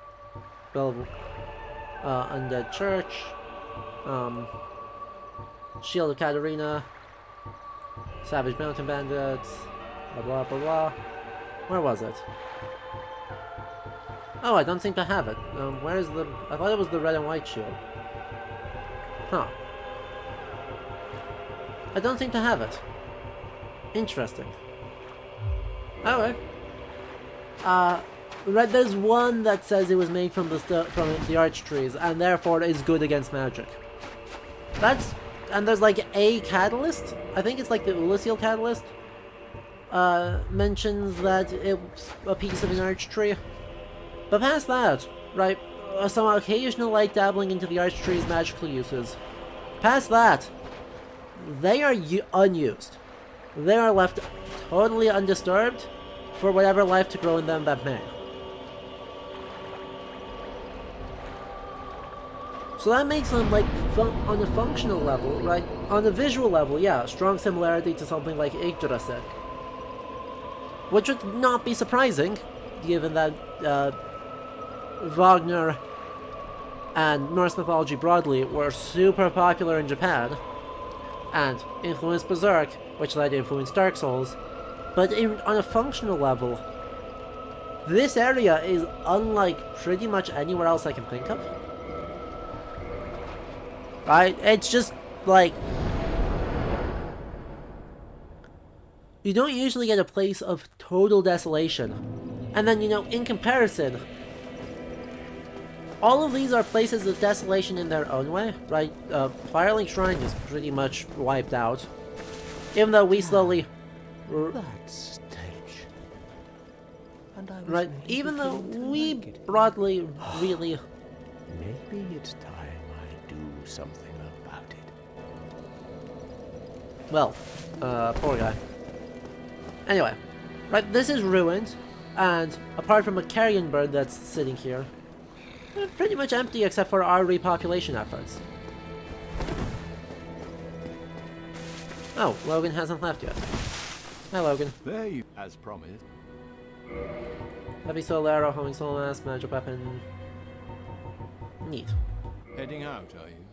Undead Church, Shield of Katarina, Savage Mountain Bandits, blah blah blah blah. Where was it? Oh, I don't seem to have it. Where is the... I thought it was the red and white shield. Huh. I don't seem to have it. Interesting. Alright. There's one that says it was made from the arch trees, and therefore is good against magic. That's... And there's like a catalyst, I think it's like the Ulasil catalyst, mentions that it's a piece of an arch tree. But past that, right, some occasional light dabbling into the arch tree's magical uses. Past that, they are unused. They are left totally undisturbed for whatever life to grow in them that may. So that makes them, like, on a functional level, right? On a visual level, yeah, strong similarity to something like Yggdrasil. Which would not be surprising, given that Wagner and Norse mythology broadly were super popular in Japan, and influenced Berserk, which later influenced Dark Souls. But on a functional level, this area is unlike pretty much anywhere else I can think of. Right? It's just, like... You don't usually get a place of total desolation. And then, you know, in comparison, all of these are places of desolation in their own way, right? Firelink Shrine is pretty much wiped out. Even though we slowly... That's stench. And I was right, even though we broadly really... Maybe it's time I do something about it. Well, poor guy. Anyway, right, this is ruined, and apart from a carrion bird that's sitting here, pretty much empty except for our repopulation efforts. Oh, Logan hasn't left yet. Hi, Logan. There you, as promised. Heavy soul arrow, homing soul mask, magic weapon. Neat. Heading out, are you?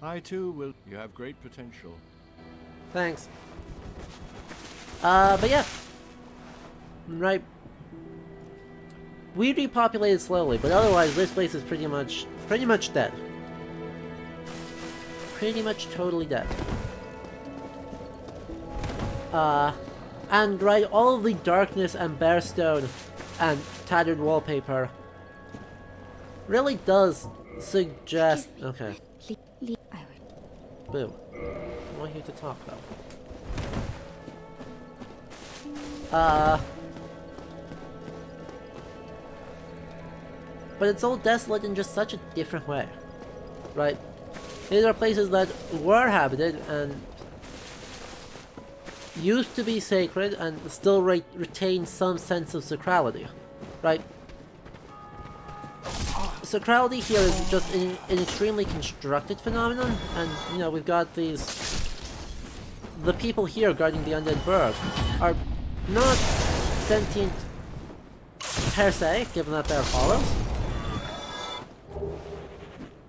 I too will. You have great potential. Thanks. But yeah. Right. We repopulated slowly, but otherwise this place is pretty much dead. Pretty much totally dead. And right, all of the darkness and bare stone and tattered wallpaper really does suggest... Okay. Boo. I want you to talk, though. But it's all desolate in just such a different way. Right? These are places that were habited and used to be sacred and still retain some sense of sacrality. Right? Sacrality here is just an extremely constructed phenomenon, and, you know, we've got these... The people here guarding the undead burg are not sentient per se, given that they're hollows.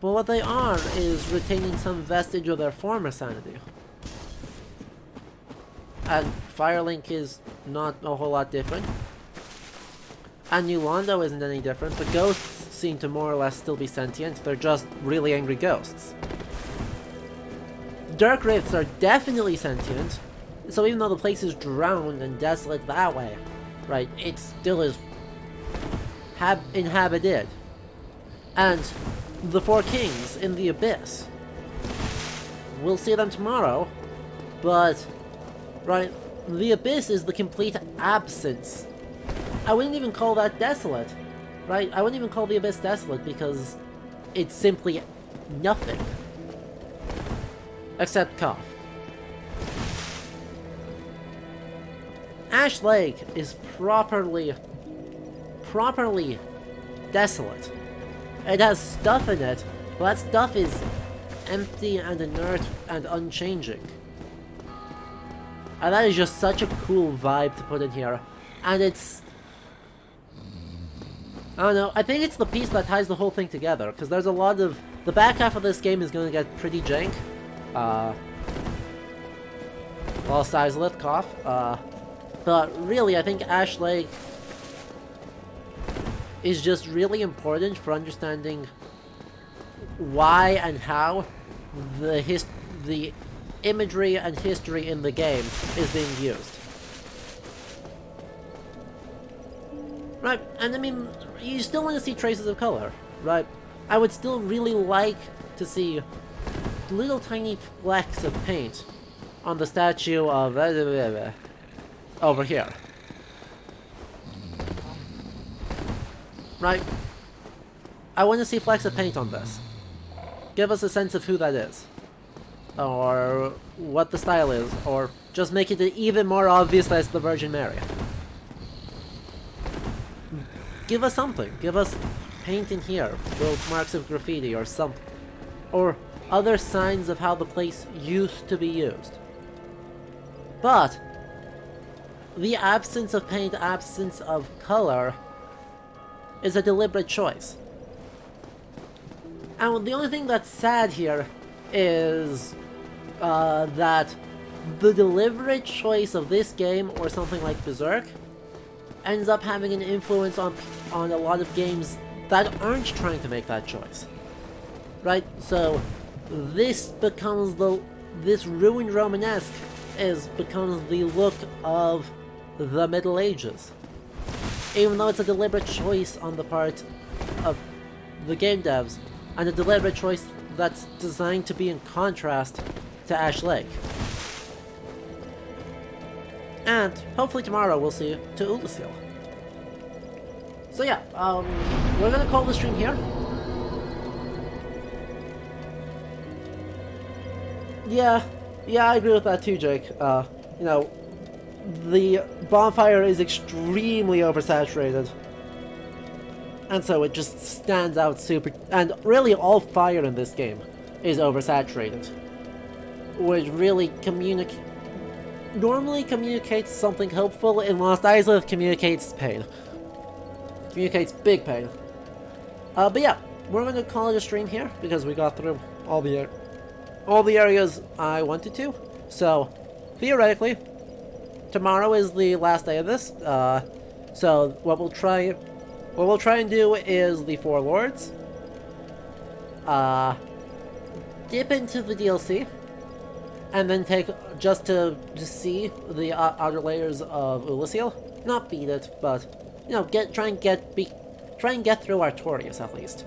But what they are is retaining some vestige of their former sanity. And Firelink is not a whole lot different. And Anor Londo isn't any different. The ghosts seem to more or less still be sentient. They're just really angry ghosts. Dark Rifts are definitely sentient. So even though the place is drowned and desolate that way, right, it still is inhabited. And the Four Kings in the Abyss. We'll see them tomorrow, but, right, the Abyss is the complete absence. I wouldn't even call that desolate, right? I wouldn't even call the Abyss desolate because it's simply nothing. Except cough. Ash Lake is properly desolate. It has stuff in it, but that stuff is empty and inert and unchanging. And that is just such a cool vibe to put in here. And it's... I don't know, I think it's the piece that ties the whole thing together, because there's a lot of... The back half of this game is going to get pretty jank. Lost Izalith, cough. But really, I think Ash Lake is just really important for understanding why and how the imagery and history in the game is being used. Right, and I mean, you still want to see traces of color, right? I would still really like to see little tiny flecks of paint on the statue of over here. Right? I want to see flecks of paint on this. Give us a sense of who that is. Or what the style is. Or just make it even more obvious that it's the Virgin Mary. Give us something. Give us paint in here. Little marks of graffiti or something. or other signs of how the place used to be used. But the absence of paint, absence of color, is a deliberate choice. And the only thing that's sad here is that the deliberate choice of this game, or something like Berserk, ends up having an influence on a lot of games that aren't trying to make that choice. Right? So this becomes this ruined Romanesque becomes the look of the Middle Ages. Even though it's a deliberate choice on the part of the game devs, and a deliberate choice that's designed to be in contrast to Ash Lake. And hopefully tomorrow we'll see to Ulasil. So yeah, we're gonna call the stream here. Yeah, I agree with that too, Jake. You know, the bonfire is extremely oversaturated. And so it just stands out super... And really all fire in this game is oversaturated. Which really normally communicates something hopeful. In Lost Isla, communicates pain. Communicates big pain. But yeah, we're going to call it a stream here, because we got through all the areas I wanted to. So, theoretically, tomorrow is the last day of this. So what we'll try and do is the Four Lords. Dip into the DLC, and then take just to see the outer layers of Ulasil. Not beat it, but you know, try and get through Artorias at least.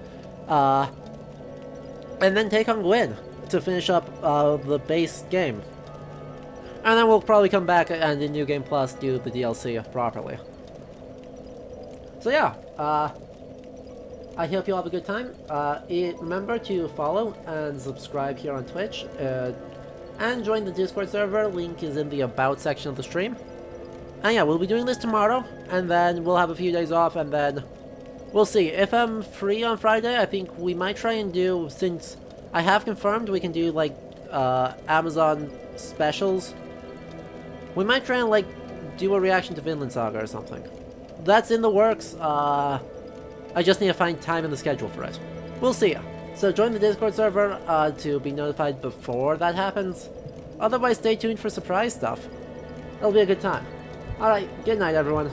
And then take on Gwyn to finish up the base game. And then we'll probably come back and in New Game Plus do the DLC properly. So yeah, I hope you all have a good time. Remember to follow and subscribe here on Twitch, and join the Discord server. Link is in the About section of the stream. And yeah, we'll be doing this tomorrow, and then we'll have a few days off, and then we'll see. If I'm free on Friday, I think we might try and do, since I have confirmed we can do like Amazon specials, we might try and like do a reaction to Vinland Saga or something. That's in the works. I just need to find time in the schedule for it. We'll see ya. So join the Discord server to be notified before that happens. Otherwise, stay tuned for surprise stuff. It'll be a good time. Alright, good night everyone.